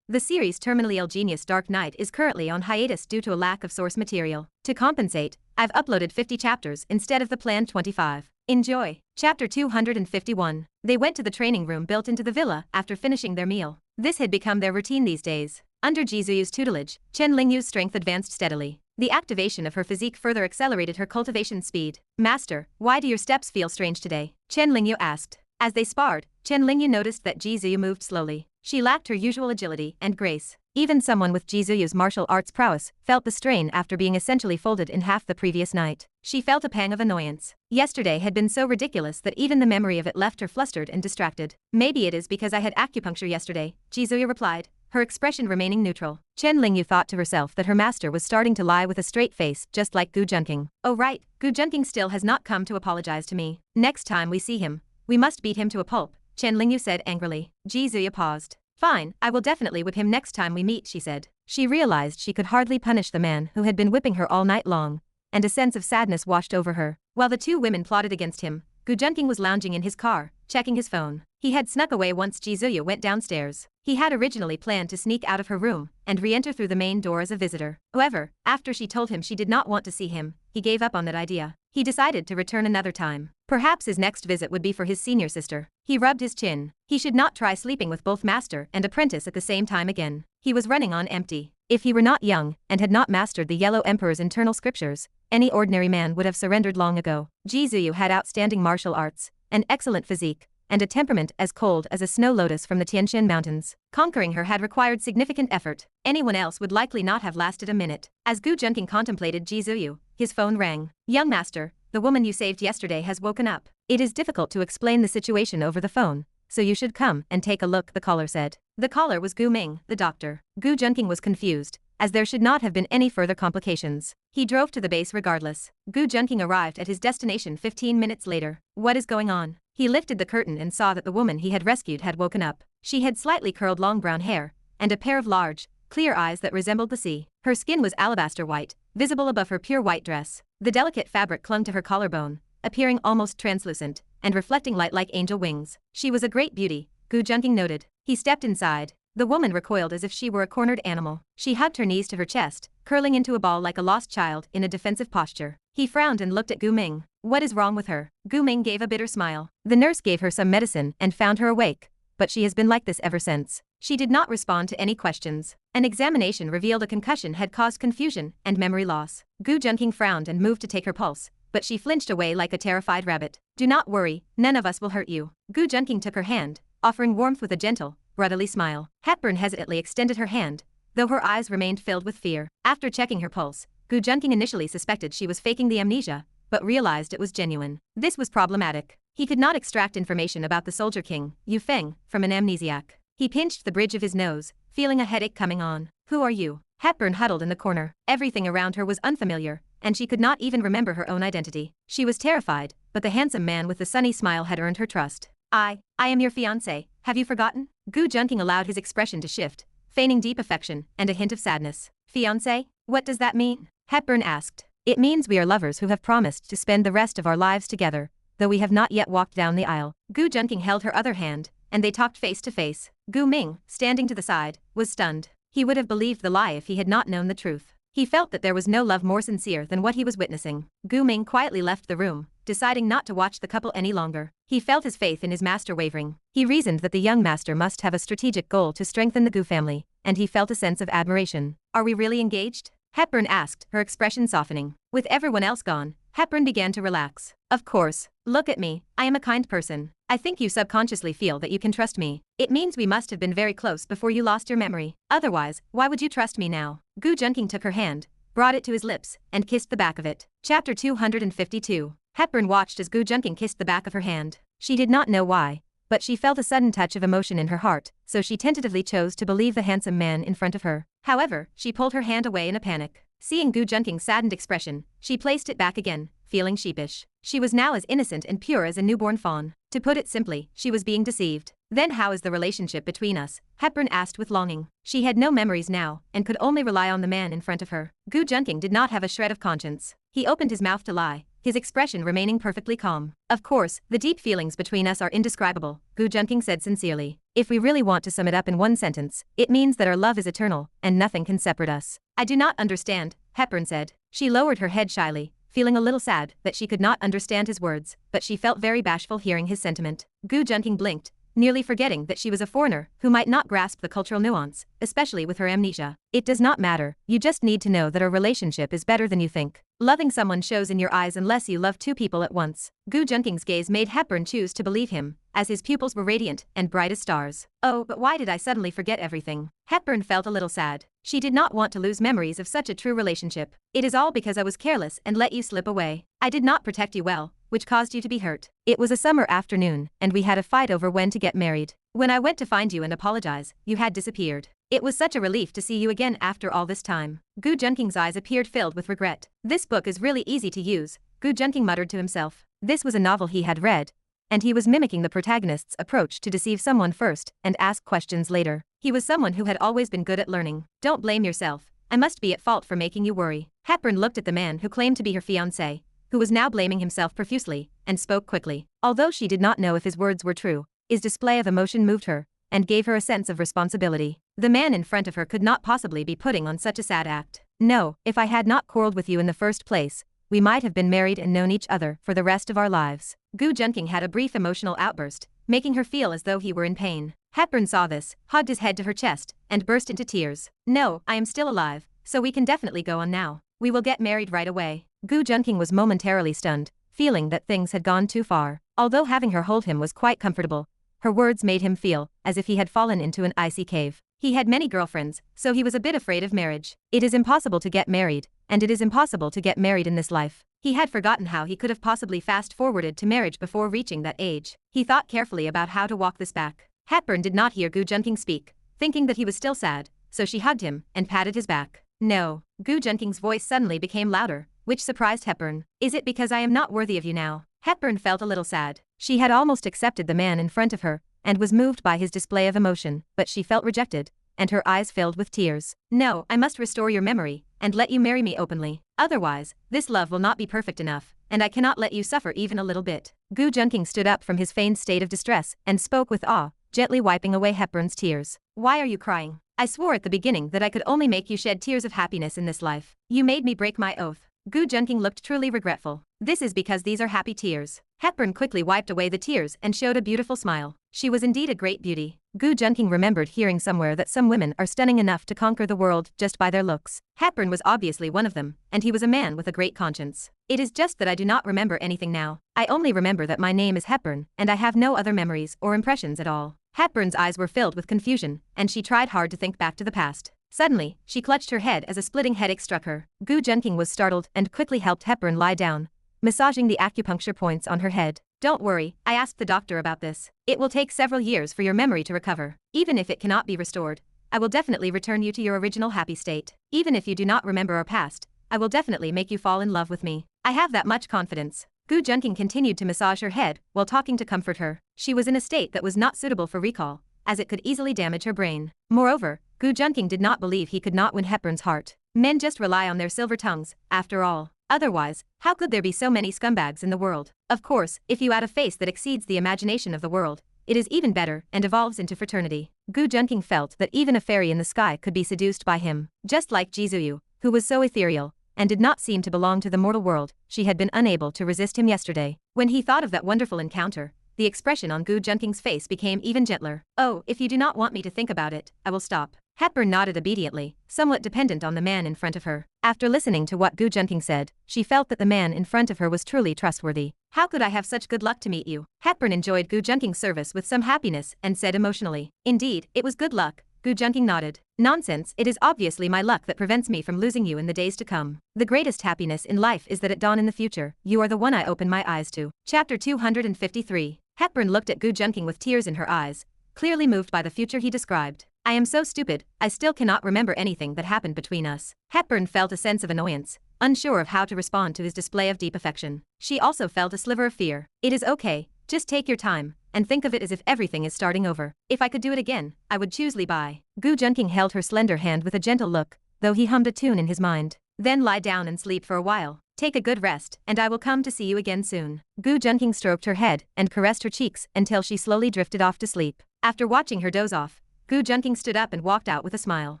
The series Terminally Ill Genius Dark Knight is currently on hiatus due to a lack of source material. To compensate, I've uploaded 50 chapters instead of the planned 25. Enjoy. Chapter 251. They went to the training room built into the villa after finishing their meal. This had become their routine these days. Under Ji Zhuyue's tutelage, Chen Lingyue's strength advanced steadily. The activation of her physique further accelerated her cultivation speed. Master, why do your steps feel strange today? Chen Lingyue asked. As they sparred, Chen Lingyue noticed that Ji Zhuyue moved slowly. She lacked her usual agility and grace. Even someone with Ji Zhuyue's martial arts prowess felt the strain after being essentially folded in half the previous night. She felt a pang of annoyance. Yesterday had been so ridiculous that even the memory of it left her flustered and distracted. Maybe it is because I had acupuncture yesterday, Ji Zhuyue replied, her expression remaining neutral. Chen Lingyue thought to herself that her master was starting to lie with a straight face just like Gu Junqing. Oh right, Gu Junqing still has not come to apologize to me. Next time we see him, we must beat him to a pulp, Chen Lingyue said angrily. Ji Zhuyue paused. Fine, I will definitely whip him next time we meet, she said. She realized she could hardly punish the man who had been whipping her all night long, and a sense of sadness washed over her. While the two women plotted against him, Gu Junqing was lounging in his car, checking his phone. He had snuck away once Ji Zhuyue went downstairs. He had originally planned to sneak out of her room and re-enter through the main door as a visitor. However, after she told him she did not want to see him, he gave up on that idea. He decided to return another time. Perhaps his next visit would be for his senior sister. He rubbed his chin. He should not try sleeping with both master and apprentice at the same time again. He was running on empty. If he were not young and had not mastered the Yellow Emperor's internal scriptures, any ordinary man would have surrendered long ago. Ji Zhuyue had outstanding martial arts, an excellent physique, and a temperament as cold as a snow lotus from the Tianshan Mountains. Conquering her had required significant effort. Anyone else would likely not have lasted a minute. As Gu Junqing contemplated Ji Zhuyue, his phone rang. Young master, the woman you saved yesterday has woken up. It is difficult to explain the situation over the phone, so you should come and take a look, the caller said. The caller was Ming, the doctor. Gu Junqing was confused, as there should not have been any further complications. He drove to the base regardless. Gu Junqing arrived at his destination 15 minutes later. What is going on? He lifted the curtain and saw that the woman he had rescued had woken up. She had slightly curled long brown hair, and a pair of large, clear eyes that resembled the sea. Her skin was alabaster white, visible above her pure white dress. The delicate fabric clung to her collarbone, appearing almost translucent, and reflecting light like angel wings. She was a great beauty, Gu Junqing noted. He stepped inside. The woman recoiled as if she were a cornered animal. She hugged her knees to her chest, curling into a ball like a lost child in a defensive posture. He frowned and looked at Gu Ming. What is wrong with her? Gu Ming gave a bitter smile. The nurse gave her some medicine and found her awake, but she has been like this ever since. She did not respond to any questions. An examination revealed a concussion had caused confusion and memory loss. Gu Junqing frowned and moved to take her pulse, but she flinched away like a terrified rabbit. Do not worry, none of us will hurt you. Gu Junqing took her hand, offering warmth with a gentle, brotherly smile. Hepburn hesitantly extended her hand, though her eyes remained filled with fear. After checking her pulse, Gu Junqing initially suspected she was faking the amnesia, but realized it was genuine. This was problematic. He could not extract information about the Soldier King, Yu Feng, from an amnesiac. He pinched the bridge of his nose, feeling a headache coming on. Who are you? Hepburn huddled in the corner. Everything around her was unfamiliar, and she could not even remember her own identity. She was terrified, but the handsome man with the sunny smile had earned her trust. I am your fiancé, have you forgotten? Gu Junqing allowed his expression to shift, feigning deep affection and a hint of sadness. Fiancé? What does that mean? Hepburn asked. It means we are lovers who have promised to spend the rest of our lives together, though we have not yet walked down the aisle. Gu Junqing held her other hand, and they talked face to face. Gu Ming, standing to the side, was stunned. He would have believed the lie if he had not known the truth. He felt that there was no love more sincere than what he was witnessing. Gu Ming quietly left the room, deciding not to watch the couple any longer. He felt his faith in his master wavering. He reasoned that the young master must have a strategic goal to strengthen the Gu family, and he felt a sense of admiration. Are we really engaged? Hepburn asked, her expression softening. With everyone else gone, Hepburn began to relax. Of course. Look at me, I am a kind person. I think you subconsciously feel that you can trust me. It means we must have been very close before you lost your memory. Otherwise, why would you trust me now? Gu Junqing took her hand, brought it to his lips, and kissed the back of it. Chapter 252. Hepburn watched as Gu Junqing kissed the back of her hand. She did not know why, but she felt a sudden touch of emotion in her heart, so she tentatively chose to believe the handsome man in front of her. However, she pulled her hand away in a panic. Seeing Gu Junqing's saddened expression, she placed it back again, feeling sheepish. She was now as innocent and pure as a newborn fawn. To put it simply, she was being deceived. Then how is the relationship between us? Hepburn asked with longing. She had no memories now, and could only rely on the man in front of her. Gu Junqing did not have a shred of conscience. He opened his mouth to lie, his expression remaining perfectly calm. Of course, the deep feelings between us are indescribable, Gu Junqing said sincerely. If we really want to sum it up in one sentence, it means that our love is eternal, and nothing can separate us. I do not understand, Hepburn said. She lowered her head shyly, feeling a little sad that she could not understand his words, but she felt very bashful hearing his sentiment. Gu Junqing blinked, nearly forgetting that she was a foreigner who might not grasp the cultural nuance, especially with her amnesia. It does not matter, you just need to know that our relationship is better than you think. Loving someone shows in your eyes unless you love two people at once. Gu Junqing's gaze made Hepburn choose to believe him, as his pupils were radiant and bright as stars. Oh, but why did I suddenly forget everything? Hepburn felt a little sad. She did not want to lose memories of such a true relationship. It is all because I was careless and let you slip away. I did not protect you well, which caused you to be hurt. It was a summer afternoon, and we had a fight over when to get married. When I went to find you and apologize, you had disappeared. It was such a relief to see you again after all this time. Gu Junqing's eyes appeared filled with regret. This book is really easy to use, Gu Junqing muttered to himself. This was a novel he had read, and he was mimicking the protagonist's approach to deceive someone first and ask questions later. He was someone who had always been good at learning. Don't blame yourself. I must be at fault for making you worry. Hepburn looked at the man who claimed to be her fiancé, who was now blaming himself profusely, and spoke quickly. Although she did not know if his words were true, his display of emotion moved her, and gave her a sense of responsibility. The man in front of her could not possibly be putting on such a sad act. No, if I had not quarreled with you in the first place, we might have been married and known each other for the rest of our lives. Gu Junqing had a brief emotional outburst, making her feel as though he were in pain. Hepburn saw this, hugged his head to her chest, and burst into tears. No, I am still alive, so we can definitely go on now. We will get married right away. Gu Junqing was momentarily stunned, feeling that things had gone too far. Although having her hold him was quite comfortable, her words made him feel as if he had fallen into an icy cave. He had many girlfriends, so he was a bit afraid of marriage. It is impossible to get married, and it is impossible to get married in this life. He had forgotten how he could have possibly fast-forwarded to marriage before reaching that age. He thought carefully about how to walk this back. Hepburn did not hear Gu Junqing speak, thinking that he was still sad, so she hugged him and patted his back. No. Gu Junqing's voice suddenly became louder, which surprised Hepburn. Is it because I am not worthy of you now? Hepburn felt a little sad. She had almost accepted the man in front of her, and was moved by his display of emotion, but she felt rejected, and her eyes filled with tears. No, I must restore your memory, and let you marry me openly. Otherwise, this love will not be perfect enough, and I cannot let you suffer even a little bit. Gu Junqing stood up from his feigned state of distress and spoke with awe, gently wiping away Hepburn's tears. Why are you crying? I swore at the beginning that I could only make you shed tears of happiness in this life. You made me break my oath. Gu Junqing looked truly regretful. This is because these are happy tears. Hepburn quickly wiped away the tears and showed a beautiful smile. She was indeed a great beauty. Gu Junqing remembered hearing somewhere that some women are stunning enough to conquer the world just by their looks. Hepburn was obviously one of them, and he was a man with a great conscience. It is just that I do not remember anything now. I only remember that my name is Hepburn, and I have no other memories or impressions at all. Hepburn's eyes were filled with confusion, and she tried hard to think back to the past. Suddenly, she clutched her head as a splitting headache struck her. Gu Junqing was startled and quickly helped Hepburn lie down, massaging the acupuncture points on her head. Don't worry, I asked the doctor about this. It will take several years for your memory to recover. Even if it cannot be restored, I will definitely return you to your original happy state. Even if you do not remember our past, I will definitely make you fall in love with me. I have that much confidence. Gu Junqing continued to massage her head while talking to comfort her. She was in a state that was not suitable for recall, as it could easily damage her brain. Moreover, Gu Junqing did not believe he could not win Hepburn's heart. Men just rely on their silver tongues, after all. Otherwise, how could there be so many scumbags in the world? Of course, if you add a face that exceeds the imagination of the world, it is even better and evolves into fraternity. Gu Junqing felt that even a fairy in the sky could be seduced by him. Just like Ji Zhuyue, who was so ethereal, and did not seem to belong to the mortal world, she had been unable to resist him yesterday. When he thought of that wonderful encounter, the expression on Gu Junqing's face became even gentler. Oh, if you do not want me to think about it, I will stop. Hepburn nodded obediently, somewhat dependent on the man in front of her. After listening to what Gu Junqing said, she felt that the man in front of her was truly trustworthy. How could I have such good luck to meet you? Hepburn enjoyed Gu Junqing's service with some happiness and said emotionally. Indeed, it was good luck. Gu Junqing nodded. Nonsense, it is obviously my luck that prevents me from losing you in the days to come. The greatest happiness in life is that at dawn in the future, you are the one I open my eyes to. Chapter 253. Hepburn looked at Gu Junqing with tears in her eyes, clearly moved by the future he described. I am so stupid, I still cannot remember anything that happened between us. Hepburn felt a sense of annoyance, unsure of how to respond to his display of deep affection. She also felt a sliver of fear. It is okay, just take your time, and think of it as if everything is starting over. If I could do it again, I would choose Li Bai. Gu Junqing held her slender hand with a gentle look, though he hummed a tune in his mind. Then lie down and sleep for a while. Take a good rest, and I will come to see you again soon. Gu Junqing stroked her head and caressed her cheeks until she slowly drifted off to sleep. After watching her doze off, Gu Junqing stood up and walked out with a smile.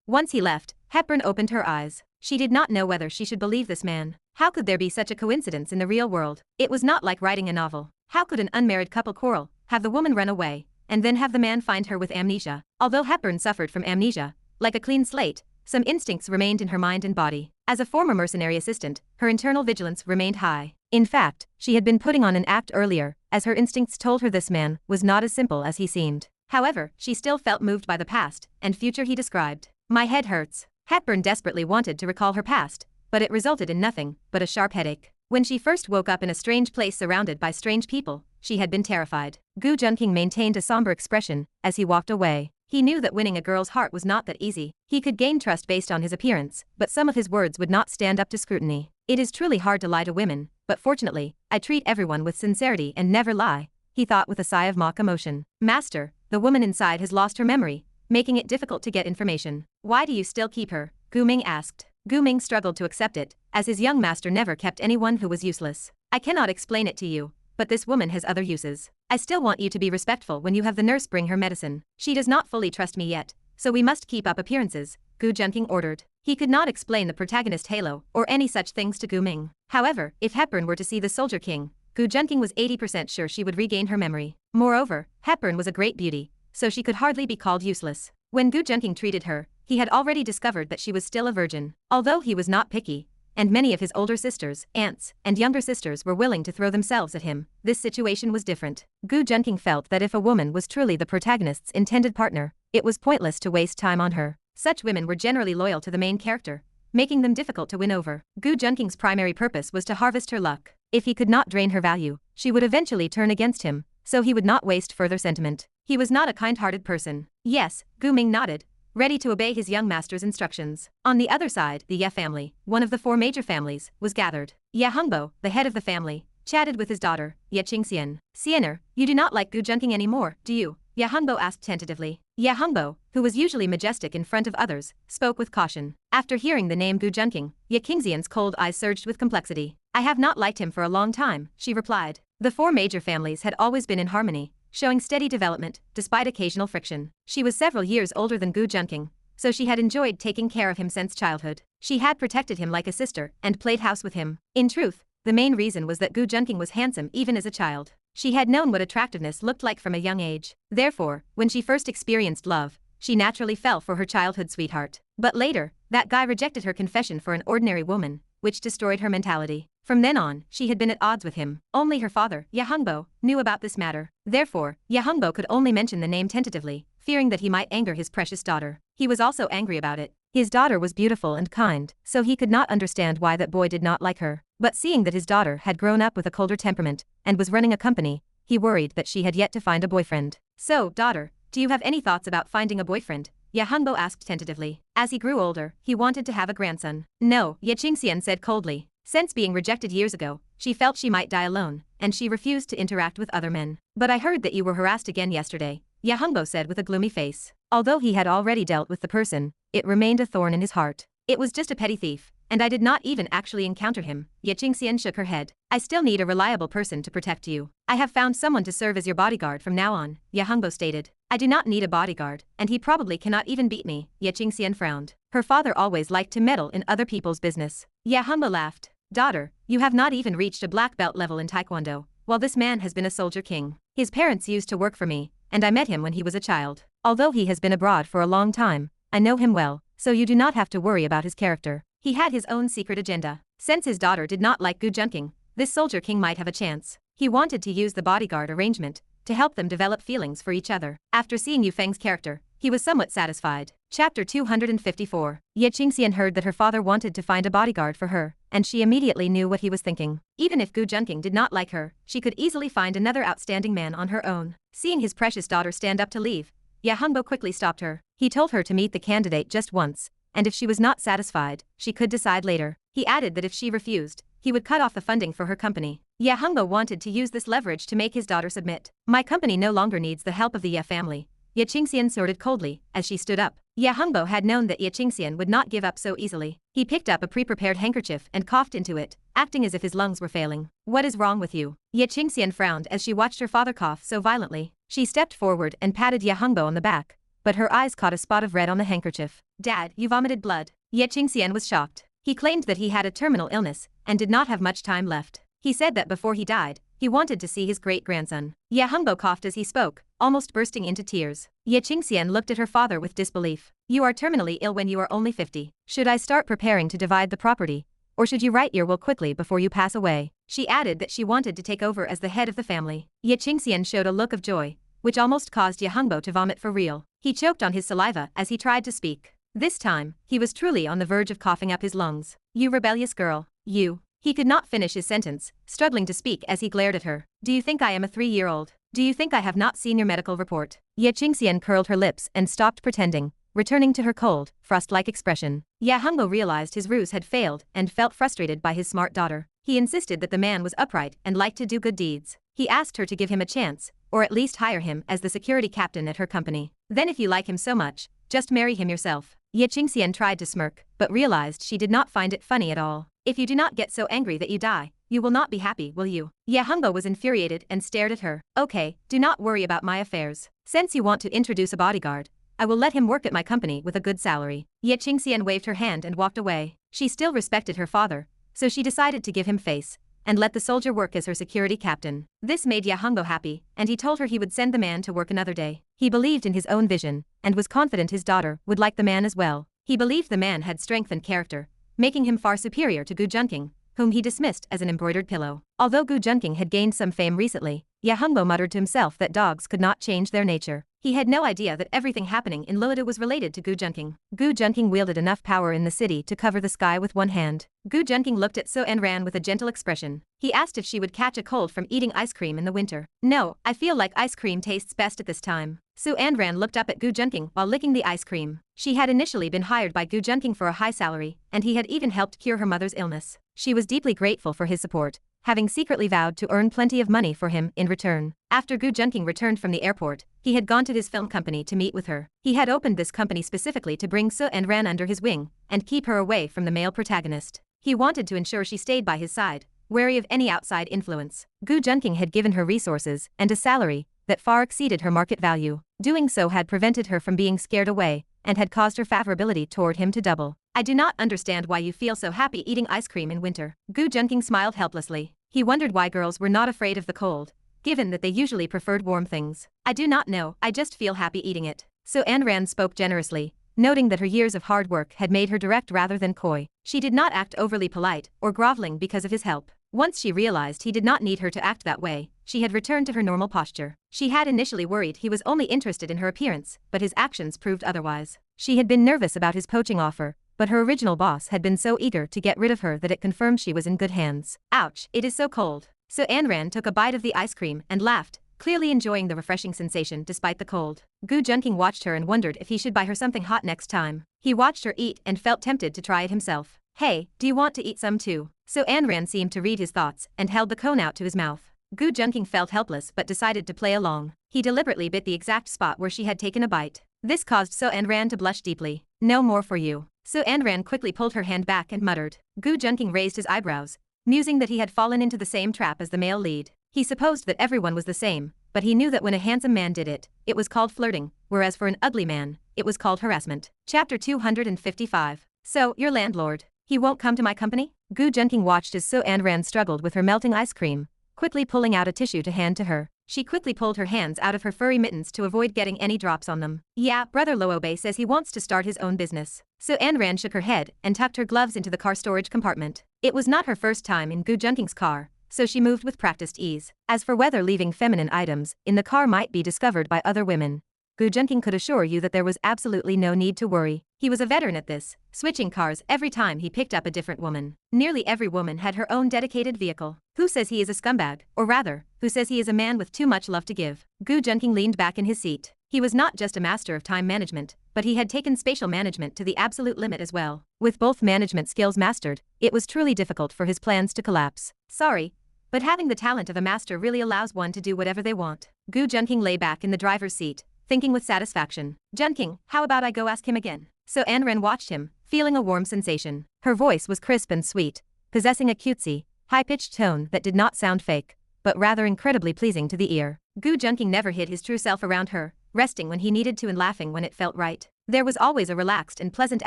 Once he left, Hepburn opened her eyes. She did not know whether she should believe this man. How could there be such a coincidence in the real world? It was not like writing a novel. How could an unmarried couple quarrel, have the woman run away, and then have the man find her with amnesia? Although Hepburn suffered from amnesia, like a clean slate, some instincts remained in her mind and body. As a former mercenary assistant, her internal vigilance remained high. In fact, she had been putting on an act earlier, as her instincts told her this man was not as simple as he seemed. However, she still felt moved by the past and future he described. My head hurts. Hepburn desperately wanted to recall her past, but it resulted in nothing but a sharp headache. When she first woke up in a strange place surrounded by strange people, she had been terrified. Gu Junqing maintained a somber expression as he walked away. He knew that winning a girl's heart was not that easy. He could gain trust based on his appearance, but some of his words would not stand up to scrutiny. It is truly hard to lie to women, but fortunately, I treat everyone with sincerity and never lie, he thought with a sigh of mock emotion. Master, the woman inside has lost her memory, making it difficult to get information. Why do you still keep her? Gu Ming asked. Gu Ming struggled to accept it, as his young master never kept anyone who was useless. I cannot explain it to you, but this woman has other uses. I still want you to be respectful when you have the nurse bring her medicine. She does not fully trust me yet, so we must keep up appearances, Gu Junqing ordered. He could not explain the protagonist halo or any such things to Gu Ming. However, if Hepburn were to see the Soldier King, Gu Junqing was 80% sure she would regain her memory. Moreover, Hepburn was a great beauty, so she could hardly be called useless. When Gu Junqing treated her, he had already discovered that she was still a virgin. Although he was not picky, and many of his older sisters, aunts, and younger sisters were willing to throw themselves at him, this situation was different. Gu Junqing felt that if a woman was truly the protagonist's intended partner, it was pointless to waste time on her. Such women were generally loyal to the main character, making them difficult to win over. Gu Junqing's primary purpose was to harvest her luck. If he could not drain her value, she would eventually turn against him, so he would not waste further sentiment. He was not a kind-hearted person. Yes, Gu Ming nodded, ready to obey his young master's instructions. On the other side, the Ye family, one of the four major families, was gathered. Ye Hongbo, the head of the family, chatted with his daughter, Ye Qingxian. Xiener, you do not like Gu Junqing anymore, do you? Ye Hongbo asked tentatively. Ye Hongbo, who was usually majestic in front of others, spoke with caution. After hearing the name Gu Junqing, Ye Qingxian's cold eyes surged with complexity. I have not liked him for a long time, she replied. The four major families had always been in harmony, showing steady development, despite occasional friction. She was several years older than Gu Junqing, so she had enjoyed taking care of him since childhood. She had protected him like a sister and played house with him. In truth, the main reason was that Gu Junqing was handsome even as a child. She had known what attractiveness looked like from a young age. Therefore, when she first experienced love, she naturally fell for her childhood sweetheart. But later, that guy rejected her confession for an ordinary woman, which destroyed her mentality. From then on, she had been at odds with him. Only her father, Ye Hongbo, knew about this matter. Therefore, Ye Hongbo could only mention the name tentatively, fearing that he might anger his precious daughter. He was also angry about it. His daughter was beautiful and kind, so he could not understand why that boy did not like her. But seeing that his daughter had grown up with a colder temperament and was running a company, he worried that she had yet to find a boyfriend. So, daughter, do you have any thoughts about finding a boyfriend? Ye Hongbo asked tentatively. As he grew older, he wanted to have a grandson. No, Ye Qingxian said coldly. Since being rejected years ago, she felt she might die alone, and she refused to interact with other men. But I heard that you were harassed again yesterday, Ye Hongbo said with a gloomy face. Although he had already dealt with the person, it remained a thorn in his heart. It was just a petty thief, and I did not even actually encounter him. Ye Qingxian shook her head. I still need a reliable person to protect you. I have found someone to serve as your bodyguard from now on, Ye Hongbo stated. I do not need a bodyguard, and he probably cannot even beat me, Ye Qingxian frowned. Her father always liked to meddle in other people's business. Ye Hongbo laughed. Daughter, you have not even reached a black belt level in Taekwondo, while this man has been a soldier king. His parents used to work for me, and I met him when he was a child. Although he has been abroad for a long time, I know him well, so you do not have to worry about his character. He had his own secret agenda. Since his daughter did not like Gu Junqing, this soldier king might have a chance. He wanted to use the bodyguard arrangement to help them develop feelings for each other. After seeing Yu Feng's character, he was somewhat satisfied. Chapter 254. Ye Qingxian heard that her father wanted to find a bodyguard for her, and she immediately knew what he was thinking. Even if Gu Junqing did not like her, she could easily find another outstanding man on her own. Seeing his precious daughter stand up to leave, Ye Hongbo quickly stopped her. He told her to meet the candidate just once, and if she was not satisfied, she could decide later. He added that if she refused, he would cut off the funding for her company. Ye Hongbo wanted to use this leverage to make his daughter submit. My company no longer needs the help of the Ye family, Ye Qingxian snorted coldly as she stood up. Ye Hongbo had known that Ye Qingxian would not give up so easily. He picked up a pre-prepared handkerchief and coughed into it, acting as if his lungs were failing. What is wrong with you? Ye Qingxian frowned as she watched her father cough so violently. She stepped forward and patted Ye Hongbo on the back, but her eyes caught a spot of red on the handkerchief. Dad, you vomited blood. Ye Qingxian was shocked. He claimed that he had a terminal illness and did not have much time left. He said that before he died, he wanted to see his great-grandson. Ye Hongbo coughed as he spoke, almost bursting into tears. Ye Qingxian looked at her father with disbelief. You are terminally ill when you are only 50. Should I start preparing to divide the property? Or should you write your will quickly before you pass away? She added that she wanted to take over as the head of the family. Ye Qingxian showed a look of joy, which almost caused Ye Hongbo to vomit for real. He choked on his saliva as he tried to speak. This time, he was truly on the verge of coughing up his lungs. You rebellious girl, you. He could not finish his sentence, struggling to speak as he glared at her. Do you think I am a 3-year-old? Do you think I have not seen your medical report? Ye Qingxian curled her lips and stopped pretending, returning to her cold, frost-like expression. Ye Hongbo realized his ruse had failed and felt frustrated by his smart daughter. He insisted that the man was upright and liked to do good deeds. He asked her to give him a chance, or at least hire him as the security captain at her company. Then if you like him so much, just marry him yourself. Ye Qingxian tried to smirk, but realized she did not find it funny at all. If you do not get so angry that you die, you will not be happy, will you? Ye Hongbo was infuriated and stared at her. Okay, do not worry about my affairs. Since you want to introduce a bodyguard, I will let him work at my company with a good salary. Ye Qingxian waved her hand and walked away. She still respected her father, so she decided to give him face and let the soldier work as her security captain. This made Ye Hongbo happy, and he told her he would send the man to work another day. He believed in his own vision and was confident his daughter would like the man as well. He believed the man had strength and character, making him far superior to Gu Junqing, whom he dismissed as an embroidered pillow. Although Gu Junqing had gained some fame recently, Ye Hongbo muttered to himself that dogs could not change their nature. He had no idea that everything happening in Luoda was related to Gu Junqing. Gu Junqing wielded enough power in the city to cover the sky with one hand. Gu Junqing looked at So Anran with a gentle expression. He asked if she would catch a cold from eating ice cream in the winter. No, I feel like ice cream tastes best at this time. So Anran looked up at Gu Junqing while licking the ice cream. She had initially been hired by Gu Junqing for a high salary, and he had even helped cure her mother's illness. She was deeply grateful for his support, having secretly vowed to earn plenty of money for him in return. After Gu Junqing returned from the airport, he had gone to his film company to meet with her. He had opened this company specifically to bring So Anran under his wing and keep her away from the male protagonist. He wanted to ensure she stayed by his side, wary of any outside influence. Gu Junqing had given her resources and a salary that far exceeded her market value. Doing so had prevented her from being scared away and had caused her favorability toward him to double. I do not understand why you feel so happy eating ice cream in winter. Gu Junqing smiled helplessly. He wondered why girls were not afraid of the cold, given that they usually preferred warm things. I do not know, I just feel happy eating it. So Anran spoke generously, noting that her years of hard work had made her direct rather than coy. She did not act overly polite or groveling because of his help. Once she realized he did not need her to act that way, she had returned to her normal posture. She had initially worried he was only interested in her appearance, but his actions proved otherwise. She had been nervous about his poaching offer, but her original boss had been so eager to get rid of her that it confirmed she was in good hands. Ouch, it is so cold. So Anran took a bite of the ice cream and laughed, clearly enjoying the refreshing sensation despite the cold. Gu Junqing watched her and wondered if he should buy her something hot next time. He watched her eat and felt tempted to try it himself. Hey, do you want to eat some too? So Anran seemed to read his thoughts and held the cone out to his mouth. Gu Junqing felt helpless but decided to play along. He deliberately bit the exact spot where she had taken a bite. This caused So Anran to blush deeply. No more for you. So Anran quickly pulled her hand back and muttered. Gu Junqing raised his eyebrows, musing that he had fallen into the same trap as the male lead. He supposed that everyone was the same, but he knew that when a handsome man did it, it was called flirting, whereas for an ugly man, it was called harassment. Chapter 255. So, your landlord. He won't come to my company? Gu Junqing watched as So Anran struggled with her melting ice cream, quickly pulling out a tissue to hand to her. She quickly pulled her hands out of her furry mittens to avoid getting any drops on them. Yeah, Brother Luobe says he wants to start his own business. So Anran shook her head and tucked her gloves into the car storage compartment. It was not her first time in Gu Junqing's car, so she moved with practiced ease. As for whether leaving feminine items in the car might be discovered by other women, Gu Junqing could assure you that there was absolutely no need to worry. He was a veteran at this, switching cars every time he picked up a different woman. Nearly every woman had her own dedicated vehicle. Who says he is a scumbag, or rather, who says he is a man with too much love to give? Gu Junqing leaned back in his seat. He was not just a master of time management, but he had taken spatial management to the absolute limit as well. With both management skills mastered, it was truly difficult for his plans to collapse. Sorry, but having the talent of a master really allows one to do whatever they want. Gu Junqing lay back in the driver's seat, thinking with satisfaction. Junqing, how about I go ask him again? So Anren watched him, feeling a warm sensation. Her voice was crisp and sweet, possessing a cutesy, high-pitched tone that did not sound fake, but rather incredibly pleasing to the ear. Gu Junqing never hid his true self around her, resting when he needed to and laughing when it felt right. There was always a relaxed and pleasant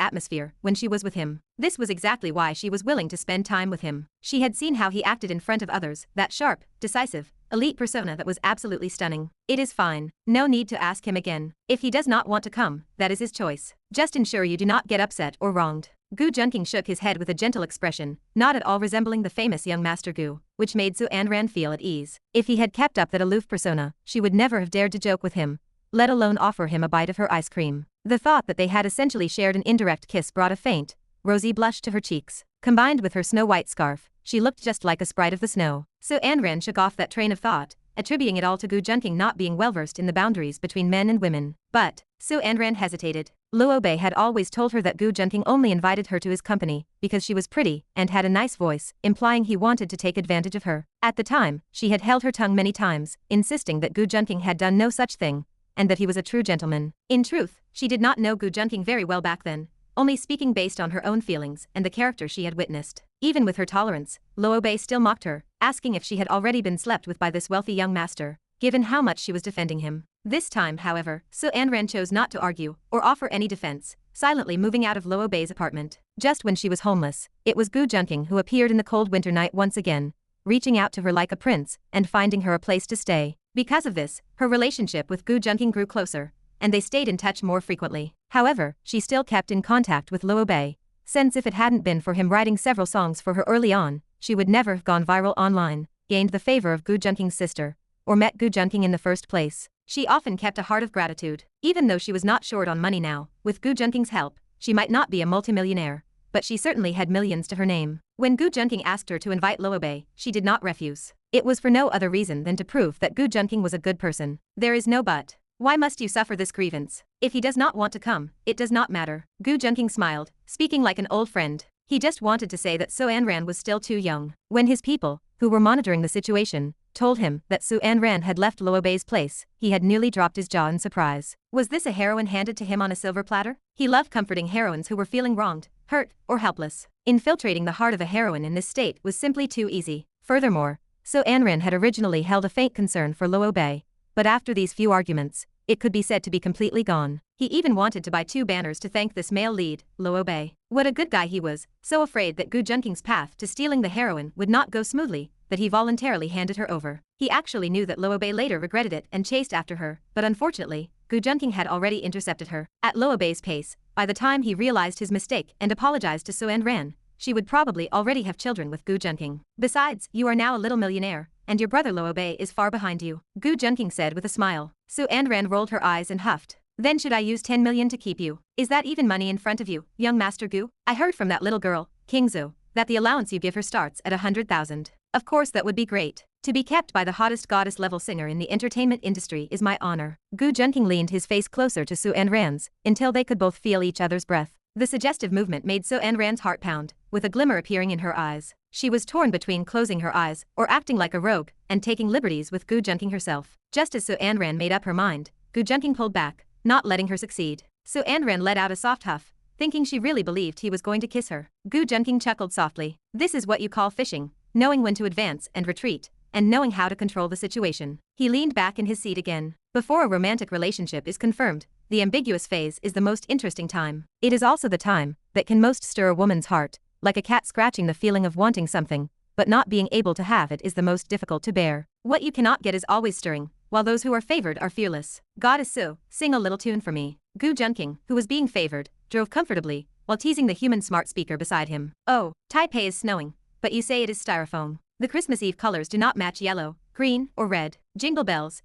atmosphere when she was with him. This was exactly why she was willing to spend time with him. She had seen how he acted in front of others, that sharp, decisive, elite persona that was absolutely stunning. It is fine. No need to ask him again. If he does not want to come, that is his choice. Just ensure you do not get upset or wronged. Gu Junqing shook his head with a gentle expression, not at all resembling the famous young Master Gu, which made Su Anran feel at ease. If he had kept up that aloof persona, she would never have dared to joke with him, let alone offer him a bite of her ice cream. The thought that they had essentially shared an indirect kiss brought a faint, rosy blush to her cheeks. Combined with her snow-white scarf, she looked just like a sprite of the snow. So Anran shook off that train of thought, attributing it all to Gu Junqing not being well-versed in the boundaries between men and women. But, Su Anran hesitated. Luo Bei had always told her that Gu Junqing only invited her to his company because she was pretty and had a nice voice, implying he wanted to take advantage of her. At the time, she had held her tongue many times, insisting that Gu Junqing had done no such thing, and that he was a true gentleman. In truth, she did not know Gu Junqing very well back then, only speaking based on her own feelings and the character she had witnessed. Even with her tolerance, Luo Bei still mocked her, asking if she had already been slept with by this wealthy young master, given how much she was defending him. This time, however, Su Anran chose not to argue or offer any defense, silently moving out of Luo Bei's apartment. Just when she was homeless, it was Gu Junqing who appeared in the cold winter night once again, reaching out to her like a prince and finding her a place to stay. Because of this, her relationship with Gu Junqing grew closer, and they stayed in touch more frequently. However, she still kept in contact with Luo Bei, since if it hadn't been for him writing several songs for her early on, she would never have gone viral online, gained the favor of Gu Junqing's sister, or met Gu Junqing in the first place. She often kept a heart of gratitude. Even though she was not short on money now, with Gu Junqing's help, she might not be a multimillionaire, but she certainly had millions to her name. When Gu Junqing asked her to invite Luo Bei, she did not refuse. It was for no other reason than to prove that Gu Junqing was a good person. There is no but. Why must you suffer this grievance? If he does not want to come, it does not matter. Gu Junqing smiled, speaking like an old friend. He just wanted to say that Su Anran was still too young. When his people, who were monitoring the situation, told him that Su Anran had left Luo Bei's place, he had nearly dropped his jaw in surprise. Was this a heroine handed to him on a silver platter? He loved comforting heroines who were feeling wronged, hurt, or helpless. Infiltrating the heart of a heroine in this state was simply too easy. Furthermore, Su Anran had originally held a faint concern for Luo Bei, but after these few arguments, it could be said to be completely gone. He even wanted to buy 2 banners to thank this male lead, Luo Bei. What a good guy he was, so afraid that Gu Junqing's path to stealing the heroine would not go smoothly, that he voluntarily handed her over. He actually knew that Luo Bei later regretted it and chased after her, but unfortunately, Gu Junqing had already intercepted her. At Luo Bei's pace, by the time he realized his mistake and apologized to Su Anran, she would probably already have children with Gu Junqing. Besides, you are now a little millionaire, and your brother Luo Bei is far behind you, Gu Junqing said with a smile. Su Anran rolled her eyes and huffed. Then should I use 10 million to keep you? Is that even money in front of you, young Master Gu? I heard from that little girl, King Zhu, that the allowance you give her starts at 100,000. Of course that would be great. To be kept by the hottest goddess-level singer in the entertainment industry is my honor. Gu Junqing leaned his face closer to Su Anran's, until they could both feel each other's breath. The suggestive movement made Su Anran's heart pound, with a glimmer appearing in her eyes. She was torn between closing her eyes, or acting like a rogue, and taking liberties with Gu Junqing herself. Just as Su Anran made up her mind, Gu Junqing pulled back, not letting her succeed. Su Anran let out a soft huff, thinking she really believed he was going to kiss her. Gu Junqing chuckled softly. This is what you call fishing, knowing when to advance and retreat, and knowing how to control the situation. He leaned back in his seat again. Before a romantic relationship is confirmed, the ambiguous phase is the most interesting time. It is also the time that can most stir a woman's heart, like a cat scratching. The feeling of wanting something, but not being able to have it is the most difficult to bear. What you cannot get is always stirring, while those who are favored are fearless. Goddess Su, sing a little tune for me. Gu Junqing, who was being favored, drove comfortably, while teasing the human smart speaker beside him. Oh, Taipei is snowing, but you say it is styrofoam. The Christmas Eve colors do not match yellow, green, or red. Jingle bells,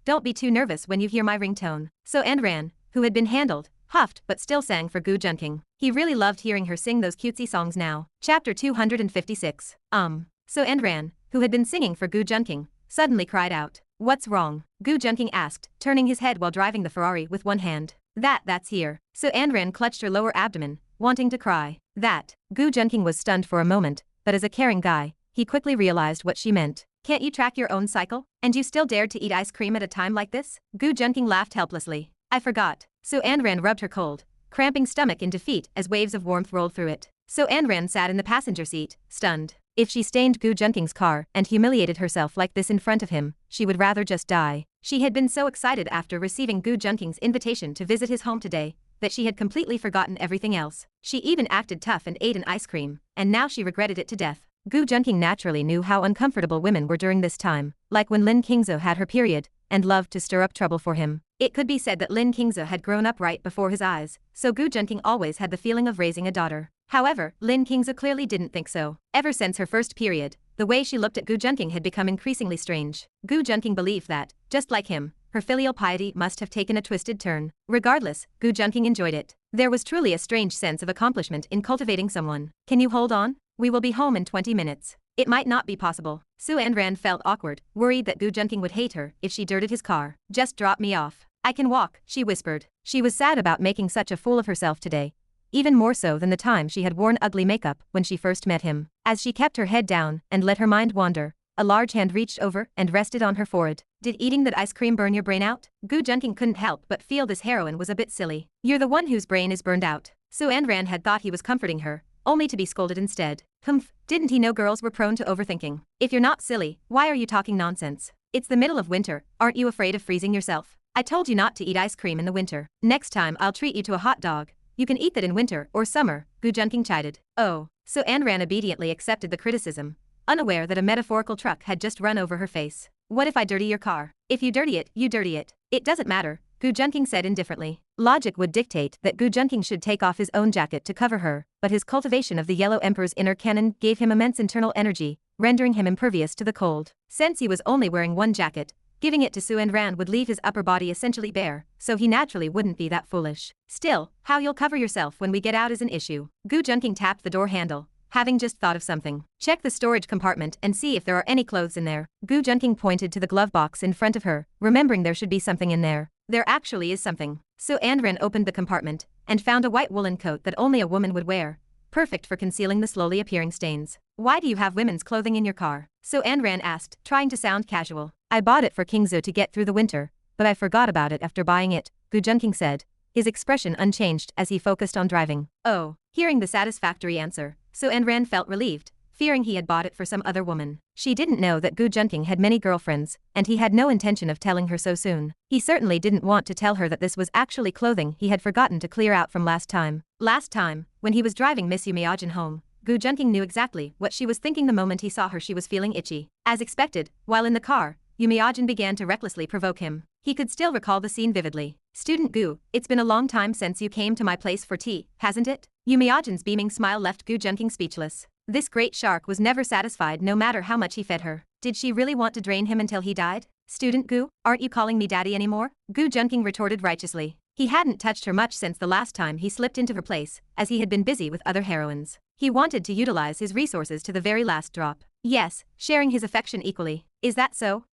don't be too nervous when you hear my ringtone. So Anran, who had been handled, huffed but still sang for Gu Junqing. He really loved hearing her sing those cutesy songs now. Chapter 256. So Anran, who had been singing for Gu Junqing, suddenly cried out. What's wrong? Gu Junqing asked, turning his head while driving the Ferrari with one hand. That's here. So Anran clutched her lower abdomen, wanting to cry. That. Gu Junqing was stunned for a moment, but as a caring guy, he quickly realized what she meant. Can't you track your own cycle? And you still dared to eat ice cream at a time like this? Gu Junqing laughed helplessly. I forgot. So Anran rubbed her cold, cramping stomach in defeat as waves of warmth rolled through it. So Anran sat in the passenger seat, stunned. If she stained Gu Junqing's car and humiliated herself like this in front of him, she would rather just die. She had been so excited after receiving Gu Junqing's invitation to visit his home today that she had completely forgotten everything else. She even acted tough and ate an ice cream, and now she regretted it to death. Gu Junqing naturally knew how uncomfortable women were during this time, like when Lin Qingzhe had her period, and loved to stir up trouble for him. It could be said that Lin Qingzhe had grown up right before his eyes, so Gu Junqing always had the feeling of raising a daughter. However, Lin Qingzhe clearly didn't think so. Ever since her first period, the way she looked at Gu Junqing had become increasingly strange. Gu Junqing believed that, just like him, her filial piety must have taken a twisted turn. Regardless, Gu Junqing enjoyed it. There was truly a strange sense of accomplishment in cultivating someone. Can you hold on? We will be home in 20 minutes. It might not be possible. Su Anran felt awkward, worried that Gu Junqing would hate her if she dirted his car. Just drop me off. I can walk, she whispered. She was sad about making such a fool of herself today. Even more so than the time she had worn ugly makeup when she first met him. As she kept her head down and let her mind wander, a large hand reached over and rested on her forehead. Did eating that ice cream burn your brain out? Gu Junqing couldn't help but feel this heroine was a bit silly. You're the one whose brain is burned out. Su Anran had thought he was comforting her, only to be scolded instead. Humph, didn't he know girls were prone to overthinking? If you're not silly, why are you talking nonsense? It's the middle of winter, aren't you afraid of freezing yourself? I told you not to eat ice cream in the winter. Next time I'll treat you to a hot dog. You can eat that in winter or summer, Gu Junqing chided. Oh, so Anran obediently accepted the criticism, unaware that a metaphorical truck had just run over her face. What if I dirty your car? If you dirty it, you dirty it. It doesn't matter, Gu Junqing said indifferently. Logic would dictate that Gu Junqing should take off his own jacket to cover her, but his cultivation of the Yellow Emperor's inner cannon gave him immense internal energy, rendering him impervious to the cold. Since he was only wearing one jacket, giving it to Su Anran would leave his upper body essentially bare, so he naturally wouldn't be that foolish. Still, how you'll cover yourself when we get out is an issue. Gu Junqing tapped the door handle, having just thought of something. Check the storage compartment and see if there are any clothes in there. Gu Junqing pointed to the glove box in front of her, remembering there should be something in there. There actually is something. So Anran opened the compartment and found a white woolen coat that only a woman would wear, perfect for concealing the slowly appearing stains. Why do you have women's clothing in your car? So Anran asked, trying to sound casual. I bought it for Qingzhe to get through the winter, but I forgot about it after buying it, Gu Junqing said, his expression unchanged as he focused on driving. Oh, hearing the satisfactory answer, So Anran felt relieved, fearing he had bought it for some other woman. She didn't know that Gu Junqing had many girlfriends, and he had no intention of telling her so soon. He certainly didn't want to tell her that this was actually clothing he had forgotten to clear out from last time. Last time, when he was driving Miss Yumiajin home, Gu Junqing knew exactly what she was thinking the moment he saw her. She was feeling itchy. As expected, while in the car, Yumiajin began to recklessly provoke him. He could still recall the scene vividly. Student Gu, it's been a long time since you came to my place for tea, hasn't it? Yumiajin's beaming smile left Gu Junqing speechless. This great shark was never satisfied no matter how much he fed her. Did she really want to drain him until he died? Student Gu, aren't you calling me daddy anymore? Gu Junqing retorted righteously. He hadn't touched her much since the last time he slipped into her place, as he had been busy with other heroines. He wanted to utilize his resources to the very last drop. Yes, sharing his affection equally. Is that so?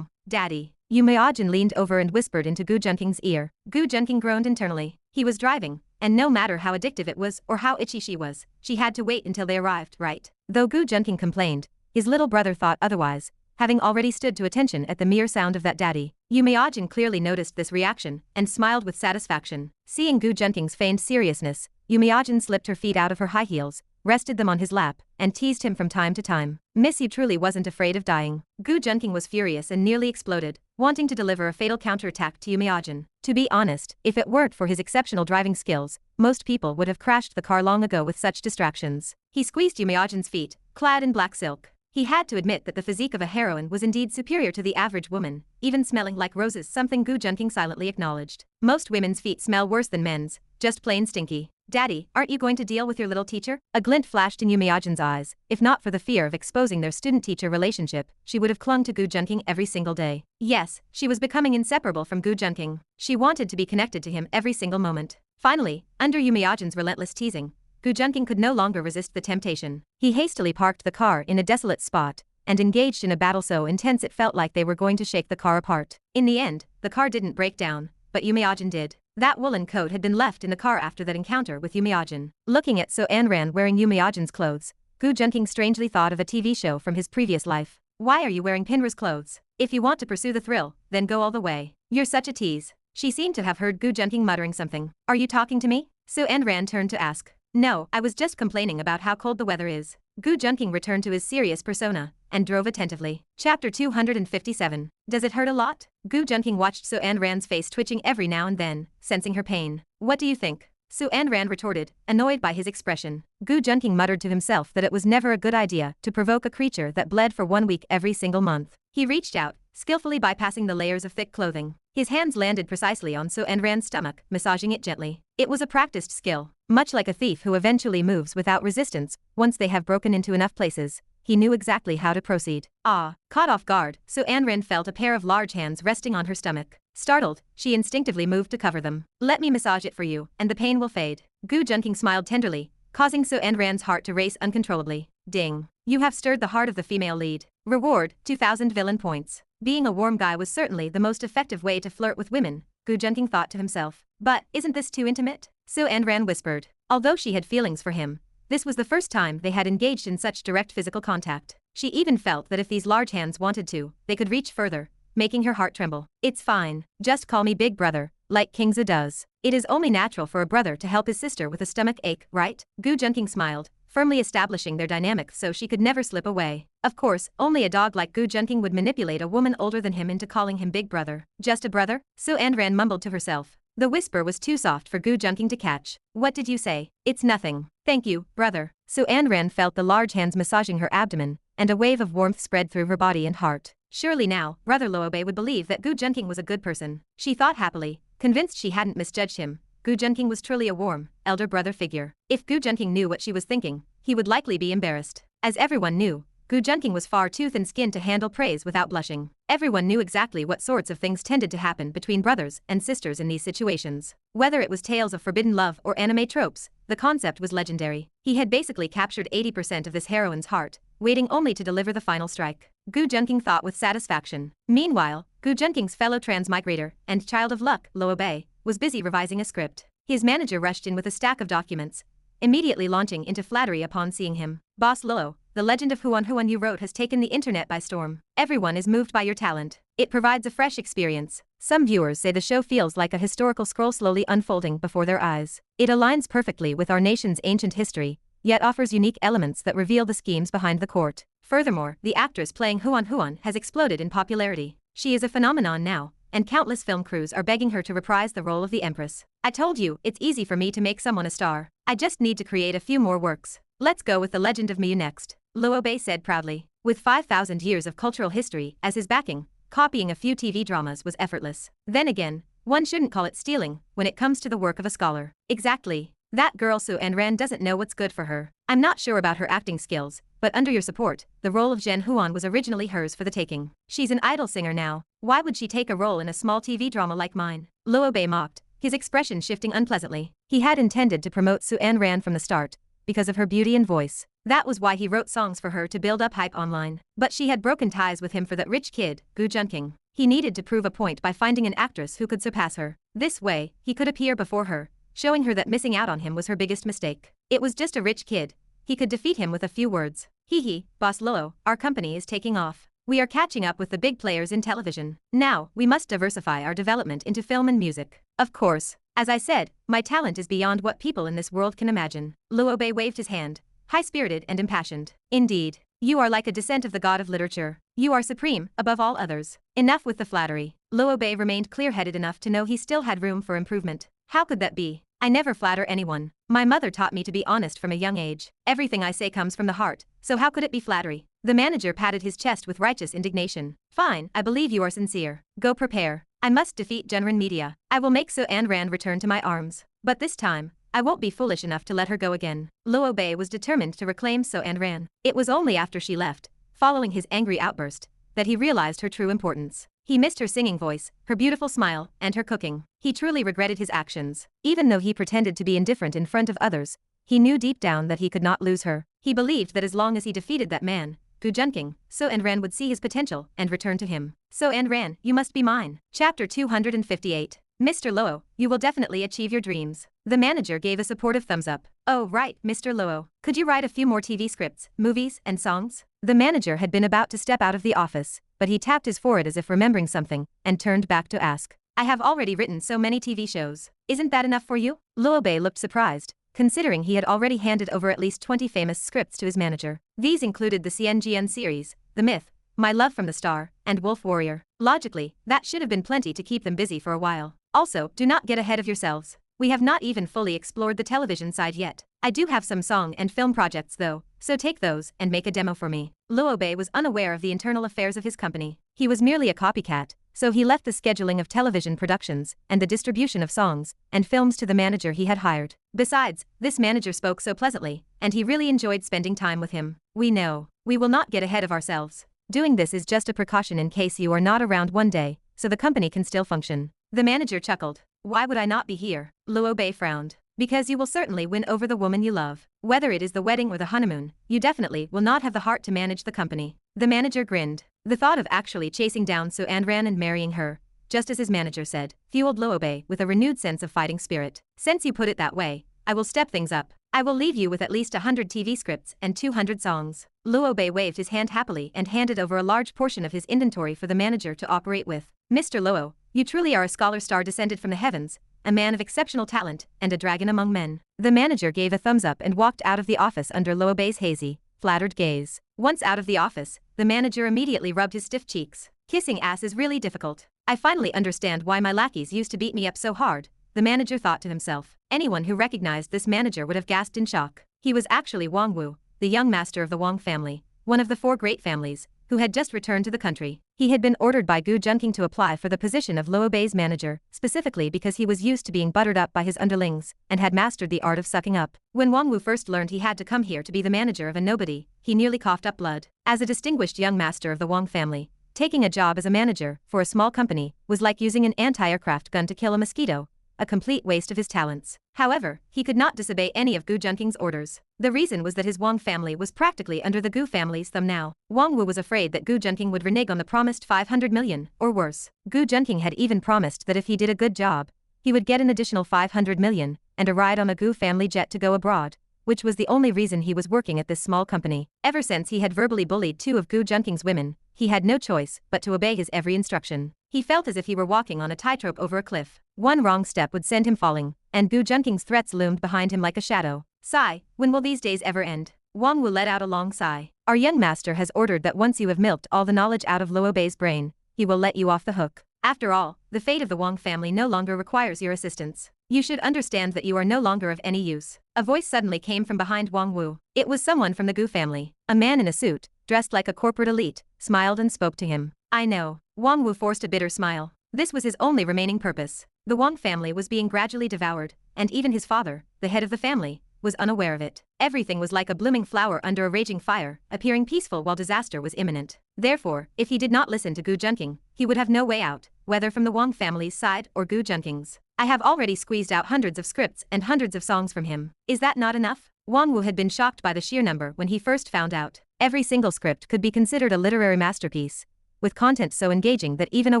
Daddy. Yumiajin leaned over and whispered into Gu Junqing's ear. Gu Junqing groaned internally. He was driving, and no matter how addictive it was or how itchy she was, she had to wait until they arrived, right? Though Gu Junqing complained, his little brother thought otherwise, having already stood to attention at the mere sound of that daddy. Yumiajin clearly noticed this reaction and smiled with satisfaction. Seeing Gu Junqing's feigned seriousness, Yumiajin slipped her feet out of her high heels, rested them on his lap, and teased him from time to time. Miss Yu truly wasn't afraid of dying. Gu Junqing was furious and nearly exploded, wanting to deliver a fatal counterattack to Yumiajin. To be honest, if it weren't for his exceptional driving skills, most people would have crashed the car long ago with such distractions. He squeezed Yumiajin's feet, clad in black silk. He had to admit that the physique of a heroine was indeed superior to the average woman, even smelling like roses, something Gu Junqing silently acknowledged. Most women's feet smell worse than men's, just plain stinky. Daddy, aren't you going to deal with your little teacher? A glint flashed in Yumiajin's eyes. If not for the fear of exposing their student-teacher relationship, she would have clung to Gu Junqing every single day. Yes, she was becoming inseparable from Gu Junqing. She wanted to be connected to him every single moment. Finally, under Yumiajin's relentless teasing, Gu Junqing could no longer resist the temptation. He hastily parked the car in a desolate spot and engaged in a battle so intense it felt like they were going to shake the car apart. In the end, the car didn't break down, but Yumiajin did. That woolen coat had been left in the car after that encounter with Yumiajin. Looking at So Anran wearing Yumiajin's clothes, Gu Junqing strangely thought of a TV show from his previous life. Why are you wearing Pinra's clothes? If you want to pursue the thrill, then go all the way. You're such a tease. She seemed to have heard Gu Junqing muttering something. Are you talking to me? So Ran turned to ask. No, I was just complaining about how cold the weather is. Gu Junqing returned to his serious persona and drove attentively. Chapter 257. Does it hurt a lot? Gu Junqing watched So Ran's face twitching every now and then, sensing her pain. What do you think? So Ran retorted, annoyed by his expression. Gu Junqing muttered to himself that it was never a good idea to provoke a creature that bled for 1 week every single month. He reached out, skillfully bypassing the layers of thick clothing. His hands landed precisely on So Ran's stomach, massaging it gently. It was a practiced skill. Much like a thief who eventually moves without resistance, once they have broken into enough places, he knew exactly how to proceed. Caught off guard, So Ran felt a pair of large hands resting on her stomach. Startled, she instinctively moved to cover them. Let me massage it for you, and the pain will fade. Gu Junqing smiled tenderly, causing So Ran's heart to race uncontrollably. Ding. You have stirred the heart of the female lead. Reward, 2,000 villain points. Being a warm guy was certainly the most effective way to flirt with women, Gu Junqing thought to himself. But, isn't this too intimate? So Ran whispered. Although she had feelings for him, this was the first time they had engaged in such direct physical contact. She even felt that if these large hands wanted to, they could reach further, making her heart tremble. It's fine. Just call me Big Brother, like King Zu does. It is only natural for a brother to help his sister with a stomach ache, right? Gu Junqing smiled, firmly establishing their dynamic so she could never slip away. Of course, only a dog like Gu Junqing would manipulate a woman older than him into calling him Big Brother. Just a brother? So Ran mumbled to herself. The whisper was too soft for Gu Junqing to catch. What did you say? It's nothing. Thank you, brother. So Ran felt the large hands massaging her abdomen, and a wave of warmth spread through her body and heart. Surely now, Brother Luobei would believe that Gu Junqing was a good person. She thought happily, convinced she hadn't misjudged him. Gu Junqing was truly a warm, elder brother figure. If Gu Junqing knew what she was thinking, he would likely be embarrassed. As everyone knew, Gu Junqing was far too thin-skinned to handle praise without blushing. Everyone knew exactly what sorts of things tended to happen between brothers and sisters in these situations. Whether it was tales of forbidden love or anime tropes, the concept was legendary. He had basically captured 80% of this heroine's heart, waiting only to deliver the final strike. Gu Junqing thought with satisfaction. Meanwhile, Gu Junqing's fellow transmigrator and child of luck, Luobei, was busy revising a script. His manager rushed in with a stack of documents, immediately launching into flattery upon seeing him. Boss Luo, the legend of Huan you wrote has taken the internet by storm. Everyone is moved by your talent. It provides a fresh experience. Some viewers say the show feels like a historical scroll slowly unfolding before their eyes. It aligns perfectly with our nation's ancient history, yet offers unique elements that reveal the schemes behind the court. Furthermore, the actress playing Huan has exploded in popularity. She is a phenomenon now, and countless film crews are begging her to reprise the role of the Empress. I told you, it's easy for me to make someone a star. I just need to create a few more works. Let's go with the legend of Miyu next, Luobei said proudly. With 5,000 years of cultural history as his backing, copying a few TV dramas was effortless. Then again, one shouldn't call it stealing when it comes to the work of a scholar. Exactly. That girl So Ran doesn't know what's good for her. I'm not sure about her acting skills, but under your support, the role of Zhen Huan was originally hers for the taking. She's an idol singer now. Why would she take a role in a small TV drama like mine? Luobei mocked, his expression shifting unpleasantly. He had intended to promote So Ran from the start, because of her beauty and voice. That was why he wrote songs for her to build up hype online. But she had broken ties with him for that rich kid, Gu Junqing. He needed to prove a point by finding an actress who could surpass her. This way, he could appear before her, showing her that missing out on him was her biggest mistake. It was just a rich kid. He could defeat him with a few words. Hee, Boss Luo, our company is taking off. We are catching up with the big players in television. Now, we must diversify our development into film and music. Of course. As I said, my talent is beyond what people in this world can imagine. Luobei waved his hand, high-spirited and impassioned. Indeed. You are like a descent of the god of literature. You are supreme, above all others. Enough with the flattery. Luobei remained clear-headed enough to know he still had room for improvement. How could that be? I never flatter anyone. My mother taught me to be honest from a young age. Everything I say comes from the heart, so how could it be flattery? The manager patted his chest with righteous indignation. Fine, I believe you are sincere. Go prepare. I must defeat Genren Media. I will make So Ran return to my arms. But this time, I won't be foolish enough to let her go again. Luobei was determined to reclaim So Ran. It was only after she left, following his angry outburst, that he realized her true importance. He missed her singing voice, her beautiful smile, and her cooking. He truly regretted his actions. Even though he pretended to be indifferent in front of others, he knew deep down that he could not lose her. He believed that as long as he defeated that man, Gu Junqing, So Ran would see his potential and return to him. So Ran, you must be mine. Chapter 258. Mr. Luo, you will definitely achieve your dreams. The manager gave a supportive thumbs up. Oh right, Mr. Luo. Could you write a few more TV scripts, movies, and songs? The manager had been about to step out of the office, but he tapped his forehead as if remembering something, and turned back to ask. I have already written so many TV shows. Isn't that enough for you? Luo Bei looked surprised, considering he had already handed over at least 20 famous scripts to his manager. These included the CNGN series, The Myth, My Love from the Star, and Wolf Warrior. Logically, that should have been plenty to keep them busy for a while. Also, do not get ahead of yourselves. We have not even fully explored the television side yet. I do have some song and film projects though, so take those and make a demo for me. Luo Bei was unaware of the internal affairs of his company. He was merely a copycat, so he left the scheduling of television productions and the distribution of songs and films to the manager he had hired. Besides, this manager spoke so pleasantly, and he really enjoyed spending time with him. We know. We will not get ahead of ourselves. Doing this is just a precaution in case you are not around one day, so the company can still function. The manager chuckled. Why would I not be here? Luo Bei frowned. Because you will certainly win over the woman you love. Whether it is the wedding or the honeymoon, you definitely will not have the heart to manage the company. The manager grinned. The thought of actually chasing down Su Anran and marrying her, just as his manager said, fueled Luo Bei with a renewed sense of fighting spirit. Since you put it that way, I will step things up. I will leave you with at least 100 TV scripts and 200 songs. Luo Bei waved his hand happily and handed over a large portion of his inventory for the manager to operate with. Mr. Luo, you truly are a scholar star descended from the heavens, a man of exceptional talent, and a dragon among men. The manager gave a thumbs up and walked out of the office under Luo Bei's hazy, flattered gaze. Once out of the office, the manager immediately rubbed his stiff cheeks. Kissing ass is really difficult. I finally understand why my lackeys used to beat me up so hard, the manager thought to himself. Anyone who recognized this manager would have gasped in shock. He was actually Wang Wu, the young master of the Wang family, one of the 4 great families, who had just returned to the country. He had been ordered by Gu Junqing to apply for the position of Luo Bei's manager, specifically because he was used to being buttered up by his underlings, and had mastered the art of sucking up. When Wang Wu first learned he had to come here to be the manager of a nobody, he nearly coughed up blood. As a distinguished young master of the Wang family, taking a job as a manager for a small company was like using an anti-aircraft gun to kill a mosquito, a complete waste of his talents. However, he could not disobey any of Gu Junqing's orders. The reason was that his Wang family was practically under the Gu family's thumb now. Wang Wu was afraid that Gu Junqing would renege on the promised 500 million, or worse. Gu Junqing had even promised that if he did a good job, he would get an additional 500 million, and a ride on a Gu family jet to go abroad, which was the only reason he was working at this small company. Ever since he had verbally bullied 2 of Gu Junqing's women, he had no choice but to obey his every instruction. He felt as if he were walking on a tightrope over a cliff. One wrong step would send him falling, and Gu Junqing's threats loomed behind him like a shadow. Sigh, when will these days ever end? Wang Wu let out a long sigh. Our young master has ordered that once you have milked all the knowledge out of Luo Bei's brain, he will let you off the hook. After all, the fate of the Wang family no longer requires your assistance. You should understand that you are no longer of any use. A voice suddenly came from behind Wang Wu. It was someone from the Gu family. A man in a suit, dressed like a corporate elite, smiled and spoke to him. I know. Wang Wu forced a bitter smile. This was his only remaining purpose. The Wang family was being gradually devoured, and even his father, the head of the family, was unaware of it. Everything was like a blooming flower under a raging fire, appearing peaceful while disaster was imminent. Therefore, if he did not listen to Gu Junqing, he would have no way out, whether from the Wang family's side or Gu Junqing's. I have already squeezed out hundreds of scripts and hundreds of songs from him. Is that not enough? Wang Wu had been shocked by the sheer number when he first found out. Every single script could be considered a literary masterpiece, with content so engaging that even a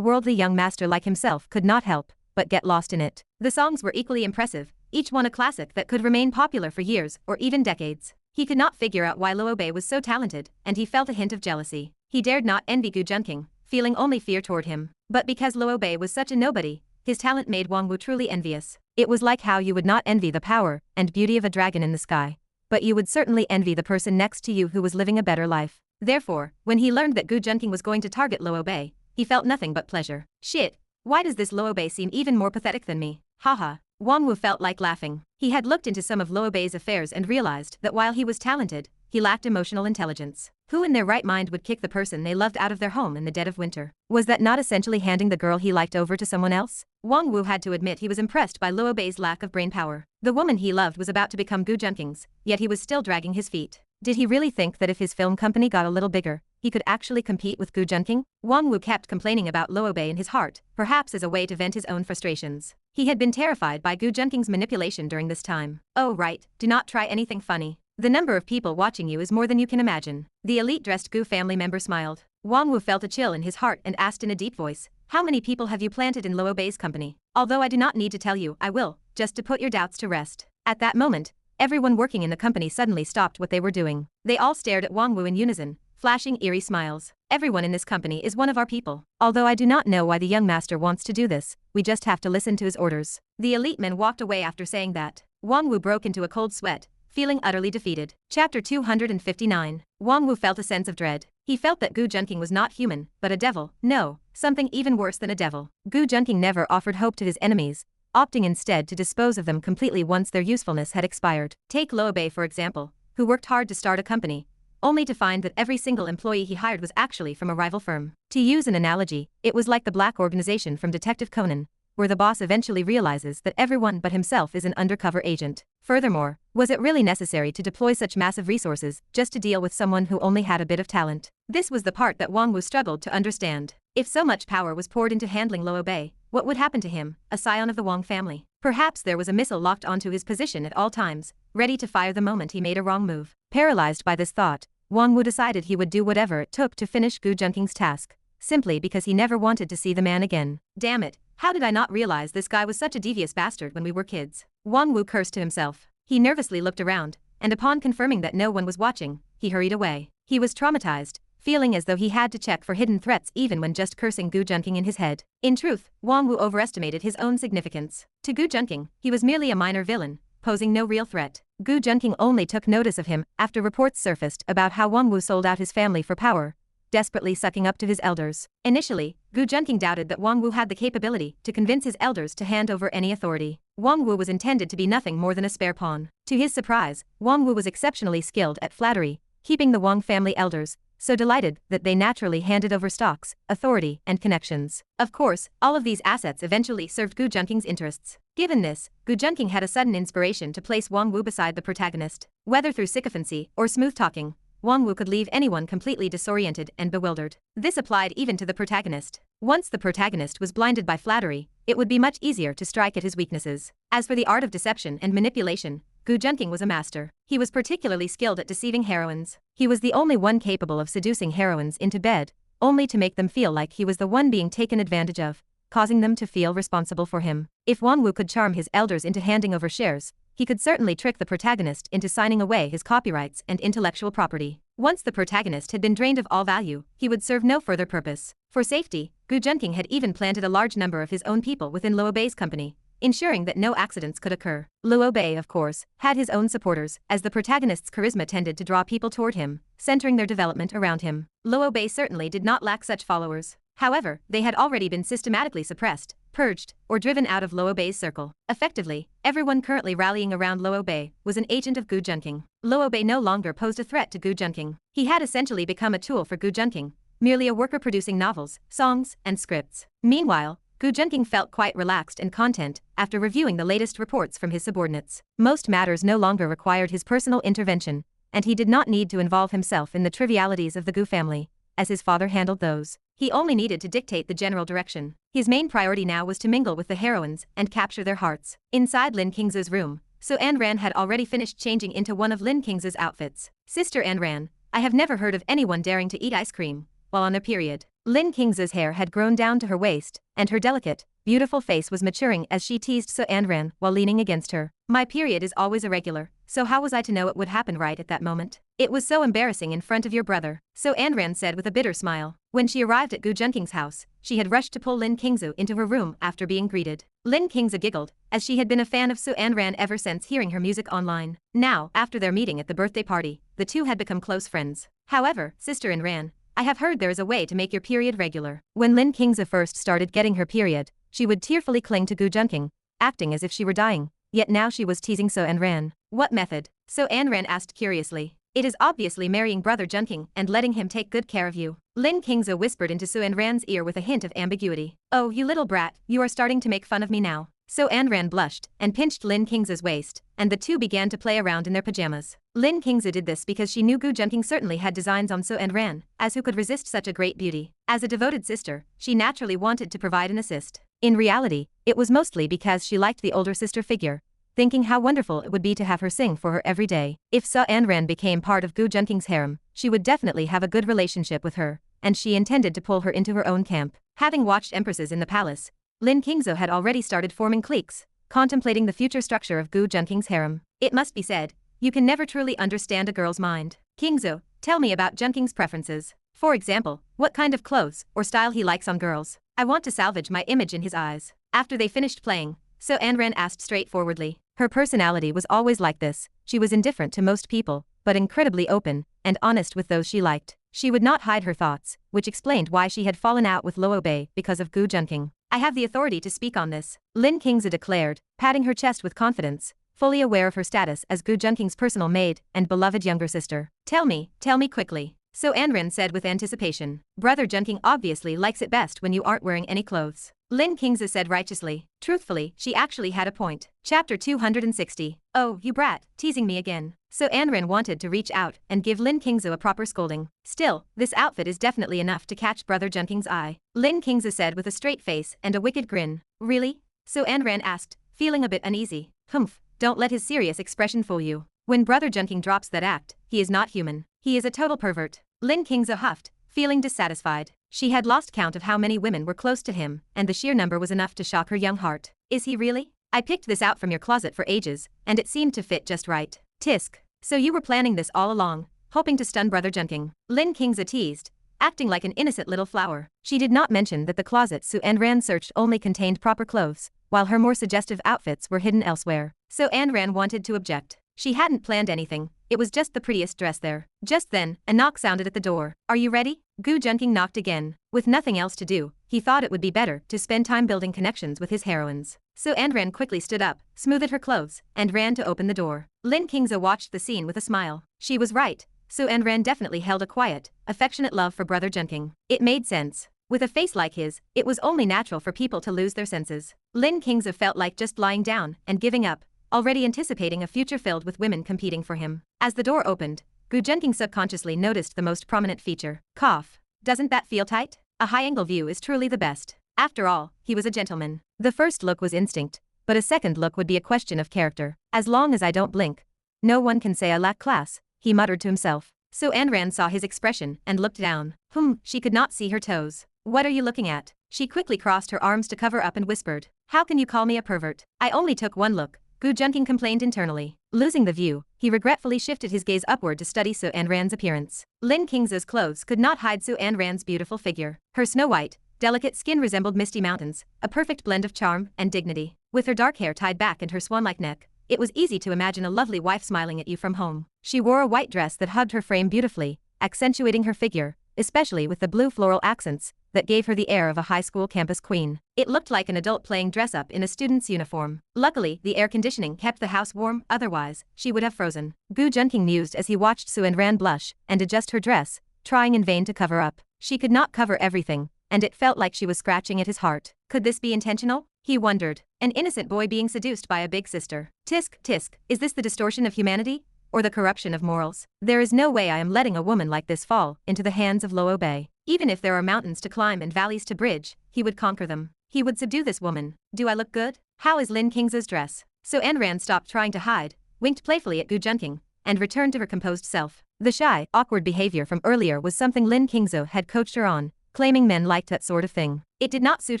worldly young master like himself could not help but get lost in it. The songs were equally impressive, each one a classic that could remain popular for years or even decades. He could not figure out why Luo Bei was so talented, and he felt a hint of jealousy. He dared not envy Gu Junqing, feeling only fear toward him. But because Luo Bei was such a nobody, his talent made Wang Wu truly envious. It was like how you would not envy the power and beauty of a dragon in the sky, but you would certainly envy the person next to you who was living a better life. Therefore, when he learned that Gu Junqing was going to target Luo Bei, he felt nothing but pleasure. Shit, why does this Luo Bei seem even more pathetic than me? Haha. Wang Wu felt like laughing. He had looked into some of Luo Bei's affairs and realized that while he was talented, he lacked emotional intelligence. Who in their right mind would kick the person they loved out of their home in the dead of winter? Was that not essentially handing the girl he liked over to someone else? Wang Wu had to admit he was impressed by Luo Bei's lack of brain power. The woman he loved was about to become Gu Junqing's, yet he was still dragging his feet. Did he really think that if his film company got a little bigger, he could actually compete with Gu Junqing? Wang Wu kept complaining about Luo Bei in his heart, perhaps as a way to vent his own frustrations. He had been terrified by Gu Junqing's manipulation during this time. Oh right, do not try anything funny. The number of people watching you is more than you can imagine. The elite-dressed Gu family member smiled. Wang Wu felt a chill in his heart and asked in a deep voice, how many people have you planted in Luo Bei's company? Although I do not need to tell you, I will, just to put your doubts to rest." At that moment, everyone working in the company suddenly stopped what they were doing. They all stared at Wang Wu in unison, flashing eerie smiles. "Everyone in this company is one of our people. Although I do not know why the young master wants to do this, we just have to listen to his orders." The elite men walked away after saying that. Wang Wu broke into a cold sweat, feeling utterly defeated. Chapter 259. Wang Wu felt a sense of dread. He felt that Gu Junqing was not human, but a devil. No, something even worse than a devil. Gu Junqing never offered hope to his enemies, opting instead to dispose of them completely once their usefulness had expired. Take Luo Bei for example, who worked hard to start a company, only to find that every single employee he hired was actually from a rival firm. To use an analogy, it was like the black organization from Detective Conan, where the boss eventually realizes that everyone but himself is an undercover agent. Furthermore, was it really necessary to deploy such massive resources just to deal with someone who only had a bit of talent? This was the part that Wang Wu struggled to understand. If so much power was poured into handling Luo Bei, what would happen to him, a scion of the Wang family? Perhaps there was a missile locked onto his position at all times, ready to fire the moment he made a wrong move. Paralyzed by this thought, Wang Wu decided he would do whatever it took to finish Gu Junqing's task, simply because he never wanted to see the man again. Damn it, how did I not realize this guy was such a devious bastard when we were kids? Wang Wu cursed to himself. He nervously looked around, and upon confirming that no one was watching, he hurried away. He was traumatized, feeling as though he had to check for hidden threats even when just cursing Gu Junqing in his head. In truth, Wang Wu overestimated his own significance. To Gu Junqing, he was merely a minor villain, posing no real threat. Gu Junqing only took notice of him after reports surfaced about how Wang Wu sold out his family for power, desperately sucking up to his elders. Initially, Gu Junqing doubted that Wang Wu had the capability to convince his elders to hand over any authority. Wang Wu was intended to be nothing more than a spare pawn. To his surprise, Wang Wu was exceptionally skilled at flattery, keeping the Wang family elders so delighted that they naturally handed over stocks, authority, and connections. Of course, all of these assets eventually served Gu Junqing's interests. Given this, Gu Junqing had a sudden inspiration to place Wang Wu beside the protagonist. Whether through sycophancy or smooth talking, Wang Wu could leave anyone completely disoriented and bewildered. This applied even to the protagonist. Once the protagonist was blinded by flattery, it would be much easier to strike at his weaknesses. As for the art of deception and manipulation, Gu Junqing was a master. He was particularly skilled at deceiving heroines. He was the only one capable of seducing heroines into bed, only to make them feel like he was the one being taken advantage of, causing them to feel responsible for him. If Wang Wu could charm his elders into handing over shares, he could certainly trick the protagonist into signing away his copyrights and intellectual property. Once the protagonist had been drained of all value, he would serve no further purpose. For safety, Gu Junqing had even planted a large number of his own people within Luo Bei's company, ensuring that no accidents could occur. Luo Bei, of course, had his own supporters, as the protagonist's charisma tended to draw people toward him, centering their development around him. Luo Bei certainly did not lack such followers. However, they had already been systematically suppressed, purged, or driven out of Luo Bei's circle. Effectively, everyone currently rallying around Luo Bei was an agent of Gu Junqing. Luo Bei no longer posed a threat to Gu Junqing. He had essentially become a tool for Gu Junqing, merely a worker producing novels, songs, and scripts. Meanwhile, Gu Junqing felt quite relaxed and content after reviewing the latest reports from his subordinates. Most matters no longer required his personal intervention, and he did not need to involve himself in the trivialities of the Gu family, as his father handled those. He only needed to dictate the general direction. His main priority now was to mingle with the heroines and capture their hearts. Inside Lin Qingze's room, So An Ran had already finished changing into one of Lin Qingze's outfits. "Sister An Ran, I have never heard of anyone daring to eat ice cream while on their period." Lin Qingze's hair had grown down to her waist, and her delicate, beautiful face was maturing as she teased So An Ran while leaning against her. "My period is always irregular, so how was I to know it would happen right at that moment? It was so embarrassing in front of your brother," So An Ran said with a bitter smile. When she arrived at Gu Junqing's house, she had rushed to pull Lin Qingze into her room after being greeted. Lin Qingze giggled, as she had been a fan of So An Ran ever since hearing her music online. Now, after their meeting at the birthday party, the two had become close friends. "However, Sister An Ran, I have heard there is a way to make your period regular." When Lin Qingze first started getting her period, she would tearfully cling to Gu Junqing, acting as if she were dying, yet now she was teasing So An Ran. "What method?" So An Ran asked curiously. "It is obviously marrying brother Junqing and letting him take good care of you." Lin Qingze whispered into So An Ran's ear with a hint of ambiguity. "Oh, you little brat, you are starting to make fun of me now." So An Ran blushed and pinched Lin Qingze's waist, and the two began to play around in their pajamas. Lin Qingze did this because she knew Gu Junqing certainly had designs on So An Ran, as who could resist such a great beauty. As a devoted sister, she naturally wanted to provide an assist. In reality, it was mostly because she liked the older sister figure, thinking how wonderful it would be to have her sing for her every day. If So An Ran became part of Gu Junqing's harem, she would definitely have a good relationship with her, and she intended to pull her into her own camp. Having watched empresses in the palace, Lin Qingze had already started forming cliques, contemplating the future structure of Gu Junqing's harem. It must be said, you can never truly understand a girl's mind. Kingzo, tell me about Junqing's preferences. For example, what kind of clothes or style he likes on girls. I want to salvage my image in his eyes. After they finished playing, So Anran asked straightforwardly. Her personality was always like this. She was indifferent to most people, but incredibly open and honest with those she liked. She would not hide her thoughts, which explained why she had fallen out with Luo Bei because of Gu Junqing. I have the authority to speak on this, Lin Qingze declared, patting her chest with confidence, fully aware of her status as Gu Junqing's personal maid and beloved younger sister. Tell me quickly. So Anran said with anticipation. Brother Junqing obviously likes it best when you aren't wearing any clothes. Lin Qingze said righteously. Truthfully, she actually had a point. Chapter 260. Oh, you brat, teasing me again. So Anran wanted to reach out and give Lin Qingze a proper scolding. Still, this outfit is definitely enough to catch Brother Junqing's eye. Lin Qingze said with a straight face and a wicked grin. Really? So Anran asked, feeling a bit uneasy. Humph, don't let his serious expression fool you. When Brother Junqing drops that act, he is not human. He is a total pervert. Lin Qingze huffed, feeling dissatisfied. She had lost count of how many women were close to him, and the sheer number was enough to shock her young heart. Is he really? I picked this out from your closet for ages, and it seemed to fit just right. Tisk. So you were planning this all along, hoping to stun Brother Junqing. Lin Qingze teased, acting like an innocent little flower. She did not mention that the closet Su Anran searched only contained proper clothes, while her more suggestive outfits were hidden elsewhere. So Anran wanted to object. She hadn't planned anything, it was just the prettiest dress there. Just then, a knock sounded at the door. Are you ready? Gu Junqing knocked again. With nothing else to do, he thought it would be better to spend time building connections with his heroines. So Anran quickly stood up, smoothed her clothes, and ran to open the door. Lin Qingze watched the scene with a smile. She was right. So Anran definitely held a quiet, affectionate love for Brother Junqing. It made sense. With a face like his, it was only natural for people to lose their senses. Lin Qingze felt like just lying down and giving up, already anticipating a future filled with women competing for him. As the door opened, Gu Junqing subconsciously noticed the most prominent feature. Cough. Doesn't that feel tight? A high-angle view is truly the best. After all, he was a gentleman. The first look was instinct, but a second look would be a question of character. As long as I don't blink, no one can say I lack class, he muttered to himself. So Anran saw his expression and looked down. She could not see her toes. What are you looking at? She quickly crossed her arms to cover up and whispered. How can you call me a pervert? I only took one look. Gu Junqing complained internally. Losing the view, he regretfully shifted his gaze upward to study Su Anran's appearance. Lin Qingze's clothes could not hide Su Anran's beautiful figure. Her snow-white, delicate skin resembled misty mountains, a perfect blend of charm and dignity. With her dark hair tied back and her swan-like neck, it was easy to imagine a lovely wife smiling at you from home. She wore a white dress that hugged her frame beautifully, accentuating her figure, especially with the blue floral accents that gave her the air of a high school campus queen. It looked like an adult playing dress-up in a student's uniform. Luckily, the air conditioning kept the house warm, otherwise, she would have frozen. Gu Junqing mused as he watched Su Anran blush and adjust her dress, trying in vain to cover up. She could not cover everything, and it felt like she was scratching at his heart. Could this be intentional? He wondered. An innocent boy being seduced by a big sister. Tisk, tisk, is this the distortion of humanity? Or the corruption of morals? There is no way I am letting a woman like this fall into the hands of Luo Bei. Even if there are mountains to climb and valleys to bridge, he would conquer them. He would subdue this woman. Do I look good? How is Lin Qingze's dress? So Anran stopped trying to hide, winked playfully at Gu Junqing, and returned to her composed self. The shy, awkward behavior from earlier was something Lin Qingze had coached her on, claiming men liked that sort of thing. It did not suit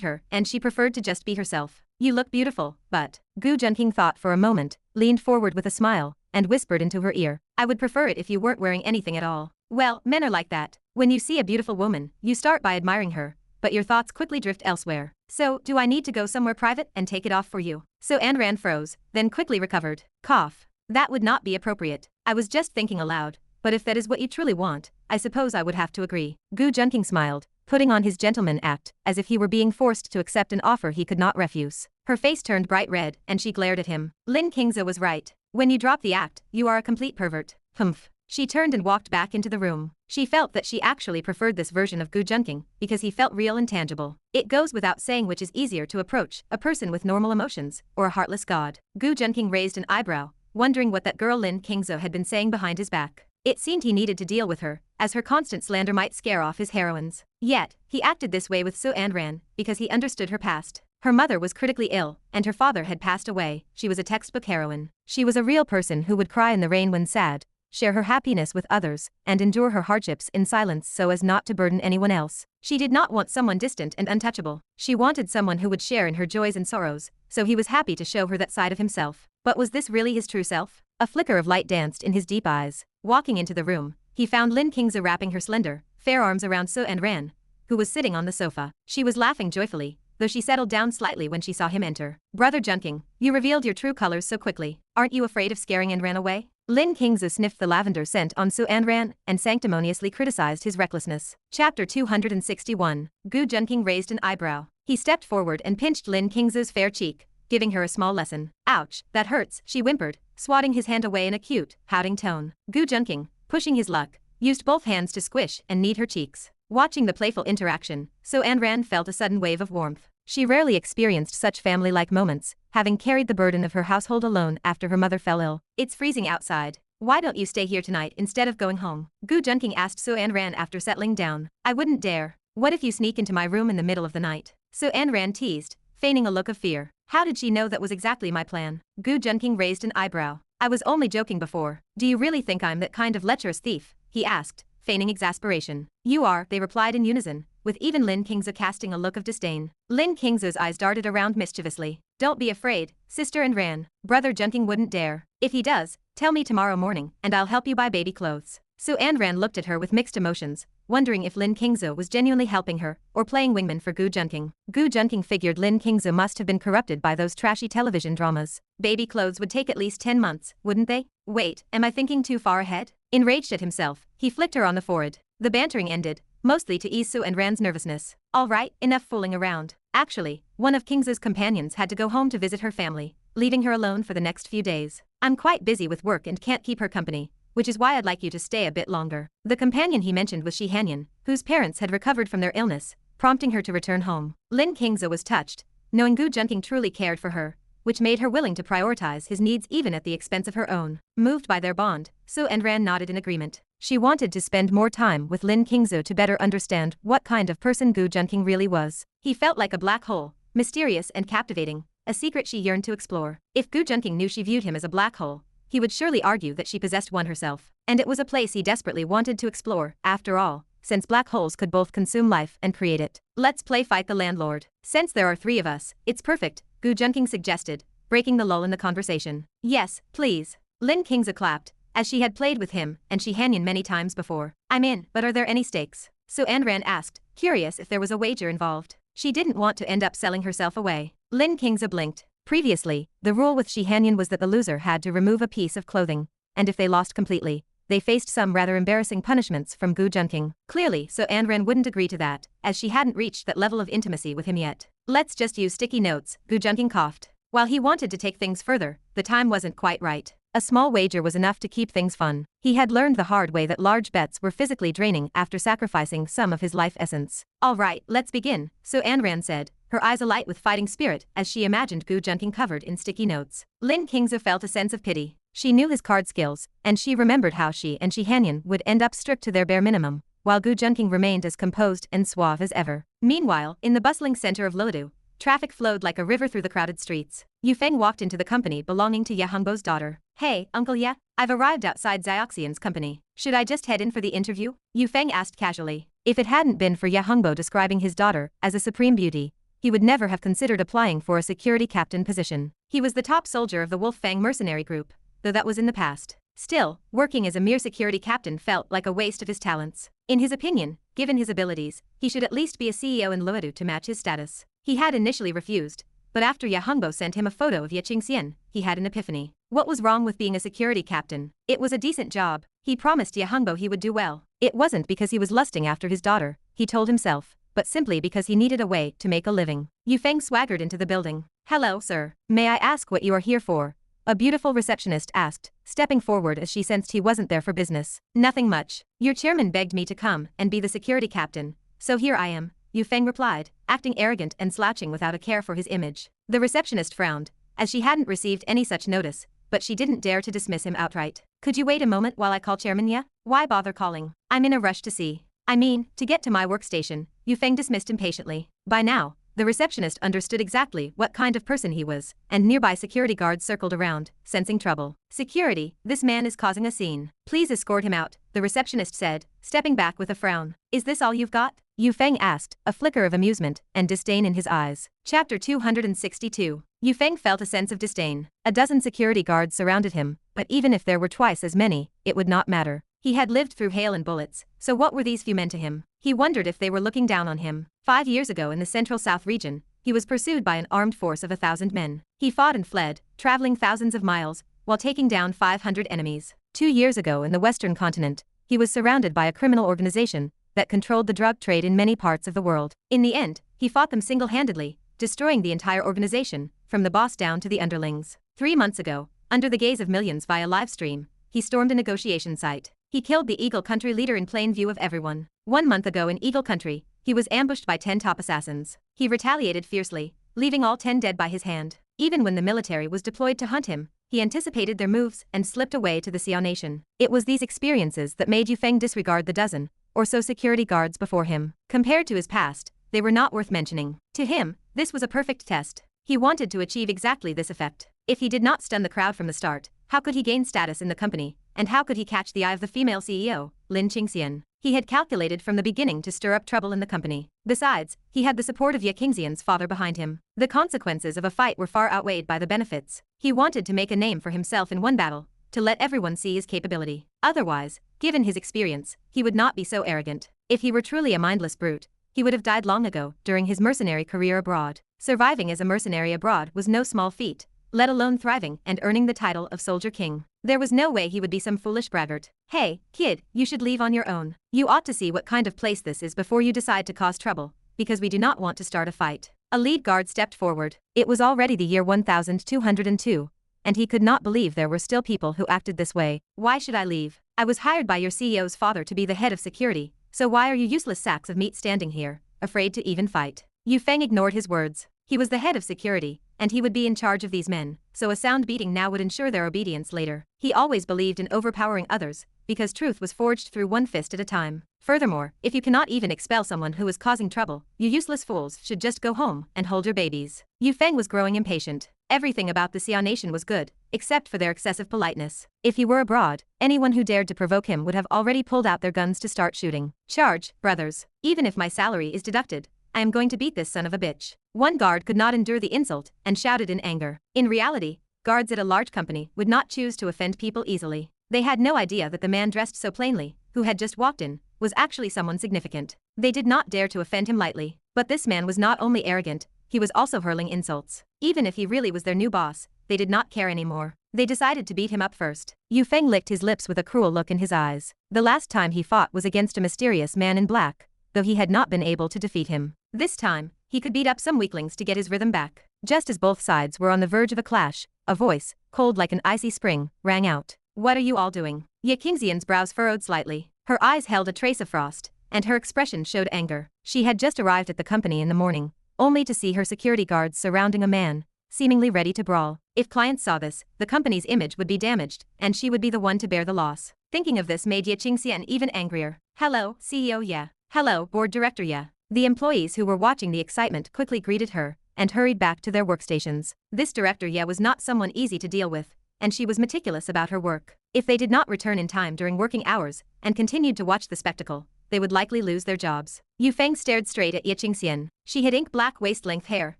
her, and she preferred to just be herself. You look beautiful, but Gu Junqing thought for a moment, leaned forward with a smile, and whispered into her ear. I would prefer it if you weren't wearing anything at all. Well, men are like that. When you see a beautiful woman, you start by admiring her, but your thoughts quickly drift elsewhere. So, do I need to go somewhere private and take it off for you? So Anran froze, then quickly recovered. Cough. That would not be appropriate. I was just thinking aloud, but if that is what you truly want, I suppose I would have to agree. Gu Junqing smiled, putting on his gentleman act, as if he were being forced to accept an offer he could not refuse. Her face turned bright red, and she glared at him. Lin Qingze was right. When you drop the act, you are a complete pervert. Humph. She turned and walked back into the room. She felt that she actually preferred this version of Gu Junqing because he felt real and tangible. It goes without saying which is easier to approach, a person with normal emotions or a heartless god. Gu Junqing raised an eyebrow, wondering what that girl Lin Qingze had been saying behind his back. It seemed he needed to deal with her, as her constant slander might scare off his heroines. Yet, he acted this way with Su Anran because he understood her past. Her mother was critically ill, and her father had passed away. She was a textbook heroine. She was a real person who would cry in the rain when sad, share her happiness with others, and endure her hardships in silence so as not to burden anyone else. She did not want someone distant and untouchable. She wanted someone who would share in her joys and sorrows, so he was happy to show her that side of himself. But was this really his true self? A flicker of light danced in his deep eyes. Walking into the room, he found Lin Qingze wrapping her slender, fair arms around Su and Ran, who was sitting on the sofa. She was laughing joyfully, though she settled down slightly when she saw him enter. Brother Junqing, you revealed your true colors so quickly. Aren't you afraid of scaring and ran away? Lin Qingze sniffed the lavender scent on Su and Ran and sanctimoniously criticized his recklessness. Chapter 261. Gu Junqing raised an eyebrow. He stepped forward and pinched Lin Qingze's fair cheek, giving her a small lesson. Ouch, that hurts, she whimpered, swatting his hand away in a cute, pouting tone. Gu Junqing, pushing his luck, used both hands to squish and knead her cheeks. Watching the playful interaction, Su and Ran felt a sudden wave of warmth. She rarely experienced such family-like moments, having carried the burden of her household alone after her mother fell ill. It's freezing outside. Why don't you stay here tonight instead of going home? Gu Junqing asked Su and Ran after settling down. I wouldn't dare. What if you sneak into my room in the middle of the night? Su and Ran teased, feigning a look of fear. How did she know that was exactly my plan? Gu Junqing raised an eyebrow. I was only joking before. Do you really think I'm that kind of lecherous thief? He asked, feigning exasperation. You are, they replied in unison, with even Lin Qingze casting a look of disdain. Lin Qingze's eyes darted around mischievously. Don't be afraid, sister, and Ran. Brother Junqing wouldn't dare. If he does, tell me tomorrow morning, and I'll help you buy baby clothes. Su and Ran looked at her with mixed emotions, wondering if Lin Qingze was genuinely helping her, or playing wingman for Gu Junqing. Gu Junqing figured Lin Qingze must have been corrupted by those trashy television dramas. Baby clothes would take at least 10 months, wouldn't they? Wait, am I thinking too far ahead? Enraged at himself, he flicked her on the forehead. The bantering ended, mostly to ease Su and Ran's nervousness. All right, enough fooling around. Actually, one of Qingze's companions had to go home to visit her family, leaving her alone for the next few days. I'm quite busy with work and can't keep her company, which is why I'd like you to stay a bit longer. The companion he mentioned was Shi Hanyan, whose parents had recovered from their illness, prompting her to return home. Lin Qingze was touched, knowing Gu Junqing truly cared for her, which made her willing to prioritize his needs even at the expense of her own. Moved by their bond, Su and Ran nodded in agreement. She wanted to spend more time with Lin Qingze to better understand what kind of person Gu Junqing really was. He felt like a black hole, mysterious and captivating, a secret she yearned to explore. If Gu Junqing knew she viewed him as a black hole, he would surely argue that she possessed one herself. And it was a place he desperately wanted to explore, after all, since black holes could both consume life and create it. Let's play fight the landlord. Since there are 3 of us, it's perfect, Gu Junqing suggested, breaking the lull in the conversation. Yes, please. Lin Qingze clapped, as she had played with him and Shi Hanyan many times before. I'm in, but are there any stakes? Su and Ran asked, curious if there was a wager involved. She didn't want to end up selling herself away. Lin Qingze blinked. Previously, the rule with Shi Hanyan was that the loser had to remove a piece of clothing, and if they lost completely, they faced some rather embarrassing punishments from Gu Junqing. Clearly, Su and Ran wouldn't agree to that, as she hadn't reached that level of intimacy with him yet. Let's just use sticky notes, Gu Junqing coughed. While he wanted to take things further, the time wasn't quite right. A small wager was enough to keep things fun. He had learned the hard way that large bets were physically draining after sacrificing some of his life essence. All right, let's begin, Su and Ran said, her eyes alight with fighting spirit as she imagined Gu Junqing covered in sticky notes. Lin Qingze felt a sense of pity. She knew his card skills, and she remembered how she and Shi Hanyan would end up stripped to their bare minimum, while Gu Junqing remained as composed and suave as ever. Meanwhile, in the bustling center of Lilidu, traffic flowed like a river through the crowded streets. Yu Feng walked into the company belonging to Ye Hongbo's daughter. Hey, Uncle Ye, I've arrived outside Xiaoxian's company. Should I just head in for the interview? Yu Feng asked casually. If it hadn't been for Ye Hongbo describing his daughter as a supreme beauty, he would never have considered applying for a security captain position. He was the top soldier of the Wolf Fang mercenary group, though that was in the past. Still, working as a mere security captain felt like a waste of his talents. In his opinion, given his abilities, he should at least be a CEO in Luodu to match his status. He had initially refused, but after Ye Hongbo sent him a photo of Ye Qingxian, he had an epiphany. What was wrong with being a security captain? It was a decent job. He promised Ye Hongbo he would do well. It wasn't because he was lusting after his daughter, he told himself, but simply because he needed a way to make a living. Yu Feng swaggered into the building. Hello, sir. May I ask what you are here for? A beautiful receptionist asked, stepping forward as she sensed he wasn't there for business. Nothing much. Your chairman begged me to come and be the security captain, so here I am, Yu Feng replied, acting arrogant and slouching without a care for his image. The receptionist frowned, as she hadn't received any such notice, but she didn't dare to dismiss him outright. Could you wait a moment while I call Chairman Ye? Why bother calling? I'm in a rush to see. I mean, to get to my workstation, Yu Feng dismissed impatiently. By now, the receptionist understood exactly what kind of person he was, and nearby security guards circled around, sensing trouble. Security, this man is causing a scene. Please escort him out, the receptionist said, stepping back with a frown. Is this all you've got? Yu Feng asked, a flicker of amusement and disdain in his eyes. Chapter 262. Yu Feng felt a sense of disdain. A dozen security guards surrounded him, but even if there were twice as many, it would not matter. He had lived through hail and bullets, so what were these few men to him? He wondered if they were looking down on him. 5 years ago in the Central South region, he was pursued by an armed force of 1,000 men. He fought and fled, traveling thousands of miles, while taking down 500 enemies. 2 years ago in the Western continent, he was surrounded by a criminal organization that controlled the drug trade in many parts of the world. In the end, he fought them single-handedly, destroying the entire organization, from the boss down to the underlings. 3 months ago, under the gaze of millions via live stream, he stormed a negotiation site. He killed the Eagle Country leader in plain view of everyone. 1 month ago in Eagle Country, he was ambushed by 10 top assassins. He retaliated fiercely, leaving all 10 dead by his hand. Even when the military was deployed to hunt him, he anticipated their moves and slipped away to the Xiao Nation. It was these experiences that made Yu Feng disregard the dozen or so security guards before him. Compared to his past, they were not worth mentioning. To him, this was a perfect test. He wanted to achieve exactly this effect. If he did not stun the crowd from the start, how could he gain status in the company, and how could he catch the eye of the female CEO, Lin Qingxian? He had calculated from the beginning to stir up trouble in the company. Besides, he had the support of Ye Qingxian's father behind him. The consequences of a fight were far outweighed by the benefits. He wanted to make a name for himself in one battle, to let everyone see his capability. Otherwise, given his experience, he would not be so arrogant. If he were truly a mindless brute, he would have died long ago during his mercenary career abroad. Surviving as a mercenary abroad was no small feat, let alone thriving and earning the title of Soldier King. There was no way he would be some foolish braggart. Hey, kid, you should leave on your own. You ought to see what kind of place this is before you decide to cause trouble, because we do not want to start a fight. A lead guard stepped forward. It was already the year 1202, and he could not believe there were still people who acted this way. Why should I leave? I was hired by your CEO's father to be the head of security, so why are you useless sacks of meat standing here, afraid to even fight? Yu Feng ignored his words. He was the head of security, and he would be in charge of these men, so a sound beating now would ensure their obedience later. He always believed in overpowering others, because truth was forged through one fist at a time. Furthermore, if you cannot even expel someone who is causing trouble, you useless fools should just go home and hold your babies. Yu Feng was growing impatient. Everything about the Xiao Nation was good, except for their excessive politeness. If he were abroad, anyone who dared to provoke him would have already pulled out their guns to start shooting. Charge, brothers. Even if my salary is deducted, I am going to beat this son of a bitch. One guard could not endure the insult and shouted in anger. In reality, guards at a large company would not choose to offend people easily. They had no idea that the man dressed so plainly, who had just walked in, was actually someone significant. They did not dare to offend him lightly. But this man was not only arrogant, he was also hurling insults. Even if he really was their new boss, they did not care anymore. They decided to beat him up first. Yu Feng licked his lips with a cruel look in his eyes. The last time he fought was against a mysterious man in black, though he had not been able to defeat him. This time, he could beat up some weaklings to get his rhythm back. Just as both sides were on the verge of a clash, a voice, cold like an icy spring, rang out. What are you all doing? Ye Qingxian's brows furrowed slightly. Her eyes held a trace of frost, and her expression showed anger. She had just arrived at the company in the morning, only to see her security guards surrounding a man, seemingly ready to brawl. If clients saw this, the company's image would be damaged, and she would be the one to bear the loss. Thinking of this made Ye Qingxian even angrier. Hello, CEO Ye. Hello, Board Director Ye. The employees who were watching the excitement quickly greeted her and hurried back to their workstations. This Director Ye was not someone easy to deal with, and she was meticulous about her work. If they did not return in time during working hours and continued to watch the spectacle, they would likely lose their jobs. Yu Feng stared straight at Ye Qingxian. She had ink-black waist-length hair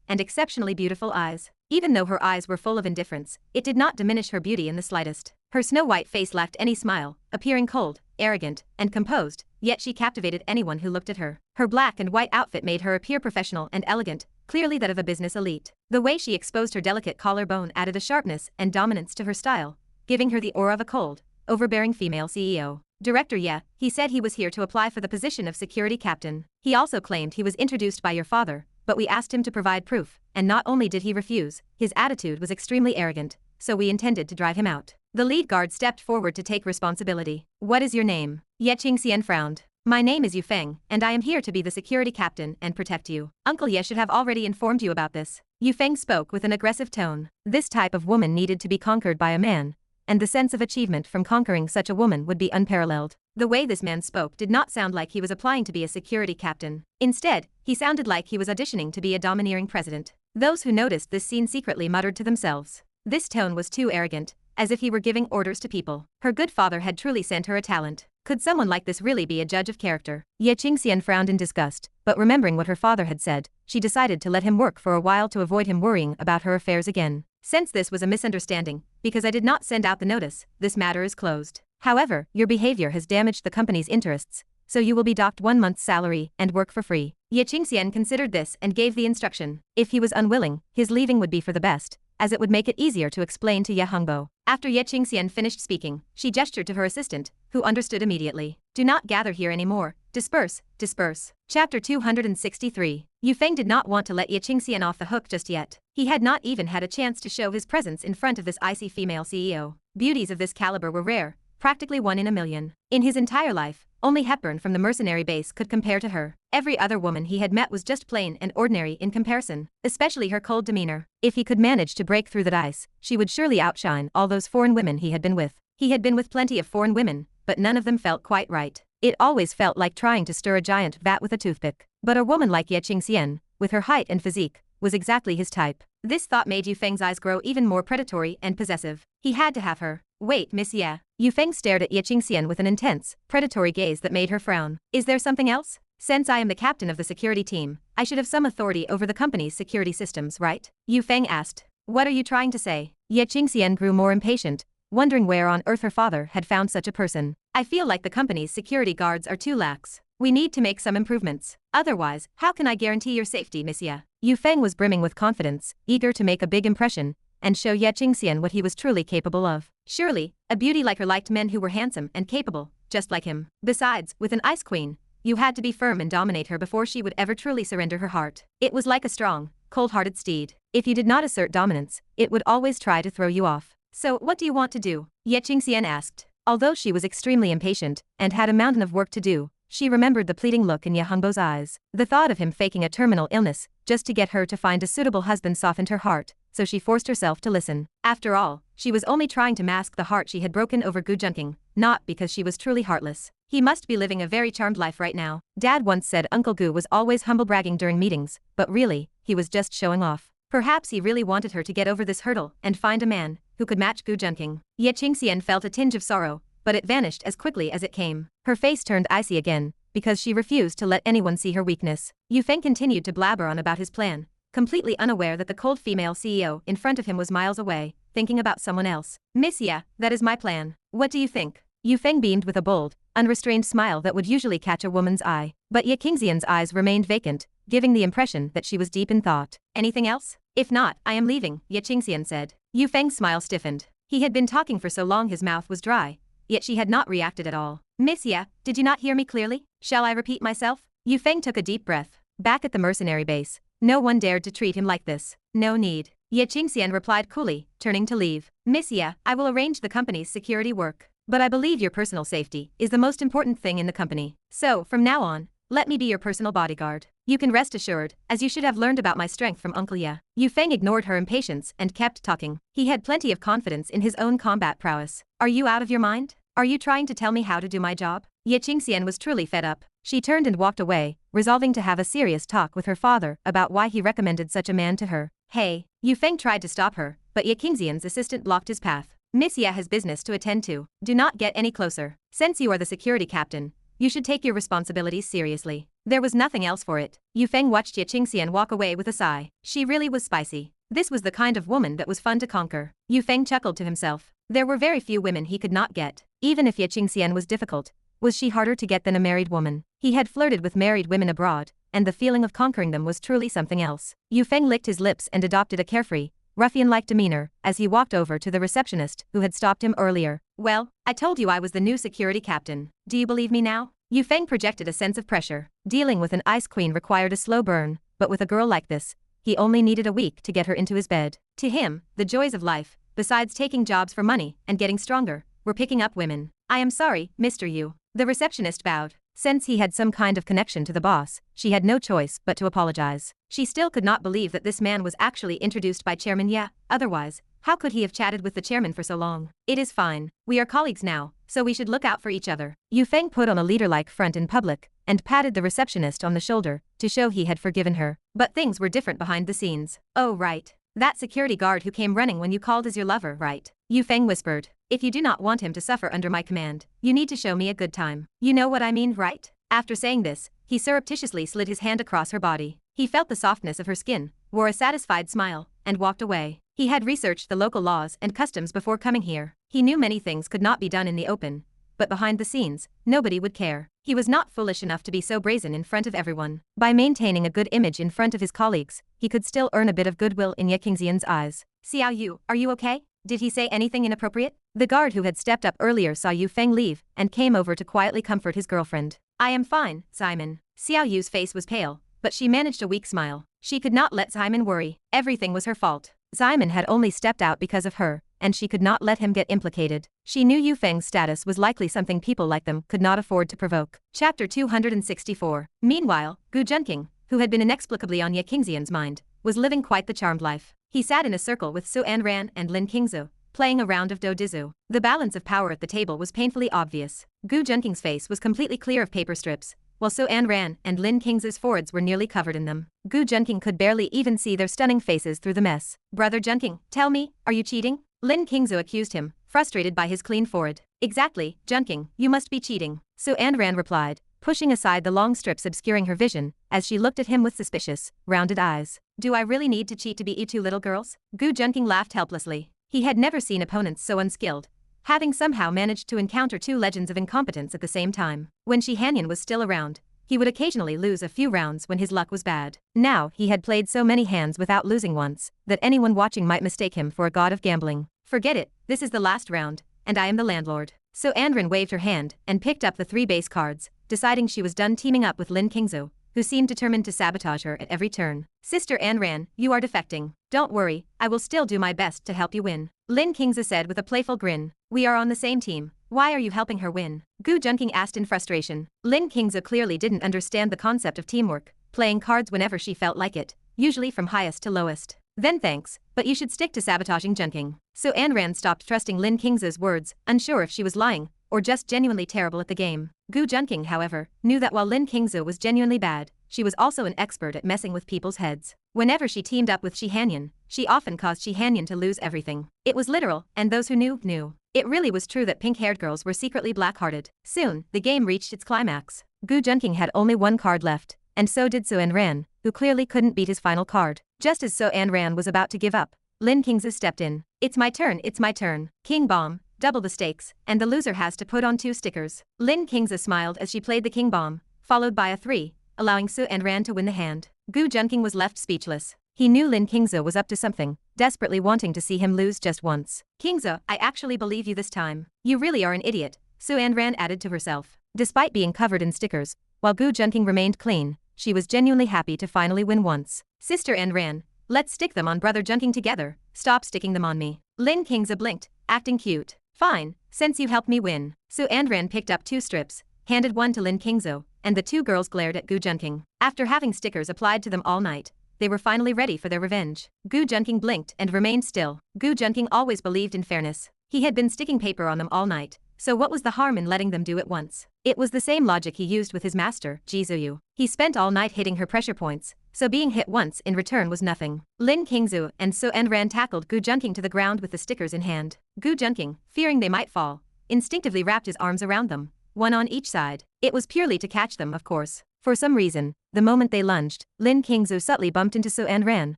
and exceptionally beautiful eyes. Even though her eyes were full of indifference, it did not diminish her beauty in the slightest. Her snow-white face lacked any smile, appearing cold, arrogant, and composed, yet she captivated anyone who looked at her. Her black and white outfit made her appear professional and elegant, clearly that of a business elite. The way she exposed her delicate collarbone added a sharpness and dominance to her style, giving her the aura of a cold, overbearing female CEO. Director Ye, he said he was here to apply for the position of security captain. He also claimed he was introduced by your father, but we asked him to provide proof, and not only did he refuse, his attitude was extremely arrogant, so we intended to drive him out. The lead guard stepped forward to take responsibility. What is your name? Ye Qingxian frowned. My name is Yu Feng, and I am here to be the security captain and protect you. Uncle Ye should have already informed you about this. Yu Feng spoke with an aggressive tone. This type of woman needed to be conquered by a man, and the sense of achievement from conquering such a woman would be unparalleled. The way this man spoke did not sound like he was applying to be a security captain. Instead, he sounded like he was auditioning to be a domineering president. Those who noticed this scene secretly muttered to themselves. This tone was too arrogant, as if he were giving orders to people. Her good father had truly sent her a talent. Could someone like this really be a judge of character? Ye Qingxian frowned in disgust, but remembering what her father had said, she decided to let him work for a while to avoid him worrying about her affairs again. Since this was a misunderstanding, because I did not send out the notice, this matter is closed. However, your behavior has damaged the company's interests, so you will be docked 1 month's salary and work for free. Ye Qingxian considered this and gave the instruction. If he was unwilling, his leaving would be for the best, as it would make it easier to explain to Ye Hongbo. After Ye Qingxian finished speaking, she gestured to her assistant, who understood immediately. Do not gather here anymore. Disperse, disperse. Chapter 263. Yu Feng did not want to let Ye Qingxian off the hook just yet. He had not even had a chance to show his presence in front of this icy female CEO. Beauties of this caliber were rare, practically 1 in a million. In his entire life, only Hepburn from the mercenary base could compare to her. Every other woman he had met was just plain and ordinary in comparison, especially her cold demeanor. If he could manage to break through that ice, she would surely outshine all those foreign women he had been with. He had been with plenty of foreign women, but none of them felt quite right. It always felt like trying to stir a giant vat with a toothpick. But a woman like Ye Qingxian, with her height and physique, was exactly his type. This thought made Yu Feng's eyes grow even more predatory and possessive. He had to have her. Wait, Miss Ye. Yu Feng stared at Ye Qingxian with an intense, predatory gaze that made her frown. Is there something else? Since I am the captain of the security team, I should have some authority over the company's security systems, right? Yu Feng asked. What are you trying to say? Ye Qingxian grew more impatient, wondering where on earth her father had found such a person. I feel like the company's security guards are too lax. We need to make some improvements. Otherwise, how can I guarantee your safety, Miss Ye? Yu Feng was brimming with confidence, eager to make a big impression and show Ye Qingxian what he was truly capable of. Surely, a beauty like her liked men who were handsome and capable, just like him. Besides, with an ice queen, you had to be firm and dominate her before she would ever truly surrender her heart. It was like a strong, cold-hearted steed. If you did not assert dominance, it would always try to throw you off. So, what do you want to do? Ye Qingxian asked. Although she was extremely impatient and had a mountain of work to do, she remembered the pleading look in Ye Hongbo's eyes. The thought of him faking a terminal illness just to get her to find a suitable husband softened her heart, so she forced herself to listen. After all, she was only trying to mask the heart she had broken over Gu Junqing, not because she was truly heartless. He must be living a very charmed life right now. Dad once said Uncle Gu was always humble bragging during meetings, but really, he was just showing off. Perhaps he really wanted her to get over this hurdle and find a man who could match Gu Junqing. Ye Qingxian felt a tinge of sorrow, but it vanished as quickly as it came. Her face turned icy again, because she refused to let anyone see her weakness. Yu Feng continued to blabber on about his plan, completely unaware that the cold female CEO in front of him was miles away, thinking about someone else. Miss Ye, that is my plan. What do you think? Yu Feng beamed with a bold, unrestrained smile that would usually catch a woman's eye. But Ye Qingxian's eyes remained vacant, giving the impression that she was deep in thought. Anything else? If not, I am leaving, Ye Qingxian said. Yu Feng's smile stiffened. He had been talking for so long his mouth was dry, yet she had not reacted at all. Miss Ye, did you not hear me clearly? Shall I repeat myself? Yu Feng took a deep breath. Back at the mercenary base, no one dared to treat him like this. No need. Ye Qingxian replied coolly, turning to leave. Miss Ye, I will arrange the company's security work. But I believe your personal safety is the most important thing in the company. So, from now on, let me be your personal bodyguard. You can rest assured, as you should have learned about my strength from Uncle Ye. Yu Feng ignored her impatience and kept talking. He had plenty of confidence in his own combat prowess. Are you out of your mind? Are you trying to tell me how to do my job? Ye Qingxian was truly fed up. She turned and walked away, resolving to have a serious talk with her father about why he recommended such a man to her. Hey! Yu Feng tried to stop her, but Ye Qingxian's assistant blocked his path. Miss Ye has business to attend to. Do not get any closer. Since you are the security captain, you should take your responsibilities seriously. There was nothing else for it. Yu Feng watched Ye Qingxian walk away with a sigh. She really was spicy. This was the kind of woman that was fun to conquer. Yu Feng chuckled to himself. There were very few women he could not get. Even if Ye Qingxian was difficult, was she harder to get than a married woman? He had flirted with married women abroad, and the feeling of conquering them was truly something else. Yu Feng licked his lips and adopted a carefree, ruffian-like demeanor as he walked over to the receptionist who had stopped him earlier. Well, I told you I was the new security captain. Do you believe me now? Yu Feng projected a sense of pressure. Dealing with an ice queen required a slow burn, but with a girl like this, he only needed a week to get her into his bed. To him, the joys of life, besides taking jobs for money and getting stronger, were picking up women. I am sorry, Mr. Yu. The receptionist bowed. Since he had some kind of connection to the boss, she had no choice but to apologize. She still could not believe that this man was actually introduced by Chairman Ye, otherwise, how could he have chatted with the chairman for so long? It is fine. We are colleagues now, so we should look out for each other. Yu Feng put on a leader-like front in public, and patted the receptionist on the shoulder, to show he had forgiven her. But things were different behind the scenes. Oh right. That security guard who came running when you called is your lover, right? Yu Feng whispered. If you do not want him to suffer under my command, you need to show me a good time. You know what I mean, right? After saying this, he surreptitiously slid his hand across her body. He felt the softness of her skin, wore a satisfied smile, and walked away. He had researched the local laws and customs before coming here. He knew many things could not be done in the open, but behind the scenes, nobody would care. He was not foolish enough to be so brazen in front of everyone. By maintaining a good image in front of his colleagues, he could still earn a bit of goodwill in Ye Qingxian's eyes. Xiao Yu, are you okay? Did he say anything inappropriate? The guard who had stepped up earlier saw Yu Feng leave and came over to quietly comfort his girlfriend. I am fine, Simon. Xiao Yu's face was pale, but she managed a weak smile. She could not let Simon worry. Everything was her fault. Simon had only stepped out because of her, and she could not let him get implicated. She knew Yu Feng's status was likely something people like them could not afford to provoke. Chapter 264. Meanwhile, Gu Junqing, who had been inexplicably on Ye Qingxian's mind, was living quite the charmed life. He sat in a circle with Su Anran and Lin Qingzu, playing a round of doudizu. The balance of power at the table was painfully obvious. Gu Junqing's face was completely clear of paper strips, while Su Anran and Lin Qingzu's foreheads were nearly covered in them. Gu Junqing could barely even see their stunning faces through the mess. Brother Junqing, tell me, are you cheating? Lin Qingzu accused him, frustrated by his clean forehead. Exactly, Junqing, you must be cheating. Su Anran replied, pushing aside the long strips obscuring her vision, as she looked at him with suspicious, rounded eyes. Do I really need to cheat to beat you two little girls? Gu Junqing laughed helplessly. He had never seen opponents so unskilled, having somehow managed to encounter two legends of incompetence at the same time. When Shi Hanyan was still around, he would occasionally lose a few rounds when his luck was bad. Now he had played so many hands without losing once, that anyone watching might mistake him for a god of gambling. Forget it, this is the last round, and I am the landlord. So Anran waved her hand and picked up the 3 base cards, deciding she was done teaming up with Lin Qingzu, who seemed determined to sabotage her at every turn. Sister Anran, you are defecting. Don't worry, I will still do my best to help you win. Lin Qingzu said with a playful grin. We are on the same team. Why are you helping her win? Gu Junqing asked in frustration. Lin Qingzu clearly didn't understand the concept of teamwork, playing cards whenever she felt like it, usually from highest to lowest. Then thanks, but you should stick to sabotaging Junqing. So Anran stopped trusting Lin Qingzu's words, unsure if she was lying, or just genuinely terrible at the game. Gu Junqing, however, knew that while Lin Qingzu was genuinely bad, she was also an expert at messing with people's heads. Whenever she teamed up with Shi Hanyan, she often caused Shi Hanyan to lose everything. It was literal, and those who knew, knew. It really was true that pink-haired girls were secretly black-hearted. Soon, the game reached its climax. Gu Junqing had only 1 card left, and so did Su Anran, who clearly couldn't beat his final card. Just as Su Anran was about to give up, Lin Qingzu stepped in. It's my turn, it's my turn. King Bomb, double the stakes, and the loser has to put on 2 stickers. Lin Qingzu smiled as she played the King Bomb, followed by a 3, allowing Su Anran to win the hand. Gu Junqing was left speechless. He knew Lin Qingzu was up to something, desperately wanting to see him lose just once. Qingzu, I actually believe you this time. You really are an idiot, Su Anran added to herself. Despite being covered in stickers, while Gu Junqing remained clean, she was genuinely happy to finally win once. Sister Anran, let's stick them on Brother Junqing together. Stop sticking them on me. Lin Qingzu blinked, acting cute. Fine, since you helped me win. Su Anran picked up 2 strips, handed one to Lin Qingzu, and the 2 girls glared at Gu Junqing. After having stickers applied to them all night, they were finally ready for their revenge. Gu Junqing blinked and remained still. Gu Junqing always believed in fairness. He had been sticking paper on them all night, so what was the harm in letting them do it once? It was the same logic he used with his master, Ji Zhuyue. He spent all night hitting her pressure points, so being hit once in return was nothing. Lin Qingzu and Su Anran tackled Gu Junqing to the ground with the stickers in hand. Gu Junqing, fearing they might fall, instinctively wrapped his arms around them, one on each side. It was purely to catch them, of course. For some reason, the moment they lunged, Lin Qingzu subtly bumped into Su Anran,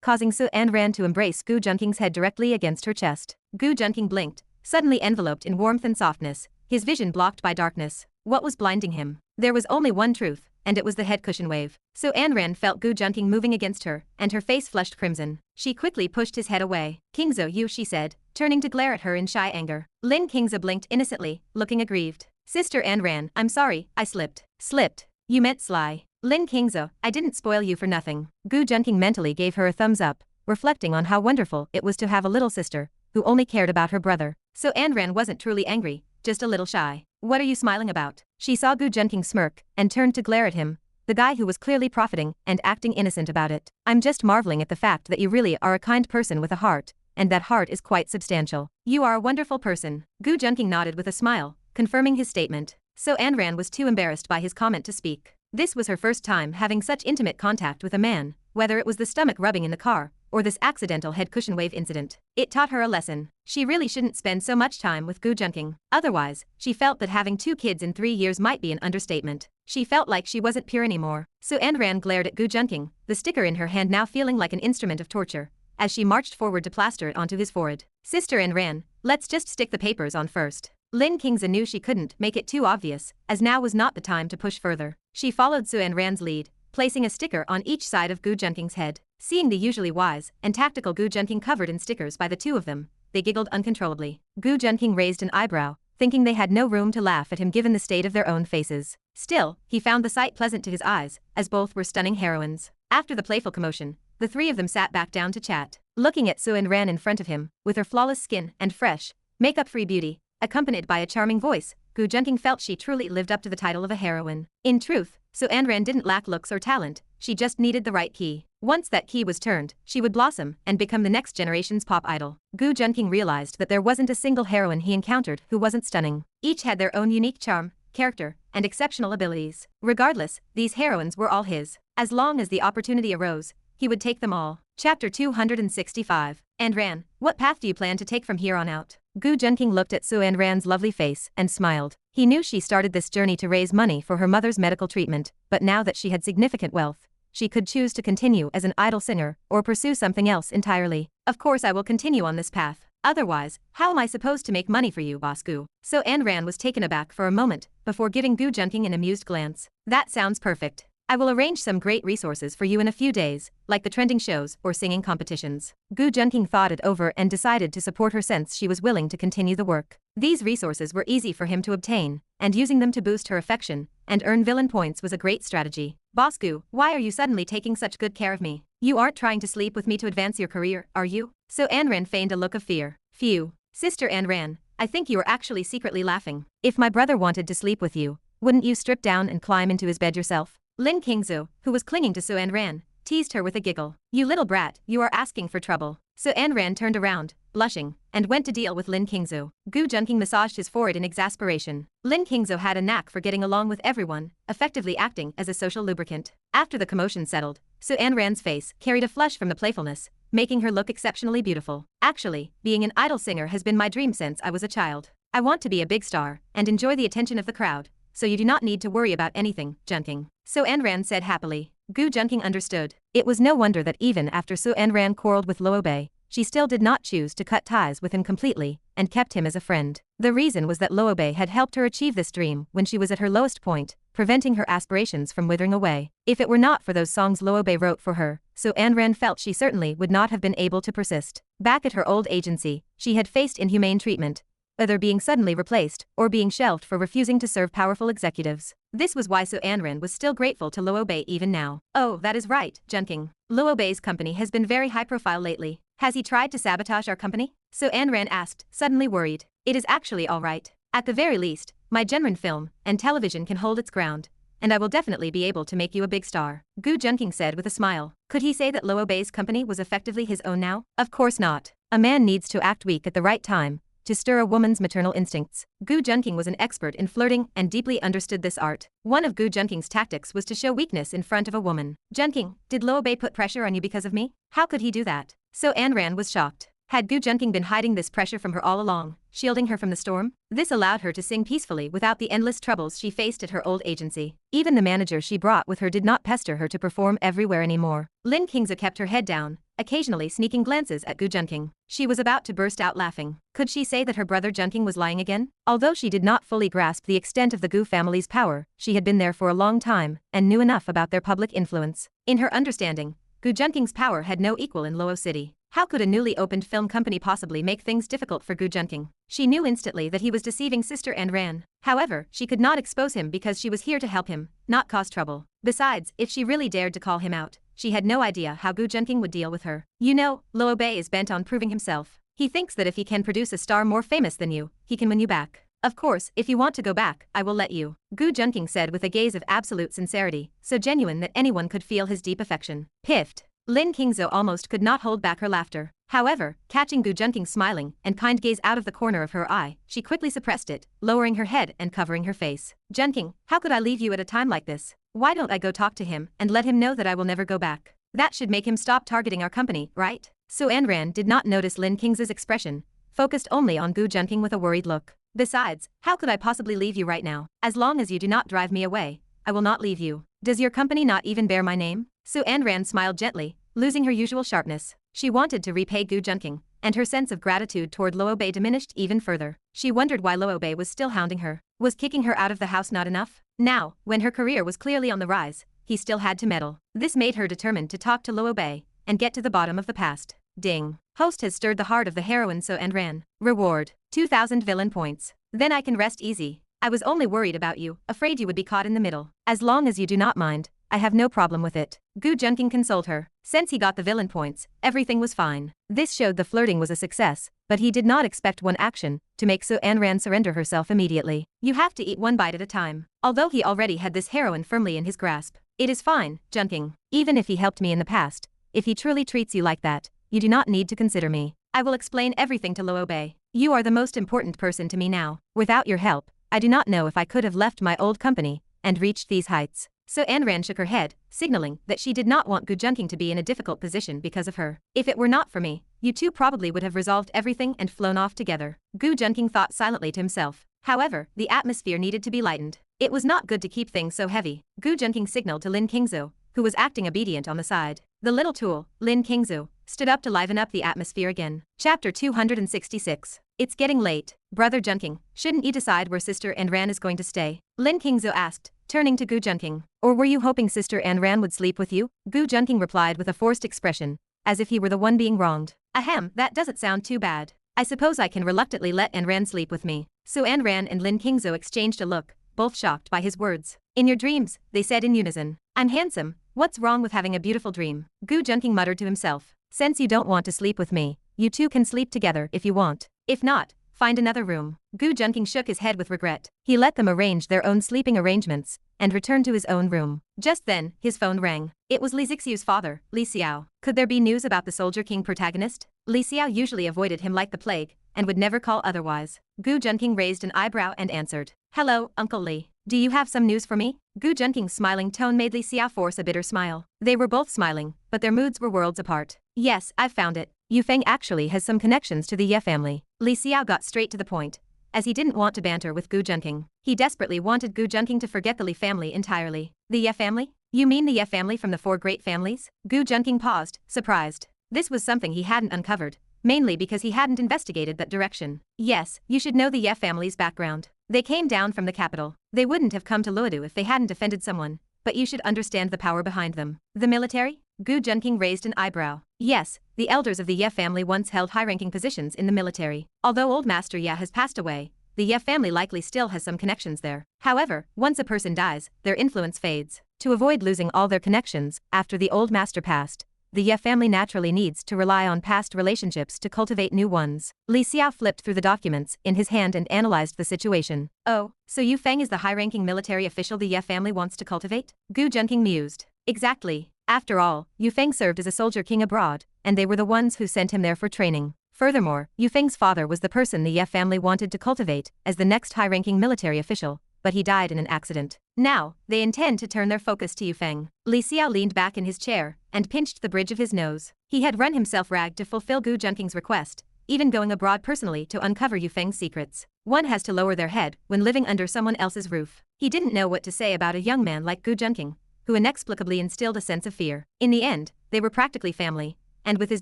causing Su Anran to embrace Gu Junqing's head directly against her chest. Gu Junqing blinked, suddenly enveloped in warmth and softness, his vision blocked by darkness. What was blinding him? There was only one truth, and it was the head cushion wave. Su Anran felt Gu Junqing moving against her, and her face flushed crimson. She quickly pushed his head away. Qingzu, you, she said, turning to glare at her in shy anger. Lin Qingzu blinked innocently, looking aggrieved. Sister Anran, I'm sorry, I slipped. Slipped? You meant sly. Lin Qingzu, I didn't spoil you for nothing. Gu Junqing mentally gave her a thumbs up, reflecting on how wonderful it was to have a little sister who only cared about her brother. So Anran wasn't truly angry, just a little shy. What are you smiling about? She saw Gu Junqing smirk and turned to glare at him, the guy who was clearly profiting and acting innocent about it. I'm just marveling at the fact that you really are a kind person with a heart, and that heart is quite substantial. You are a wonderful person. Gu Junqing nodded with a smile, confirming his statement. So Anran was too embarrassed by his comment to speak. This was her first time having such intimate contact with a man, whether it was the stomach rubbing in the car, or this accidental head cushion wave incident. It taught her a lesson. She really shouldn't spend so much time with Gu Junqing. Otherwise, she felt that having 2 kids in 3 years might be an understatement. She felt like she wasn't pure anymore. So Ran glared at Gu Junqing, the sticker in her hand now feeling like an instrument of torture, as she marched forward to plaster it onto his forehead. Sister Ran, let's just stick the papers on first. Lin Qingze knew she couldn't make it too obvious, as now was not the time to push further. She followed Su Ran's lead, placing a sticker on each side of Gu Junqing's head. Seeing the usually wise and tactical Gu Junqing covered in stickers by the two of them, they giggled uncontrollably. Gu Junqing raised an eyebrow, thinking they had no room to laugh at him given the state of their own faces. Still, he found the sight pleasant to his eyes, as both were stunning heroines. After the playful commotion, the 3 of them sat back down to chat. Looking at Su Ran in front of him, with her flawless skin and fresh, makeup-free beauty, accompanied by a charming voice, Gu Junqing felt she truly lived up to the title of a heroine. In truth, Su Ran didn't lack looks or talent, she just needed the right key. Once that key was turned, she would blossom and become the next generation's pop idol. Gu Junqing realized that there wasn't a single heroine he encountered who wasn't stunning. Each had their own unique charm, character, and exceptional abilities. Regardless, these heroines were all his. As long as the opportunity arose, he would take them all. Chapter 265. Ran, what path do you plan to take from here on out? Gu Junqing looked at Su Ran's lovely face and smiled. He knew she started this journey to raise money for her mother's medical treatment, but now that she had significant wealth, she could choose to continue as an idol singer or pursue something else entirely. Of course I will continue on this path. Otherwise, how am I supposed to make money for you, Boss Gu? So Ran was taken aback for a moment before giving Gu Junqing an amused glance. That sounds perfect. I will arrange some great resources for you in a few days, like the trending shows or singing competitions. Gu Junqing thought it over and decided to support her since she was willing to continue the work. These resources were easy for him to obtain, and using them to boost her affection and earn villain points was a great strategy. Boss Gu, why are you suddenly taking such good care of me? You aren't trying to sleep with me to advance your career, are you? So Ran feigned a look of fear. Phew. Sister Ran, I think you are actually secretly laughing. If my brother wanted to sleep with you, wouldn't you strip down and climb into his bed yourself? Lin Qingze, who was clinging to Su Ran, teased her with a giggle. You little brat, you are asking for trouble. Su Ran turned around, blushing, and went to deal with Lin Qingze. Gu Junqing massaged his forehead in exasperation. Lin Qingze had a knack for getting along with everyone, effectively acting as a social lubricant. After the commotion settled, Su Ran's face carried a flush from the playfulness, making her look exceptionally beautiful. Actually, being an idol singer has been my dream since I was a child. I want to be a big star and enjoy the attention of the crowd, so you do not need to worry about anything, Junqing. So Ran said happily. Gu Junqing understood. It was no wonder that even after Su Ran quarreled with Luo Bei, she still did not choose to cut ties with him completely and kept him as a friend. The reason was that Luo Bei had helped her achieve this dream when she was at her lowest point, preventing her aspirations from withering away. If it were not for those songs Luo Bei wrote for her, so Ran felt she certainly would not have been able to persist. Back at her old agency, she had faced inhumane treatment, whether being suddenly replaced or being shelved for refusing to serve powerful executives. This was why Su Ran was still grateful to Luo Bei even now. Oh, that is right, Junqing. Luo Bei's company has been very high profile lately. Has he tried to sabotage our company? Su Ran asked, suddenly worried. It is actually all right. At the very least, my genre film and television can hold its ground, and I will definitely be able to make you a big star. Gu Junqing said with a smile. Could he say that Luo Bei's company was effectively his own now? Of course not. A man needs to act weak at the right time to stir a woman's maternal instincts. Gu Junqing was an expert in flirting and deeply understood this art. One of Gu Junqing's tactics was to show weakness in front of a woman. Junqing, did Luo Bei put pressure on you because of me? How could he do that? So Ran was shocked. Had Gu Junqing been hiding this pressure from her all along, shielding her from the storm? This allowed her to sing peacefully without the endless troubles she faced at her old agency. Even the manager she brought with her did not pester her to perform everywhere anymore. Lin Qingze kept her head down, occasionally sneaking glances at Gu Junqing. She was about to burst out laughing. Could she say that her brother Junqing was lying again? Although she did not fully grasp the extent of the Gu family's power, she had been there for a long time and knew enough about their public influence. In her understanding, Gu Junqing's power had no equal in Luo City. How could a newly opened film company possibly make things difficult for Gu Junqing? She knew instantly that he was deceiving Sister Ran. However, she could not expose him because she was here to help him, not cause trouble. Besides, if she really dared to call him out, she had no idea how Gu Junqing would deal with her. You know, Luo Bei is bent on proving himself. He thinks that if he can produce a star more famous than you, he can win you back. Of course, if you want to go back, I will let you. Gu Junqing said with a gaze of absolute sincerity, so genuine that anyone could feel his deep affection. Piffed. Lin Qingze almost could not hold back her laughter. However, catching Gu Junqing's smiling and kind gaze out of the corner of her eye, she quickly suppressed it, lowering her head and covering her face. Junqing, how could I leave you at a time like this? Why don't I go talk to him and let him know that I will never go back? That should make him stop targeting our company, right? Su Anran did not notice Lin King's expression, focused only on Gu Junqing with a worried look. Besides, how could I possibly leave you right now? As long as you do not drive me away, I will not leave you. Does your company not even bear my name? Su Anran smiled gently, losing her usual sharpness. She wanted to repay Gu Junqing, and her sense of gratitude toward Luobei diminished even further. She wondered why Luobei was still hounding her. Was kicking her out of the house not enough? Now, when her career was clearly on the rise, he still had to meddle. This made her determined to talk to Luobei and get to the bottom of the past. Ding. Host has stirred the heart of the heroine Su Anran. Reward: 2,000 villain points. Then I can rest easy. I was only worried about you, afraid you would be caught in the middle. As long as you do not mind, I have no problem with it. Gu Junqing consoled her. Since he got the villain points, everything was fine. This showed the flirting was a success, but he did not expect one action to make Su Anran surrender herself immediately. You have to eat one bite at a time. Although he already had this heroine firmly in his grasp. It is fine, Junqing. Even if he helped me in the past, if he truly treats you like that, you do not need to consider me. I will explain everything to Luobei. You are the most important person to me now. Without your help, I do not know if I could have left my old company and reached these heights. Su Anran shook her head, signaling that she did not want Gu Junqing to be in a difficult position because of her. If it were not for me, you two probably would have resolved everything and flown off together. Gu Junqing thought silently to himself. However, the atmosphere needed to be lightened. It was not good to keep things so heavy. Gu Junqing signaled to Lin Qingzu, who was acting obedient on the side. The little tool, Lin Qingzu, stood up to liven up the atmosphere again. Chapter 266. It's getting late. Brother Junqing, shouldn't you decide where Sister Anran is going to stay? Lin Qingzu asked, turning to Gu Junqing. Or were you hoping Sister Anran would sleep with you? Gu Junqing replied with a forced expression, as if he were the one being wronged. Ahem, that doesn't sound too bad. I suppose I can reluctantly let Anran sleep with me. Su Anran and Lin Qingzu exchanged a look, both shocked by his words. In your dreams, they said in unison. I'm handsome. What's wrong with having a beautiful dream? Gu Junqing muttered to himself. Since you don't want to sleep with me, you two can sleep together if you want. If not, find another room. Gu Junqing shook his head with regret. He let them arrange their own sleeping arrangements and returned to his own room. Just then, his phone rang. It was Li Zixu's father, Li Xiao. Could there be news about the Soldier King protagonist? Li Xiao usually avoided him like the plague and would never call otherwise. Gu Junqing raised an eyebrow and answered. Hello, Uncle Li. Do you have some news for me? Gu Junqing's smiling tone made Li Xiao force a bitter smile. They were both smiling, but their moods were worlds apart. Yes, I've found it. Yu Feng actually has some connections to the Ye family. Li Xiao got straight to the point, as he didn't want to banter with Gu Junqing. He desperately wanted Gu Junqing to forget the Li family entirely. The Ye family? You mean the Ye family from the four great families? Gu Junqing paused, surprised. This was something he hadn't uncovered, mainly because he hadn't investigated that direction. Yes, you should know the Ye family's background. They came down from the capital. They wouldn't have come to Luodu if they hadn't offended someone, but you should understand the power behind them. The military? Gu Junqing raised an eyebrow. Yes, the elders of the Ye family once held high-ranking positions in the military. Although old Master Ye has passed away, the Ye family likely still has some connections there. However, once a person dies, their influence fades. To avoid losing all their connections after the old master passed, the Ye family naturally needs to rely on past relationships to cultivate new ones. Li Xiao flipped through the documents in his hand and analyzed the situation. Oh, so Yu Feng is the high-ranking military official the Ye family wants to cultivate? Gu Junqing mused. Exactly. After all, Yu Feng served as a soldier king abroad, and they were the ones who sent him there for training. Furthermore, Yu Feng's father was the person the Ye family wanted to cultivate as the next high-ranking military official, but he died in an accident. Now, they intend to turn their focus to Yu Feng. Li Xiao leaned back in his chair and pinched the bridge of his nose. He had run himself ragged to fulfill Gu Junqing's request, even going abroad personally to uncover Yu Feng's secrets. One has to lower their head when living under someone else's roof. He didn't know what to say about a young man like Gu Junqing, who inexplicably instilled a sense of fear. In the end, they were practically family, and with his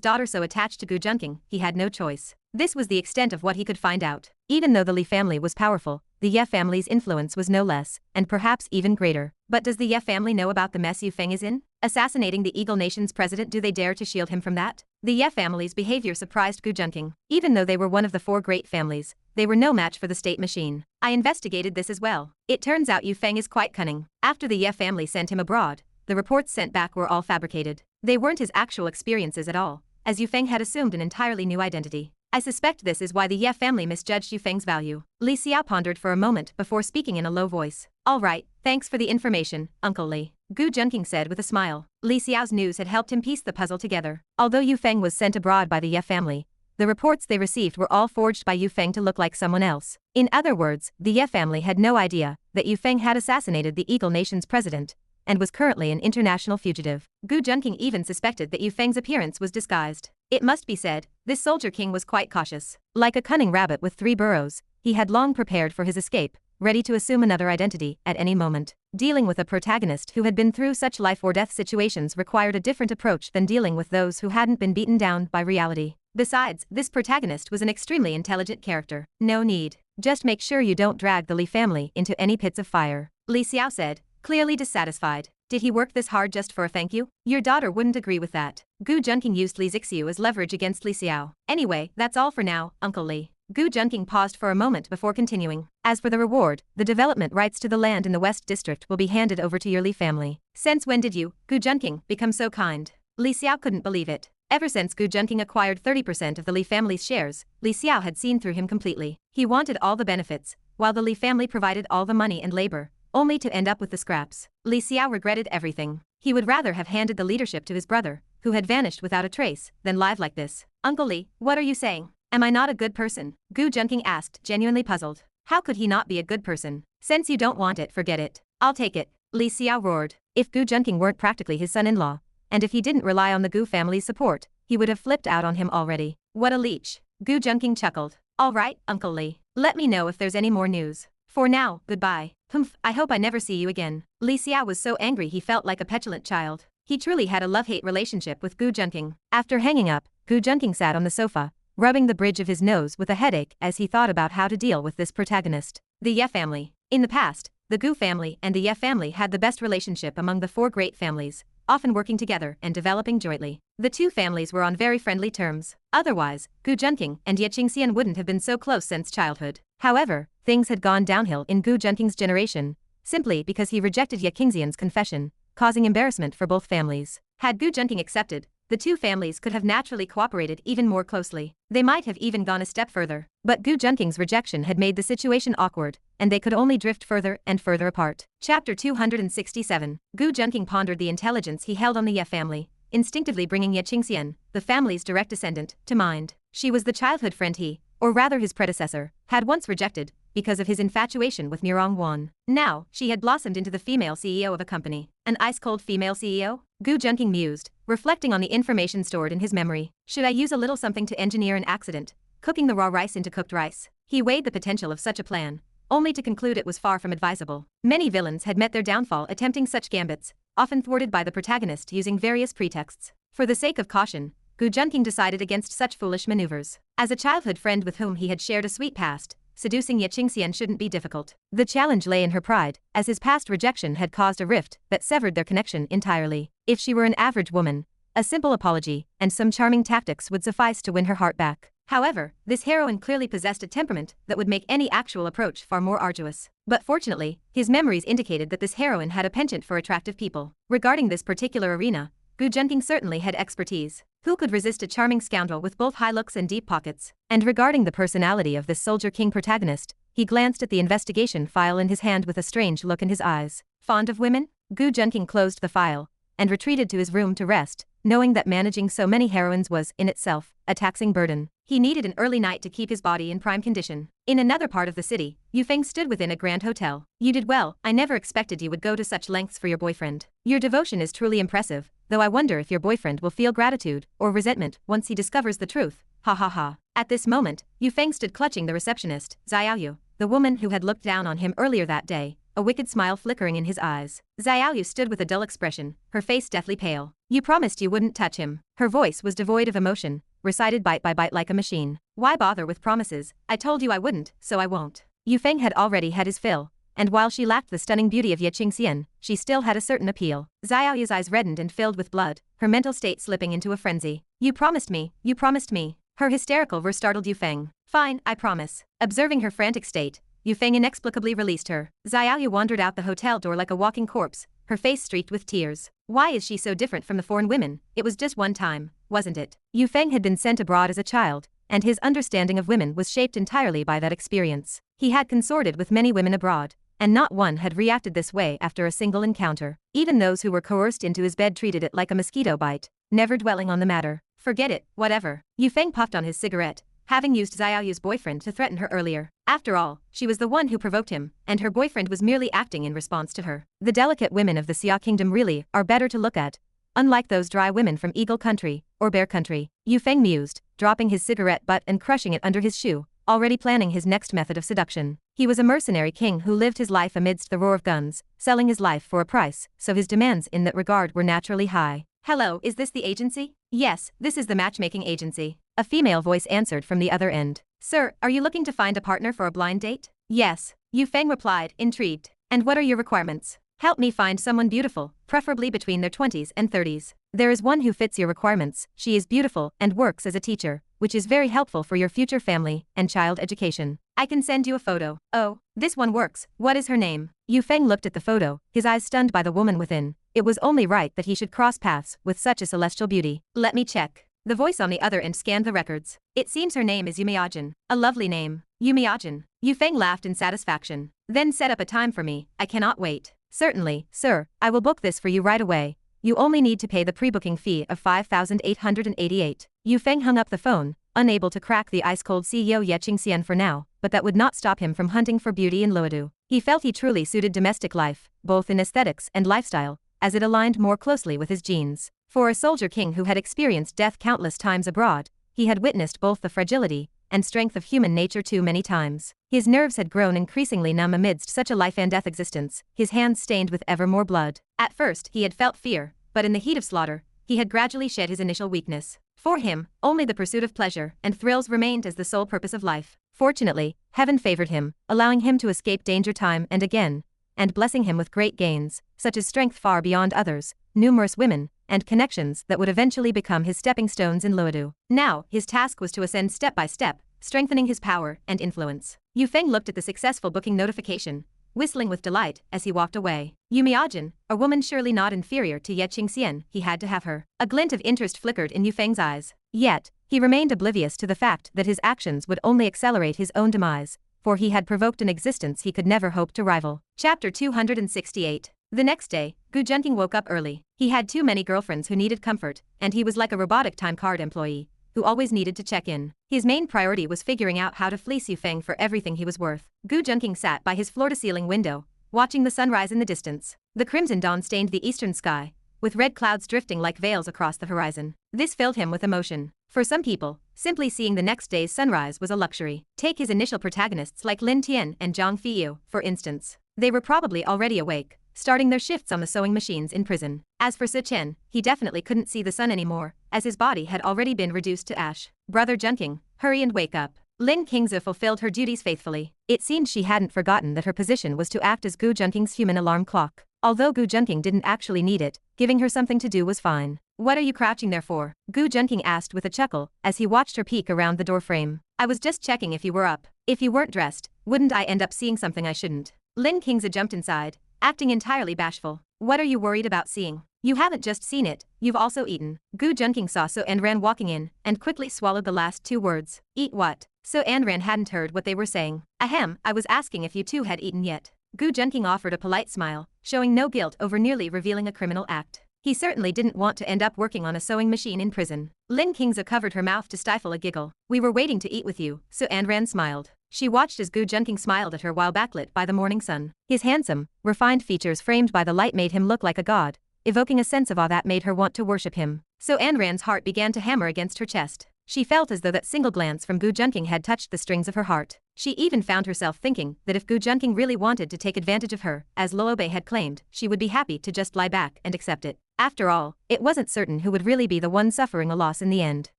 daughter so attached to Gu Junqing, he had no choice. This was the extent of what he could find out. Even though the Li family was powerful, the Ye family's influence was no less, and perhaps even greater. But does the Ye family know about the mess Yu Feng is in? Assassinating the Eagle Nation's president, do they dare to shield him from that? The Ye family's behavior surprised Gu Junqing. Even though they were one of the four great families, they were no match for the state machine. I investigated this as well. It turns out Yu Feng is quite cunning. After the Ye family sent him abroad, the reports sent back were all fabricated. They weren't his actual experiences at all, as Yu Feng had assumed an entirely new identity. I suspect this is why the Ye family misjudged Yu Feng's value. Li Xiao pondered for a moment before speaking in a low voice. All right, thanks for the information, Uncle Li. Gu Junqing said with a smile. Li Xiao's news had helped him piece the puzzle together. Although Yu Feng was sent abroad by the Ye family, the reports they received were all forged by Yu Feng to look like someone else. In other words, the Ye family had no idea that Yu Feng had assassinated the Eagle Nation's president, and was currently an international fugitive. Gu Junqing even suspected that Yu Feng's appearance was disguised. It must be said, this soldier king was quite cautious. Like a cunning rabbit with 3 burrows, he had long prepared for his escape, ready to assume another identity at any moment. Dealing with a protagonist who had been through such life or death situations required a different approach than dealing with those who hadn't been beaten down by reality. Besides, this protagonist was an extremely intelligent character. No need. Just make sure you don't drag the Li family into any pits of fire, Li Xiao said, clearly dissatisfied. Did he work this hard just for a thank you? Your daughter wouldn't agree with that. Gu Junqing used Li Zixiu as leverage against Li Xiao. Anyway, that's all for now, Uncle Li. Gu Junqing paused for a moment before continuing. As for the reward, the development rights to the land in the West District will be handed over to your Li family. Since when did you, Gu Junqing, become so kind? Li Xiao couldn't believe it. Ever since Gu Junqing acquired 30% of the Li family's shares, Li Xiao had seen through him completely. He wanted all the benefits, while the Li family provided all the money and labor, only to end up with the scraps. Li Xiao regretted everything. He would rather have handed the leadership to his brother, who had vanished without a trace, than live like this. Uncle Li, what are you saying? Am I not a good person? Gu Junqing asked, genuinely puzzled. How could he not be a good person? Since you don't want it, forget it. I'll take it, Li Xiao roared. If Gu Junqing weren't practically his son-in-law, and if he didn't rely on the Gu family's support, he would have flipped out on him already. What a leech. Gu Junqing chuckled. All right, Uncle Li. Let me know if there's any more news. For now, goodbye. Humph, I hope I never see you again. Li Xiao was so angry he felt like a petulant child. He truly had a love-hate relationship with Gu Junqing. After hanging up, Gu Junqing sat on the sofa, rubbing the bridge of his nose with a headache as he thought about how to deal with this protagonist. The Ye family. In the past, the Gu family and the Ye family had the best relationship among the 4 great families, often working together and developing jointly. The 2 families were on very friendly terms. Otherwise, Gu Junqing and Ye Qingxian wouldn't have been so close since childhood. However, things had gone downhill in Gu Junqing's generation, simply because he rejected Ye Qingxian's confession, causing embarrassment for both families. Had Gu Junqing accepted, the 2 families could have naturally cooperated even more closely. They might have even gone a step further. But Gu Junqing's rejection had made the situation awkward, and they could only drift further and further apart. Chapter 267. Gu Junqing pondered the intelligence he held on the Ye family, instinctively bringing Ye Qingxian, the family's direct descendant, to mind. She was the childhood friend he, or rather his predecessor, had once rejected, because of his infatuation with Nirong Wan. Now, she had blossomed into the female CEO of a company. An ice-cold female CEO? Gu Junqing mused, reflecting on the information stored in his memory. Should I use a little something to engineer an accident, cooking the raw rice into cooked rice? He weighed the potential of such a plan, only to conclude it was far from advisable. Many villains had met their downfall attempting such gambits, often thwarted by the protagonist using various pretexts. For the sake of caution, Gu Junqing decided against such foolish maneuvers. As a childhood friend with whom he had shared a sweet past, seducing Ye Qingxian shouldn't be difficult. The challenge lay in her pride, as his past rejection had caused a rift that severed their connection entirely. If she were an average woman, a simple apology and some charming tactics would suffice to win her heart back. However, this heroine clearly possessed a temperament that would make any actual approach far more arduous. But fortunately, his memories indicated that this heroine had a penchant for attractive people. Regarding this particular arena, Gu Junqing certainly had expertise. Who could resist a charming scoundrel with both high looks and deep pockets? And regarding the personality of this soldier king protagonist, he glanced at the investigation file in his hand with a strange look in his eyes. Fond of women? Gu Junqing closed the file and retreated to his room to rest, knowing that managing so many heroines was, in itself, a taxing burden. He needed an early night to keep his body in prime condition. In another part of the city, Yu Feng stood within a grand hotel. You did well. I never expected you would go to such lengths for your boyfriend. Your devotion is truly impressive, though I wonder if your boyfriend will feel gratitude or resentment once he discovers the truth. Ha ha ha. At this moment, Yu Feng stood clutching the receptionist, Xiaoyu, the woman who had looked down on him earlier that day, a wicked smile flickering in his eyes. Xiaoyu stood with a dull expression, her face deathly pale. You promised you wouldn't touch him. Her voice was devoid of emotion, recited bite by bite like a machine. Why bother with promises? I told you I wouldn't, so I won't. Yu Feng had already had his fill, and while she lacked the stunning beauty of Ye Qingxian, she still had a certain appeal. Xiaoyu's eyes reddened and filled with blood, her mental state slipping into a frenzy. You promised me, you promised me. Her hysterical roar startled Yu Feng. Fine, I promise. Observing her frantic state, Yu Feng inexplicably released her. Xiaoyu wandered out the hotel door like a walking corpse, her face streaked with tears. Why is she so different from the foreign women? It was just one time, wasn't it? Yu Feng had been sent abroad as a child, and his understanding of women was shaped entirely by that experience. He had consorted with many women abroad, and not one had reacted this way after a single encounter. Even those who were coerced into his bed treated it like a mosquito bite, never dwelling on the matter. Forget it, whatever. Yu Feng puffed on his cigarette, having used Xiaoyu's boyfriend to threaten her earlier. After all, she was the one who provoked him, and her boyfriend was merely acting in response to her. The delicate women of the Xia Kingdom really are better to look at, unlike those dry women from Eagle Country or Bear Country. Yu Feng mused, dropping his cigarette butt and crushing it under his shoe, already planning his next method of seduction. He was a mercenary king who lived his life amidst the roar of guns, selling his life for a price, so his demands in that regard were naturally high. Hello, is this the agency? Yes, this is the matchmaking agency. A female voice answered from the other end. Sir, are you looking to find a partner for a blind date? Yes, Yu Feng replied, intrigued. And what are your requirements? Help me find someone beautiful, preferably between their 20s and 30s. There is one who fits your requirements. She is beautiful and works as a teacher, which is very helpful for your future family and child education. I can send you a photo. Oh, this one works. What is her name? Yu Feng looked at the photo, his eyes stunned by the woman within. It was only right that he should cross paths with such a celestial beauty. Let me check. The voice on the other end scanned the records. It seems her name is Yumiajin. A lovely name. Yumiajin. Yu Feng laughed in satisfaction. Then set up a time for me. I cannot wait. Certainly, sir, I will book this for you right away. You only need to pay the pre-booking fee of 5,888. Yu Feng hung up the phone, unable to crack the ice-cold CEO Ye Qingxian for now, but that would not stop him from hunting for beauty in Luodu. He felt he truly suited domestic life, both in aesthetics and lifestyle, as it aligned more closely with his genes. For a soldier king who had experienced death countless times abroad, he had witnessed both the fragility and strength of human nature too many times. His nerves had grown increasingly numb amidst such a life-and-death existence, his hands stained with ever more blood. At first, he had felt fear, but in the heat of slaughter, he had gradually shed his initial weakness. For him, only the pursuit of pleasure and thrills remained as the sole purpose of life. Fortunately, heaven favored him, allowing him to escape danger time and again, and blessing him with great gains, such as strength far beyond others, numerous women, and connections that would eventually become his stepping stones in Luodu. Now, his task was to ascend step by step, strengthening his power and influence. Yu Feng looked at the successful booking notification, whistling with delight as he walked away. Yumiajin, a woman surely not inferior to Ye Qingxian, he had to have her. A glint of interest flickered in Yu Feng's eyes. Yet, he remained oblivious to the fact that his actions would only accelerate his own demise, for he had provoked an existence he could never hope to rival. Chapter 268. The next day, Gu Junqing woke up early. He had too many girlfriends who needed comfort, and he was like a robotic time card employee, who always needed to check in. His main priority was figuring out how to fleece Yu Feng for everything he was worth. Gu Junqing sat by his floor-to-ceiling window, watching the sunrise in the distance. The crimson dawn stained the eastern sky, with red clouds drifting like veils across the horizon. This filled him with emotion. For some people, simply seeing the next day's sunrise was a luxury. Take his initial protagonists like Lin Tian and Zhang Fiyu, for instance. They were probably already awake, starting their shifts on the sewing machines in prison. As for Si Chen, he definitely couldn't see the sun anymore, as his body had already been reduced to ash. Brother Junqing, hurry and wake up. Lin Qingzi fulfilled her duties faithfully. It seemed she hadn't forgotten that her position was to act as Gu Junqing's human alarm clock. Although Gu Junqing didn't actually need it, giving her something to do was fine. What are you crouching there for? Gu Junqing asked with a chuckle, as he watched her peek around the doorframe. I was just checking if you were up. If you weren't dressed, wouldn't I end up seeing something I shouldn't? Lin Qingzi jumped inside, acting entirely bashful. What are you worried about seeing? You haven't just seen it, you've also eaten. Gu Junqing saw So and ran walking in, and quickly swallowed the last two words. Eat what? So and Ran hadn't heard what they were saying. Ahem, I was asking if you two had eaten yet. Gu Junqing offered a polite smile, showing no guilt over nearly revealing a criminal act. He certainly didn't want to end up working on a sewing machine in prison. Lin Qingzi covered her mouth to stifle a giggle. We were waiting to eat with you, So and Ran smiled. She watched as Gu Junqing smiled at her while backlit by the morning sun. His handsome, refined features framed by the light made him look like a god, evoking a sense of awe that made her want to worship him. So Ayn Rand's heart began to hammer against her chest. She felt as though that single glance from Gu Junqing had touched the strings of her heart. She even found herself thinking that if Gu Junqing really wanted to take advantage of her, as Luobei had claimed, she would be happy to just lie back and accept it. After all, it wasn't certain who would really be the one suffering a loss in the end.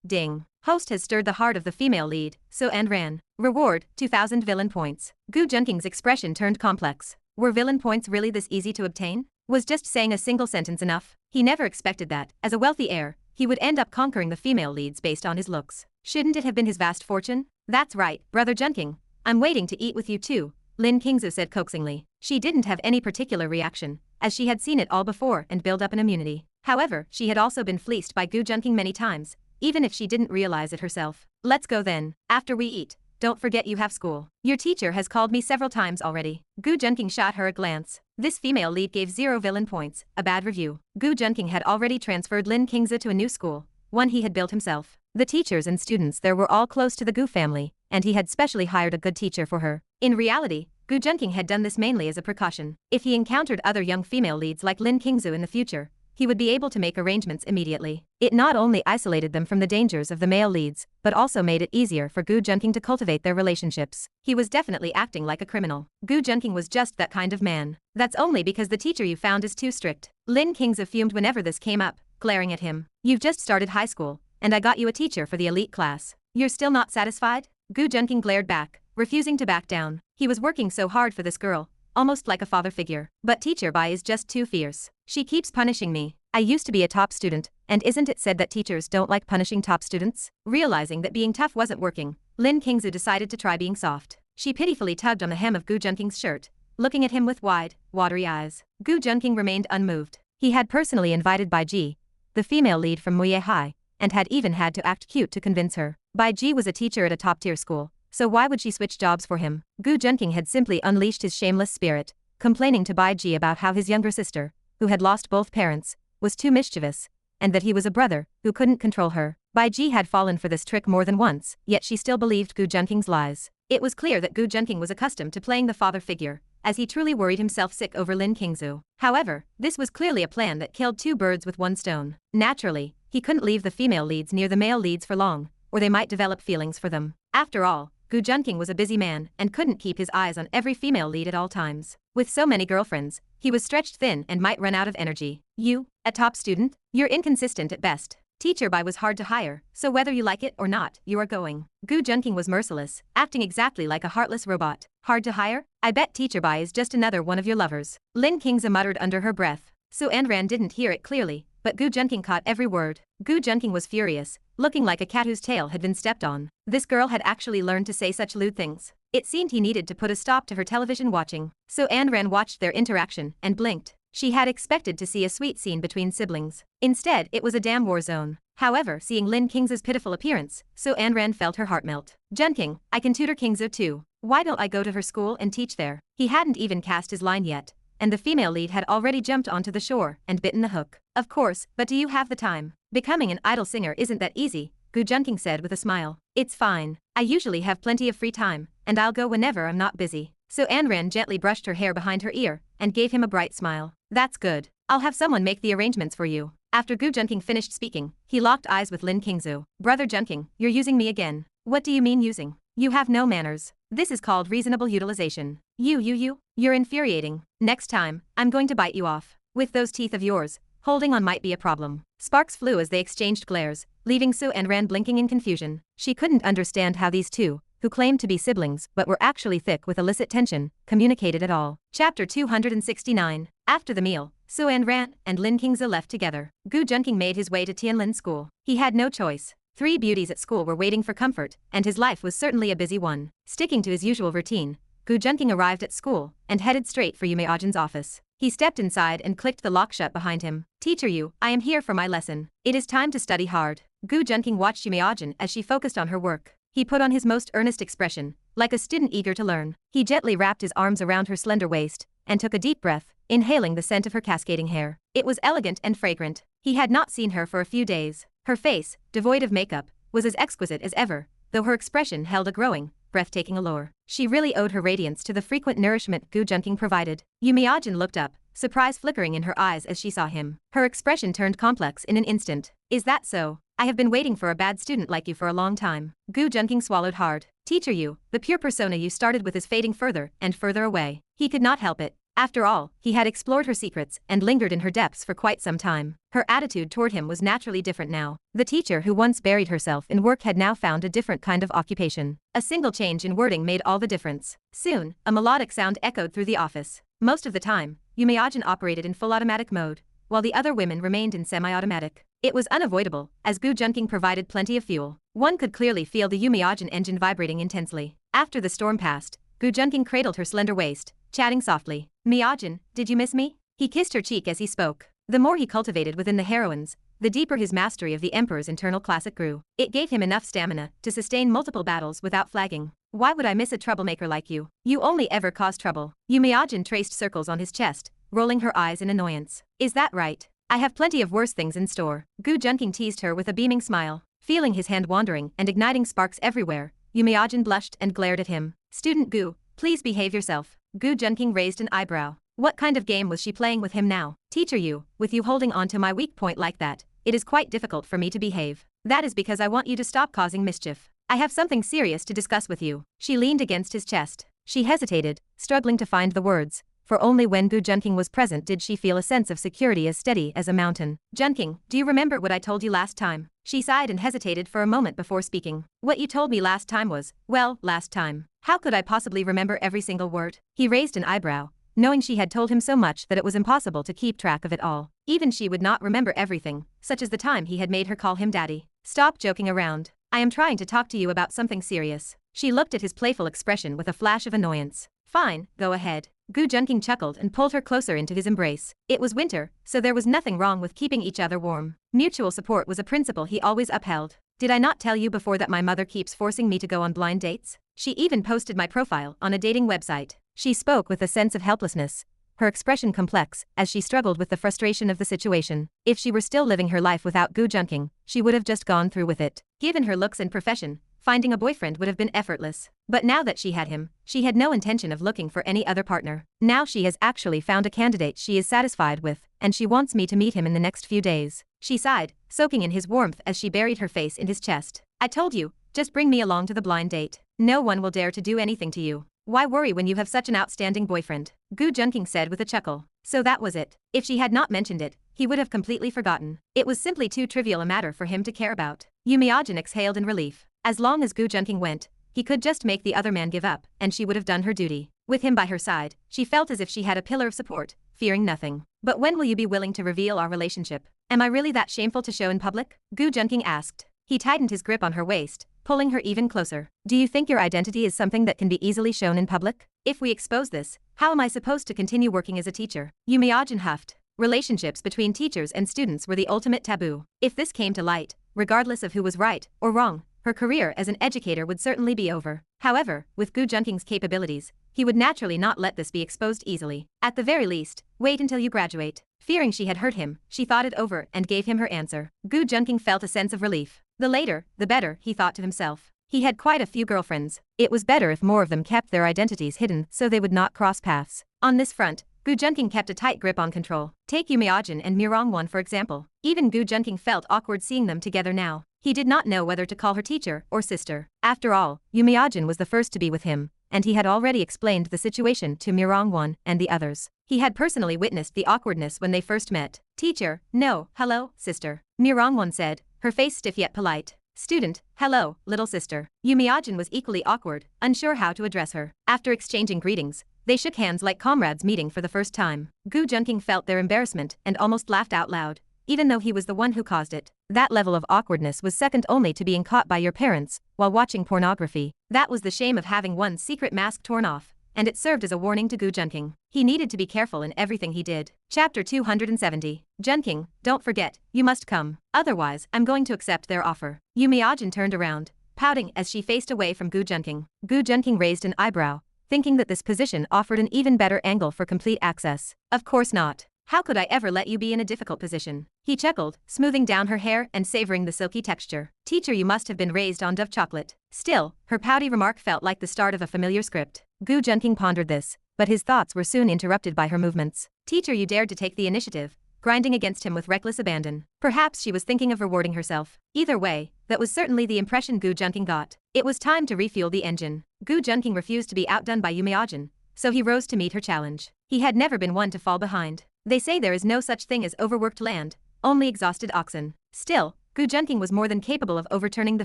Ding. Host has stirred the heart of the female lead, So and Ran. Reward, 2,000 villain points. Gu Junqing's expression turned complex. Were villain points really this easy to obtain? Was just saying a single sentence enough? He never expected that, as a wealthy heir, he would end up conquering the female leads based on his looks. Shouldn't it have been his vast fortune? That's right, Brother Junqing. I'm waiting to eat with you too, Lin Qingzi said coaxingly. She didn't have any particular reaction, as she had seen it all before and build up an immunity. However, she had also been fleeced by Gu Junqing many times, even if she didn't realize it herself. Let's go then. After we eat, don't forget you have school. Your teacher has called me several times already. Gu Junqing shot her a glance. This female lead gave 0 villain points, a bad review. Gu Junqing had already transferred Lin Qingzi to a new school, one he had built himself. The teachers and students there were all close to the Gu family, and he had specially hired a good teacher for her. In reality, Gu Junqing had done this mainly as a precaution. If he encountered other young female leads like Lin Qingzu in the future, he would be able to make arrangements immediately. It not only isolated them from the dangers of the male leads, but also made it easier for Gu Junqing to cultivate their relationships. He was definitely acting like a criminal. Gu Junqing was just that kind of man. That's only because the teacher you found is too strict. Lin Qingzu fumed whenever this came up, glaring at him. You've just started high school, and I got you a teacher for the elite class. You're still not satisfied? Gu Junqing glared back, refusing to back down. He was working so hard for this girl, almost like a father figure. But teacher Bai is just too fierce. She keeps punishing me. I used to be a top student, and isn't it said that teachers don't like punishing top students? Realizing that being tough wasn't working, Lin Qingzu decided to try being soft. She pitifully tugged on the hem of Gu Junqing's shirt, looking at him with wide, watery eyes. Gu Junqing remained unmoved. He had personally invited Bai Ji, the female lead from Muye High, and had even had to act cute to convince her. Bai Ji was a teacher at a top-tier school, so why would she switch jobs for him? Gu Junqing had simply unleashed his shameless spirit, complaining to Bai Ji about how his younger sister, who had lost both parents, was too mischievous, and that he was a brother who couldn't control her. Bai Ji had fallen for this trick more than once, yet she still believed Gu Junqing's lies. It was clear that Gu Junqing was accustomed to playing the father figure, as he truly worried himself sick over Lin Qingzu. However, this was clearly a plan that killed two birds with one stone. Naturally, he couldn't leave the female leads near the male leads for long, or they might develop feelings for them. After all, Gu Junqing was a busy man and couldn't keep his eyes on every female lead at all times. With so many girlfriends, he was stretched thin and might run out of energy. You, a top student? You're inconsistent at best. Teacher Bai was hard to hire, so whether you like it or not, you are going. Gu Junqing was merciless, acting exactly like a heartless robot. Hard to hire? I bet Teacher Bai is just another one of your lovers. Lin Qingzu muttered under her breath. Su Anran didn't hear it clearly, but Gu Junqing caught every word. Gu Junqing was furious, looking like a cat whose tail had been stepped on. This girl had actually learned to say such lewd things. It seemed he needed to put a stop to her television watching. So Anran watched their interaction and blinked. She had expected to see a sweet scene between siblings. Instead, it was a damn war zone. However, seeing Lin Qingzu's pitiful appearance, So Anran felt her heart melt. Junqing, I can tutor Qingzu too. Why don't I go to her school and teach there? He hadn't even cast his line yet, and the female lead had already jumped onto the shore and bitten the hook. Of course, but do you have the time? Becoming an idol singer isn't that easy, Gu Junqing said with a smile. It's fine. I usually have plenty of free time, and I'll go whenever I'm not busy. So Anran gently brushed her hair behind her ear and gave him a bright smile. That's good. I'll have someone make the arrangements for you. After Gu Junqing finished speaking, he locked eyes with Lin Qingzu. Brother Junqing, you're using me again. What do you mean using? You have no manners. This is called reasonable utilization. You're infuriating. Next time, I'm going to bite you off. With those teeth of yours, holding on might be a problem. Sparks flew as they exchanged glares, leaving Su Anran blinking in confusion. She couldn't understand how these two, who claimed to be siblings but were actually thick with illicit tension, communicated at all. Chapter 269. After the meal, Su Anran and Lin Qingzu left together. Gu Junqing made his way to Tianlin School. He had no choice. 3 beauties at school were waiting for comfort, and his life was certainly a busy one. Sticking to his usual routine, Gu Junqing arrived at school and headed straight for Yu Meijin's office. He stepped inside and clicked the lock shut behind him. Teacher Yu, I am here for my lesson. It is time to study hard. Gu Junqing watched Yu Meijin as she focused on her work. He put on his most earnest expression, like a student eager to learn. He gently wrapped his arms around her slender waist and took a deep breath, inhaling the scent of her cascading hair. It was elegant and fragrant. He had not seen her for a few days. Her face, devoid of makeup, was as exquisite as ever, though her expression held a growing, breathtaking allure. She really owed her radiance to the frequent nourishment Gu Junqing provided. Yu Meijin looked up, surprise flickering in her eyes as she saw him. Her expression turned complex in an instant. Is that so? I have been waiting for a bad student like you for a long time. Gu Junqing swallowed hard. Teacher Yu, the pure persona you started with is fading further and further away. He could not help it. After all, he had explored her secrets and lingered in her depths for quite some time. Her attitude toward him was naturally different now. The teacher who once buried herself in work had now found a different kind of occupation. A single change in wording made all the difference. Soon, a melodic sound echoed through the office. Most of the time, Yu Meijin operated in full automatic mode, while the other women remained in semi-automatic. It was unavoidable, as Gu Junqing provided plenty of fuel. One could clearly feel the Yu Meijin engine vibrating intensely. After the storm passed, Gu Junqing cradled her slender waist, chatting softly. Meijin, did you miss me? He kissed her cheek as he spoke. The more he cultivated within the heroines, the deeper his mastery of the Emperor's internal classic grew. It gave him enough stamina to sustain multiple battles without flagging. Why would I miss a troublemaker like you? You only ever cause trouble. Yu Meijin traced circles on his chest, rolling her eyes in annoyance. Is that right? I have plenty of worse things in store. Gu Junqing teased her with a beaming smile. Feeling his hand wandering and igniting sparks everywhere, Yumeajin blushed and glared at him. Student Gu, please behave yourself. Gu Junqing raised an eyebrow. What kind of game was she playing with him now? Teacher Yu, with you holding on to my weak point like that, it is quite difficult for me to behave. That is because I want you to stop causing mischief. I have something serious to discuss with you. She leaned against his chest. She hesitated, struggling to find the words, for only when Gu Junqing was present did she feel a sense of security as steady as a mountain. Junqing, do you remember what I told you last time? She sighed and hesitated for a moment before speaking. What you told me last time was, well, last time. How could I possibly remember every single word? He raised an eyebrow, knowing she had told him so much that it was impossible to keep track of it all. Even she would not remember everything, such as the time he had made her call him daddy. Stop joking around. I am trying to talk to you about something serious. She looked at his playful expression with a flash of annoyance. Fine, go ahead. Gu Junqing chuckled and pulled her closer into his embrace. It was winter, so there was nothing wrong with keeping each other warm. Mutual support was a principle he always upheld. Did I not tell you before that my mother keeps forcing me to go on blind dates? She even posted my profile on a dating website. She spoke with a sense of helplessness, her expression complex, as she struggled with the frustration of the situation. If she were still living her life without Gu Junqing, she would have just gone through with it. Given her looks and profession, finding a boyfriend would have been effortless. But now that she had him, she had no intention of looking for any other partner. Now she has actually found a candidate she is satisfied with, and she wants me to meet him in the next few days. She sighed, soaking in his warmth as she buried her face in his chest. I told you, just bring me along to the blind date. No one will dare to do anything to you. Why worry when you have such an outstanding boyfriend? Gu Junqing said with a chuckle. So that was it. If she had not mentioned it, he would have completely forgotten. It was simply too trivial a matter for him to care about. Yumeajin exhaled in relief. As long as Gu Junqing went, he could just make the other man give up, and she would have done her duty. With him by her side, she felt as if she had a pillar of support, fearing nothing. But when will you be willing to reveal our relationship? Am I really that shameful to show in public? Gu Junqing asked. He tightened his grip on her waist, pulling her even closer. Do you think your identity is something that can be easily shown in public? If we expose this, how am I supposed to continue working as a teacher? Yumeajin huffed. Relationships between teachers and students were the ultimate taboo. If this came to light, regardless of who was right or wrong, her career as an educator would certainly be over. However, with Gu Junqing's capabilities, he would naturally not let this be exposed easily. At the very least, wait until you graduate. Fearing she had hurt him, she thought it over and gave him her answer. Gu Junqing felt a sense of relief. The later, the better, he thought to himself. He had quite a few girlfriends. It was better if more of them kept their identities hidden so they would not cross paths. On this front, Gu Junqing kept a tight grip on control. Take Yumeajin and Mirongwon for example. Even Gu Junqing felt awkward seeing them together now. He did not know whether to call her teacher or sister. After all, Yumeajin was the first to be with him, and he had already explained the situation to Mirongwon and the others. He had personally witnessed the awkwardness when they first met. Teacher, no, hello, sister. Mirongwon said, her face stiff yet polite. Student, hello, little sister. Yumeajin was equally awkward, unsure how to address her. After exchanging greetings, they shook hands like comrades meeting for the first time. Gu Junqing felt their embarrassment and almost laughed out loud, even though he was the one who caused it. That level of awkwardness was second only to being caught by your parents while watching pornography. That was the shame of having one's secret mask torn off, and it served as a warning to Gu Junqing. He needed to be careful in everything he did. Chapter 270. Junqing, don't forget, you must come. Otherwise, I'm going to accept their offer. Yumeajin turned around, pouting as she faced away from Gu Junqing. Gu Junqing raised an eyebrow, thinking that this position offered an even better angle for complete access. Of course not. How could I ever let you be in a difficult position? He chuckled, smoothing down her hair and savoring the silky texture. Teacher, you must have been raised on Dove chocolate. Still, her pouty remark felt like the start of a familiar script. Gu Junqing pondered this, but his thoughts were soon interrupted by her movements. Teacher, you dared to take the initiative, grinding against him with reckless abandon. Perhaps she was thinking of rewarding herself. Either way, that was certainly the impression Gu Junqing got. It was time to refuel the engine. Gu Junqing refused to be outdone by Yumeajin, so he rose to meet her challenge. He had never been one to fall behind. They say there is no such thing as overworked land, only exhausted oxen. Still, Gu Junqing was more than capable of overturning the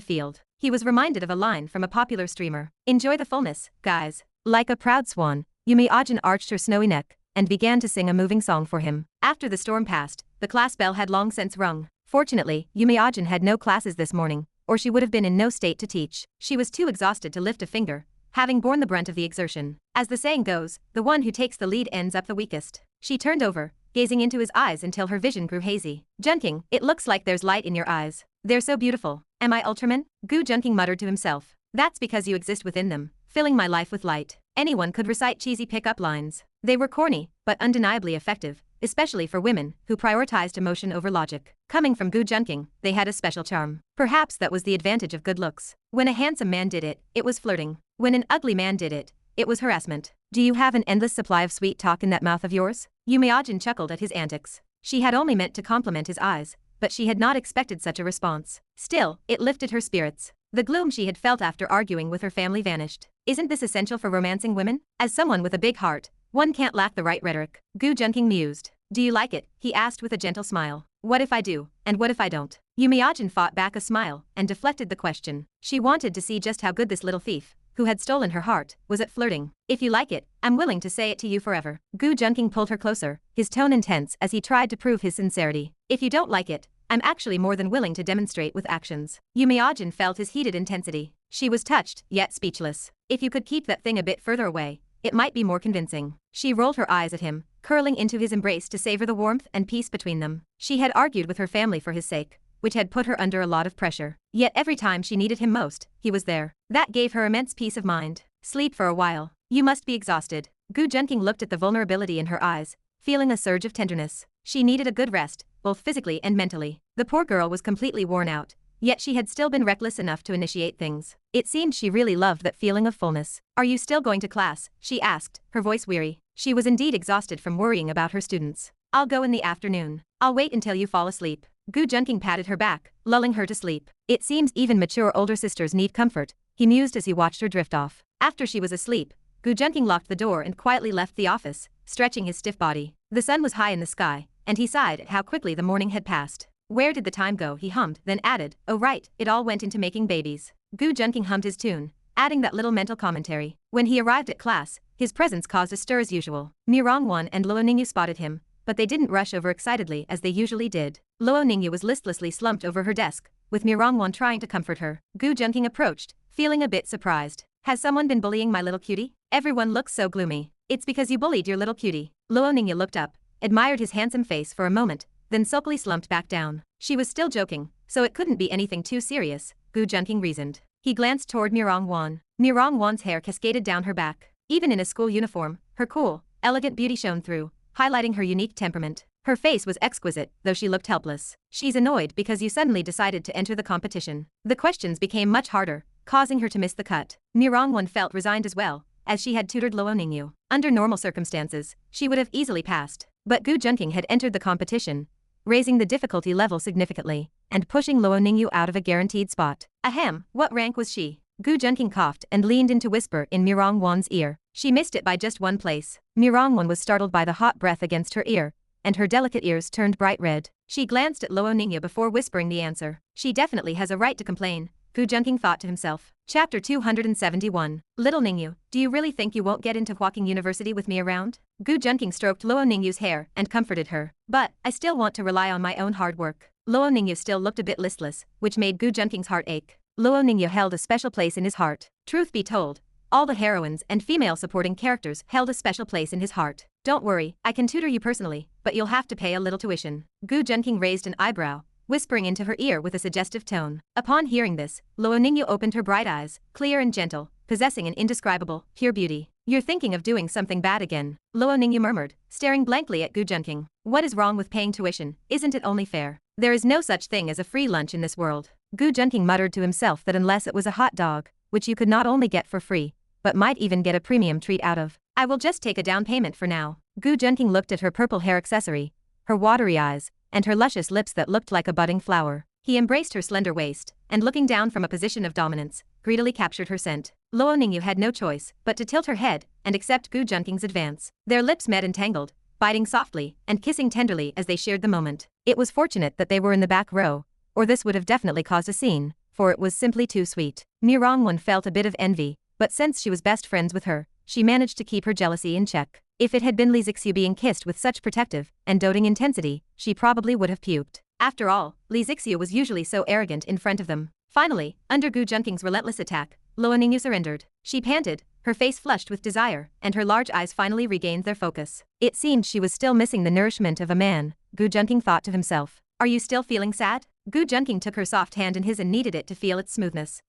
field. He was reminded of a line from a popular streamer. Enjoy the fullness, guys. Like a proud swan, Yumeajin arched her snowy neck and began to sing a moving song for him. After the storm passed, the class bell had long since rung. Fortunately, Yumeajin had no classes this morning, or she would have been in no state to teach. She was too exhausted to lift a finger, having borne the brunt of the exertion. As the saying goes, the one who takes the lead ends up the weakest. She turned over, gazing into his eyes until her vision grew hazy. Junqing, it looks like there's light in your eyes. They're so beautiful. Am I Ultraman? Gu Junqing muttered to himself. That's because you exist within them, filling my life with light. Anyone could recite cheesy pickup lines. They were corny, but undeniably effective, especially for women who prioritized emotion over logic. Coming from Gu Junqing, they had a special charm. Perhaps that was the advantage of good looks. When a handsome man did it, it was flirting. When an ugly man did it, it was harassment. Do you have an endless supply of sweet talk in that mouth of yours? Yumeojin chuckled at his antics. She had only meant to compliment his eyes, but she had not expected such a response. Still, it lifted her spirits. The gloom she had felt after arguing with her family vanished. Isn't this essential for romancing women? As someone with a big heart, one can't lack the right rhetoric. Gu Junqing mused. Do you like it? He asked with a gentle smile. What if I do, and what if I don't? Yumeojin fought back a smile and deflected the question. She wanted to see just how good this little thief, who had stolen her heart, was at flirting. If you like it, I'm willing to say it to you forever. Gu Junqing pulled her closer, his tone intense as he tried to prove his sincerity. If you don't like it, I'm actually more than willing to demonstrate with actions. Yumeojin felt his heated intensity. She was touched, yet speechless. If you could keep that thing a bit further away, it might be more convincing. She rolled her eyes at him, curling into his embrace to savor the warmth and peace between them. She had argued with her family for his sake, which had put her under a lot of pressure. Yet every time she needed him most, he was there. That gave her immense peace of mind. Sleep for a while. You must be exhausted. Gu Junqing looked at the vulnerability in her eyes, feeling a surge of tenderness. She needed a good rest, both physically and mentally. The poor girl was completely worn out, yet she had still been reckless enough to initiate things. It seemed she really loved that feeling of fullness. Are you still going to class? She asked, her voice weary. She was indeed exhausted from worrying about her students. I'll go in the afternoon. I'll wait until you fall asleep. Gu Junqing patted her back, lulling her to sleep. It seems even mature older sisters need comfort, he mused as he watched her drift off. After she was asleep, Gu Junqing locked the door and quietly left the office, stretching his stiff body. The sun was high in the sky, and he sighed at how quickly the morning had passed. Where did the time go? He hummed, then added, oh right, it all went into making babies. Gu Junqing hummed his tune, adding that little mental commentary. When he arrived at class, his presence caused a stir as usual. Mirong Wan and Luo Ningyu spotted him, but they didn't rush over excitedly as they usually did. Luo Ningyu was listlessly slumped over her desk, with Mirong Wan trying to comfort her. Gu Junqing approached, feeling a bit surprised. Has someone been bullying my little cutie? Everyone looks so gloomy. It's because you bullied your little cutie. Luo Ningyu looked up, admired his handsome face for a moment, then sulkily slumped back down. She was still joking, so it couldn't be anything too serious, Gu Junqing reasoned. He glanced toward Mirong Wan. Mirong Wan's hair cascaded down her back. Even in a school uniform, her cool, elegant beauty shone through, highlighting her unique temperament. Her face was exquisite, though she looked helpless. She's annoyed because you suddenly decided to enter the competition. The questions became much harder, causing her to miss the cut. Mirong Wan felt resigned as well, as she had tutored Luo Ningyu. Under normal circumstances, she would have easily passed. But Gu Junqing had entered the competition, raising the difficulty level significantly, and pushing Luo Ningyu out of a guaranteed spot. Ahem, what rank was she? Gu Junqing coughed and leaned in to whisper in Mirong Wan's ear. She missed it by just one place. Mirong Wan was startled by the hot breath against her ear, and her delicate ears turned bright red. She glanced at Luo Ningyu before whispering the answer. She definitely has a right to complain, Gu Junqing thought to himself. Chapter 271. Little Ningyu, do you really think you won't get into Huaking University with me around? Gu Junqing stroked Luo Ningyu's hair and comforted her. But, I still want to rely on my own hard work. Luo Ningyu still looked a bit listless, which made Gu Junqing's heart ache. Luo Ningyu held a special place in his heart. Truth be told, all the heroines and female supporting characters held a special place in his heart. Don't worry, I can tutor you personally, but you'll have to pay a little tuition. Gu Junqing raised an eyebrow, whispering into her ear with a suggestive tone. Upon hearing this, Luo Ningyu opened her bright eyes, clear and gentle, possessing an indescribable, pure beauty. You're thinking of doing something bad again, Luo Ningyu murmured, staring blankly at Gu Junqing. What is wrong with paying tuition? Isn't it only fair? There is no such thing as a free lunch in this world. Gu Junqing muttered to himself that unless it was a hot dog, which you could not only get for free, but might even get a premium treat out of, I will just take a down payment for now. Gu Junqing looked at her purple hair accessory, her watery eyes, and her luscious lips that looked like a budding flower. He embraced her slender waist, and looking down from a position of dominance, greedily captured her scent. Luo Ningyu had no choice but to tilt her head and accept Gu Junqing's advance. Their lips met and tangled, biting softly and kissing tenderly as they shared the moment. It was fortunate that they were in the back row, or this would have definitely caused a scene, for it was simply too sweet. Mirong Wan felt a bit of envy, but since she was best friends with her, she managed to keep her jealousy in check. If it had been Li Zixue being kissed with such protective and doting intensity, she probably would have puked. After all, Li Zixue was usually so arrogant in front of them. Finally, under Gu Junqing's relentless attack, Luo Ningyu surrendered. She panted, her face flushed with desire, and her large eyes finally regained their focus. It seemed she was still missing the nourishment of a man, Gu Junqing thought to himself. Are you still feeling sad? Gu Junqing took her soft hand in his and kneaded it to feel its smoothness.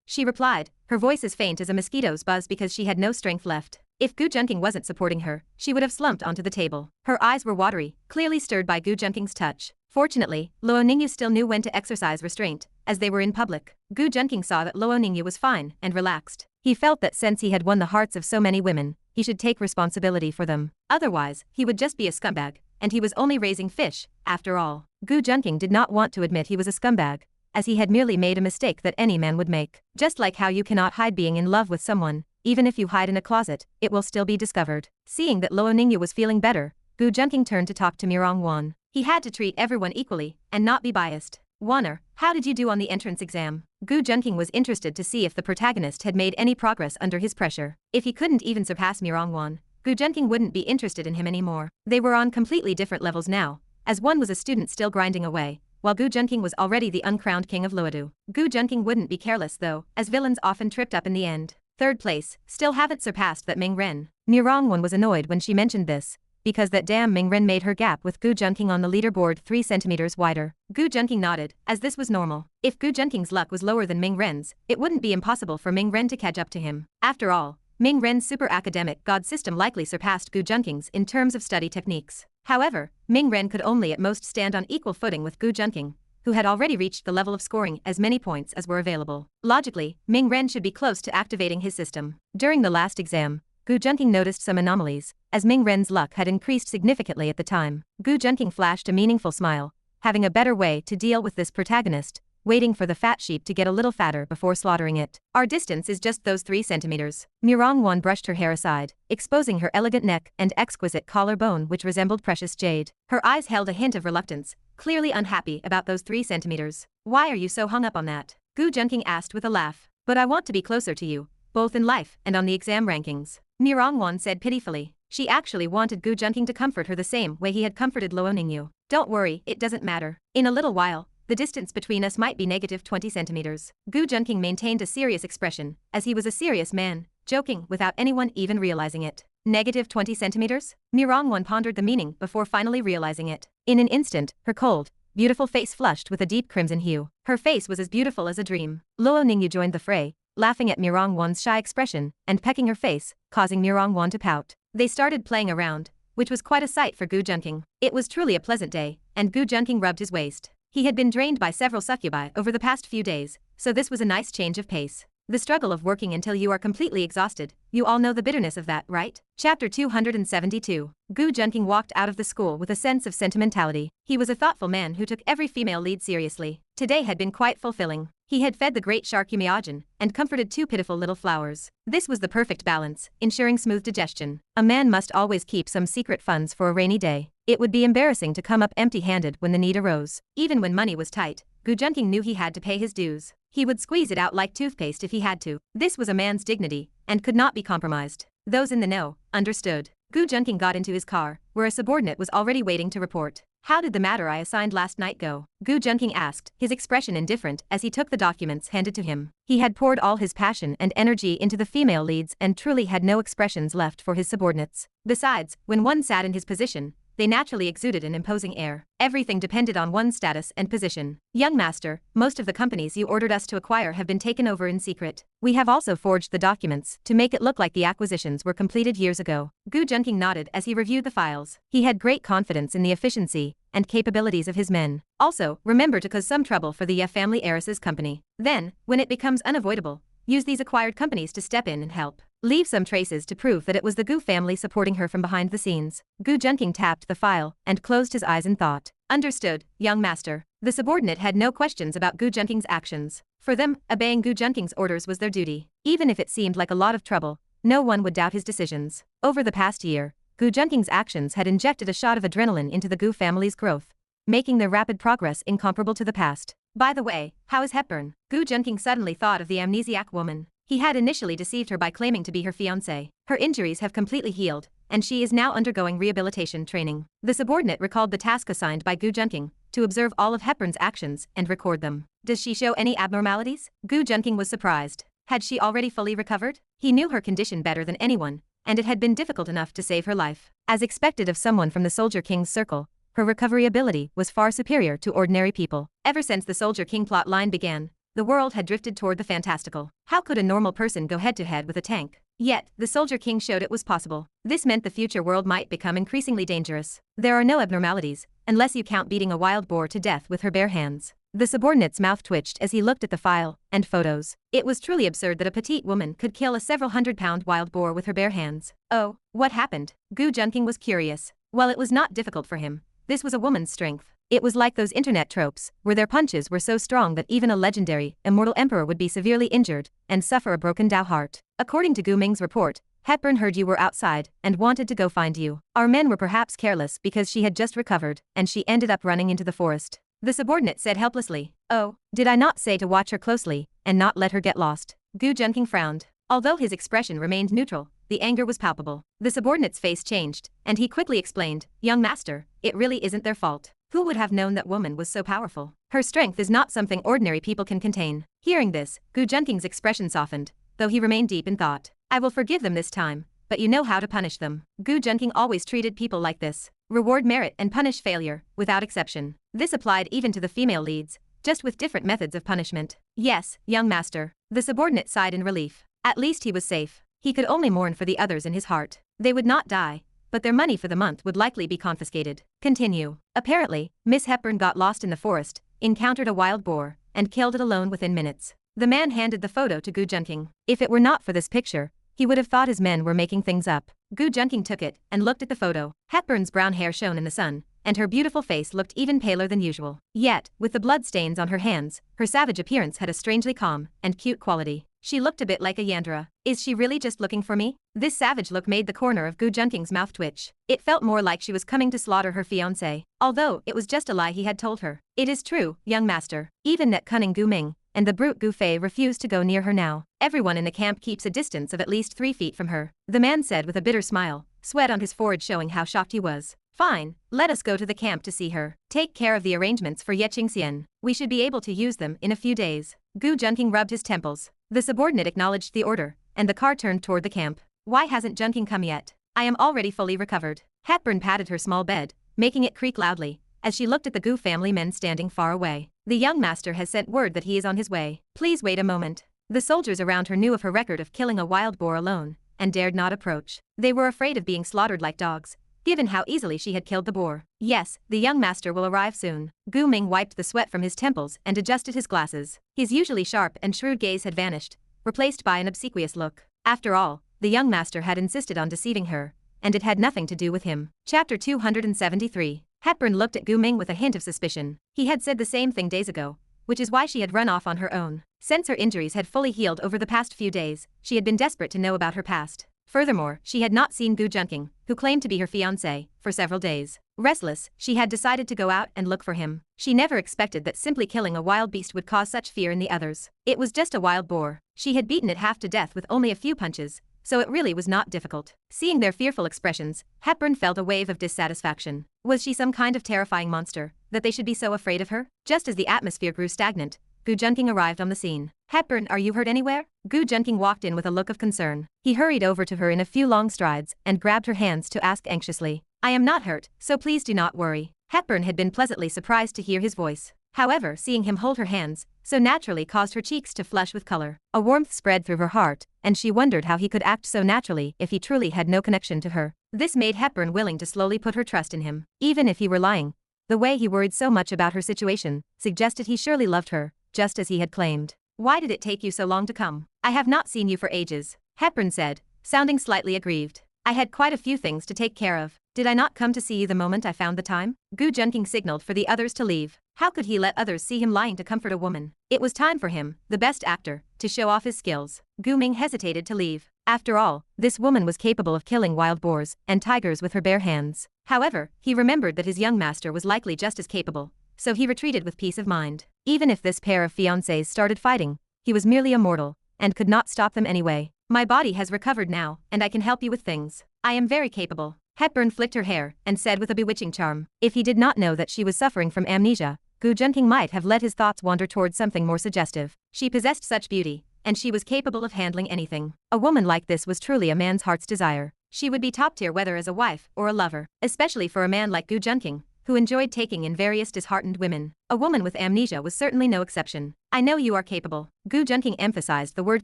She replied, her voice as faint as a mosquito's buzz because she had no strength left. If Gu Junqing wasn't supporting her, she would have slumped onto the table. Her eyes were watery, clearly stirred by Gu Junqing's touch. Fortunately, Luo Ningyu still knew when to exercise restraint, as they were in public. Gu Junqing saw that Luo Ningyu was fine and relaxed. He felt that since he had won the hearts of so many women, he should take responsibility for them. Otherwise, he would just be a scumbag, and he was only raising fish, after all. Gu Junqing did not want to admit he was a scumbag, as he had merely made a mistake that any man would make. Just like how you cannot hide being in love with someone, even if you hide in a closet, it will still be discovered. Seeing that Luo Ningyu was feeling better, Gu Junqing turned to talk to Mirong Wan. He had to treat everyone equally, and not be biased. Wanner, how did you do on the entrance exam? Gu Junqing was interested to see if the protagonist had made any progress under his pressure. If he couldn't even surpass Mirong Wan, Gu Junqing wouldn't be interested in him anymore. They were on completely different levels now, as one was a student still grinding away, while Gu Junqing was already the uncrowned king of Luodu. Gu Junqing wouldn't be careless though, as villains often tripped up in the end. Third place, still haven't surpassed that Ming Ren. Mirong Wan was annoyed when she mentioned this, because that damn Ming Ren made her gap with Gu Junqing on the leaderboard 3 centimeters wider. Gu Junqing nodded, as this was normal. If Gu Junqing's luck was lower than Ming Ren's, it wouldn't be impossible for Ming Ren to catch up to him. After all, Ming Ren's super academic god system likely surpassed Gu Junqing's in terms of study techniques. However, Ming Ren could only at most stand on equal footing with Gu Junqing, who had already reached the level of scoring as many points as were available. Logically, Ming Ren should be close to activating his system. During the last exam, Gu Junqing noticed some anomalies, as Ming Ren's luck had increased significantly at the time. Gu Junqing flashed a meaningful smile, having a better way to deal with this protagonist, waiting for the fat sheep to get a little fatter before slaughtering it. Our distance is just those 3 centimeters. Mirong Wan brushed her hair aside, exposing her elegant neck and exquisite collarbone which resembled precious jade. Her eyes held a hint of reluctance, clearly unhappy about those 3 centimeters. Why are you so hung up on that? Gu Junqing asked with a laugh. But I want to be closer to you, both in life and on the exam rankings. Mirong Wan said pitifully. She actually wanted Gu Junqing to comfort her the same way he had comforted Luo Ningyu. Don't worry, it doesn't matter. In a little while, the distance between us might be negative 20 centimeters. Gu Junqing maintained a serious expression, as he was a serious man, joking without anyone even realizing it. Negative 20 centimeters? Mirong Wan pondered the meaning before finally realizing it. In an instant, her cold, beautiful face flushed with a deep crimson hue. Her face was as beautiful as a dream. Luo Ningyu joined the fray, laughing at Mirong Wan's shy expression and pecking her face, causing Mirong Wan to pout. They started playing around, which was quite a sight for Gu Junqing. It was truly a pleasant day, and Gu Junqing rubbed his waist. He had been drained by several succubi over the past few days, so this was a nice change of pace. The struggle of working until you are completely exhausted, you all know the bitterness of that, right? Chapter 272. Gu Junqing walked out of the school with a sense of sentimentality. He was a thoughtful man who took every female lead seriously. Today had been quite fulfilling. He had fed the great shark Yumiajin and comforted 2 pitiful little flowers. This was the perfect balance, ensuring smooth digestion. A man must always keep some secret funds for a rainy day. It would be embarrassing to come up empty-handed when the need arose. Even when money was tight, Gu Junqing knew he had to pay his dues. He would squeeze it out like toothpaste if he had to. This was a man's dignity, and could not be compromised. Those in the know understood. Gu Junqing got into his car, where a subordinate was already waiting to report. How did the matter I assigned last night go? Gu Junqing asked, his expression indifferent as he took the documents handed to him. He had poured all his passion and energy into the female leads and truly had no expressions left for his subordinates. Besides, when one sat in his position, they naturally exuded an imposing air. Everything depended on one's status and position. Young master, most of the companies you ordered us to acquire have been taken over in secret. We have also forged the documents to make it look like the acquisitions were completed years ago. Gu Junqing nodded as he reviewed the files. He had great confidence in the efficiency and capabilities of his men. Also, remember to cause some trouble for the Ye family heiress's company. Then, when it becomes unavoidable, use these acquired companies to step in and help. Leave some traces to prove that it was the Gu family supporting her from behind the scenes. Gu Junqing tapped the file and closed his eyes in thought. Understood, young master. The subordinate had no questions about Gu Junqing's actions. For them, obeying Gu Junqing's orders was their duty. Even if it seemed like a lot of trouble, no one would doubt his decisions. Over the past year, Gu Junqing's actions had injected a shot of adrenaline into the Gu family's growth, making their rapid progress incomparable to the past. By the way, how is Hepburn? Gu Junqing suddenly thought of the amnesiac woman. He had initially deceived her by claiming to be her fiancée. Her injuries have completely healed, and she is now undergoing rehabilitation training. The subordinate recalled the task assigned by Gu Junqing, to observe all of Hepburn's actions and record them. Does she show any abnormalities? Gu Junqing was surprised. Had she already fully recovered? He knew her condition better than anyone, and it had been difficult enough to save her life. As expected of someone from the Soldier King's circle, her recovery ability was far superior to ordinary people. Ever since the Soldier King plot line began, The world had drifted toward the fantastical. How could a normal person go head-to-head with a tank? Yet, the Soldier King showed it was possible. This meant the future world might become increasingly dangerous. There are no abnormalities, unless you count beating a wild boar to death with her bare hands. The subordinate's mouth twitched as he looked at the file and photos. It was truly absurd that a petite woman could kill a several hundred-pound wild boar with her bare hands. Oh, what happened? Gu Junqing was curious. While it was not difficult for him, this was a woman's strength. It was like those internet tropes, where their punches were so strong that even a legendary, immortal emperor would be severely injured and suffer a broken down heart. According to Gu Ming's report, Hepburn heard you were outside and wanted to go find you. Our men were perhaps careless because she had just recovered and she ended up running into the forest. The subordinate said helplessly. Oh, did I not say to watch her closely and not let her get lost? Gu Junqing frowned. Although his expression remained neutral, the anger was palpable. The subordinate's face changed, and he quickly explained, Young master, it really isn't their fault. Who would have known that woman was so powerful? Her strength is not something ordinary people can contain. Hearing this, Gu Junqing's expression softened, though he remained deep in thought. I will forgive them this time, but you know how to punish them. Gu Junqing always treated people like this. Reward merit and punish failure, without exception. This applied even to the female leads, just with different methods of punishment. Yes, young master. The subordinate sighed in relief. At least he was safe. He could only mourn for the others in his heart. They would not die, but their money for the month would likely be confiscated. Continue. Apparently, Miss Hepburn got lost in the forest, encountered a wild boar, and killed it alone within minutes. The man handed the photo to Gu Junqing. If it were not for this picture, he would have thought his men were making things up. Gu Junqing took it and looked at the photo. Hepburn's brown hair shone in the sun, and her beautiful face looked even paler than usual. Yet, with the blood stains on her hands, her savage appearance had a strangely calm and cute quality. She looked a bit like a Yandera. Is she really just looking for me? This savage look made the corner of Gu Junqing's mouth twitch. It felt more like she was coming to slaughter her fiancé, although it was just a lie he had told her. It is true, young master. Even that cunning Gu Ming and the brute Gu Fei refused to go near her now. Everyone in the camp keeps a distance of at least 3 feet from her, the man said with a bitter smile, sweat on his forehead showing how shocked he was. Fine, let us go to the camp to see her. Take care of the arrangements for Yechingxian. We should be able to use them in a few days. Gu Junqing rubbed his temples. The subordinate acknowledged the order, and the car turned toward the camp. Why hasn't Junqing come yet? I am already fully recovered. Hepburn patted her small bed, making it creak loudly, as she looked at the Gu family men standing far away. The young master has sent word that he is on his way. Please wait a moment. The soldiers around her knew of her record of killing a wild boar alone, and dared not approach. They were afraid of being slaughtered like dogs, given how easily she had killed the boar. Yes, the young master will arrive soon. Gu Ming wiped the sweat from his temples and adjusted his glasses. His usually sharp and shrewd gaze had vanished, replaced by an obsequious look. After all, the young master had insisted on deceiving her, and it had nothing to do with him. Chapter 273. Hepburn looked at Gu Ming with a hint of suspicion. He had said the same thing days ago, which is why she had run off on her own. Since her injuries had fully healed over the past few days, she had been desperate to know about her past. Furthermore, she had not seen Gu Junqing, who claimed to be her fiancé, for several days. Restless, she had decided to go out and look for him. She never expected that simply killing a wild beast would cause such fear in the others. It was just a wild boar. She had beaten it half to death with only a few punches, so it really was not difficult. Seeing their fearful expressions, Hepburn felt a wave of dissatisfaction. Was she some kind of terrifying monster, that they should be so afraid of her? Just as the atmosphere grew stagnant, Gu Junqing arrived on the scene. Hepburn, are you hurt anywhere? Gu Junqing walked in with a look of concern. He hurried over to her in a few long strides and grabbed her hands to ask anxiously. I am not hurt, so please do not worry. Hepburn had been pleasantly surprised to hear his voice. However, seeing him hold her hands so naturally caused her cheeks to flush with color. A warmth spread through her heart, and she wondered how he could act so naturally if he truly had no connection to her. This made Hepburn willing to slowly put her trust in him. Even if he were lying, the way he worried so much about her situation suggested he surely loved her, just as he had claimed. Why did it take you so long to come? I have not seen you for ages, Hepburn said, sounding slightly aggrieved. I had quite a few things to take care of. Did I not come to see you the moment I found the time? Gu Junqing signaled for the others to leave. How could he let others see him lying to comfort a woman? It was time for him, the best actor, to show off his skills. Gu Ming hesitated to leave. After all, this woman was capable of killing wild boars and tigers with her bare hands. However, he remembered that his young master was likely just as capable, so he retreated with peace of mind. Even if this pair of fiancés started fighting, he was merely a mortal, and could not stop them anyway. My body has recovered now, and I can help you with things. I am very capable. Hepburn flicked her hair and said with a bewitching charm. If he did not know that she was suffering from amnesia, Gu Junqing might have let his thoughts wander towards something more suggestive. She possessed such beauty, and she was capable of handling anything. A woman like this was truly a man's heart's desire. She would be top tier whether as a wife or a lover, especially for a man like Gu Junqing, who enjoyed taking in various disheartened women. A woman with amnesia was certainly no exception. I know you are capable. Gu Junqing emphasized the word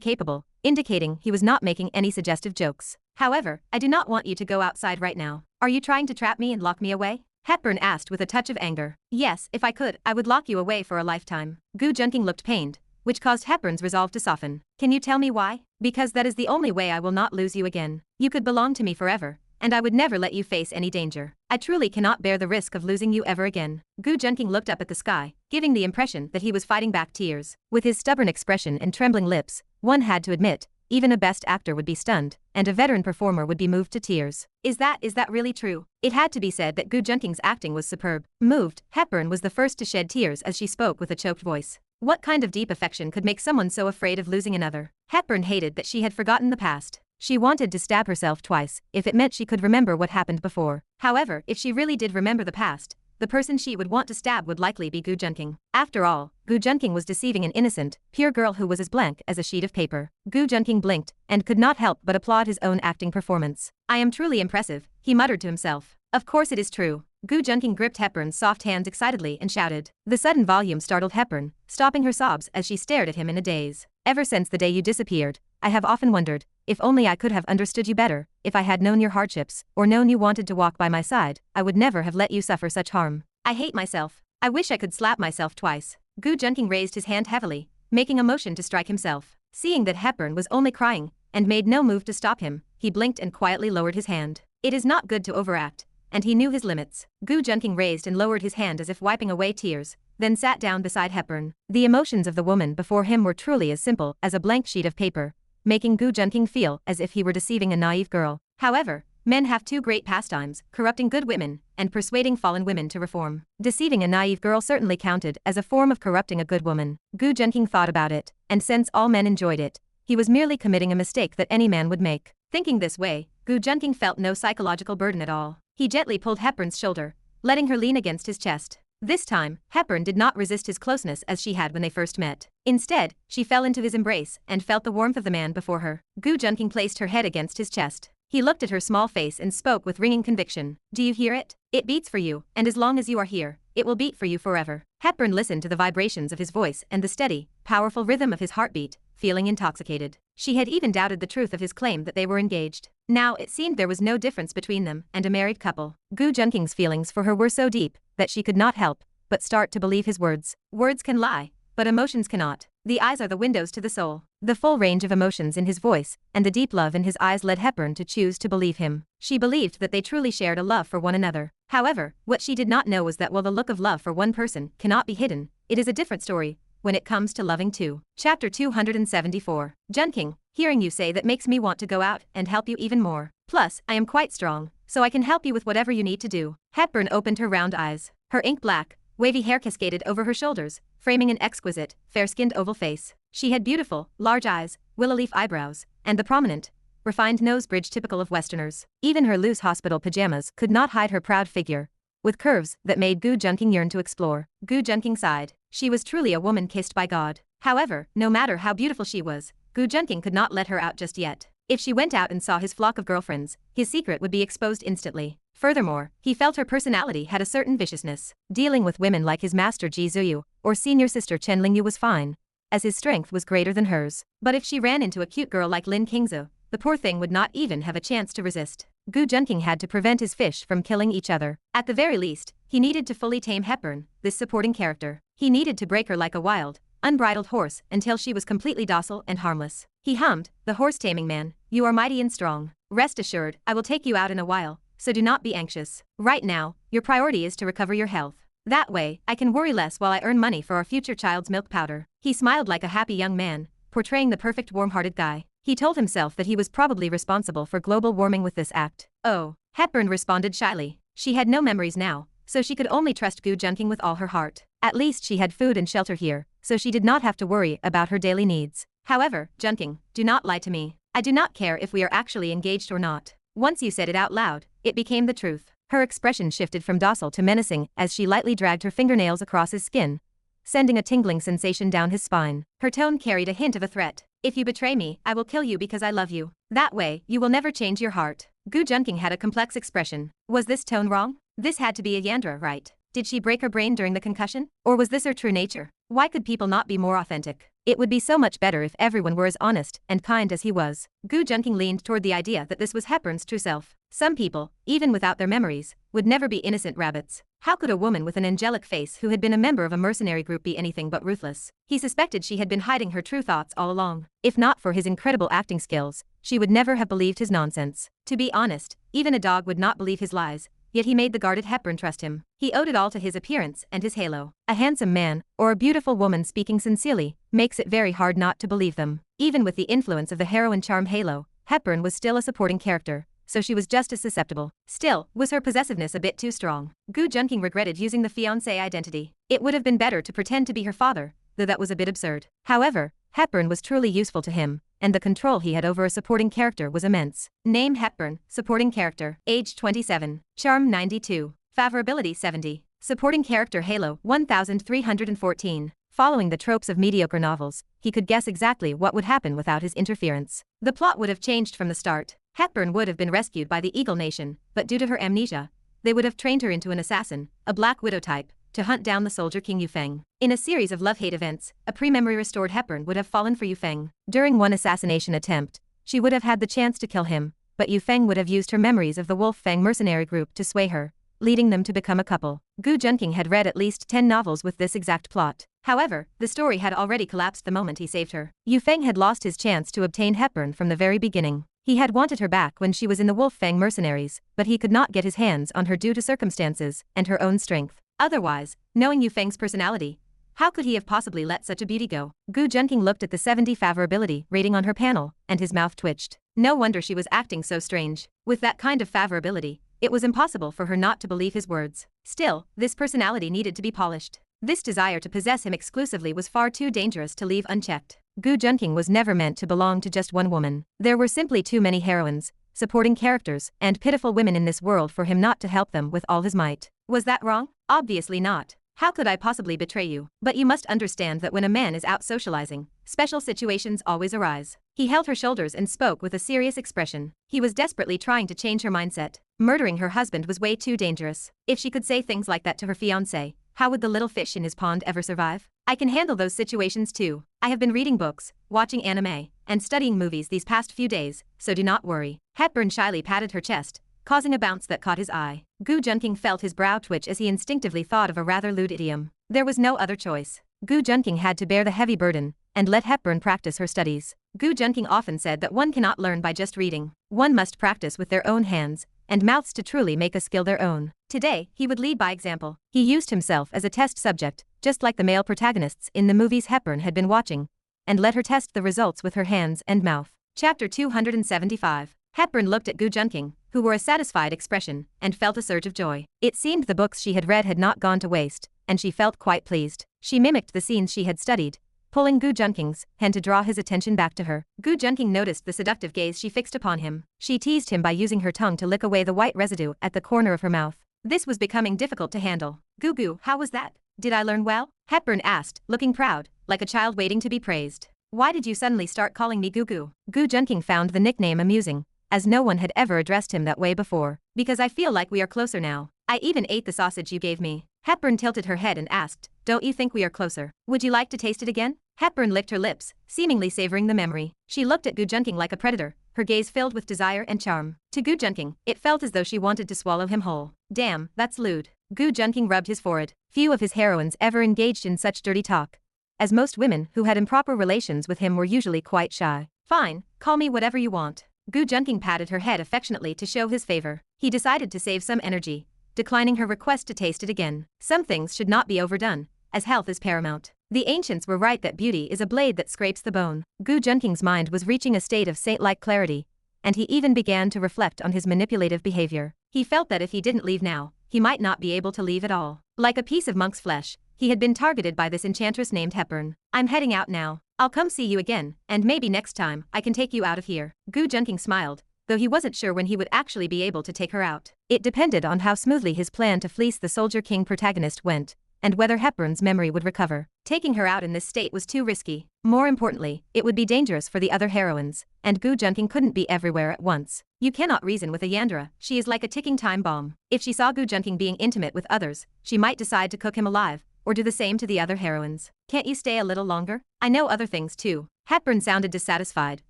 capable, indicating he was not making any suggestive jokes. However, I do not want you to go outside right now. Are you trying to trap me and lock me away? Hepburn asked with a touch of anger. Yes, if I could, I would lock you away for a lifetime. Gu Junqing looked pained, which caused Hepburn's resolve to soften. Can you tell me why? Because that is the only way I will not lose you again. You could belong to me forever, and I would never let you face any danger. I truly cannot bear the risk of losing you ever again. Gu Junqing looked up at the sky, giving the impression that he was fighting back tears. With his stubborn expression and trembling lips, one had to admit, even a best actor would be stunned, and a veteran performer would be moved to tears. Is that really true? It had to be said that Gu Junqing's acting was superb. Moved, Hepburn was the first to shed tears as she spoke with a choked voice. What kind of deep affection could make someone so afraid of losing another? Hepburn hated that she had forgotten the past. She wanted to stab herself twice, if it meant she could remember what happened before. However, if she really did remember the past, the person she would want to stab would likely be Gu Junqing. After all, Gu Junqing was deceiving an innocent, pure girl who was as blank as a sheet of paper. Gu Junqing blinked, and could not help but applaud his own acting performance. I am truly impressive, he muttered to himself. Of course it is true. Gu Junqing gripped Hepburn's soft hands excitedly and shouted. The sudden volume startled Hepburn, stopping her sobs as she stared at him in a daze. Ever since the day you disappeared, I have often wondered, if only I could have understood you better, if I had known your hardships, or known you wanted to walk by my side, I would never have let you suffer such harm. I hate myself. I wish I could slap myself twice. Gu Junqing raised his hand heavily, making a motion to strike himself. Seeing that Hepburn was only crying, and made no move to stop him, he blinked and quietly lowered his hand. It is not good to overact, and he knew his limits. Gu Junqing raised and lowered his hand as if wiping away tears, then sat down beside Hepburn. The emotions of the woman before him were truly as simple as a blank sheet of paper, making Gu Junqing feel as if he were deceiving a naive girl. However, men have two great pastimes, corrupting good women, and persuading fallen women to reform. Deceiving a naive girl certainly counted as a form of corrupting a good woman. Gu Junqing thought about it, and since all men enjoyed it, he was merely committing a mistake that any man would make. Thinking this way, Gu Junqing felt no psychological burden at all. He gently pulled Hepburn's shoulder, letting her lean against his chest. This time, Hepburn did not resist his closeness as she had when they first met. Instead, she fell into his embrace and felt the warmth of the man before her. Gu Junqing placed her head against his chest. He looked at her small face and spoke with ringing conviction. Do you hear it? It beats for you, and as long as you are here, it will beat for you forever. Hepburn listened to the vibrations of his voice and the steady, powerful rhythm of his heartbeat, feeling intoxicated. She had even doubted the truth of his claim that they were engaged. Now it seemed there was no difference between them and a married couple. Gu Junqing's feelings for her were so deep that she could not help but start to believe his words. Words can lie, but emotions cannot. The eyes are the windows to the soul. The full range of emotions in his voice and the deep love in his eyes led Hepburn to choose to believe him. She believed that they truly shared a love for one another. However, what she did not know was that while the look of love for one person cannot be hidden, it is a different story when it comes to loving two. Chapter 274. Junqing, hearing you say that makes me want to go out and help you even more. Plus, I am quite strong, so I can help you with whatever you need to do. Hepburn opened her round eyes. Her ink-black, wavy hair cascaded over her shoulders, framing an exquisite, fair-skinned oval face. She had beautiful, large eyes, willow-leaf eyebrows, and the prominent, refined nose bridge typical of Westerners. Even her loose hospital pajamas could not hide her proud figure, with curves that made Gu Junqing yearn to explore. Gu Junqing sighed. She was truly a woman kissed by God. However, no matter how beautiful she was, Gu Junqing could not let her out just yet. If she went out and saw his flock of girlfriends, his secret would be exposed instantly. Furthermore, he felt her personality had a certain viciousness. Dealing with women like his master Ji Zhuyue or senior sister Chen Lingyue was fine, as his strength was greater than hers. But if she ran into a cute girl like Lin Qingzu, the poor thing would not even have a chance to resist. Gu Junqing had to prevent his fish from killing each other. At the very least, he needed to fully tame Hepburn, this supporting character. He needed to break her like a wild, unbridled horse until she was completely docile and harmless. He hummed, "The horse-taming man, you are mighty and strong. Rest assured, I will take you out in a while, so do not be anxious. Right now, your priority is to recover your health. That way, I can worry less while I earn money for our future child's milk powder." He smiled like a happy young man, portraying the perfect warm-hearted guy. He told himself that he was probably responsible for global warming with this act. Oh, Hepburn responded shyly. She had no memories now, so she could only trust Gu Junqing with all her heart. At least she had food and shelter here, so she did not have to worry about her daily needs. However, Junqing, do not lie to me. I do not care if we are actually engaged or not. Once you said it out loud, it became the truth. Her expression shifted from docile to menacing as she lightly dragged her fingernails across his skin, sending a tingling sensation down his spine. Her tone carried a hint of a threat. If you betray me, I will kill you because I love you. That way, you will never change your heart. Gu Junqing had a complex expression. Was this tone wrong? This had to be a Yandra, right? Did she break her brain during the concussion? Or was this her true nature? Why could people not be more authentic? It would be so much better if everyone were as honest and kind as he was. Gu Junqing leaned toward the idea that this was Hepburn's true self. Some people, even without their memories, would never be innocent rabbits. How could a woman with an angelic face who had been a member of a mercenary group be anything but ruthless? He suspected she had been hiding her true thoughts all along. If not for his incredible acting skills, she would never have believed his nonsense. To be honest, even a dog would not believe his lies. Yet he made the guarded Hepburn trust him. He owed it all to his appearance and his halo. A handsome man, or a beautiful woman speaking sincerely, makes it very hard not to believe them. Even with the influence of the heroine charm halo, Hepburn was still a supporting character, so she was just as susceptible. Still, was her possessiveness a bit too strong? Gu Junqing regretted using the fiancé identity. It would have been better to pretend to be her father, though that was a bit absurd. However, Hepburn was truly useful to him, and the control he had over a supporting character was immense. Name Hepburn, supporting character, age 27, charm 92, favorability 70, supporting character halo 1314. Following the tropes of mediocre novels, he could guess exactly what would happen without his interference. The plot would have changed from the start. Hepburn would have been rescued by the Eagle Nation, but due to her amnesia, they would have trained her into an assassin, a Black Widow type, to hunt down the soldier King Yufeng. In a series of love-hate events, a pre-memory restored Hepburn would have fallen for Yufeng. During one assassination attempt, she would have had the chance to kill him, but Yufeng would have used her memories of the Wolf Fang mercenary group to sway her, leading them to become a couple. Gu Junqing had read at least 10 novels with this exact plot. However, the story had already collapsed the moment he saved her. Yufeng had lost his chance to obtain Hepburn from the very beginning. He had wanted her back when she was in the Wolf Fang mercenaries, but he could not get his hands on her due to circumstances and her own strength. Otherwise, knowing Yufeng's personality, how could he have possibly let such a beauty go? Gu Junqing looked at the 70 favorability rating on her panel, and his mouth twitched. No wonder she was acting so strange. With that kind of favorability, it was impossible for her not to believe his words. Still, this personality needed to be polished. This desire to possess him exclusively was far too dangerous to leave unchecked. Gu Junqing was never meant to belong to just one woman. There were simply too many heroines, supporting characters, and pitiful women in this world for him not to help them with all his might. Was that wrong? Obviously not. How could I possibly betray you? But you must understand that when a man is out socializing, special situations always arise. He held her shoulders and spoke with a serious expression. He was desperately trying to change her mindset. Murdering her husband was way too dangerous. If she could say things like that to her fiancé, how would the little fish in his pond ever survive? I can handle those situations too. I have been reading books, watching anime, and studying movies these past few days, so do not worry. Hepburn shyly patted her chest, causing a bounce that caught his eye. Gu Junqing felt his brow twitch as he instinctively thought of a rather lewd idiom. There was no other choice. Gu Junqing had to bear the heavy burden and let Hepburn practice her studies. Gu Junqing often said that one cannot learn by just reading. One must practice with their own hands and mouths to truly make a skill their own. Today, he would lead by example. He used himself as a test subject, just like the male protagonists in the movies Hepburn had been watching, and let her test the results with her hands and mouth. Chapter 275. Hepburn looked at Gu Junqing, who wore a satisfied expression, and felt a surge of joy. It seemed the books she had read had not gone to waste, and she felt quite pleased. She mimicked the scenes she had studied, pulling Gu Junqing's hand to draw his attention back to her. Gu Junqing noticed the seductive gaze she fixed upon him. She teased him by using her tongue to lick away the white residue at the corner of her mouth. This was becoming difficult to handle. Gu, how was that? Did I learn well? Hepburn asked, looking proud, like a child waiting to be praised. Why did you suddenly start calling me Gu? Gu Junqing found the nickname amusing, as no one had ever addressed him that way before. Because I feel like we are closer now. I even ate the sausage you gave me. Hepburn tilted her head and asked, don't you think we are closer? Would you like to taste it again? Hepburn licked her lips, seemingly savoring the memory. She looked at Gu Junqing like a predator, her gaze filled with desire and charm. To Gu Junqing, it felt as though she wanted to swallow him whole. Damn, that's lewd. Gu Junqing rubbed his forehead. Few of his heroines ever engaged in such dirty talk, as most women who had improper relations with him were usually quite shy. Fine, call me whatever you want. Gu Junqing patted her head affectionately to show his favor. He decided to save some energy, declining her request to taste it again. Some things should not be overdone, as health is paramount. The ancients were right that beauty is a blade that scrapes the bone. Gu Junqing's mind was reaching a state of saint-like clarity, and he even began to reflect on his manipulative behavior. He felt that if he didn't leave now, he might not be able to leave at all. Like a piece of monk's flesh, he had been targeted by this enchantress named Hepburn. I'm heading out now. I'll come see you again, and maybe next time, I can take you out of here. Gu Junqing smiled, though he wasn't sure when he would actually be able to take her out. It depended on how smoothly his plan to fleece the Soldier King protagonist went, and whether Hepburn's memory would recover. Taking her out in this state was too risky. More importantly, it would be dangerous for the other heroines, and Gu Junqing couldn't be everywhere at once. You cannot reason with a Yandere, she is like a ticking time bomb. If she saw Gu Junqing being intimate with others, she might decide to cook him alive, or do the same to the other heroines. Can't you stay a little longer? I know other things too. Hepburn sounded dissatisfied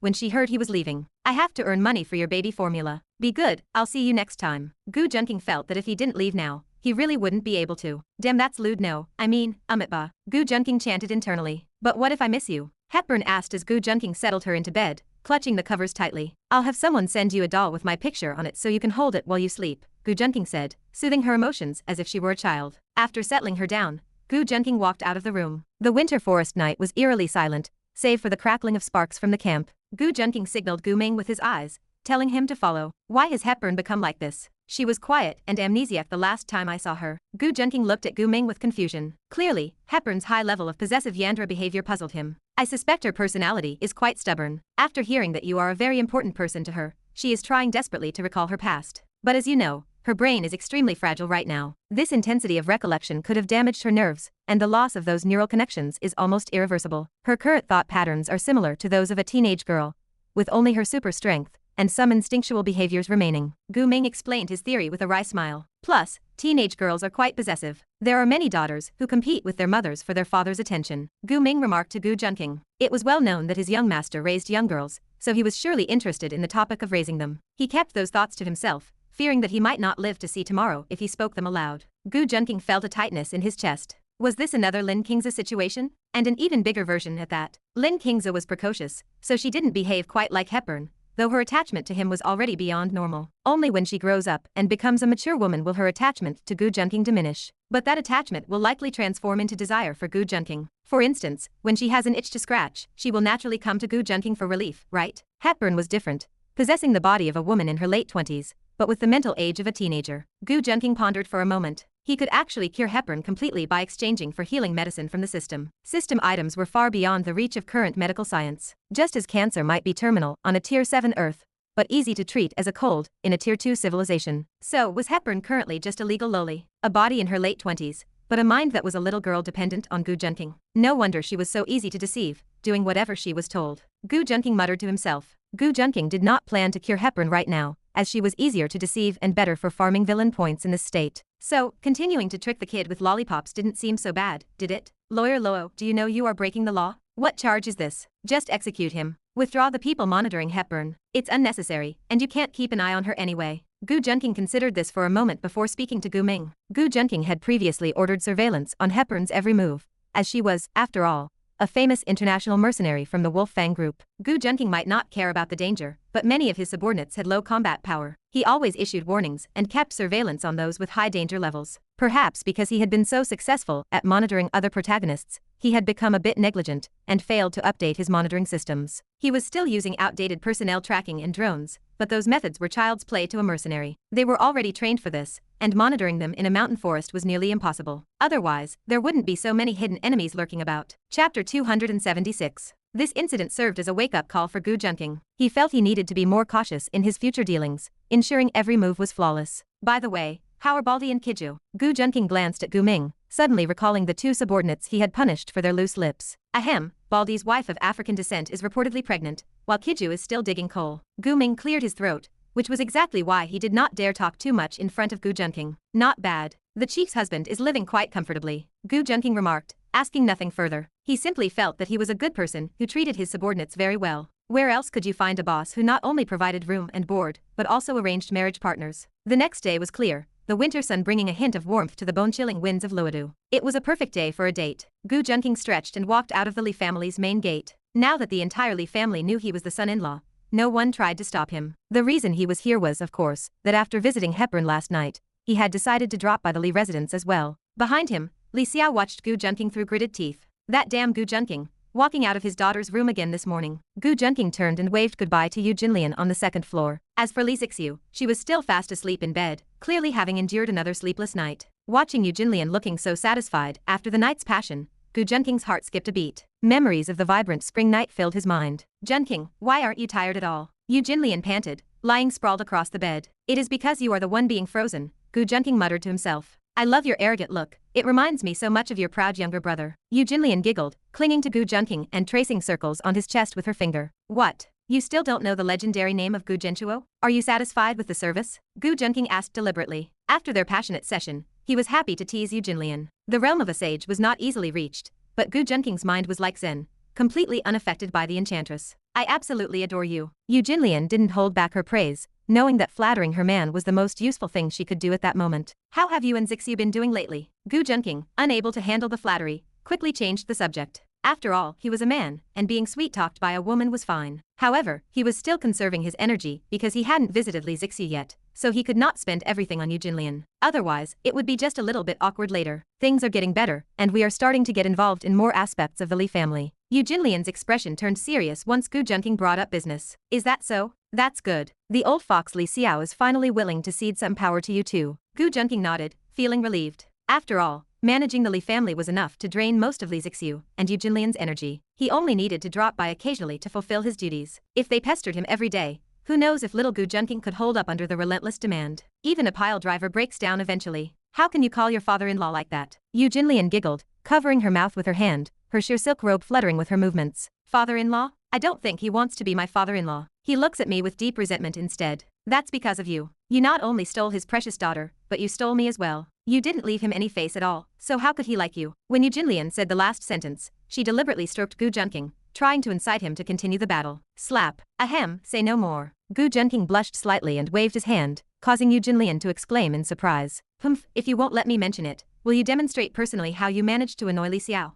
when she heard he was leaving. I have to earn money for your baby formula. Be good, I'll see you next time. Gu Junqing felt that if he didn't leave now, he really wouldn't be able to. Damn, that's lewd. No, I mean, Amitba. Gu Junqing chanted internally. But what if I miss you? Hepburn asked as Gu Junqing settled her into bed, clutching the covers tightly. I'll have someone send you a doll with my picture on it so you can hold it while you sleep, Gu Junqing said, soothing her emotions as if she were a child. After settling her down, Gu Junqing walked out of the room. The winter forest night was eerily silent, save for the crackling of sparks from the camp. Gu Junqing signaled Gu Ming with his eyes, telling him to follow. Why has Hepburn become like this? She was quiet and amnesiac the last time I saw her. Gu Junqing looked at Gu Ming with confusion. Clearly, Hepburn's high level of possessive Yandere behavior puzzled him. I suspect her personality is quite stubborn. After hearing that you are a very important person to her, she is trying desperately to recall her past. But as you know, her brain is extremely fragile right now. This intensity of recollection could have damaged her nerves, and the loss of those neural connections is almost irreversible. Her current thought patterns are similar to those of a teenage girl, with only her super strength and some instinctual behaviors remaining. Gu Ming explained his theory with a wry smile. Plus, teenage girls are quite possessive. There are many daughters who compete with their mothers for their father's attention. Gu Ming remarked to Gu Junqing. It was well known that his young master raised young girls, so he was surely interested in the topic of raising them. He kept those thoughts to himself, fearing that he might not live to see tomorrow if he spoke them aloud. Gu Junqing felt a tightness in his chest. Was this another Lin Qingze situation? And an even bigger version at that. Lin Qingze was precocious, so she didn't behave quite like Hepburn, though her attachment to him was already beyond normal. Only when she grows up and becomes a mature woman will her attachment to Gu Junqing diminish. But that attachment will likely transform into desire for Gu Junqing. For instance, when she has an itch to scratch, she will naturally come to Gu Junqing for relief, right? Hepburn was different, possessing the body of a woman in her late 20s, but with the mental age of a teenager. Gu Junqing pondered for a moment. He could actually cure Hepburn completely by exchanging for healing medicine from the system. System items were far beyond the reach of current medical science. Just as cancer might be terminal on a Tier 7 Earth, but easy to treat as a cold in a Tier 2 civilization, so was Hepburn currently just a legal lowly. A body in her late 20s, but a mind that was a little girl dependent on Gu Junqing. No wonder she was so easy to deceive, doing whatever she was told. Gu Junqing muttered to himself. Gu Junqing did not plan to cure Hepburn right now, as she was easier to deceive and better for farming villain points in this state. So, continuing to trick the kid with lollipops didn't seem so bad, did it? Lawyer Luo, do you know you are breaking the law? What charge is this? Just execute him. Withdraw the people monitoring Hepburn. It's unnecessary, and you can't keep an eye on her anyway. Gu Junqing considered this for a moment before speaking to Gu Ming. Gu Junqing had previously ordered surveillance on Hepburn's every move, as she was, after all, a famous international mercenary from the Wolf Fang group. Gu Junqing might not care about the danger, but many of his subordinates had low combat power. He always issued warnings and kept surveillance on those with high danger levels. Perhaps because he had been so successful at monitoring other protagonists, he had become a bit negligent and failed to update his monitoring systems. He was still using outdated personnel tracking and drones, but those methods were child's play to a mercenary. They were already trained for this, and monitoring them in a mountain forest was nearly impossible. Otherwise, there wouldn't be so many hidden enemies lurking about. Chapter 276. This incident served as a wake-up call for Gu Junqing. He felt he needed to be more cautious in his future dealings, ensuring every move was flawless. By the way, how are Baldi and Kiju? Gu Junqing glanced at Gu Ming, suddenly recalling the two subordinates he had punished for their loose lips. Ahem, Baldi's wife of African descent is reportedly pregnant, while Kiju is still digging coal. Gu Ming cleared his throat, which was exactly why he did not dare talk too much in front of Gu Junqing. Not bad. The chief's husband is living quite comfortably, Gu Junqing remarked, asking nothing further. He simply felt that he was a good person who treated his subordinates very well. Where else could you find a boss who not only provided room and board, but also arranged marriage partners? The next day was clear, the winter sun bringing a hint of warmth to the bone-chilling winds of Luodu. It was a perfect day for a date. Gu Junqing stretched and walked out of the Li family's main gate. Now that the entire Li family knew he was the son-in-law, no one tried to stop him. The reason he was here was, of course, that after visiting Hepburn last night, he had decided to drop by the Li residence as well. Behind him, Li Xiao watched Gu Junqing through gritted teeth. That damn Gu Junqing, walking out of his daughter's room again this morning. Gu Junqing turned and waved goodbye to Yu Jinlian on the second floor. As for Li Xixiu, she was still fast asleep in bed, clearly having endured another sleepless night. Watching Yu Jinlian looking so satisfied after the night's passion, Gu Junqing's heart skipped a beat. Memories of the vibrant spring night filled his mind. Junqing, why aren't you tired at all? Yu Jinlian panted, lying sprawled across the bed. It is because you are the one being frozen, Gu Junqing muttered to himself. I love your arrogant look, it reminds me so much of your proud younger brother. Yu Jinlian giggled, clinging to Gu Junqing and tracing circles on his chest with her finger. What? You still don't know the legendary name of Gu Junqing? Are you satisfied with the service? Gu Junqing asked deliberately. After their passionate session, he was happy to tease Yu Jinlian. The realm of a sage was not easily reached, but Gu Junqing's mind was like Zen, completely unaffected by the enchantress. I absolutely adore you. Yu Jinlian didn't hold back her praise, knowing that flattering her man was the most useful thing she could do at that moment. How have you and Zixu been doing lately? Gu Junqing, unable to handle the flattery, quickly changed the subject. After all, he was a man, and being sweet-talked by a woman was fine. However, he was still conserving his energy because he hadn't visited Li Zixu yet, so he could not spend everything on Yu Jinlian. Otherwise, it would be just a little bit awkward later. Things are getting better, and we are starting to get involved in more aspects of the Li family. Yu Jinlian's expression turned serious once Gu Junqing brought up business. Is that so? That's good. The old fox Li Xiao is finally willing to cede some power to you too. Gu Junqing nodded, feeling relieved. After all, managing the Li family was enough to drain most of Li Zixu and Yu Jinlian's energy. He only needed to drop by occasionally to fulfill his duties. If they pestered him every day, who knows if little Gu Junqing could hold up under the relentless demand. Even a pile driver breaks down eventually. How can you call your father-in-law like that? Yu Jinlian giggled, covering her mouth with her hand, her sheer silk robe fluttering with her movements. Father-in-law? I don't think he wants to be my father-in-law. He looks at me with deep resentment instead. That's because of you. You not only stole his precious daughter, but you stole me as well. You didn't leave him any face at all, so how could he like you? When Yu Jinlian said the last sentence, she deliberately stroked Gu Junqing, trying to incite him to continue the battle. Slap. Ahem, say no more. Gu Junqing blushed slightly and waved his hand, causing Yu Jinlian to exclaim in surprise. Humph, if you won't let me mention it, will you demonstrate personally how you managed to annoy Li Xiao?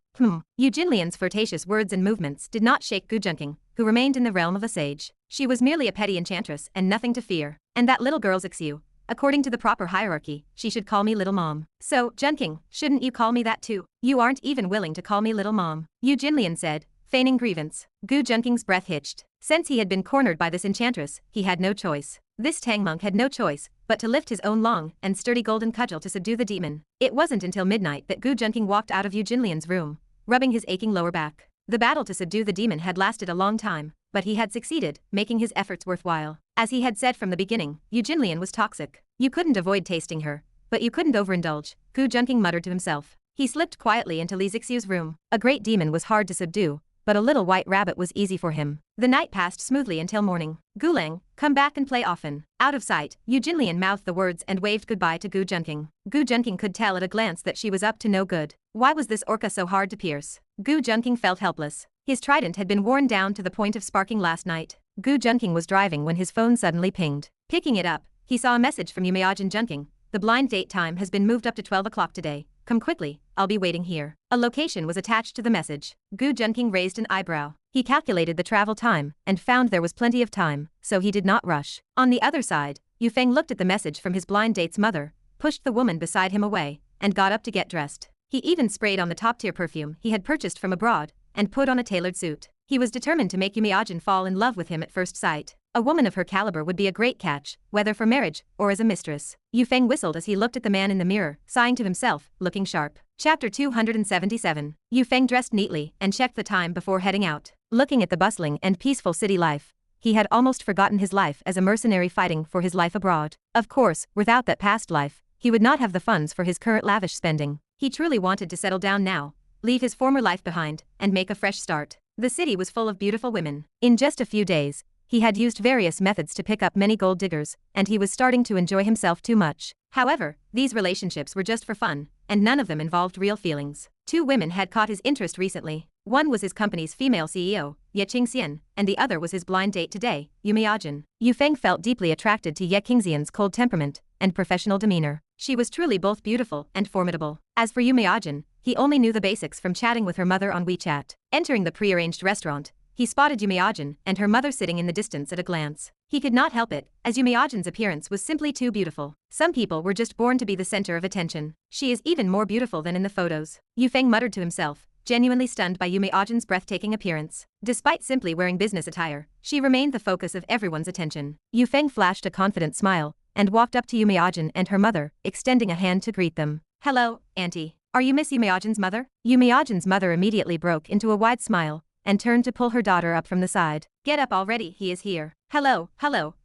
Yu Jinlian's flirtatious words and movements did not shake Gu Junqing, who remained in the realm of a sage. She was merely a petty enchantress and nothing to fear. And that little girl's Xu. According to the proper hierarchy, she should call me Little Mom. So, Junqing, shouldn't you call me that too? You aren't even willing to call me Little Mom. Yu Jinlian said, feigning grievance. Gu Junqing's breath hitched. Since he had been cornered by this enchantress, he had no choice. This Tang monk had no choice but to lift his own long and sturdy golden cudgel to subdue the demon. It wasn't until midnight that Gu Junqing walked out of Yu Jinlian's room, rubbing his aching lower back. The battle to subdue the demon had lasted a long time, but he had succeeded, making his efforts worthwhile. As he had said from the beginning, Yu Jinlian was toxic. You couldn't avoid tasting her, but you couldn't overindulge, Gu Junqing muttered to himself. He slipped quietly into Li Zixu's room. A great demon was hard to subdue, but a little white rabbit was easy for him. The night passed smoothly until morning. Gulang, come back and play often. Out of sight, Yu Jinlian mouthed the words and waved goodbye to Gu Junqing. Gu Junqing could tell at a glance that she was up to no good. Why was this orca so hard to pierce? Gu Junqing felt helpless. His trident had been worn down to the point of sparking last night. Gu Junqing was driving when his phone suddenly pinged. Picking it up, he saw a message from Yumeajin Junqing. The blind date time has been moved up to 12 o'clock today. Come quickly, I'll be waiting here. A location was attached to the message. Gu Junqing raised an eyebrow. He calculated the travel time and found there was plenty of time, so he did not rush. On the other side, Yu Feng looked at the message from his blind date's mother, pushed the woman beside him away, and got up to get dressed. He even sprayed on the top-tier perfume he had purchased from abroad and put on a tailored suit. He was determined to make Yumeajin fall in love with him at first sight. A woman of her caliber would be a great catch, whether for marriage or as a mistress. Yu Feng whistled as he looked at the man in the mirror, sighing to himself, looking sharp. Chapter 277. Yu Feng dressed neatly and checked the time before heading out. Looking at the bustling and peaceful city life, he had almost forgotten his life as a mercenary fighting for his life abroad. Of course, without that past life, he would not have the funds for his current lavish spending. He truly wanted to settle down now, leave his former life behind, and make a fresh start. The city was full of beautiful women. In just a few days, he had used various methods to pick up many gold diggers, and he was starting to enjoy himself too much. However, these relationships were just for fun, and none of them involved real feelings. Two women had caught his interest recently. One was his company's female CEO, Ye Qingxian, and the other was his blind date today, Yumeajin. Yu Feng felt deeply attracted to Ye Qingxian's cold temperament and professional demeanor. She was truly both beautiful and formidable. As for Yumeajin, he only knew the basics from chatting with her mother on WeChat. Entering the prearranged restaurant, he spotted Yumeajin and her mother sitting in the distance at a glance. He could not help it, as Yumeajin's appearance was simply too beautiful. Some people were just born to be the center of attention. She is even more beautiful than in the photos. Yu Feng muttered to himself, genuinely stunned by Yumeajin's breathtaking appearance. Despite simply wearing business attire, she remained the focus of everyone's attention. Yu Feng flashed a confident smile and walked up to Yumeajin and her mother, extending a hand to greet them. Hello, Auntie. Are you Miss Yumeajin's mother? Yumeajin's mother immediately broke into a wide smile and turned to pull her daughter up from the side. Get up already, he is here. Hello,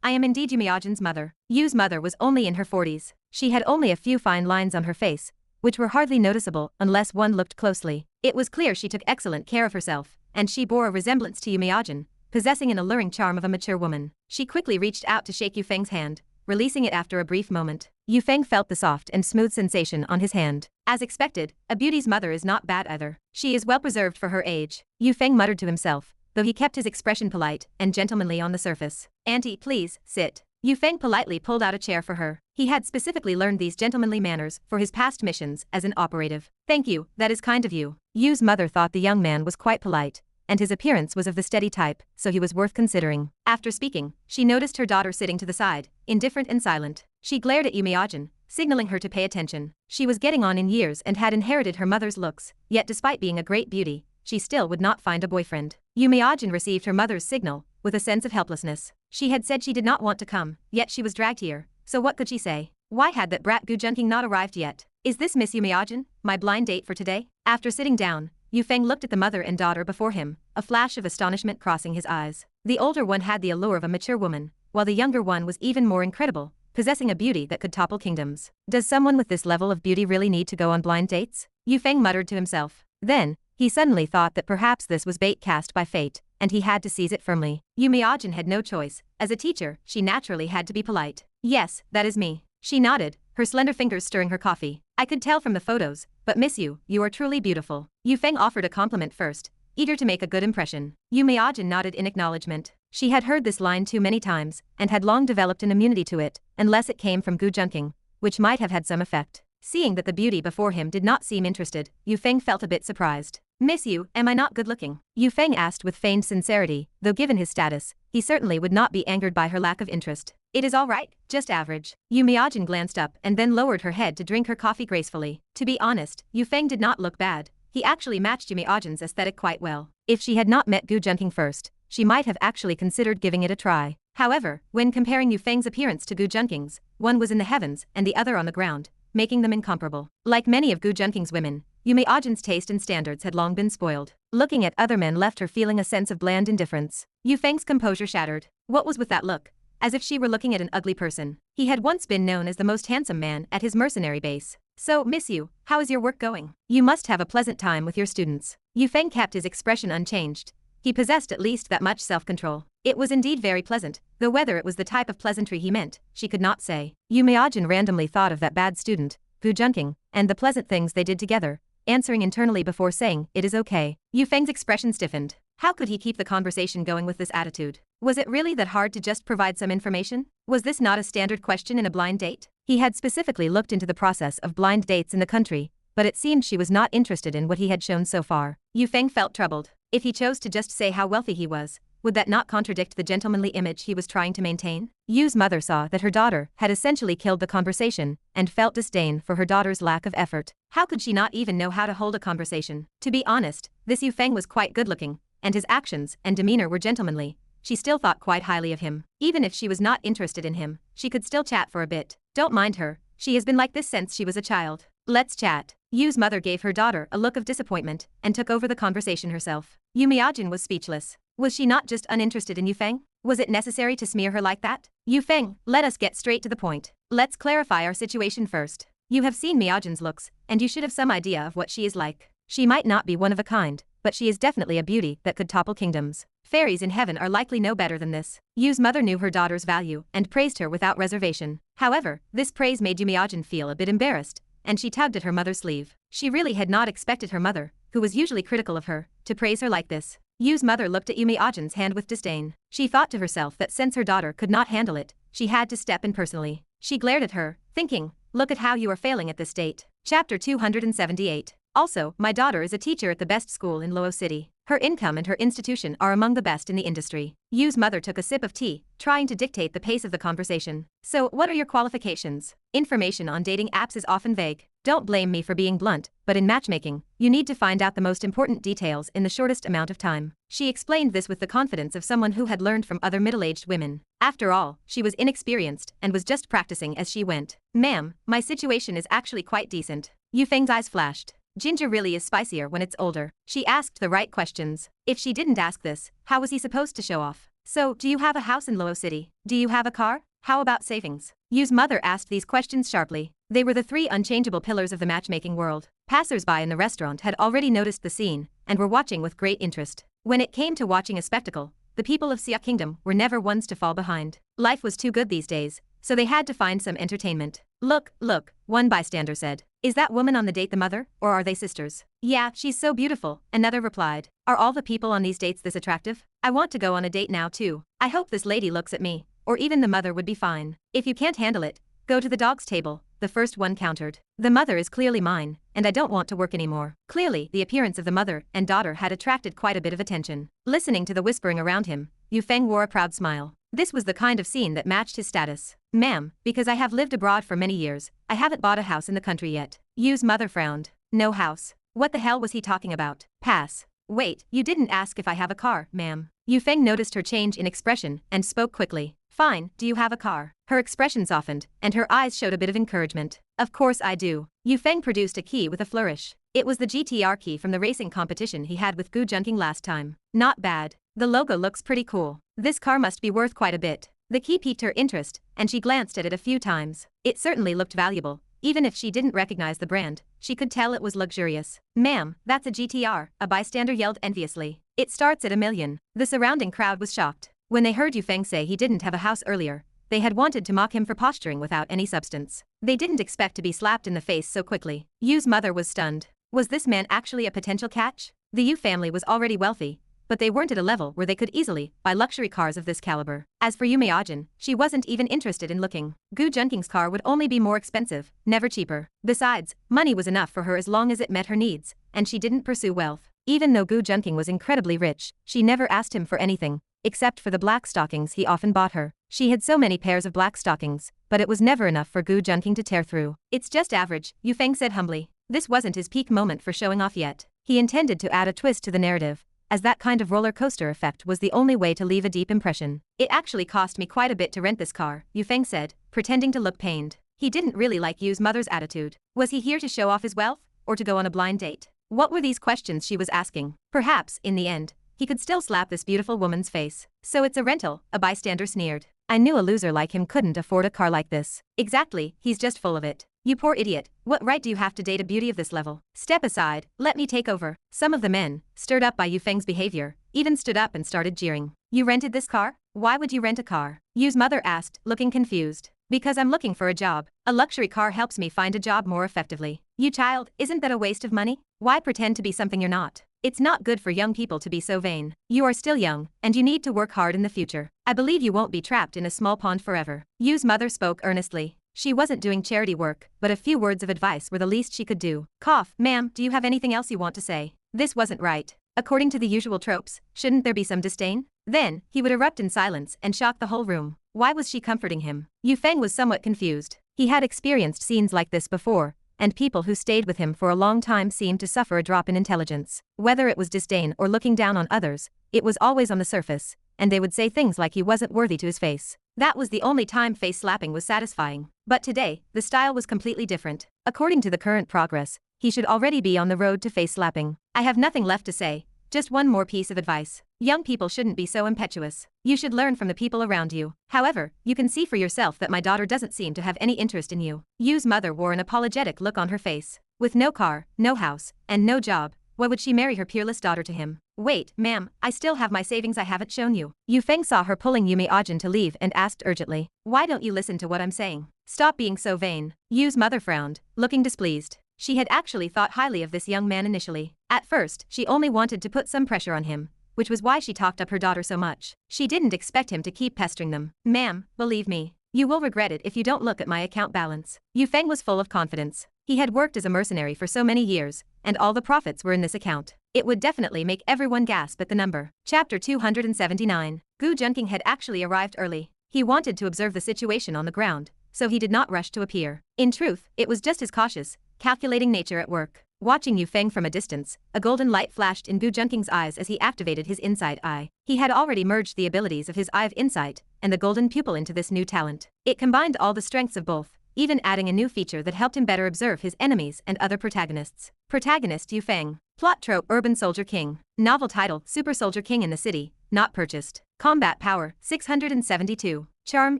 I am indeed Yumiajin's mother. Yu's mother was only in her 40s. She had only a few fine lines on her face, which were hardly noticeable unless one looked closely. It was clear she took excellent care of herself, and she bore a resemblance to Yumiajin, possessing an alluring charm of a mature woman. She quickly reached out to shake Yufeng's hand, releasing it after a brief moment. Yufeng felt the soft and smooth sensation on his hand. As expected, a beauty's mother is not bad either. She is well preserved for her age, Yufeng muttered to himself, though he kept his expression polite and gentlemanly on the surface. Auntie, please, sit. Yufeng politely pulled out a chair for her. He had specifically learned these gentlemanly manners for his past missions as an operative. Thank you, that is kind of you. Yu's mother thought the young man was quite polite, and his appearance was of the steady type, so he was worth considering. After speaking, she noticed her daughter sitting to the side, indifferent and silent. She glared at Yumiajin, signaling her to pay attention. She was getting on in years and had inherited her mother's looks, yet despite being a great beauty, she still would not find a boyfriend. Yumiajin received her mother's signal with a sense of helplessness. She had said she did not want to come, yet she was dragged here, so what could she say? Why had that brat Gu Junqing not arrived yet? Is this Miss Yumiajin, my blind date for today? After sitting down, Yufeng looked at the mother and daughter before him, a flash of astonishment crossing his eyes. The older one had the allure of a mature woman, while the younger one was even more incredible, possessing a beauty that could topple kingdoms. Does someone with this level of beauty really need to go on blind dates? Yufeng muttered to himself. Then, he suddenly thought that perhaps this was bait cast by fate, and he had to seize it firmly. Yumiajin had no choice. As a teacher, she naturally had to be polite. Yes, that is me. She nodded, her slender fingers stirring her coffee. I could tell from the photos, but miss you, you are truly beautiful. Yufeng offered a compliment first, eager to make a good impression. Yumiajin nodded in acknowledgement. She had heard this line too many times, and had long developed an immunity to it, unless it came from Gu Junqing, which might have had some effect. Seeing that the beauty before him did not seem interested, Yufeng felt a bit surprised. Miss you, am I not good-looking? Yufeng asked with feigned sincerity, though given his status, he certainly would not be angered by her lack of interest. It is all right, just average. Yumiajin glanced up and then lowered her head to drink her coffee gracefully. To be honest, Yufeng did not look bad. He actually matched Yumiajin's aesthetic quite well. If she had not met Gu Junqing first, she might have actually considered giving it a try. However, when comparing Yufeng's appearance to Gu Junqing's, one was in the heavens and the other on the ground, making them incomparable. Like many of Gu Junqing's women, Yumiajin's taste and standards had long been spoiled. Looking at other men left her feeling a sense of bland indifference. Yufeng's composure shattered. What was with that look? As if she were looking at an ugly person. He had once been known as the most handsome man at his mercenary base. So, miss you, how is your work going? You must have a pleasant time with your students. Yufeng kept his expression unchanged. He possessed at least that much self-control. It was indeed very pleasant, though whether it was the type of pleasantry he meant, she could not say. Yumiajin randomly thought of that bad student, Gu Junqing, and the pleasant things they did together, answering internally before saying, it is okay. Yufeng's expression stiffened. How could he keep the conversation going with this attitude? Was it really that hard to just provide some information? Was this not a standard question in a blind date? He had specifically looked into the process of blind dates in the country, but it seemed she was not interested in what he had shown so far. Yufeng felt troubled. If he chose to just say how wealthy he was, would that not contradict the gentlemanly image he was trying to maintain? Yu's mother saw that her daughter had essentially killed the conversation, and felt disdain for her daughter's lack of effort. How could she not even know how to hold a conversation? To be honest, this Yufeng was quite good-looking, and his actions and demeanor were gentlemanly. She still thought quite highly of him. Even if she was not interested in him, she could still chat for a bit. Don't mind her, she has been like this since she was a child. Let's chat. Yu's mother gave her daughter a look of disappointment and took over the conversation herself. Yumiajin was speechless. Was she not just uninterested in Yufeng? Was it necessary to smear her like that? Yufeng, let us get straight to the point. Let's clarify our situation first. You have seen Miajin's looks, and you should have some idea of what she is like. She might not be one of a kind, but she is definitely a beauty that could topple kingdoms. Fairies in heaven are likely no better than this. Yu's mother knew her daughter's value and praised her without reservation. However, this praise made Yumiajin feel a bit embarrassed, and she tugged at her mother's sleeve. She really had not expected her mother, who was usually critical of her, to praise her like this. Yu's mother looked at Yumiajin's hand with disdain. She thought to herself that since her daughter could not handle it, she had to step in personally. She glared at her, thinking, look at how you are failing at this date. Chapter 278. Also, my daughter is a teacher at the best school in Luo City. Her income and her institution are among the best in the industry. Yu's mother took a sip of tea, trying to dictate the pace of the conversation. So, what are your qualifications? Information on dating apps is often vague. Don't blame me for being blunt, but in matchmaking, you need to find out the most important details in the shortest amount of time. She explained this with the confidence of someone who had learned from other middle-aged women. After all, she was inexperienced and was just practicing as she went. Ma'am, my situation is actually quite decent. Yufeng's eyes flashed. Ginger really is spicier when it's older. She asked the right questions. If she didn't ask this, how was he supposed to show off? So, do you have a house in Luo City? Do you have a car? How about savings? Yu's mother asked these questions sharply. They were the three unchangeable pillars of the matchmaking world. Passers-by in the restaurant had already noticed the scene and were watching with great interest. When it came to watching a spectacle, the people of Xia Kingdom were never ones to fall behind. Life was too good these days, so they had to find some entertainment. Look, one bystander said. Is that woman on the date the mother, or are they sisters? Yeah, she's so beautiful, another replied. Are all the people on these dates this attractive? I want to go on a date now too. I hope this lady looks at me, or even the mother would be fine. If you can't handle it, go to the dog's table, the first one countered. The mother is clearly mine, and I don't want to work anymore. Clearly, the appearance of the mother and daughter had attracted quite a bit of attention. Listening to the whispering around him, Yu Feng wore a proud smile. This was the kind of scene that matched his status. Ma'am, because I have lived abroad for many years, I haven't bought a house in the country yet. Yu's mother frowned. No house. What the hell was he talking about? Pass. Wait, you didn't ask if I have a car, ma'am. Yu Feng noticed her change in expression and spoke quickly. Fine, do you have a car? Her expression softened, and her eyes showed a bit of encouragement. Of course I do. Yu Feng produced a key with a flourish. It was the GTR key from the racing competition he had with Gu Junqing last time. Not bad. The logo looks pretty cool. This car must be worth quite a bit. The key piqued her interest, and she glanced at it a few times. It certainly looked valuable. Even if she didn't recognize the brand, she could tell it was luxurious. Ma'am, that's a GTR, a bystander yelled enviously. It starts at $1 million. The surrounding crowd was shocked. When they heard Yu Feng say he didn't have a house earlier, they had wanted to mock him for posturing without any substance. They didn't expect to be slapped in the face so quickly. Yu's mother was stunned. Was this man actually a potential catch? The Yu family was already wealthy, but they weren't at a level where they could easily buy luxury cars of this caliber. As for Yu Meijin, she wasn't even interested in looking. Gu Junqing's car would only be more expensive, never cheaper. Besides, money was enough for her as long as it met her needs, and she didn't pursue wealth. Even though Gu Junqing was incredibly rich, she never asked him for anything, except for the black stockings he often bought her. She had so many pairs of black stockings, but it was never enough for Gu Junqing to tear through. It's just average, Yu Feng said humbly. This wasn't his peak moment for showing off yet. He intended to add a twist to the narrative, as that kind of roller coaster effect was the only way to leave a deep impression. It actually cost me quite a bit to rent this car, Yu Feng said, pretending to look pained. He didn't really like Yu's mother's attitude. Was he here to show off his wealth, or to go on a blind date? What were these questions she was asking? Perhaps, in the end, he could still slap this beautiful woman's face. So it's a rental, a bystander sneered. I knew a loser like him couldn't afford a car like this. Exactly, he's just full of it. You poor idiot, what right do you have to date a beauty of this level? Step aside, let me take over. Some of the men, stirred up by Yu Feng's behavior, even stood up and started jeering. You rented this car? Why would you rent a car? Yu's mother asked, looking confused. Because I'm looking for a job. A luxury car helps me find a job more effectively. You child, isn't that a waste of money? Why pretend to be something you're not? It's not good for young people to be so vain. You are still young, and you need to work hard in the future. I believe you won't be trapped in a small pond forever. Yu's mother spoke earnestly. She wasn't doing charity work, but a few words of advice were the least she could do. Cough, ma'am, do you have anything else you want to say? This wasn't right. According to the usual tropes, shouldn't there be some disdain? Then, he would erupt in silence and shock the whole room. Why was she comforting him? Yu Feng was somewhat confused. He had experienced scenes like this before, and people who stayed with him for a long time seemed to suffer a drop in intelligence. Whether it was disdain or looking down on others, it was always on the surface, and they would say things like he wasn't worthy to his face. That was the only time face slapping was satisfying. But today, the style was completely different. According to the current progress, he should already be on the road to face slapping. I have nothing left to say, just one more piece of advice. Young people shouldn't be so impetuous. You should learn from the people around you. However, you can see for yourself that my daughter doesn't seem to have any interest in you. Yu's mother wore an apologetic look on her face. With no car, no house, and no job, why would she marry her peerless daughter to him? Wait, ma'am, I still have my savings I haven't shown you. Yu Feng saw her pulling Yu Meijin to leave and asked urgently. Why don't you listen to what I'm saying? Stop being so vain. Yu's mother frowned, looking displeased. She had actually thought highly of this young man initially. At first, she only wanted to put some pressure on him, which was why she talked up her daughter so much. She didn't expect him to keep pestering them. Ma'am, believe me, you will regret it if you don't look at my account balance. Yu Feng was full of confidence. He had worked as a mercenary for so many years, and all the profits were in this account. It would definitely make everyone gasp at the number. Chapter 279. Gu Junqing had actually arrived early. He wanted to observe the situation on the ground, so he did not rush to appear. In truth, it was just his cautious, calculating nature at work. Watching Yu Feng from a distance, a golden light flashed in Gu Junqing's eyes as he activated his insight eye. He had already merged the abilities of his Eye of Insight and the golden pupil into this new talent. It combined all the strengths of both, even adding a new feature that helped him better observe his enemies and other protagonists. Protagonist Yu Feng. Plot trope Urban Soldier King. Novel title Super Soldier King in the City, not purchased. Combat power 672. Charm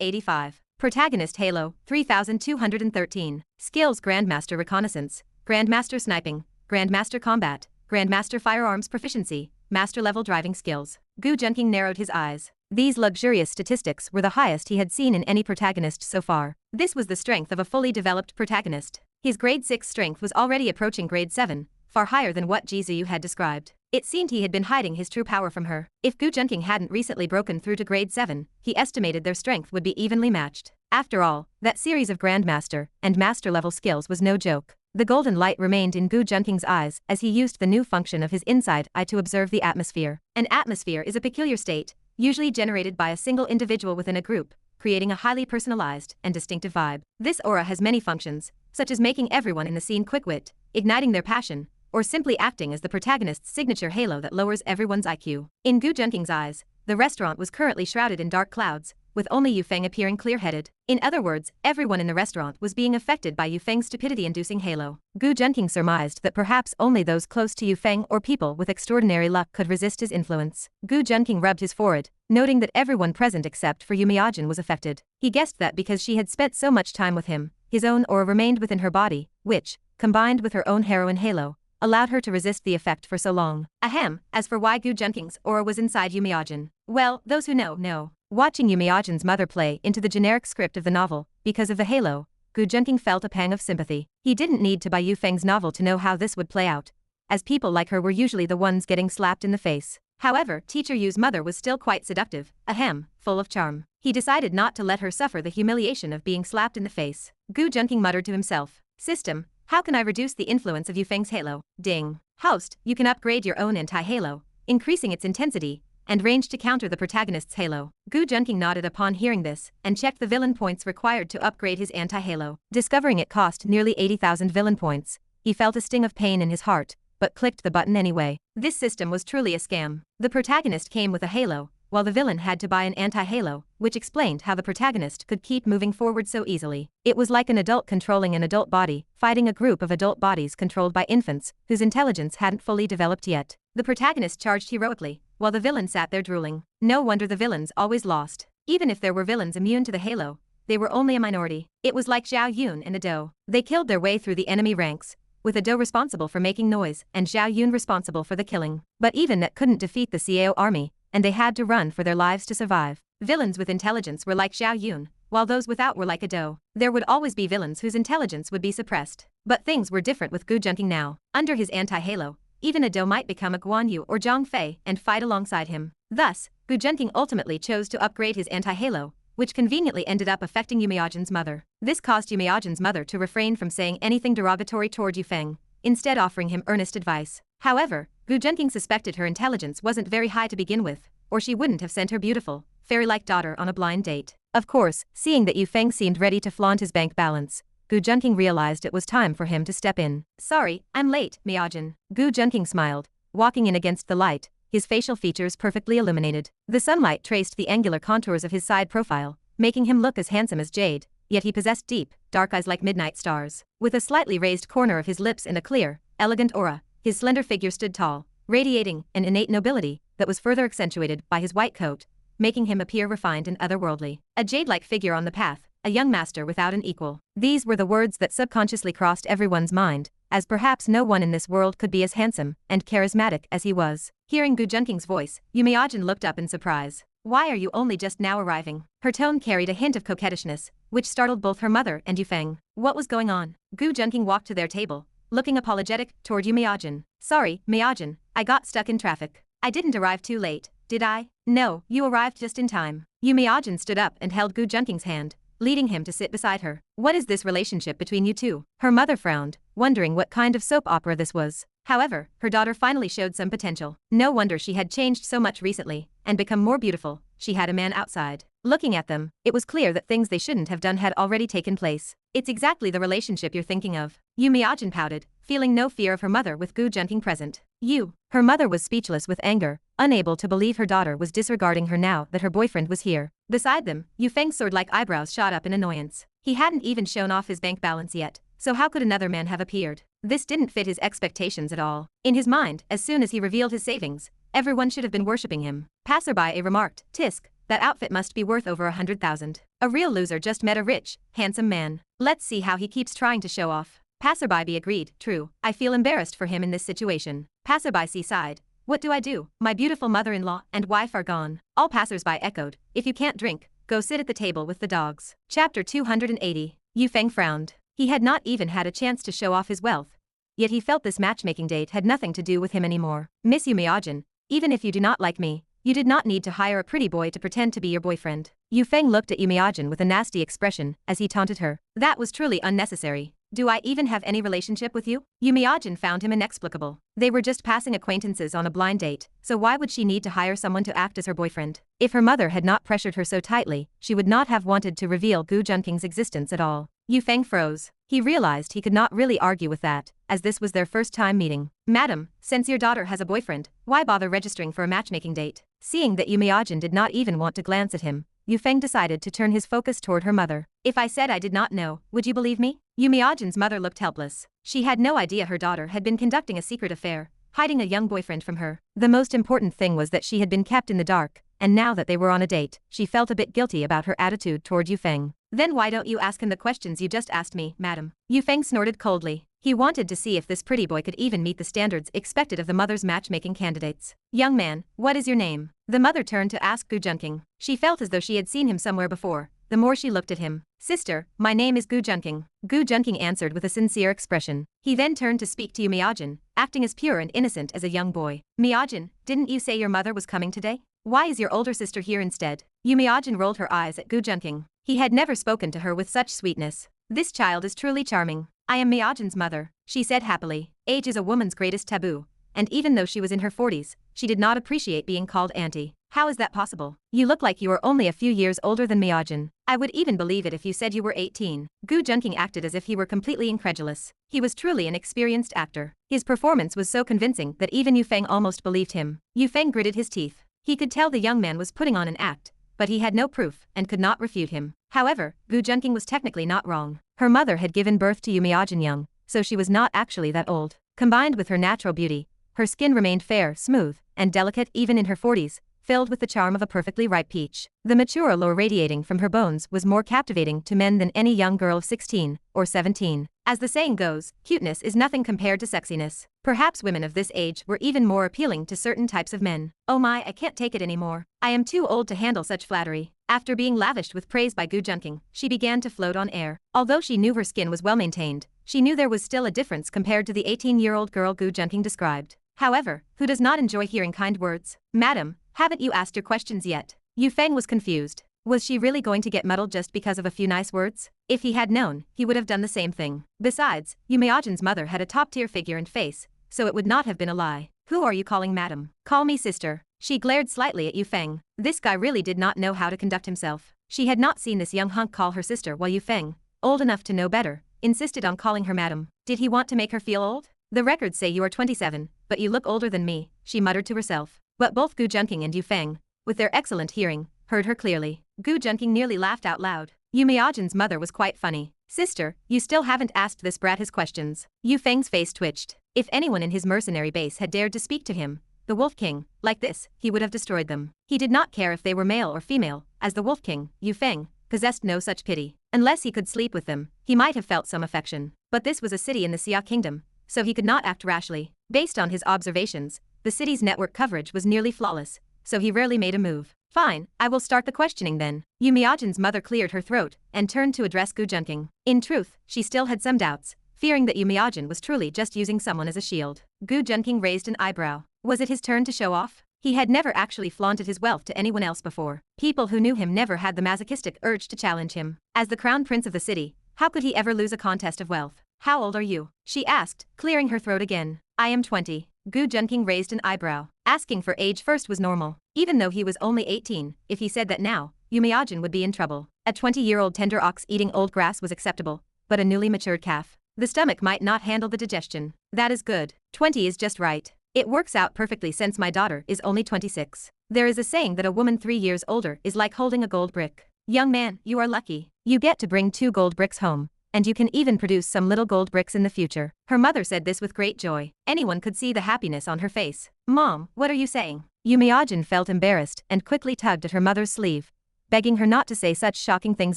85. Protagonist Halo 3213. Skills Grandmaster Reconnaissance, Grandmaster Sniping, Grandmaster Combat, Grandmaster Firearms Proficiency, Master Level Driving Skills. Gu Junqing narrowed his eyes. These luxurious statistics were the highest he had seen in any protagonist so far. This was the strength of a fully developed protagonist. His grade 6 strength was already approaching grade 7, far higher than what Ji Zhuyue had described. It seemed he had been hiding his true power from her. If Gu Junqing hadn't recently broken through to grade 7, he estimated their strength would be evenly matched. After all, that series of Grandmaster and Master level skills was no joke. The golden light remained in Gu Junqing's eyes as he used the new function of his inside eye to observe the atmosphere. An atmosphere is a peculiar state, usually generated by a single individual within a group, creating a highly personalized and distinctive vibe. This aura has many functions, such as making everyone in the scene quick-wit, igniting their passion, or simply acting as the protagonist's signature halo that lowers everyone's IQ. In Gu Junqing's eyes, the restaurant was currently shrouded in dark clouds, with only Yu Feng appearing clear-headed. In other words, everyone in the restaurant was being affected by Yu Feng's stupidity-inducing halo. Gu Junqing surmised that perhaps only those close to Yu Feng or people with extraordinary luck could resist his influence. Gu Junqing rubbed his forehead, noting that everyone present except for Yu Miajin was affected. He guessed that because she had spent so much time with him, his own aura remained within her body, which, combined with her own heroine halo, allowed her to resist the effect for so long. Ahem, as for why Gu Junqing's aura was inside Yu Miajin, well, those who know, know. Watching Yu Miajin's mother play into the generic script of the novel, because of the halo, Gu Junqing felt a pang of sympathy. He didn't need to buy Yu Feng's novel to know how this would play out, as people like her were usually the ones getting slapped in the face. However, Teacher Yu's mother was still quite seductive, ahem, full of charm. He decided not to let her suffer the humiliation of being slapped in the face. Gu Junqing muttered to himself, "System, how can I reduce the influence of Yu Feng's halo?" Ding. Host, you can upgrade your own anti-halo, increasing its intensity and range to counter the protagonist's halo. Gu Junqing nodded upon hearing this and checked the villain points required to upgrade his anti-halo. Discovering it cost nearly 80,000 villain points, he felt a sting of pain in his heart, but clicked the button anyway. This system was truly a scam. The protagonist came with a halo, while the villain had to buy an anti-halo, which explained how the protagonist could keep moving forward so easily. It was like an adult controlling an adult body, fighting a group of adult bodies controlled by infants, whose intelligence hadn't fully developed yet. The protagonist charged heroically, while the villain sat there drooling. No wonder the villains always lost. Even if there were villains immune to the halo, they were only a minority. It was like Zhao Yun and Ado. They killed their way through the enemy ranks, with Ado responsible for making noise and Zhao Yun responsible for the killing. But even that couldn't defeat the Cao army, and they had to run for their lives to survive. Villains with intelligence were like Zhao Yun, while those without were like Ado. There would always be villains whose intelligence would be suppressed. But things were different with Gu Junqing now. Under his anti-halo, even Ado might become a Guan Yu or Zhang Fei and fight alongside him. Thus, Gu Junqing ultimately chose to upgrade his anti-halo, which conveniently ended up affecting Yu Miajin's mother. This caused Yu Miajin's mother to refrain from saying anything derogatory toward Yu Feng, instead offering him earnest advice. However, Gu Junqing suspected her intelligence wasn't very high to begin with, or she wouldn't have sent her beautiful, fairy-like daughter on a blind date. Of course, seeing that Yu Feng seemed ready to flaunt his bank balance, Gu Junqing realized it was time for him to step in. "Sorry, I'm late, Miajin." Gu Junqing smiled, walking in against the light, his facial features perfectly illuminated. The sunlight traced the angular contours of his side profile, making him look as handsome as jade, yet he possessed deep, dark eyes like midnight stars. With a slightly raised corner of his lips and a clear, elegant aura, his slender figure stood tall, radiating an innate nobility that was further accentuated by his white coat, making him appear refined and otherworldly. A jade-like figure on the path, a young master without an equal. These were the words that subconsciously crossed everyone's mind, as perhaps no one in this world could be as handsome and charismatic as he was. Hearing Gu Junqing's voice, Yu Miajin looked up in surprise. "Why are you only just now arriving?" Her tone carried a hint of coquettishness, which startled both her mother and Yu Feng. What was going on? Gu Junqing walked to their table, looking apologetic toward Yu Miajin. "Sorry, Miajin, I got stuck in traffic. I didn't arrive too late, did I?" "No, you arrived just in time." Yu Miajin stood up and held Gu Junqing's hand, leading him to sit beside her. "What is this relationship between you two?" Her mother frowned, wondering what kind of soap opera this was. However, her daughter finally showed some potential. No wonder she had changed so much recently, and become more beautiful. She had a man outside. Looking at them, it was clear that things they shouldn't have done had already taken place. "It's exactly the relationship you're thinking of." Yu Miajin pouted, feeling no fear of her mother with Gu Junqing present. "You." Her mother was speechless with anger, unable to believe her daughter was disregarding her now that her boyfriend was here. Beside them, Yu Feng's sword-like eyebrows shot up in annoyance. He hadn't even shown off his bank balance yet, so how could another man have appeared? This didn't fit his expectations at all. In his mind, as soon as he revealed his savings, everyone should have been worshipping him. Passerby remarked, "Tisk, that outfit must be worth over 100,000. A real loser just met a rich, handsome man. Let's see how he keeps trying to show off." Passerby agreed, "True, I feel embarrassed for him in this situation." Passerby sighed. "What do I do? My beautiful mother-in-law and wife are gone." All passersby echoed, "If you can't drink, go sit at the table with the dogs." Chapter 280. Yu Feng frowned. He had not even had a chance to show off his wealth. Yet he felt this matchmaking date had nothing to do with him anymore. "Miss Yu Miajin, even if you do not like me, you did not need to hire a pretty boy to pretend to be your boyfriend." Yu Feng looked at Yu Miajin with a nasty expression as he taunted her. "That was truly unnecessary. Do I even have any relationship with you?" Yu Miajin found him inexplicable. They were just passing acquaintances on a blind date, so why would she need to hire someone to act as her boyfriend? If her mother had not pressured her so tightly, she would not have wanted to reveal Gu Junqing's existence at all. Yu Feng froze. He realized he could not really argue with that, as this was their first time meeting. "Madam, since your daughter has a boyfriend, why bother registering for a matchmaking date?" Seeing that Yu Miajin did not even want to glance at him, Yu Feng decided to turn his focus toward her mother. "If I said I did not know, would you believe me?" Yu Miajin's mother looked helpless. She had no idea her daughter had been conducting a secret affair, hiding a young boyfriend from her. The most important thing was that she had been kept in the dark, and now that they were on a date, she felt a bit guilty about her attitude toward Yu Feng. "Then why don't you ask him the questions you just asked me, madam?" Yu Feng snorted coldly. He wanted to see if this pretty boy could even meet the standards expected of the mother's matchmaking candidates. "Young man, what is your name?" The mother turned to ask Gu Junqing. She felt as though she had seen him somewhere before, the more she looked at him. "Sister, my name is Gu Junqing." Gu Junqing answered with a sincere expression. He then turned to speak to Yu Miajin, acting as pure and innocent as a young boy. "Miajin, didn't you say your mother was coming today? Why is your older sister here instead?" Yu Miajin rolled her eyes at Gu Junqing. He had never spoken to her with such sweetness. "This child is truly charming. I am Miajin's mother," she said happily. Age is a woman's greatest taboo, and even though she was in her 40s, she did not appreciate being called auntie. "How is that possible? You look like you are only a few years older than Miajin. I would even believe it if you said you were 18. Gu Junqing acted as if he were completely incredulous. He was truly an experienced actor. His performance was so convincing that even Yu Feng almost believed him. Yu Feng gritted his teeth. He could tell the young man was putting on an act, but he had no proof and could not refute him. However, Gu Junqing was technically not wrong. Her mother had given birth to Yu Miajin young, so she was not actually that old. Combined with her natural beauty, her skin remained fair, smooth, and delicate even in her 40s, filled with the charm of a perfectly ripe peach. The mature allure radiating from her bones was more captivating to men than any young girl of 16 or 17. As the saying goes, cuteness is nothing compared to sexiness. Perhaps women of this age were even more appealing to certain types of men. "Oh my, I can't take it anymore. I am too old to handle such flattery." After being lavished with praise by Gu Junqing, she began to float on air. Although she knew her skin was well maintained, she knew there was still a difference compared to the 18-year-old girl Gu Junqing described. However, who does not enjoy hearing kind words? "Madam, haven't you asked your questions yet?" Yu Feng was confused. Was she really going to get muddled just because of a few nice words? If he had known, he would have done the same thing. Besides, Yu Miajin's mother had a top-tier figure and face, so it would not have been a lie. "Who are you calling madam?" "Call me sister." She glared slightly at Yu Feng. This guy really did not know how to conduct himself. She had not seen this young hunk call her sister while Yu Feng, old enough to know better, insisted on calling her madam. Did he want to make her feel old? "The records say you are 27, but you look older than me," she muttered to herself. But both Gu Junqing and Yu Feng, with their excellent hearing, heard her clearly. Gu Junqing nearly laughed out loud. Yu Miajin's mother was quite funny. "Sister, you still haven't asked this brat his questions." Yu Feng's face twitched. If anyone in his mercenary base had dared to speak to him, the Wolf King, like this, he would have destroyed them. He did not care if they were male or female, as the Wolf King, Yu Feng, possessed no such pity. Unless he could sleep with them, he might have felt some affection. But this was a city in the Xia Kingdom, so he could not act rashly. Based on his observations, the city's network coverage was nearly flawless, so he rarely made a move. "Fine, I will start the questioning then." Yu Miajin's mother cleared her throat and turned to address Gu Junqing. In truth, she still had some doubts, fearing that Yu Miajin was truly just using someone as a shield. Gu Junqing raised an eyebrow. Was it his turn to show off? He had never actually flaunted his wealth to anyone else before. People who knew him never had the masochistic urge to challenge him. As the crown prince of the city, how could he ever lose a contest of wealth? "How old are you?" she asked, clearing her throat again. "I am 20. Gu Junqing raised an eyebrow. Asking for age first was normal. Even though he was only 18, if he said that now, Yu Miajin would be in trouble. A 20-year-old tender ox eating old grass was acceptable, but a newly matured calf, the stomach might not handle the digestion. "That is good. 20 is just right. It works out perfectly since my daughter is only 26. There is a saying that a woman 3 years older is like holding a gold brick." Young man, you are lucky. You get to bring 2 gold bricks home, and you can even produce some little gold bricks in the future. Her mother said this with great joy. Anyone could see the happiness on her face. Mom, what are you saying? Yumyajin felt embarrassed and quickly tugged at her mother's sleeve, begging her not to say such shocking things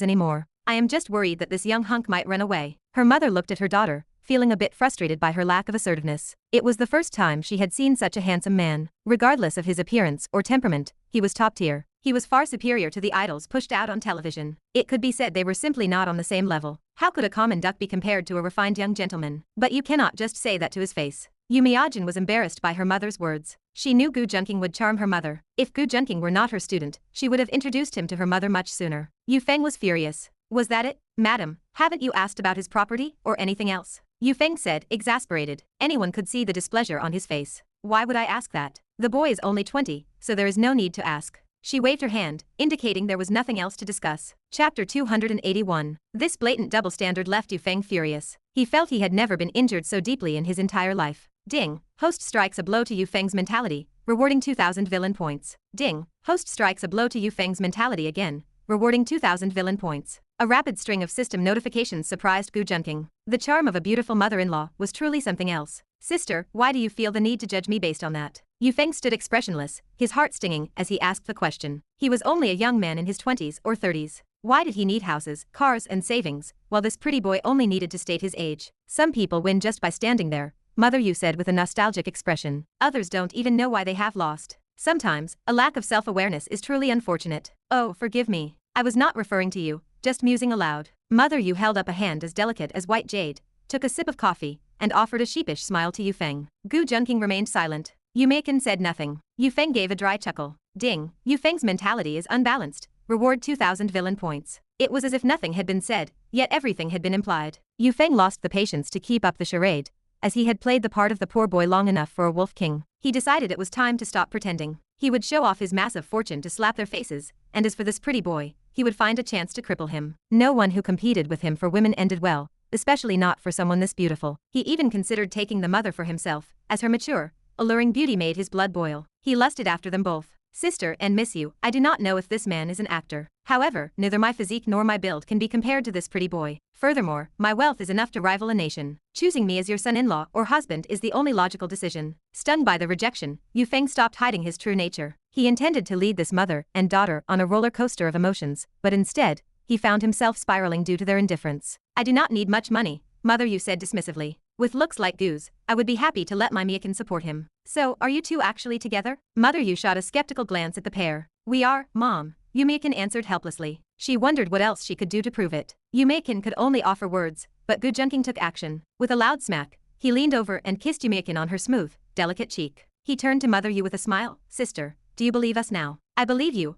anymore. I am just worried that this young hunk might run away. Her mother looked at her daughter, feeling a bit frustrated by her lack of assertiveness. It was the first time she had seen such a handsome man. Regardless of his appearance or temperament, he was top tier. He was far superior to the idols pushed out on television. It could be said they were simply not on the same level. How could a common duck be compared to a refined young gentleman? But you cannot just say that to his face. Yumyajin was embarrassed by her mother's words. She knew Gu Junqing would charm her mother. If Gu Junqing were not her student, she would have introduced him to her mother much sooner. Yu Feng was furious. Was that it? Madam, haven't you asked about his property or anything else? Yu Feng said, exasperated. Anyone could see the displeasure on his face. Why would I ask that? The boy is only 20, so there is no need to ask. She waved her hand, indicating there was nothing else to discuss. Chapter 281. This blatant double standard left Yu Feng furious. He felt he had never been injured so deeply in his entire life. Ding. Host strikes a blow to Yu Feng's mentality, rewarding 2,000 villain points. Ding. Host strikes a blow to Yu Feng's mentality again, rewarding 2,000 villain points. A rapid string of system notifications surprised Gu Junqing. The charm of a beautiful mother-in-law was truly something else. Sister, why do you feel the need to judge me based on that? Yu Feng stood expressionless, his heart stinging as he asked the question. He was only a young man in his 20s or 30s. Why did he need houses, cars and savings, while this pretty boy only needed to state his age? Some people win just by standing there, Mother Yu said with a nostalgic expression. Others don't even know why they have lost. Sometimes, a lack of self-awareness is truly unfortunate. Oh, forgive me. I was not referring to you, just musing aloud. Mother Yu held up a hand as delicate as white jade, took a sip of coffee, and offered a sheepish smile to Yu Feng. Gu Junqing remained silent. Yu Meikin said nothing. Yu Feng gave a dry chuckle. Ding. Yu Feng's mentality is unbalanced. Reward 2,000 villain points. It was as if nothing had been said, yet everything had been implied. Yu Feng lost the patience to keep up the charade, as he had played the part of the poor boy long enough for a wolf king. He decided it was time to stop pretending. He would show off his massive fortune to slap their faces, and as for this pretty boy, he would find a chance to cripple him. No one who competed with him for women ended well, especially not for someone this beautiful. He even considered taking the mother for himself, as her mature, alluring beauty made his blood boil. He lusted after them both. Sister and miss you, I do not know if this man is an actor. However, neither my physique nor my build can be compared to this pretty boy. Furthermore, my wealth is enough to rival a nation. Choosing me as your son-in-law or husband is the only logical decision. Stung by the rejection, Yu Feng stopped hiding his true nature. He intended to lead this mother and daughter on a roller coaster of emotions, but instead, he found himself spiraling due to their indifference. I do not need much money, Mother Yu said dismissively. With looks like Gu's, I would be happy to let my Meikin support him. So, are you two actually together? Mother Yu shot a skeptical glance at the pair. We are, Mom, Yu Meikin answered helplessly. She wondered what else she could do to prove it. Yu Meikin could only offer words, but Gu Junqing took action. With a loud smack, he leaned over and kissed Yu Meikin on her smooth, delicate cheek. He turned to Mother Yu with a smile. Sister, do you believe us now? I believe you,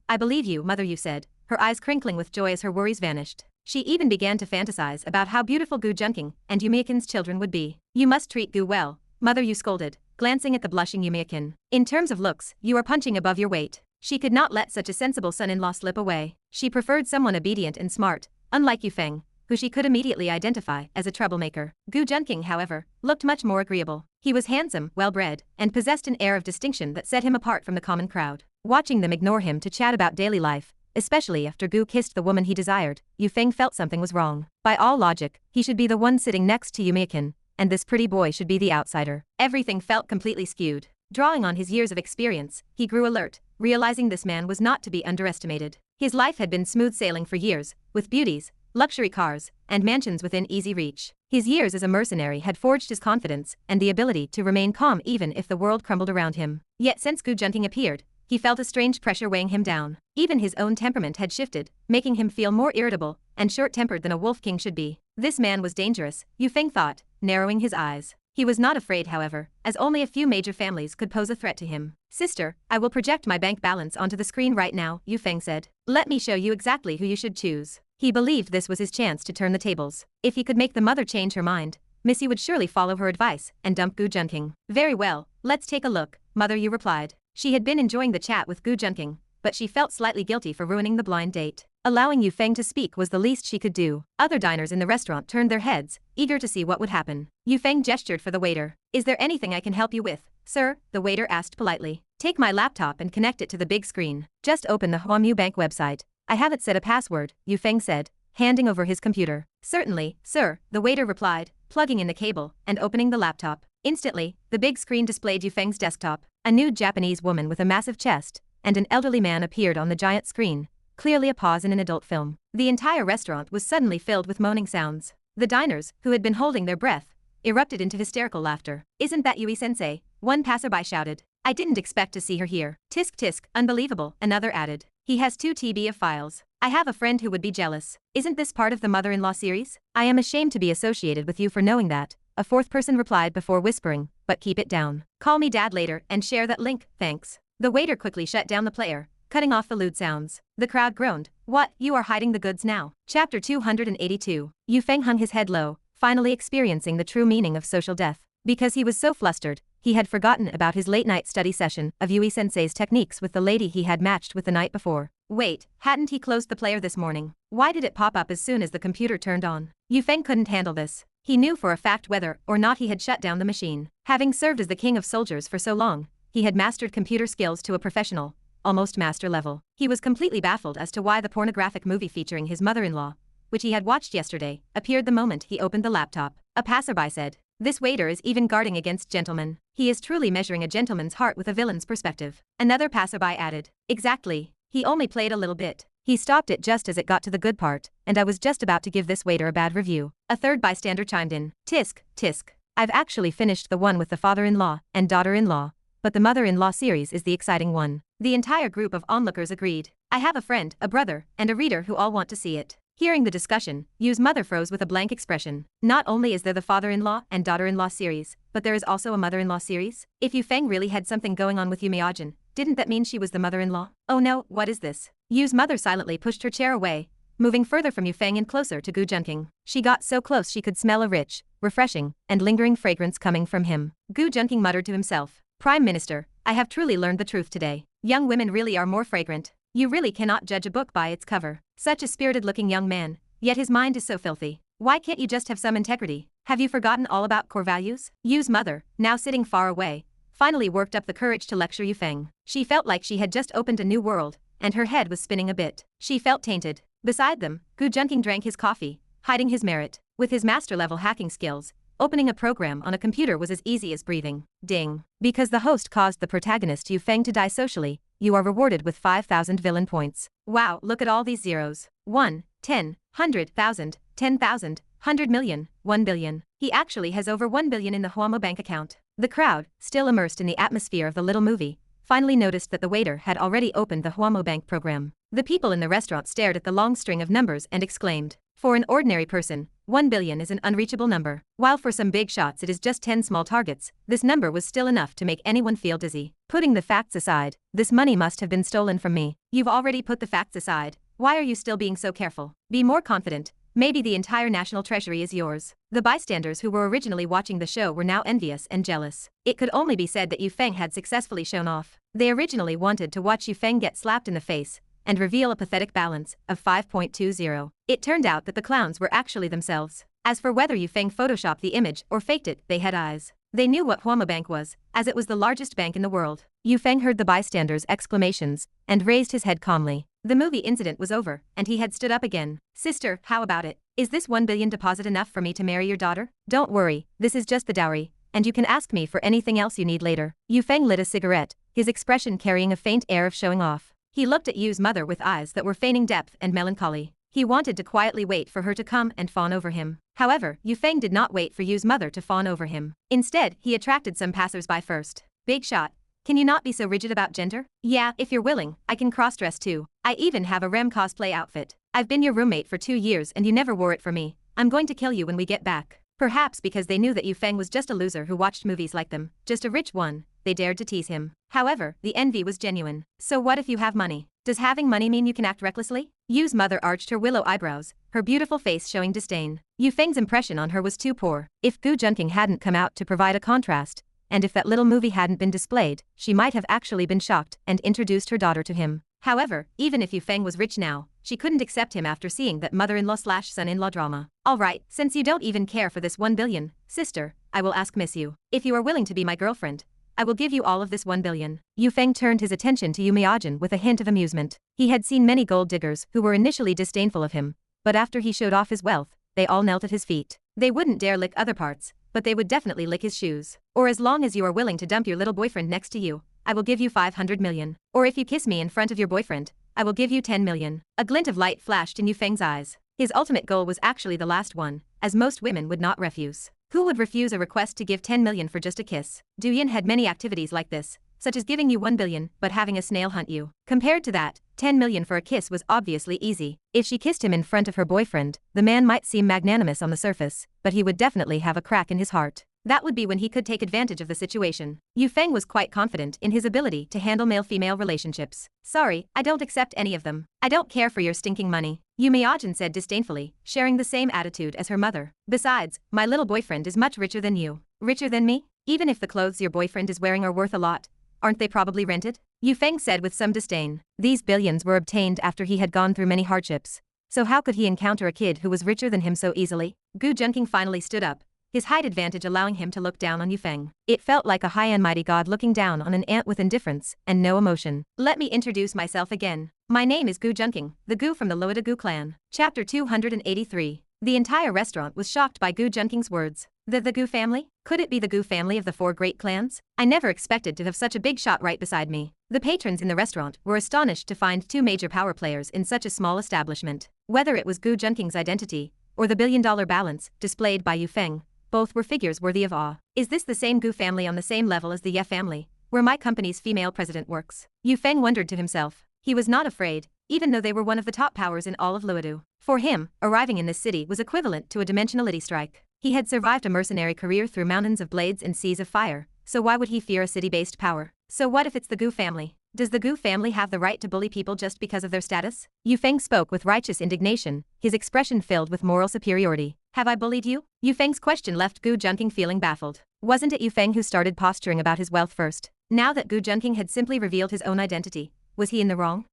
Mother Yu said, her eyes crinkling with joy as her worries vanished. She even began to fantasize about how beautiful Gu Junqing and Yu Meikin's children would be. You must treat Gu well, Mother Yu scolded, glancing at the blushing Yu Meikin. In terms of looks, you are punching above your weight. She could not let such a sensible son-in-law slip away. She preferred someone obedient and smart, unlike Yu Feng, who she could immediately identify as a troublemaker. Gu Junqing, however, looked much more agreeable. He was handsome, well-bred, and possessed an air of distinction that set him apart from the common crowd. Watching them ignore him to chat about daily life, especially after Gu kissed the woman he desired, Yu Feng felt something was wrong. By all logic, he should be the one sitting next to Yu Meikin, and this pretty boy should be the outsider. Everything felt completely skewed. Drawing on his years of experience, he grew alert, realizing this man was not to be underestimated. His life had been smooth sailing for years, with beauties, luxury cars, and mansions within easy reach. His years as a mercenary had forged his confidence and the ability to remain calm even if the world crumbled around him. Yet since Gu Junqing appeared, he felt a strange pressure weighing him down. Even his own temperament had shifted, making him feel more irritable and short-tempered than a wolf king should be. This man was dangerous, Yu Feng thought, narrowing his eyes. He was not afraid, however, as only a few major families could pose a threat to him. Sister, I will project my bank balance onto the screen right now, Yu Feng said. Let me show you exactly who you should choose. He believed this was his chance to turn the tables. If he could make the mother change her mind, Missy would surely follow her advice and dump Gu Junqing. Very well, let's take a look, Mother Yu replied. She had been enjoying the chat with Gu Junqing, but she felt slightly guilty for ruining the blind date. Allowing Yu Feng to speak was the least she could do. Other diners in the restaurant turned their heads, eager to see what would happen. Yu Feng gestured for the waiter. Is there anything I can help you with, sir? The waiter asked politely. Take my laptop and connect it to the big screen. Just open the Huamu Bank website. I haven't set a password, Yu Feng said, handing over his computer. Certainly, sir, the waiter replied, plugging in the cable and opening the laptop. Instantly, the big screen displayed Yu Feng's desktop. A nude Japanese woman with a massive chest and an elderly man appeared on the giant screen, clearly a pause in an adult film. The entire restaurant was suddenly filled with moaning sounds. The diners, who had been holding their breath, erupted into hysterical laughter. Isn't that Yui-sensei? One passerby shouted. I didn't expect to see her here. Tisk tisk, unbelievable, another added. He has 2 TB of files. I have a friend who would be jealous. Isn't this part of the mother-in-law series? I am ashamed to be associated with you for knowing that, a fourth person replied before whispering, but keep it down. Call me dad later and share that link, thanks. The waiter quickly shut down the player, cutting off the lewd sounds. The crowd groaned. What, you are hiding the goods now? Chapter 282. Yu Feng hung his head low, finally experiencing the true meaning of social death. Because he was so flustered, he had forgotten about his late-night study session of Yui-sensei's techniques with the lady he had matched with the night before. Wait, hadn't he closed the player this morning? Why did it pop up as soon as the computer turned on? Yu Feng couldn't handle this. He knew for a fact whether or not he had shut down the machine. Having served as the king of soldiers for so long, he had mastered computer skills to a professional, almost master level. He was completely baffled as to why the pornographic movie featuring his mother-in-law, which he had watched yesterday, appeared the moment he opened the laptop. A passerby said, "This waiter is even guarding against gentlemen. He is truly measuring a gentleman's heart with a villain's perspective." Another passerby added, "Exactly. He only played a little bit. He stopped it just as it got to the good part, and I was just about to give this waiter a bad review." A third bystander chimed in, "Tisk, tisk. I've actually finished the one with the father-in-law and daughter-in-law, but the mother-in-law series is the exciting one." The entire group of onlookers agreed. I have a friend, a brother, and a reader who all want to see it. Hearing the discussion, Yu's mother froze with a blank expression. Not only is there the father-in-law and daughter-in-law series, but there is also a mother-in-law series? If Yu Feng really had something going on with Yu Miajin, didn't that mean she was the mother-in-law? Oh no, what is this? Yu's mother silently pushed her chair away, moving further from Yu Feng and closer to Gu Junqing. She got so close she could smell a rich, refreshing, and lingering fragrance coming from him. Gu Junqing muttered to himself, "Prime Minister, I have truly learned the truth today. Young women really are more fragrant. You really cannot judge a book by its cover. Such a spirited-looking young man, yet his mind is so filthy. Why can't you just have some integrity? Have you forgotten all about core values?" Yu's mother, now sitting far away, finally worked up the courage to lecture Yu Feng. She felt like she had just opened a new world, and her head was spinning a bit. She felt tainted. Beside them, Gu Junqing drank his coffee, hiding his merit. With his master-level hacking skills, opening a program on a computer was as easy as breathing. Ding. Because the host caused the protagonist Yu Feng to die socially, you are rewarded with 5,000 villain points. Wow, look at all these zeros. 1, 10, 100,000, 10,000, 100 million, 1 billion. He actually has over 1 billion in the Huomo bank account. The crowd, still immersed in the atmosphere of the little movie, finally noticed that the waiter had already opened the Huomo bank program. The people in the restaurant stared at the long string of numbers and exclaimed, "For an ordinary person, 1 billion is an unreachable number. While for some big shots it is just 10 small targets, this number was still enough to make anyone feel dizzy. Putting the facts aside, this money must have been stolen from me." You've already put the facts aside. Why are you still being so careful? Be more confident. Maybe the entire national treasury is yours. The bystanders who were originally watching the show were now envious and jealous. It could only be said that Yu Feng had successfully shown off. They originally wanted to watch Yu Feng get slapped in the face and reveal a pathetic balance of 5.20. It turned out that the clowns were actually themselves. As for whether Yu Feng photoshopped the image or faked it, they had eyes. They knew what Huomo Bank was, as it was the largest bank in the world. Yu Feng heard the bystanders' exclamations and raised his head calmly. The movie incident was over, and he had stood up again. "Sister, how about it? Is this 1 billion deposit enough for me to marry your daughter? Don't worry, this is just the dowry, and you can ask me for anything else you need later." Yu Feng lit a cigarette, his expression carrying a faint air of showing off. He looked at Yu's mother with eyes that were feigning depth and melancholy. He wanted to quietly wait for her to come and fawn over him. However, Yu Feng did not wait for Yu's mother to fawn over him. Instead, he attracted some passers-by first. "Big shot. Can you not be so rigid about gender? Yeah, if you're willing, I can cross-dress too. I even have a Harem cosplay outfit. I've been your roommate for 2 years and you never wore it for me. I'm going to kill you when we get back." Perhaps because they knew that Yu Feng was just a loser who watched movies like them, just a rich one, they dared to tease him. However, the envy was genuine. So what if you have money? Does having money mean you can act recklessly? Yu's mother arched her willow eyebrows, her beautiful face showing disdain. Yu Feng's impression on her was too poor. If Gu Junqing hadn't come out to provide a contrast, and if that little movie hadn't been displayed, she might have actually been shocked and introduced her daughter to him. However, even if Yu Feng was rich now, she couldn't accept him after seeing that mother-in-law/son-in-law drama. "Alright, since you don't even care for this 1 billion, sister, I will ask Miss Yu. If you are willing to be my girlfriend, I will give you all of this 1 billion. Yu Feng turned his attention to Yu Miajin with a hint of amusement. He had seen many gold diggers who were initially disdainful of him, but after he showed off his wealth, they all knelt at his feet. They wouldn't dare lick other parts, but they would definitely lick his shoes. Or as long as you are willing to dump your little boyfriend next to you, I will give you 500 million. Or if you kiss me in front of your boyfriend, I will give you 10 million. A glint of light flashed in Yu Feng's eyes. His ultimate goal was actually the last one, as most women would not refuse. Who would refuse a request to give 10 million for just a kiss? Du Yin had many activities like this, such as giving you 1 billion but having a snail hunt you. Compared to that, 10 million for a kiss was obviously easy. If she kissed him in front of her boyfriend, the man might seem magnanimous on the surface, but he would definitely have a crack in his heart. That would be when he could take advantage of the situation. Yu Feng was quite confident in his ability to handle male-female relationships. Sorry, I don't accept any of them. I don't care for your stinking money, Yu Miajin said disdainfully, sharing the same attitude as her mother. Besides, my little boyfriend is much richer than you. Richer than me? Even if the clothes your boyfriend is wearing are worth a lot, aren't they probably rented? Yu Feng said with some disdain. These billions were obtained after he had gone through many hardships. So how could he encounter a kid who was richer than him so easily? Gu Junqing finally stood up, his height advantage allowing him to look down on Yu Feng. It felt like a high and mighty god looking down on an ant with indifference and no emotion. Let me introduce myself again. My name is Gu Junqing, the Gu from the Loida Gu clan. Chapter 283. The entire restaurant was shocked by Gu Junqing's words. The Gu family? Could it be the Gu family of the 4 great clans? I never expected to have such a big shot right beside me. The patrons in the restaurant were astonished to find 2 major power players in such a small establishment. Whether it was Gu Junqing's identity or the billion-dollar balance displayed by Yu Feng, both were figures worthy of awe. Is this the same Gu family on the same level as the Ye family, where my company's female president works? Yu Feng wondered to himself. He was not afraid, even though they were one of the top powers in all of Luodu. For him, arriving in this city was equivalent to a dimensionality strike. He had survived a mercenary career through mountains of blades and seas of fire, so why would he fear a city-based power? So what if it's the Gu family? Does the Gu family have the right to bully people just because of their status? Yu Feng spoke with righteous indignation, his expression filled with moral superiority. Have I bullied you? Yu Feng's question left Gu Junqing feeling baffled. Wasn't it Yu Feng who started posturing about his wealth first? Now that Gu Junqing had simply revealed his own identity, was he in the wrong?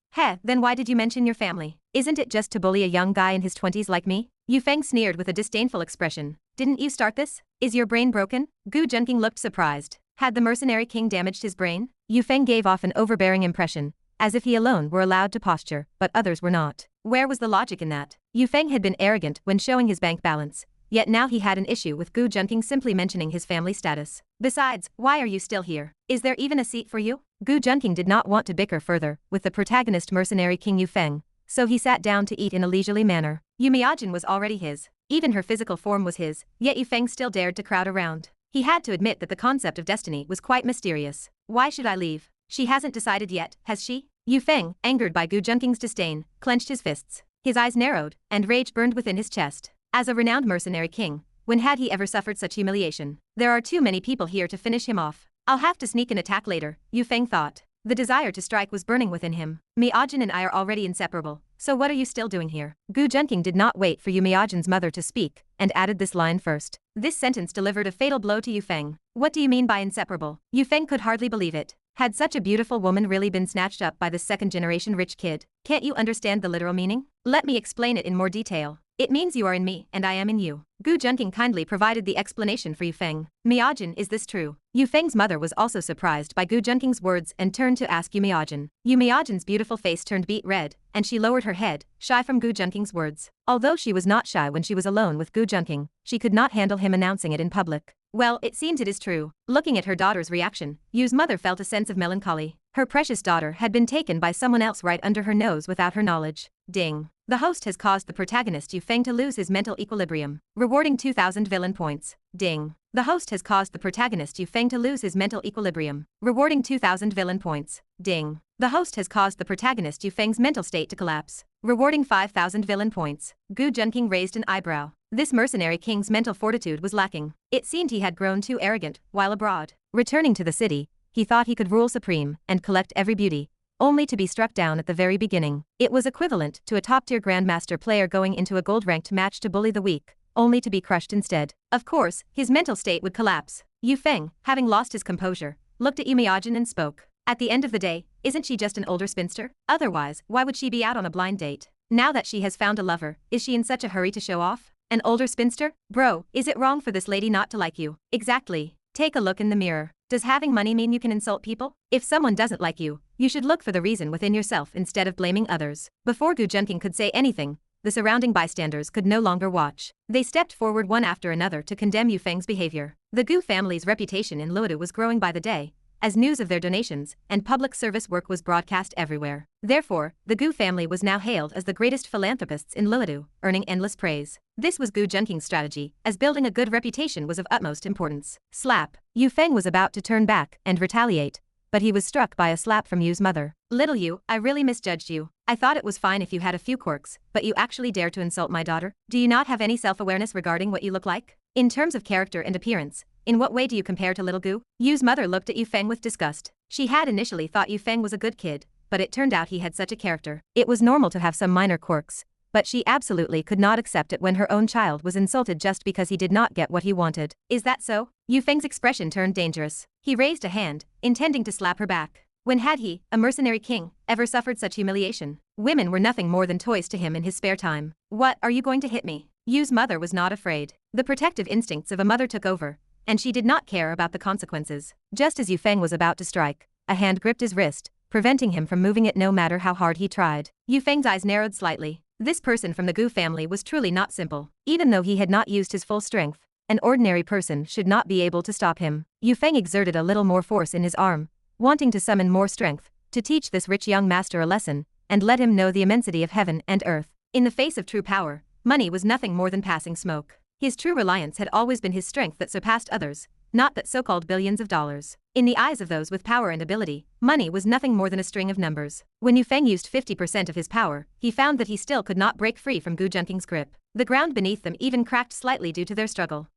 Then why did you mention your family? Isn't it just to bully a young guy in his 20s like me? Yu Feng sneered with a disdainful expression. Didn't you start this? Is your brain broken? Gu Junqing looked surprised. Had the mercenary king damaged his brain? Yu Feng gave off an overbearing impression, as if he alone were allowed to posture, but others were not. Where was the logic in that? Yu Feng had been arrogant when showing his bank balance, yet now he had an issue with Gu Junqing simply mentioning his family status. Besides, why are you still here? Is there even a seat for you? Gu Junqing did not want to bicker further with the protagonist mercenary king Yu Feng, so he sat down to eat in a leisurely manner. Yu Miajin was already his. Even her physical form was his, yet Yu Feng still dared to crowd around. He had to admit that the concept of destiny was quite mysterious. Why should I leave? She hasn't decided yet, has she? Yu Feng, angered by Gu Junqing's disdain, clenched his fists. His eyes narrowed, and rage burned within his chest. As a renowned mercenary king, when had he ever suffered such humiliation? There are too many people here to finish him off. I'll have to sneak an attack later, Yu Feng thought. The desire to strike was burning within him. Miajin and I are already inseparable, so what are you still doing here? Gu Junqing did not wait for Yu Miajin's mother to speak, and added this line first. This sentence delivered a fatal blow to Yu Feng. What do you mean by inseparable? Yu Feng could hardly believe it. Had such a beautiful woman really been snatched up by this second-generation rich kid? Can't you understand the literal meaning? Let me explain it in more detail. It means you are in me and I am in you. Gu Junqing kindly provided the explanation for Yu Feng. Miajin, is this true? Yu Feng's mother was also surprised by Gu Junqing's words and turned to ask Yu Miajin. Yu Miajin's beautiful face turned beet red, and she lowered her head, shy from Gu Junqing's words. Although she was not shy when she was alone with Gu Junqing, she could not handle him announcing it in public. Well, it seems it is true. Looking at her daughter's reaction, Yu's mother felt a sense of melancholy. Her precious daughter had been taken by someone else right under her nose without her knowledge. Ding. The host has caused the protagonist Yu Feng to lose his mental equilibrium, rewarding 2,000 villain points. Ding. The host has caused the protagonist Yu Feng to lose his mental equilibrium, rewarding 2,000 villain points. Ding. The host has caused the protagonist Yu Feng's mental state to collapse, rewarding 5,000 villain points. Gu Junqing raised an eyebrow. This mercenary king's mental fortitude was lacking. It seemed he had grown too arrogant while abroad. Returning to the city, he thought he could rule supreme and collect every beauty, only to be struck down at the very beginning. It was equivalent to a top-tier grandmaster player going into a gold-ranked match to bully the weak, only to be crushed instead. Of course, his mental state would collapse. Yu Feng, having lost his composure, looked at Yu Miajin and spoke. At the end of the day, isn't she just an older spinster? Otherwise, why would she be out on a blind date? Now that she has found a lover, is she in such a hurry to show off? An older spinster? Bro, is it wrong for this lady not to like you? Exactly. Take a look in the mirror. Does having money mean you can insult people? If someone doesn't like you, you should look for the reason within yourself instead of blaming others. Before Gu Junqing could say anything, the surrounding bystanders could no longer watch. They stepped forward one after another to condemn Yu Feng's behavior. The Gu family's reputation in Luodu was growing by the day, as news of their donations and public service work was broadcast everywhere. Therefore, the Gu family was now hailed as the greatest philanthropists in Luodu, earning endless praise. This was Gu Junqing's strategy, as building a good reputation was of utmost importance. Slap. Yu Feng was about to turn back and retaliate, but he was struck by a slap from Yu's mother. Little Yu, I really misjudged you. I thought it was fine if you had a few quirks, but you actually dare to insult my daughter? Do you not have any self-awareness regarding what you look like? In terms of character and appearance, in what way do you compare to little Gu? Yu's mother looked at Yu Feng with disgust. She had initially thought Yu Feng was a good kid, but it turned out he had such a character. It was normal to have some minor quirks, but she absolutely could not accept it when her own child was insulted just because he did not get what he wanted. Is that so? Yu Feng's expression turned dangerous. He raised a hand, intending to slap her back. When had he, a mercenary king, ever suffered such humiliation? Women were nothing more than toys to him in his spare time. What, are you going to hit me? Yu's mother was not afraid. The protective instincts of a mother took over, and she did not care about the consequences. Just as Yu Feng was about to strike, a hand gripped his wrist, preventing him from moving it no matter how hard he tried. Yu Feng's eyes narrowed slightly. This person from the Gu family was truly not simple. Even though he had not used his full strength, an ordinary person should not be able to stop him. Yu Feng exerted a little more force in his arm, wanting to summon more strength, to teach this rich young master a lesson, and let him know the immensity of heaven and earth. In the face of true power, money was nothing more than passing smoke. His true reliance had always been his strength that surpassed others, not that so-called billions of dollars. In the eyes of those with power and ability, money was nothing more than a string of numbers. When Yu Feng used 50% of his power, he found that he still could not break free from Gu Junqing's grip. The ground beneath them even cracked slightly due to their struggle.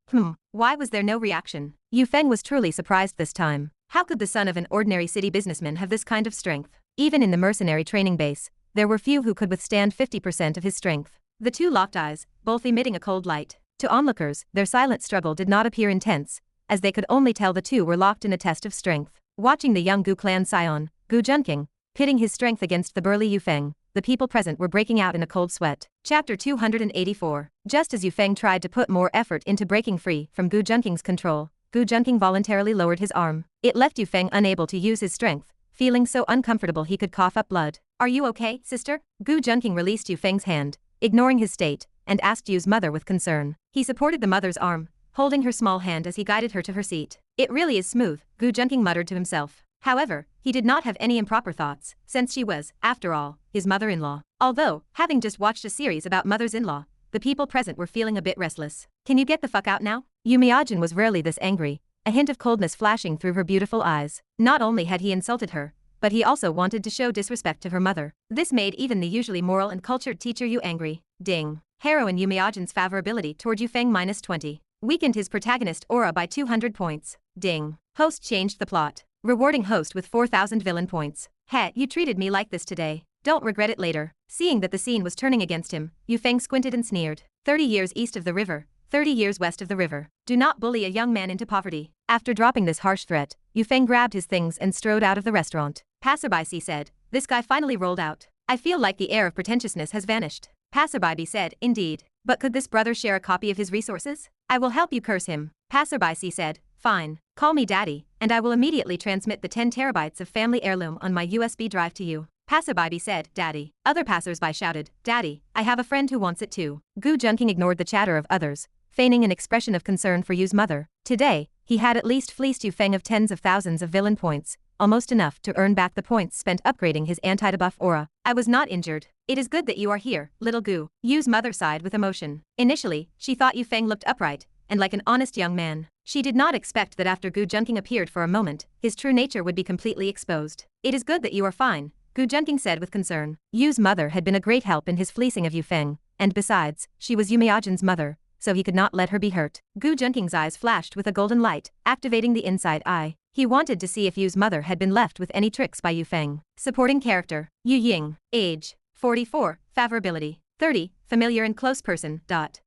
Why was there no reaction? Yu Feng was truly surprised this time. How could the son of an ordinary city businessman have this kind of strength? Even in the mercenary training base, there were few who could withstand 50% of his strength. The two locked eyes, both emitting a cold light. To onlookers, their silent struggle did not appear intense, as they could only tell the two were locked in a test of strength. Watching the young Gu clan scion, Gu Junqing, pitting his strength against the burly Yu Feng, the people present were breaking out in a cold sweat. Chapter 284. Just as Yu Feng tried to put more effort into breaking free from Gu Junqing's control, Gu Junqing voluntarily lowered his arm. It left Yu Feng unable to use his strength, feeling so uncomfortable he could cough up blood. Are you okay, sister? Gu Junqing released Yu Feng's hand, ignoring his state, and asked Yu's mother with concern. He supported the mother's arm, holding her small hand as he guided her to her seat. It really is smooth, Gu Junqing muttered to himself. However, he did not have any improper thoughts, since she was, after all, his mother-in-law. Although, having just watched a series about mothers-in-law, the people present were feeling a bit restless. Can you get the fuck out now? Yu Miajin was rarely this angry, a hint of coldness flashing through her beautiful eyes. Not only had he insulted her, but he also wanted to show disrespect to her mother. This made even the usually moral and cultured teacher Yu angry. Ding. Heroine Yu Miajin's favorability toward Yu Feng -20. Weakened his protagonist aura by 200 points. Ding. Host changed the plot. Rewarding host with 4,000 villain points. Heh, you treated me like this today. Don't regret it later. Seeing that the scene was turning against him, Yu Feng squinted and sneered. 30 years east of the river, 30 years west of the river. Do not bully a young man into poverty. After dropping this harsh threat, Yu Feng grabbed his things and strode out of the restaurant. Passerby C said, this guy finally rolled out. I feel like the air of pretentiousness has vanished. Passerby B said, indeed. But could this brother share a copy of his resources? I will help you curse him. Passerby C said, fine. Call me daddy, and I will immediately transmit the 10 terabytes of family heirloom on my USB drive to you. Passerby B said, daddy. Other passersby shouted, daddy, I have a friend who wants it too. Gu Junqing ignored the chatter of others, feigning an expression of concern for Yu's mother. Today, he had at least fleeced Yu Feng of tens of thousands of villain points, almost enough to earn back the points spent upgrading his anti-debuff aura. I was not injured. It is good that you are here, little Gu. Yu's mother sighed with emotion. Initially, she thought Yu Feng looked upright and like an honest young man. She did not expect that after Gu Junqing appeared for a moment, his true nature would be completely exposed. It is good that you are fine, Gu Junqing said with concern. Yu's mother had been a great help in his fleecing of Yu Feng, and besides, she was Yu Miajin's mother, so he could not let her be hurt. Gu Junqing's eyes flashed with a golden light, activating the inside eye. He wanted to see if Yu's mother had been left with any tricks by Yu Feng. Supporting character, Yu Ying, age, 44, favorability, 30, familiar and close person.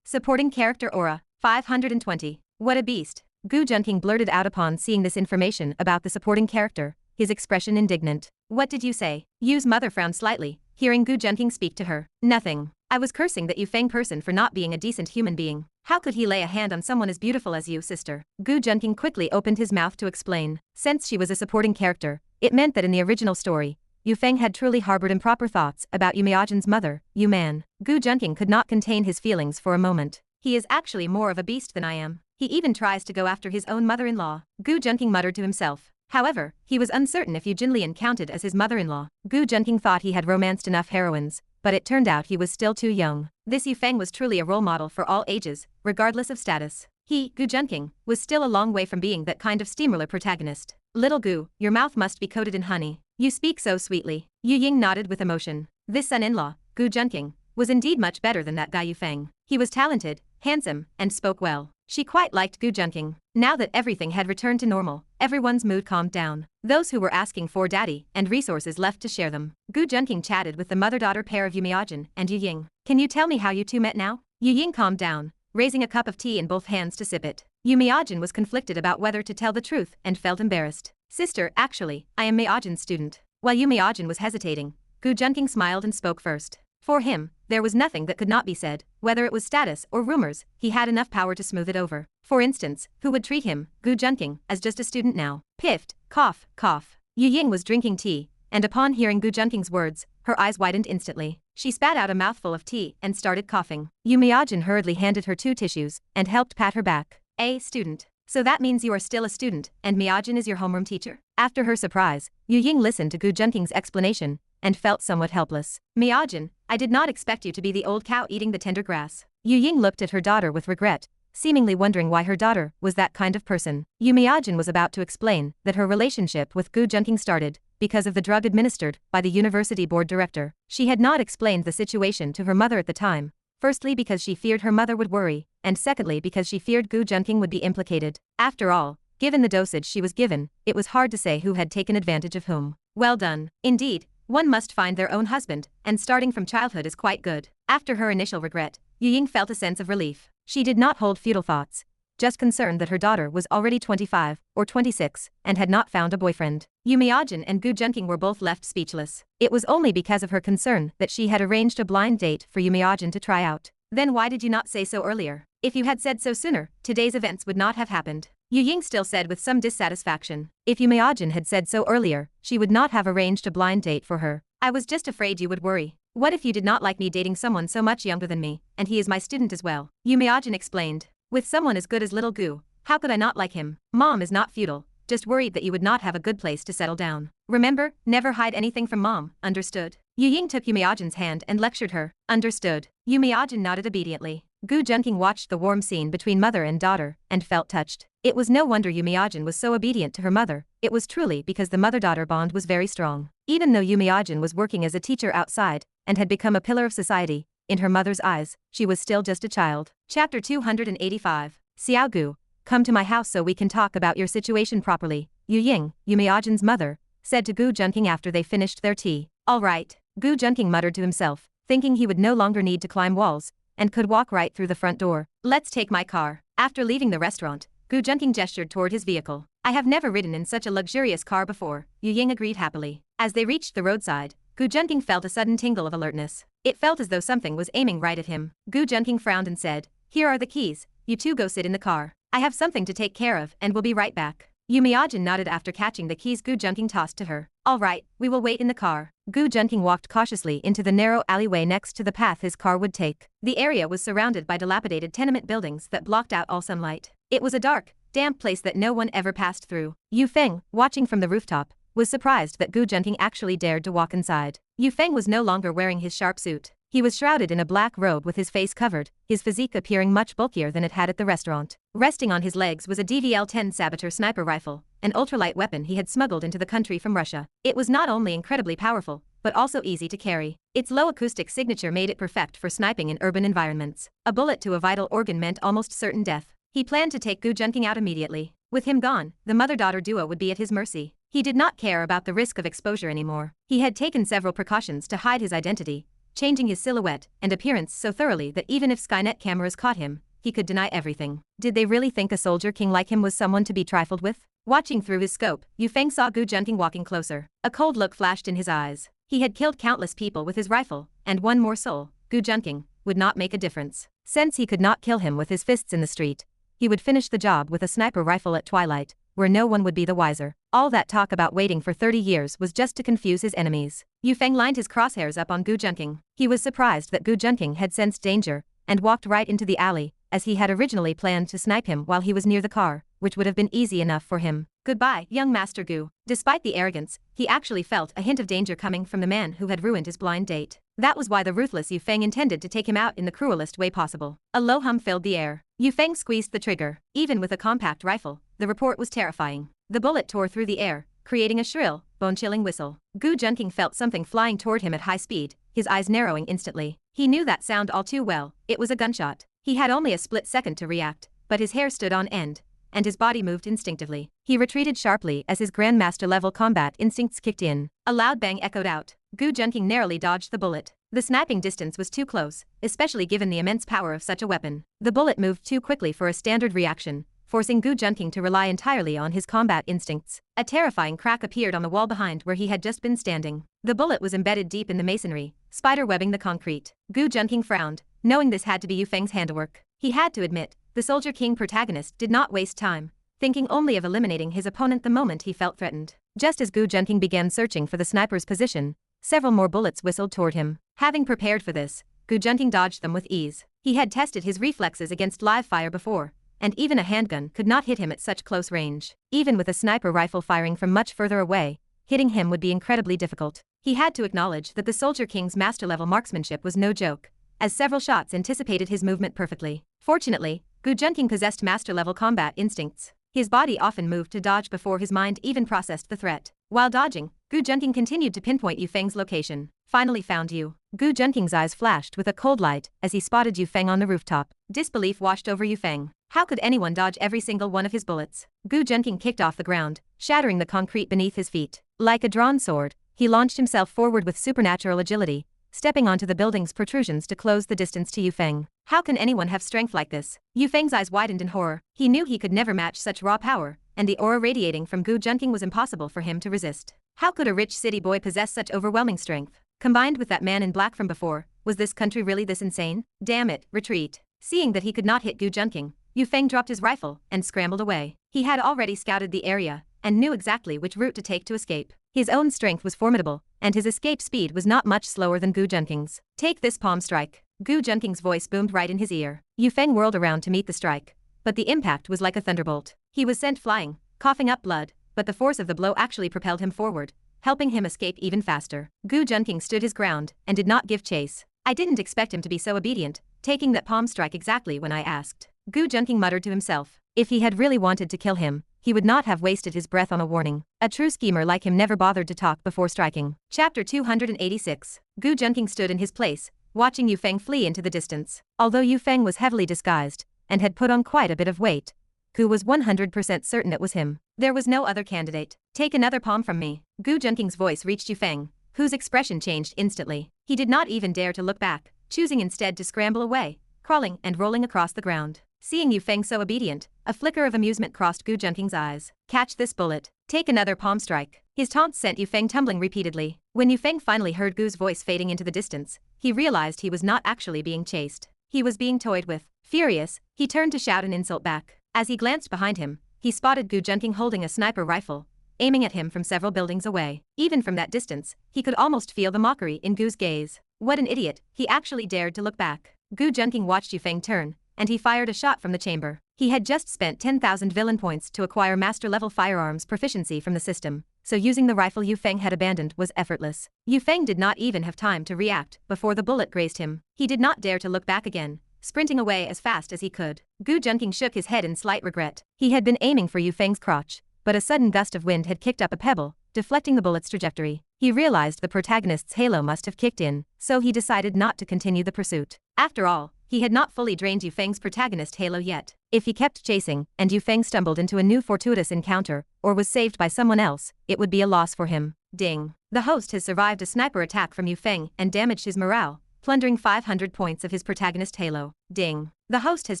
Supporting character aura, 520. What a beast. Gu Junqing blurted out upon seeing this information about the supporting character, his expression indignant. What did you say? Yu's mother frowned slightly, hearing Gu Junqing speak to her. Nothing. I was cursing that Yu Feng person for not being a decent human being. How could he lay a hand on someone as beautiful as you, sister? Gu Junqing quickly opened his mouth to explain. Since she was a supporting character, it meant that in the original story, Yu Feng had truly harbored improper thoughts about Yu Miajan's mother, Yu Man. Gu Junqing could not contain his feelings for a moment. He is actually more of a beast than I am. He even tries to go after his own mother-in-law. Gu Junqing muttered to himself. However, he was uncertain if Yu Jinlian counted as his mother-in-law. Gu Junqing thought he had romanced enough heroines, but it turned out he was still too young. This Yu Feng was truly a role model for all ages, regardless of status. He, Gu Junqing, was still a long way from being that kind of steamroller protagonist. Little Gu, your mouth must be coated in honey. You speak so sweetly. Yu Ying nodded with emotion. This son-in-law, Gu Junqing, was indeed much better than that guy Yu Feng. He was talented, handsome, and spoke well. She quite liked Gu Junqing. Now that everything had returned to normal, everyone's mood calmed down. Those who were asking for daddy and resources left to share them. Gu Junqing chatted with the mother-daughter pair of Yu Miajan and Yu Ying. Can you tell me how you two met now? Yu Ying calmed down, raising a cup of tea in both hands to sip it. Yu Miajan was conflicted about whether to tell the truth and felt embarrassed. Sister, actually, I am Miajan's student. While Yu Miajan was hesitating, Gu Junqing smiled and spoke first. For him, there was nothing that could not be said, whether it was status or rumors, he had enough power to smooth it over. For instance, who would treat him, Gu Junqing, as just a student now? Piffed, cough, cough. Yu Ying was drinking tea, and upon hearing Gu Junqing's words, her eyes widened instantly. She spat out a mouthful of tea and started coughing. Yu Miajan hurriedly handed her 2 tissues and helped pat her back. A student. So that means you are still a student, and Miajan is your homeroom teacher? After her surprise, Yu Ying listened to Gu Junqing's explanation and felt somewhat helpless. Miajan, I did not expect you to be the old cow eating the tender grass. Yu Ying looked at her daughter with regret, seemingly wondering why her daughter was that kind of person. Yu Miajan was about to explain that her relationship with Gu Junqing started because of the drug administered by the university board director. She had not explained the situation to her mother at the time, firstly because she feared her mother would worry, and secondly because she feared Gu Junqing would be implicated. After all, given the dosage she was given, it was hard to say who had taken advantage of whom. Well done. Indeed, one must find their own husband, and starting from childhood is quite good. After her initial regret, Yu Ying felt a sense of relief. She did not hold futile thoughts, just concerned that her daughter was already 25 or 26 and had not found a boyfriend. Yu Miajan and Gu Junqing were both left speechless. It was only because of her concern that she had arranged a blind date for Yu Miajan to try out. Then why did you not say so earlier? If you had said so sooner, today's events would not have happened. Yu Ying still said with some dissatisfaction. If Yu Miajan had said so earlier, she would not have arranged a blind date for her. I was just afraid you would worry. What if you did not like me dating someone so much younger than me, and he is my student as well? Yu Miajan explained. With someone as good as little Gu, how could I not like him? Mom is not futile, just worried that you would not have a good place to settle down. Remember, never hide anything from mom, understood? Yu Ying took Yu Miajan's hand and lectured her. Understood. Yu Miajan nodded obediently. Gu Junqing watched the warm scene between mother and daughter and felt touched. It was no wonder Yu Miajan was so obedient to her mother. It was truly because the mother-daughter bond was very strong. Even though Yu Miajan was working as a teacher outside and had become a pillar of society, in her mother's eyes, she was still just a child. Chapter 285. Xiao Gu, come to my house so we can talk about your situation properly. Yu Ying, Yu Miajan's mother, said to Gu Junqing after they finished their tea. All right, Gu Junqing muttered to himself, thinking he would no longer need to climb walls and could walk right through the front door. Let's take my car. After leaving the restaurant, Gu Junqing gestured toward his vehicle. I have never ridden in such a luxurious car before, Yu Ying agreed happily. As they reached the roadside, Gu Junqing felt a sudden tingle of alertness. It felt as though something was aiming right at him. Gu Junqing frowned and said, here are the keys, you two go sit in the car. I have something to take care of and will be right back. Yu Miajan nodded after catching the keys Gu Junqing tossed to her. All right, we will wait in the car. Gu Junqing walked cautiously into the narrow alleyway next to the path his car would take. The area was surrounded by dilapidated tenement buildings that blocked out all sunlight. It was a dark, damp place that no one ever passed through. Yu Feng, watching from the rooftop, was surprised that Gu Junqing actually dared to walk inside. Yu Feng was no longer wearing his sharp suit. He was shrouded in a black robe with his face covered, his physique appearing much bulkier than it had at the restaurant. Resting on his legs was a DVL-10 Saboteur sniper rifle, an ultralight weapon he had smuggled into the country from Russia. It was not only incredibly powerful, but also easy to carry. Its low acoustic signature made it perfect for sniping in urban environments. A bullet to a vital organ meant almost certain death. He planned to take Gu Junqing out immediately. With him gone, the mother-daughter duo would be at his mercy. He did not care about the risk of exposure anymore. He had taken several precautions to hide his identity, changing his silhouette and appearance so thoroughly that even if Skynet cameras caught him, he could deny everything. Did they really think a soldier king like him was someone to be trifled with? Watching through his scope, Yu Feng saw Gu Junqing walking closer. A cold look flashed in his eyes. He had killed countless people with his rifle, and one more soul, Gu Junqing, would not make a difference. Since he could not kill him with his fists in the street, he would finish the job with a sniper rifle at twilight, where no one would be the wiser. All that talk about waiting for 30 years was just to confuse his enemies. Yu Feng lined his crosshairs up on Gu Junqing. He was surprised that Gu Junqing had sensed danger, and walked right into the alley, as he had originally planned to snipe him while he was near the car, which would have been easy enough for him. Goodbye, young Master Gu. Despite the arrogance, he actually felt a hint of danger coming from the man who had ruined his blind date. That was why the ruthless Yu Feng intended to take him out in the cruelest way possible. A low hum filled the air. Yu Feng squeezed the trigger. Even with a compact rifle, the report was terrifying. The bullet tore through the air, creating a shrill, bone-chilling whistle. Gu Junqing felt something flying toward him at high speed, his eyes narrowing instantly. He knew that sound all too well. It was a gunshot. He had only a split second to react, but his hair stood on end, and his body moved instinctively. He retreated sharply as his Grandmaster-level combat instincts kicked in. A loud bang echoed out. Gu Junqing narrowly dodged the bullet. The sniping distance was too close, especially given the immense power of such a weapon. The bullet moved too quickly for a standard reaction, forcing Gu Junqing to rely entirely on his combat instincts. A terrifying crack appeared on the wall behind where he had just been standing. The bullet was embedded deep in the masonry, spider-webbing the concrete. Gu Junqing frowned, knowing this had to be Yu Feng's handiwork. He had to admit, the Soldier King protagonist did not waste time, thinking only of eliminating his opponent the moment he felt threatened. Just as Gu Junqing began searching for the sniper's position, several more bullets whistled toward him. Having prepared for this, Gu Junqing dodged them with ease. He had tested his reflexes against live fire before, and even a handgun could not hit him at such close range. Even with a sniper rifle firing from much further away, hitting him would be incredibly difficult. He had to acknowledge that the Soldier King's master-level marksmanship was no joke, as several shots anticipated his movement perfectly. Fortunately, Gu Junqing possessed master-level combat instincts. His body often moved to dodge before his mind even processed the threat. While dodging, Gu Junqing continued to pinpoint Yu Feng's location. Finally found you. Gu Junqing's eyes flashed with a cold light as he spotted Yu Feng on the rooftop. Disbelief washed over Yu Feng. How could anyone dodge every single one of his bullets? Gu Junqing kicked off the ground, shattering the concrete beneath his feet. Like a drawn sword, he launched himself forward with supernatural agility, stepping onto the building's protrusions to close the distance to Yu Feng. How can anyone have strength like this? Yu Feng's eyes widened in horror. He knew he could never match such raw power, and the aura radiating from Gu Junqing was impossible for him to resist. How could a rich city boy possess such overwhelming strength? Combined with that man in black from before, was this country really this insane? Damn it, retreat. Seeing that he could not hit Gu Junqing, Yu Feng dropped his rifle and scrambled away. He had already scouted the area and knew exactly which route to take to escape. His own strength was formidable, and his escape speed was not much slower than Gu Junqing's. Take this palm strike. Gu Junqing's voice boomed right in his ear. Yu Feng whirled around to meet the strike, but the impact was like a thunderbolt. He was sent flying, coughing up blood, but the force of the blow actually propelled him forward, helping him escape even faster. Gu Junqing stood his ground and did not give chase. I didn't expect him to be so obedient, taking that palm strike exactly when I asked. Gu Junqing muttered to himself. If he had really wanted to kill him, he would not have wasted his breath on a warning. A true schemer like him never bothered to talk before striking. Chapter 286. Gu Junqing stood in his place, watching Yu Feng flee into the distance. Although Yu Feng was heavily disguised and had put on quite a bit of weight, Gu was 100% certain it was him. There was no other candidate. Take another palm from me. Gu Junqing's voice reached Yu Feng, whose expression changed instantly. He did not even dare to look back, choosing instead to scramble away, crawling and rolling across the ground. Seeing Yu Feng so obedient, a flicker of amusement crossed Gu Junqing's eyes. Catch this bullet. Take another palm strike. His taunts sent Yu Feng tumbling repeatedly. When Yu Feng finally heard Gu's voice fading into the distance, he realized he was not actually being chased. He was being toyed with. Furious, he turned to shout an insult back. As he glanced behind him, he spotted Gu Junqing holding a sniper rifle, aiming at him from several buildings away. Even from that distance, he could almost feel the mockery in Gu's gaze. What an idiot, he actually dared to look back. Gu Junqing watched Yu Feng turn, and he fired a shot from the chamber. He had just spent 10,000 villain points to acquire master-level firearms proficiency from the system, so using the rifle Yu Feng had abandoned was effortless. Yu Feng did not even have time to react before the bullet grazed him. He did not dare to look back again, sprinting away as fast as he could. Gu Junqing shook his head in slight regret. He had been aiming for Yu Feng's crotch, but a sudden gust of wind had kicked up a pebble, deflecting the bullet's trajectory. He realized the protagonist's halo must have kicked in, so he decided not to continue the pursuit. After all, he had not fully drained Yu Feng's protagonist halo yet. If he kept chasing, and Yu Feng stumbled into a new fortuitous encounter, or was saved by someone else, it would be a loss for him. Ding. The host has survived a sniper attack from Yu Feng and damaged his morale, plundering 500 points of his protagonist halo. Ding. The host has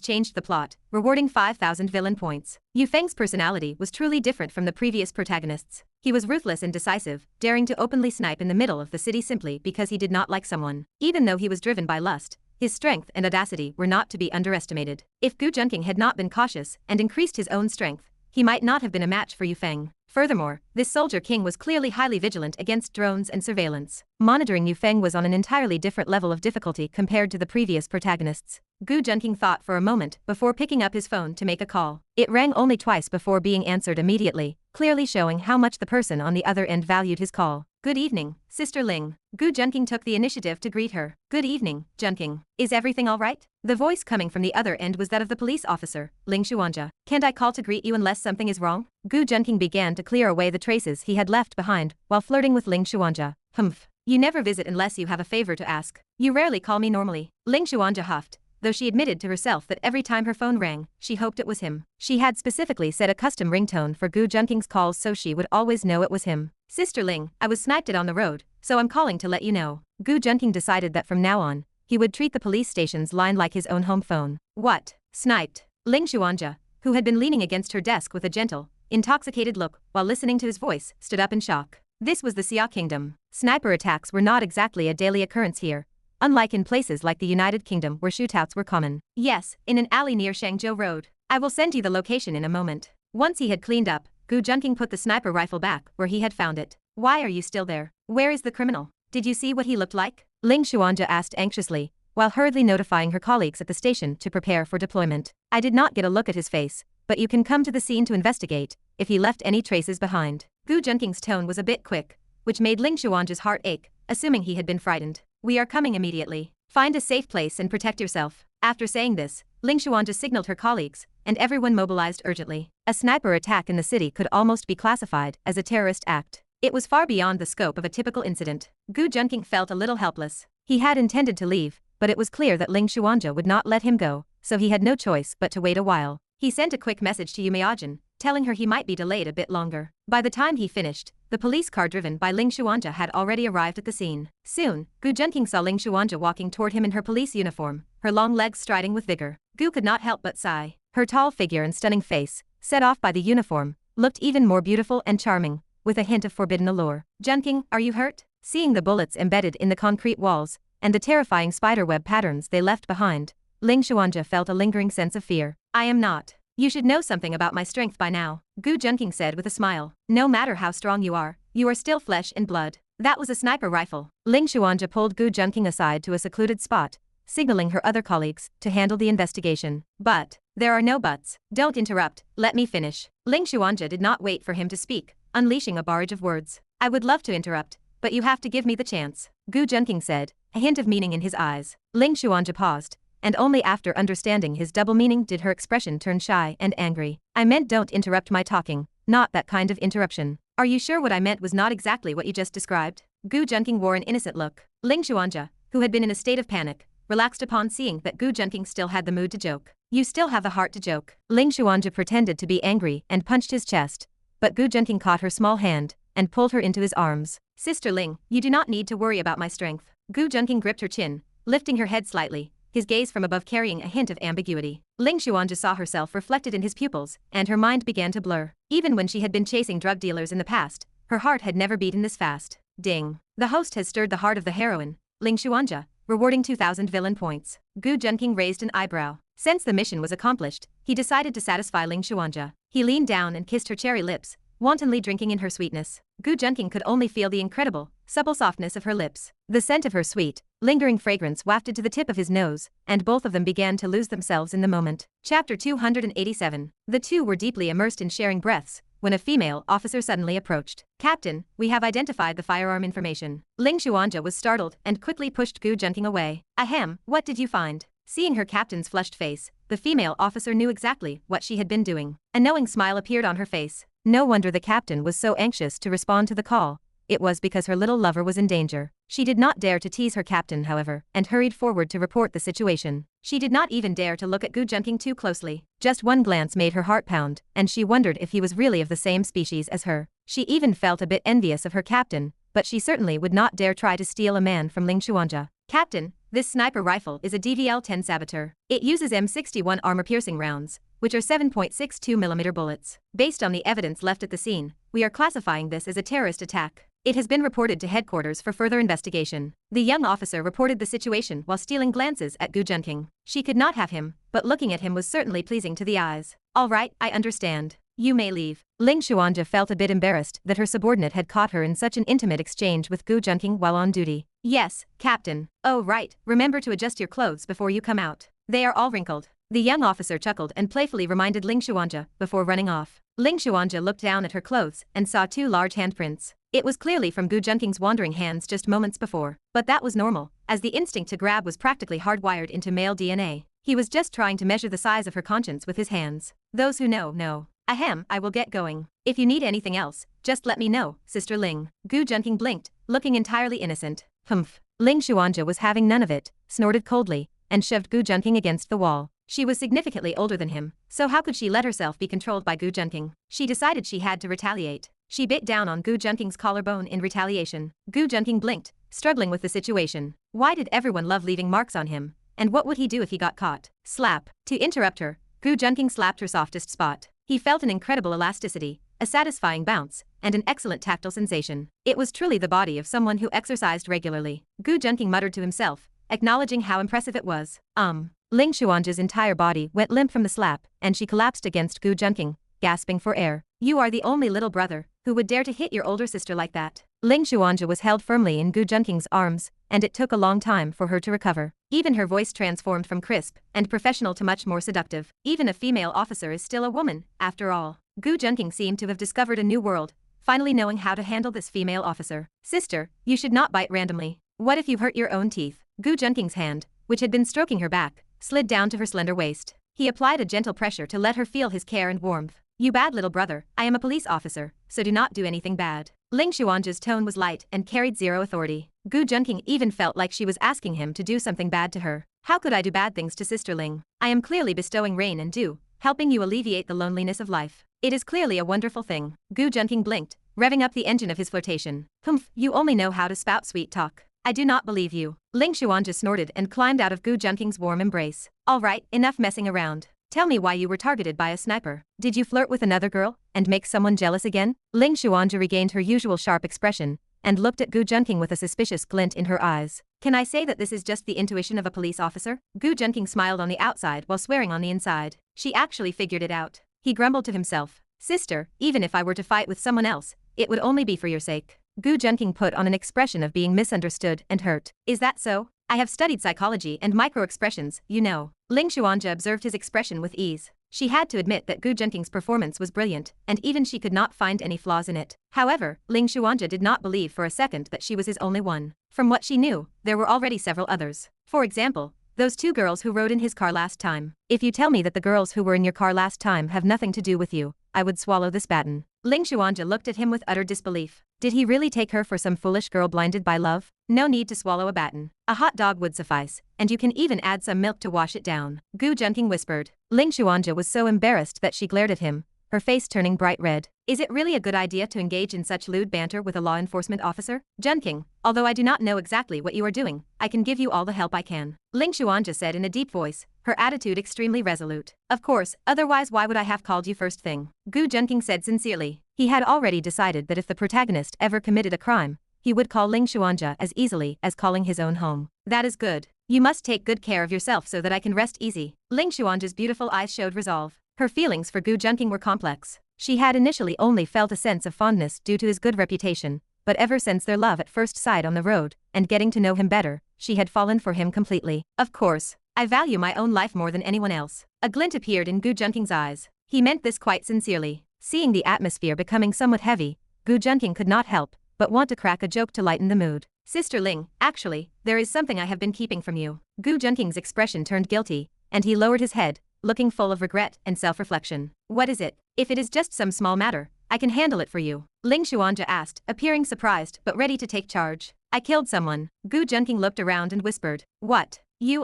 changed the plot, rewarding 5,000 villain points. Yu Feng's personality was truly different from the previous protagonists. He was ruthless and decisive, daring to openly snipe in the middle of the city simply because he did not like someone. Even though he was driven by lust, His strength and audacity were not to be underestimated. If Gu Junqing had not been cautious and increased his own strength, he might not have been a match for Yu Feng. Furthermore, this soldier king was clearly highly vigilant against drones and surveillance. Monitoring Yu Feng was on an entirely different level of difficulty compared to the previous protagonists. Gu Junqing thought for a moment before picking up his phone to make a call. It rang only twice before being answered immediately, clearly showing how much the person on the other end valued his call. Good evening, Sister Ling. Gu Junqing took the initiative to greet her. Good evening, Junqing. Is everything all right? The voice coming from the other end was that of the police officer, Ling Xuanja. Can't I call to greet you unless something is wrong? Gu Junqing began to clear away the traces he had left behind while flirting with Ling Xuanja. Humph. You never visit unless you have a favor to ask. You rarely call me normally. Ling Xuanja huffed, though she admitted to herself that every time her phone rang, she hoped it was him. She had specifically set a custom ringtone for Gu Junqing's calls so she would always know it was him. Sister Ling, I was sniped on the road, so I'm calling to let you know. Gu Junqing decided that from now on, he would treat the police station's line like his own home phone. What? Sniped? Ling Xuanja, who had been leaning against her desk with a gentle, intoxicated look while listening to his voice, stood up in shock. This was the Xia Kingdom. Sniper attacks were not exactly a daily occurrence here, unlike in places like the United Kingdom where shootouts were common. Yes, in an alley near Shangzhou Road. I will send you the location in a moment. Once he had cleaned up, Gu Junqing put the sniper rifle back where he had found it. Why are you still there? Where is the criminal? Did you see what he looked like? Ling Xuanja asked anxiously, while hurriedly notifying her colleagues at the station to prepare for deployment. I did not get a look at his face, but you can come to the scene to investigate if he left any traces behind. Gu Junqing's tone was a bit quick, which made Ling Xuanja's heart ache, assuming he had been frightened. We are coming immediately. Find a safe place and protect yourself. After saying this, Ling Xuanja signaled her colleagues, and everyone mobilized urgently. A sniper attack in the city could almost be classified as a terrorist act. It was far beyond the scope of a typical incident. Gu Junqing felt a little helpless. He had intended to leave, but it was clear that Ling Xuanja would not let him go, so he had no choice but to wait a while. He sent a quick message to Yu Miajin, telling her he might be delayed a bit longer. By the time he finished, the police car driven by Ling Xuanja had already arrived at the scene. Soon, Gu Junqing saw Ling Xuanja walking toward him in her police uniform, her long legs striding with vigor. Gu could not help but sigh. Her tall figure and stunning face, set off by the uniform, looked even more beautiful and charming, with a hint of forbidden allure. Junqing, are you hurt? Seeing the bullets embedded in the concrete walls, and the terrifying spiderweb patterns they left behind, Ling Xuanja felt a lingering sense of fear. I am not. You should know something about my strength by now, Gu Junqing said with a smile. No matter how strong you are still flesh and blood. That was a sniper rifle. Ling Xuanja pulled Gu Junqing aside to a secluded spot, signaling her other colleagues to handle the investigation. But there are no buts. Don't interrupt, let me finish. Ling Xuanja did not wait for him to speak, unleashing a barrage of words. I would love to interrupt, but you have to give me the chance, Gu Junqing said, a hint of meaning in his eyes. Ling Xuanja paused, and only after understanding his double meaning did her expression turn shy and angry. I meant don't interrupt my talking, not that kind of interruption. Are you sure what I meant was not exactly what you just described? Gu Junqing wore an innocent look. Ling Xuanja, who had been in a state of panic, relaxed upon seeing that Gu Junqing still had the mood to joke. You still have the heart to joke. Ling Xuanja pretended to be angry and punched his chest, but Gu Junqing caught her small hand and pulled her into his arms. Sister Ling, you do not need to worry about my strength. Gu Junqing gripped her chin, lifting her head slightly, his gaze from above carrying a hint of ambiguity. Ling Xuanja saw herself reflected in his pupils, and her mind began to blur. Even when she had been chasing drug dealers in the past, her heart had never beaten this fast. Ding. The host has stirred the heart of the heroine, Ling Xuanja, rewarding 2,000 villain points. Gu Junqing raised an eyebrow. Since the mission was accomplished, he decided to satisfy Ling Xuanja. He leaned down and kissed her cherry lips, wantonly drinking in her sweetness. Gu Junqing could only feel the incredible, supple softness of her lips. The scent of her sweet, lingering fragrance wafted to the tip of his nose, and both of them began to lose themselves in the moment. Chapter 287. The two were deeply immersed in sharing breaths, when a female officer suddenly approached. Captain, we have identified the firearm information. Ling Xuanja was startled and quickly pushed Gu Junqing away. Ahem, what did you find? Seeing her captain's flushed face, the female officer knew exactly what she had been doing. A knowing smile appeared on her face. No wonder the captain was so anxious to respond to the call. It was because her little lover was in danger. She did not dare to tease her captain, however, and hurried forward to report the situation. She did not even dare to look at Gu Junqing too closely. Just one glance made her heart pound, and she wondered if he was really of the same species as her. She even felt a bit envious of her captain, but she certainly would not dare try to steal a man from Ling Xuanja. Captain, this sniper rifle is a DVL-10 Saboteur. It uses M61 armor-piercing rounds, which are 7.62mm bullets. Based on the evidence left at the scene, we are classifying this as a terrorist attack. It has been reported to headquarters for further investigation. The young officer reported the situation while stealing glances at Gu Junqing. She could not have him, but looking at him was certainly pleasing to the eyes. All right, I understand. You may leave. Ling Xuanja felt a bit embarrassed that her subordinate had caught her in such an intimate exchange with Gu Junqing while on duty. Yes, Captain. Oh right, remember to adjust your clothes before you come out. They are all wrinkled. The young officer chuckled and playfully reminded Ling Xuanja before running off. Ling Xuanja looked down at her clothes and saw 2 large handprints. It was clearly from Gu Junqing's wandering hands just moments before, but that was normal, as the instinct to grab was practically hardwired into male DNA. He was just trying to measure the size of her conscience with his hands. Those who know. Ahem, I will get going. If you need anything else, just let me know, Sister Ling. Gu Junqing blinked, looking entirely innocent. Humph. Ling Xuanja was having none of it, snorted coldly, and shoved Gu Junqing against the wall. She was significantly older than him, so how could she let herself be controlled by Gu Junqing? She decided she had to retaliate. She bit down on Gu Junqing's collarbone in retaliation. Gu Junqing blinked, struggling with the situation. Why did everyone love leaving marks on him? And what would he do if he got caught? Slap. To interrupt her, Gu Junqing slapped her softest spot. He felt an incredible elasticity, a satisfying bounce, and an excellent tactile sensation. It was truly the body of someone who exercised regularly. Gu Junqing muttered to himself, acknowledging how impressive it was. Ling Xuanja's entire body went limp from the slap, and she collapsed against Gu Junqing, gasping for air. You are the only little brother who would dare to hit your older sister like that. Ling Xuanja was held firmly in Gu Junqing's arms, and it took a long time for her to recover. Even her voice transformed from crisp and professional to much more seductive. Even a female officer is still a woman, after all. Gu Junqing seemed to have discovered a new world, finally knowing how to handle this female officer. Sister, you should not bite randomly. What if you hurt your own teeth? Gu Junqing's hand, which had been stroking her back, slid down to her slender waist. He applied a gentle pressure to let her feel his care and warmth. You bad little brother, I am a police officer, so do not do anything bad. Ling Xuanja's tone was light and carried zero authority. Gu Junqing even felt like she was asking him to do something bad to her. How could I do bad things to Sister Ling? I am clearly bestowing rain and dew, helping you alleviate the loneliness of life. It is clearly a wonderful thing. Gu Junqing blinked, revving up the engine of his flirtation. Humph, you only know how to spout sweet talk. I do not believe you. Ling Xuanja snorted and climbed out of Gu Junqing's warm embrace. All right, enough messing around. Tell me why you were targeted by a sniper. Did you flirt with another girl and make someone jealous again? Ling Xuanja regained her usual sharp expression and looked at Gu Junqing with a suspicious glint in her eyes. Can I say that this is just the intuition of a police officer? Gu Junqing smiled on the outside while swearing on the inside. She actually figured it out. He grumbled to himself. Sister, even if I were to fight with someone else, it would only be for your sake. Gu Junqing put on an expression of being misunderstood and hurt. Is that so? I have studied psychology and micro-expressions, you know. Ling Xuanja observed his expression with ease. She had to admit that Gu Junqing's performance was brilliant, and even she could not find any flaws in it. However, Ling Xuanja did not believe for a second that she was his only one. From what she knew, there were already several others. For example, those 2 girls who rode in his car last time. If you tell me that the girls who were in your car last time have nothing to do with you, I would swallow this baton. Ling Xuanja looked at him with utter disbelief. Did he really take her for some foolish girl blinded by love? No need to swallow a baton. A hot dog would suffice, and you can even add some milk to wash it down. Gu Junqing whispered. Ling Xuanja was so embarrassed that she glared at him, her face turning bright red. Is it really a good idea to engage in such lewd banter with a law enforcement officer? Junqing, although I do not know exactly what you are doing, I can give you all the help I can. Ling Xuanja said in a deep voice, her attitude extremely resolute. Of course, otherwise why would I have called you first thing? Gu Junqing said sincerely. He had already decided that if the protagonist ever committed a crime, he would call Ling Xuanja as easily as calling his own home. That is good. You must take good care of yourself so that I can rest easy. Ling Xuanja's beautiful eyes showed resolve. Her feelings for Gu Junqing were complex. She had initially only felt a sense of fondness due to his good reputation, but ever since their love at first sight on the road, and getting to know him better, she had fallen for him completely. Of course, I value my own life more than anyone else. A glint appeared in Gu Junqing's eyes. He meant this quite sincerely. Seeing the atmosphere becoming somewhat heavy, Gu Junqing could not help but want to crack a joke to lighten the mood. Sister Ling, actually, there is something I have been keeping from you. Gu Junqing's expression turned guilty, and he lowered his head, looking full of regret and self-reflection. What is it? If it is just some small matter, I can handle it for you. Ling Xuanja asked, appearing surprised but ready to take charge. I killed someone. Gu Junqing looked around and whispered. What?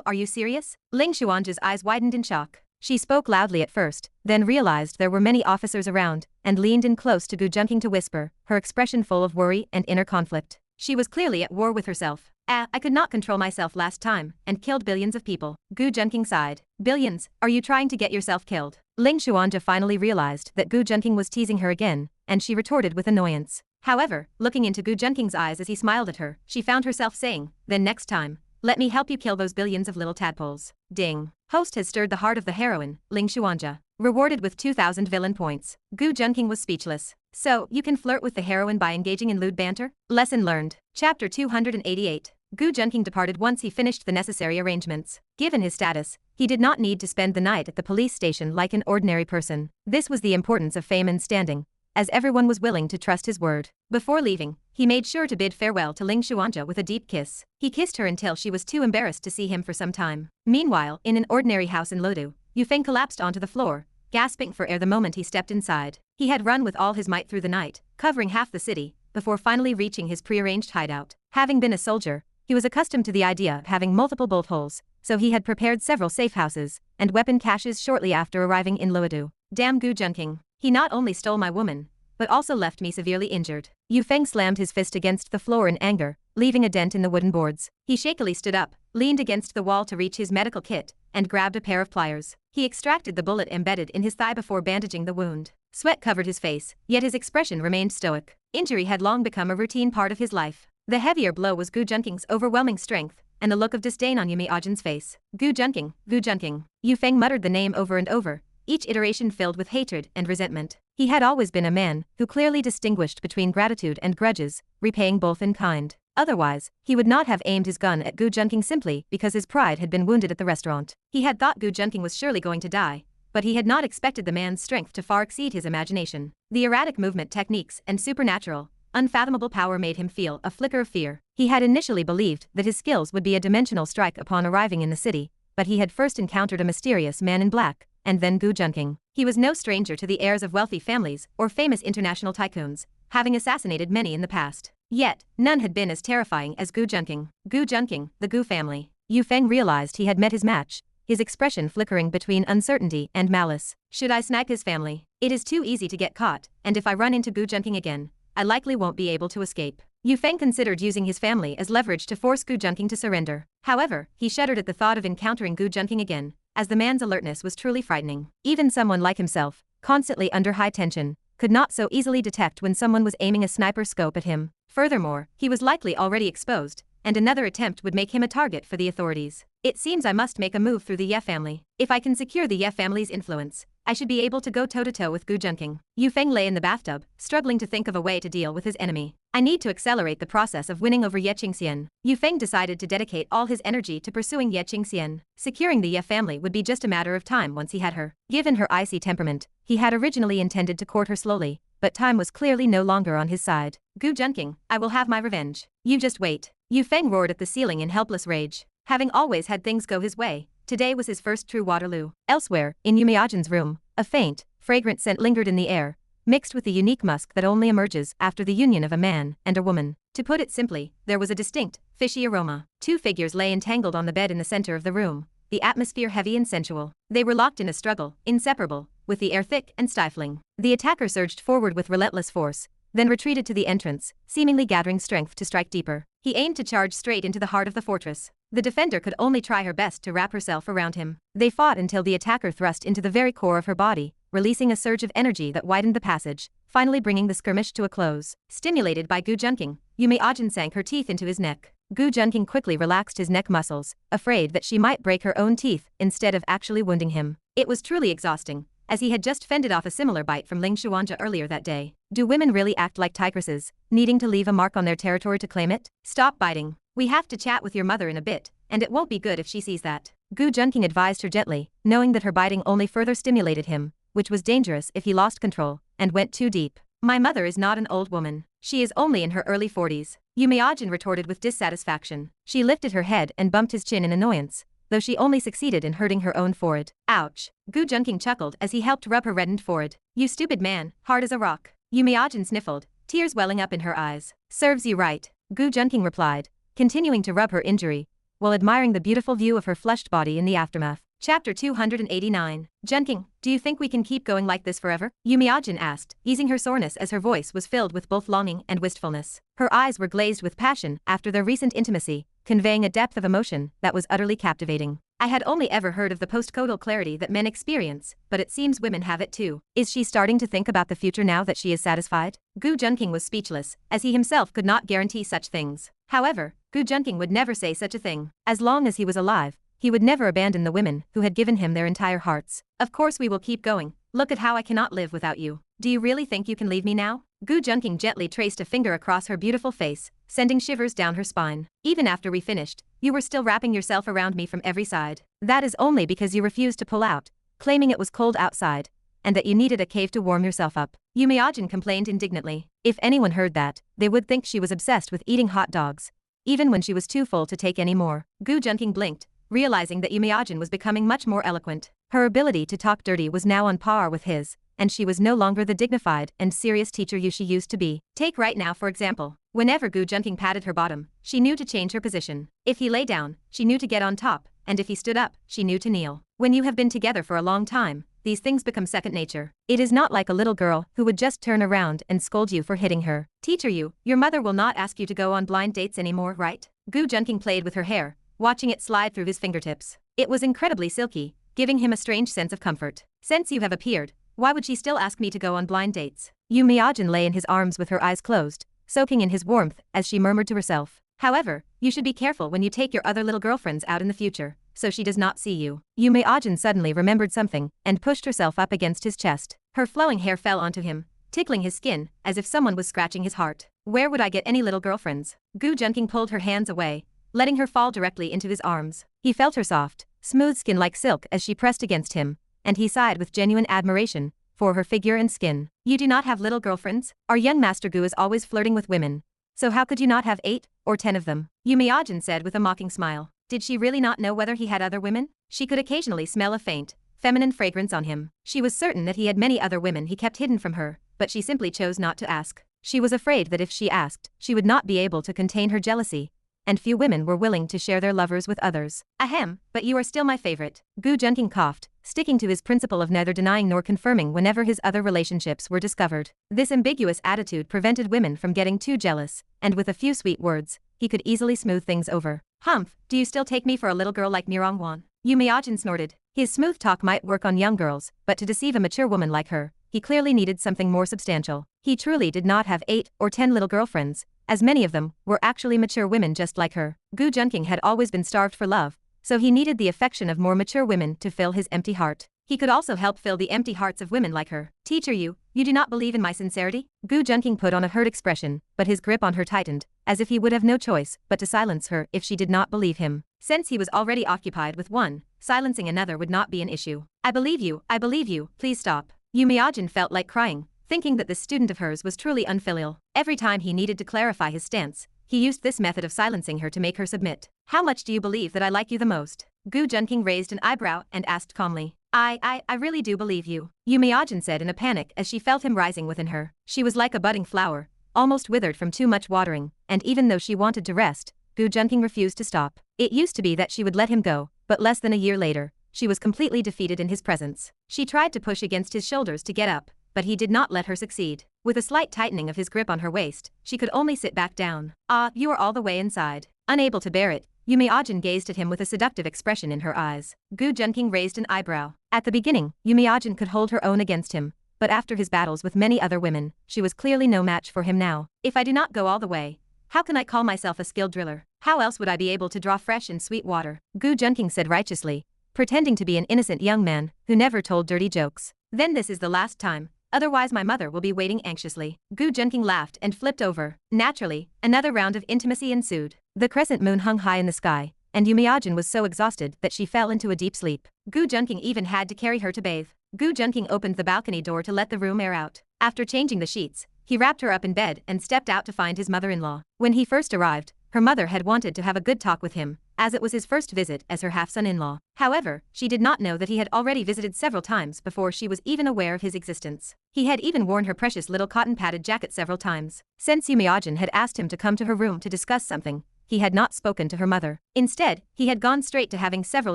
Are you serious? Ling Xuanja's eyes widened in shock. She spoke loudly at first, then realized there were many officers around, and leaned in close to Gu Junqing to whisper, her expression full of worry and inner conflict. She was clearly at war with herself. I could not control myself last time, and killed billions of people. Gu Junqing sighed. Billions? Are you trying to get yourself killed? Ling Xuanja finally realized that Gu Junqing was teasing her again, and she retorted with annoyance. However, looking into Gu Junqing's eyes as he smiled at her, she found herself saying, "Then next time, let me help you kill those billions of little tadpoles." Ding. Host has stirred the heart of the heroine, Lingyue. Rewarded with 2,000 villain points. Gu Junqing was speechless. So, you can flirt with the heroine by engaging in lewd banter? Lesson learned. Chapter 288. Gu Junqing departed once he finished the necessary arrangements. Given his status, he did not need to spend the night at the police station like an ordinary person. This was the importance of fame and standing, as everyone was willing to trust his word. Before leaving, he made sure to bid farewell to Lingyue with a deep kiss. He kissed her until she was too embarrassed to see him for some time. Meanwhile, in an ordinary house in Luodu, Yufeng collapsed onto the floor, gasping for air the moment he stepped inside. He had run with all his might through the night, covering half the city, before finally reaching his prearranged hideout. Having been a soldier, he was accustomed to the idea of having multiple bolt holes, so he had prepared several safe houses and weapon caches shortly after arriving in Luodu. Damn Gu Junqing. He not only stole my woman, but also left me severely injured. Yufeng slammed his fist against the floor in anger, leaving a dent in the wooden boards. He shakily stood up, leaned against the wall to reach his medical kit, and grabbed a pair of pliers. He extracted the bullet embedded in his thigh before bandaging the wound. Sweat covered his face, yet his expression remained stoic. Injury had long become a routine part of his life. The heavier blow was Gu Junqing's overwhelming strength, and the look of disdain on Yumi-Ajin's face. Gu Junqing, Gu Junqing. Yufeng muttered the name over and over, each iteration filled with hatred and resentment. He had always been a man who clearly distinguished between gratitude and grudges, repaying both in kind. Otherwise, he would not have aimed his gun at Gu Junqing simply because his pride had been wounded at the restaurant. He had thought Gu Junqing was surely going to die, but he had not expected the man's strength to far exceed his imagination. The erratic movement techniques and supernatural, unfathomable power made him feel a flicker of fear. He had initially believed that his skills would be a dimensional strike upon arriving in the city, but he had first encountered a mysterious man in black, and then Gu Junqing. He was no stranger to the heirs of wealthy families or famous international tycoons, having assassinated many in the past. Yet, none had been as terrifying as Gu Junqing. Gu Junqing, the Gu family. Yufeng realized he had met his match, his expression flickering between uncertainty and malice. Should I snipe his family? It is too easy to get caught, and if I run into Gu Junqing again, I likely won't be able to escape. Yufeng considered using his family as leverage to force Gu Junqing to surrender. However, he shuddered at the thought of encountering Gu Junqing again, as the man's alertness was truly frightening. Even someone like himself, constantly under high tension, could not so easily detect when someone was aiming a sniper scope at him. Furthermore, he was likely already exposed, and another attempt would make him a target for the authorities. It seems I must make a move through the Ye family. If I can secure the Ye family's influence, I should be able to go toe-to-toe with Gu Junqing. Yufeng lay in the bathtub, struggling to think of a way to deal with his enemy. I need to accelerate the process of winning over Ye Qingxian. Yufeng decided to dedicate all his energy to pursuing Ye Qingxian. Securing the Ye family would be just a matter of time once he had her. Given her icy temperament, he had originally intended to court her slowly, but time was clearly no longer on his side. Gu Junqing, I will have my revenge. You just wait. Yufeng roared at the ceiling in helpless rage. Having always had things go his way, today was his first true Waterloo. Elsewhere, in Yumi-Ajin's room, a faint, fragrant scent lingered in the air, mixed with the unique musk that only emerges after the union of a man and a woman. To put it simply, there was a distinct, fishy aroma. Two figures lay entangled on the bed in the center of the room, the atmosphere heavy and sensual. They were locked in a struggle, inseparable, with the air thick and stifling. The attacker surged forward with relentless force, then retreated to the entrance, seemingly gathering strength to strike deeper. He aimed to charge straight into the heart of the fortress. The defender could only try her best to wrap herself around him. They fought until the attacker thrust into the very core of her body, releasing a surge of energy that widened the passage, finally bringing the skirmish to a close. Stimulated by Gu Junqing, Yumi-Ajin sank her teeth into his neck. Gu Junqing quickly relaxed his neck muscles, afraid that she might break her own teeth instead of actually wounding him. It was truly exhausting, as he had just fended off a similar bite from Lingyue earlier that day. Do women really act like tigresses, needing to leave a mark on their territory to claim it? Stop biting. We have to chat with your mother in a bit, and it won't be good if she sees that. Gu Junqing advised her gently, knowing that her biting only further stimulated him, which was dangerous if he lost control and went too deep. My mother is not an old woman. She is only in her early 40s. Yumi-Ajin retorted with dissatisfaction. She lifted her head and bumped his chin in annoyance, though she only succeeded in hurting her own forehead. Ouch. Gu Junqing chuckled as he helped rub her reddened forehead. You stupid man, hard as a rock. Yumi-Ajin sniffled, tears welling up in her eyes. Serves you right, Gu Junqing replied, continuing to rub her injury, while admiring the beautiful view of her flushed body in the aftermath. Chapter 289. Junqing, do you think we can keep going like this forever? Yumi-Ajin asked, easing her soreness as her voice was filled with both longing and wistfulness. Her eyes were glazed with passion after their recent intimacy, conveying a depth of emotion that was utterly captivating. I had only ever heard of the postcoital clarity that men experience, but it seems women have it too. Is she starting to think about the future now that she is satisfied? Gu Junqing was speechless, as he himself could not guarantee such things. However, Gu Junqing would never say such a thing. As long as he was alive, he would never abandon the women who had given him their entire hearts. Of course we will keep going. Look at how I cannot live without you. Do you really think you can leave me now? Gu Junqing gently traced a finger across her beautiful face, sending shivers down her spine. Even after we finished, you were still wrapping yourself around me from every side. That is only because you refused to pull out, claiming it was cold outside, and that you needed a cave to warm yourself up. Yumiajin complained indignantly. If anyone heard that, they would think she was obsessed with eating hot dogs, even when she was too full to take any more. Gu Junqing blinked, realizing that Yumiajin was becoming much more eloquent. Her ability to talk dirty was now on par with his, and she was no longer the dignified and serious teacher she used to be. Take right now for example. Whenever Gu Junqing patted her bottom, she knew to change her position. If he lay down, she knew to get on top, and if he stood up, she knew to kneel. When you have been together for a long time, these things become second nature. It is not like a little girl who would just turn around and scold you for hitting her. Teacher you, your mother will not ask you to go on blind dates anymore, right? Gu Junqing played with her hair, watching it slide through his fingertips. It was incredibly silky, giving him a strange sense of comfort. Since you have appeared, why would she still ask me to go on blind dates? Yumiajin lay in his arms with her eyes closed, soaking in his warmth as she murmured to herself. However, you should be careful when you take your other little girlfriends out in the future, so she does not see you. Yumiajin suddenly remembered something and pushed herself up against his chest. Her flowing hair fell onto him, tickling his skin as if someone was scratching his heart. Where would I get any little girlfriends? Gu Junqing pulled her hands away, letting her fall directly into his arms. He felt her soft, smooth skin like silk as she pressed against him, and he sighed with genuine admiration for her figure and skin. You do not have little girlfriends? Our young Master Gu is always flirting with women, so how could you not have 8 or 10 of them? Yumiajin said with a mocking smile. Did she really not know whether he had other women? She could occasionally smell a faint, feminine fragrance on him. She was certain that he had many other women he kept hidden from her, but she simply chose not to ask. She was afraid that if she asked, she would not be able to contain her jealousy, and few women were willing to share their lovers with others. Ahem, but you are still my favorite. Gu Junqing coughed, sticking to his principle of neither denying nor confirming whenever his other relationships were discovered. This ambiguous attitude prevented women from getting too jealous, and with a few sweet words, he could easily smooth things over. Humph, do you still take me for a little girl like Mirongwan? Yumiajin snorted. His smooth talk might work on young girls, but to deceive a mature woman like her, he clearly needed something more substantial. He truly did not have 8 or 10 little girlfriends, as many of them were actually mature women just like her. Gu Junqing had always been starved for love, so he needed the affection of more mature women to fill his empty heart. He could also help fill the empty hearts of women like her. Teacher you do not believe in my sincerity? Gu Junqing put on a hurt expression, but his grip on her tightened, as if he would have no choice but to silence her if she did not believe him. Since he was already occupied with one, silencing another would not be an issue. I believe you, please stop. Yumiajin felt like crying, thinking that this student of hers was truly unfilial. Every time he needed to clarify his stance, he used this method of silencing her to make her submit. How much do you believe that I like you the most? Gu Junqing raised an eyebrow and asked calmly. I really do believe you. Yumiajin said in a panic as she felt him rising within her. She was like a budding flower, almost withered from too much watering, and even though she wanted to rest, Gu Junqing refused to stop. It used to be that she would let him go, but less than a year later, she was completely defeated in his presence. She tried to push against his shoulders to get up, but he did not let her succeed. With a slight tightening of his grip on her waist, she could only sit back down. You are all the way inside. Unable to bear it, Yumiajin gazed at him with a seductive expression in her eyes. Gu Junqing raised an eyebrow. At the beginning, Yumiajin could hold her own against him, but after his battles with many other women, she was clearly no match for him now. If I do not go all the way, how can I call myself a skilled driller? How else would I be able to draw fresh and sweet water? Gu Junqing said righteously, pretending to be an innocent young man who never told dirty jokes. Then this is the last time. Otherwise my mother will be waiting anxiously. Gu Junqing laughed and flipped over. Naturally, another round of intimacy ensued. The crescent moon hung high in the sky, and Yumiajin was so exhausted that she fell into a deep sleep. Gu Junqing even had to carry her to bathe. Gu Junqing opened the balcony door to let the room air out. After changing the sheets, he wrapped her up in bed and stepped out to find his mother-in-law. When he first arrived, her mother had wanted to have a good talk with him, as it was his first visit as her half-son-in-law. However, she did not know that he had already visited several times before she was even aware of his existence. He had even worn her precious little cotton-padded jacket several times. Since Yumiajin had asked him to come to her room to discuss something, he had not spoken to her mother. Instead, he had gone straight to having several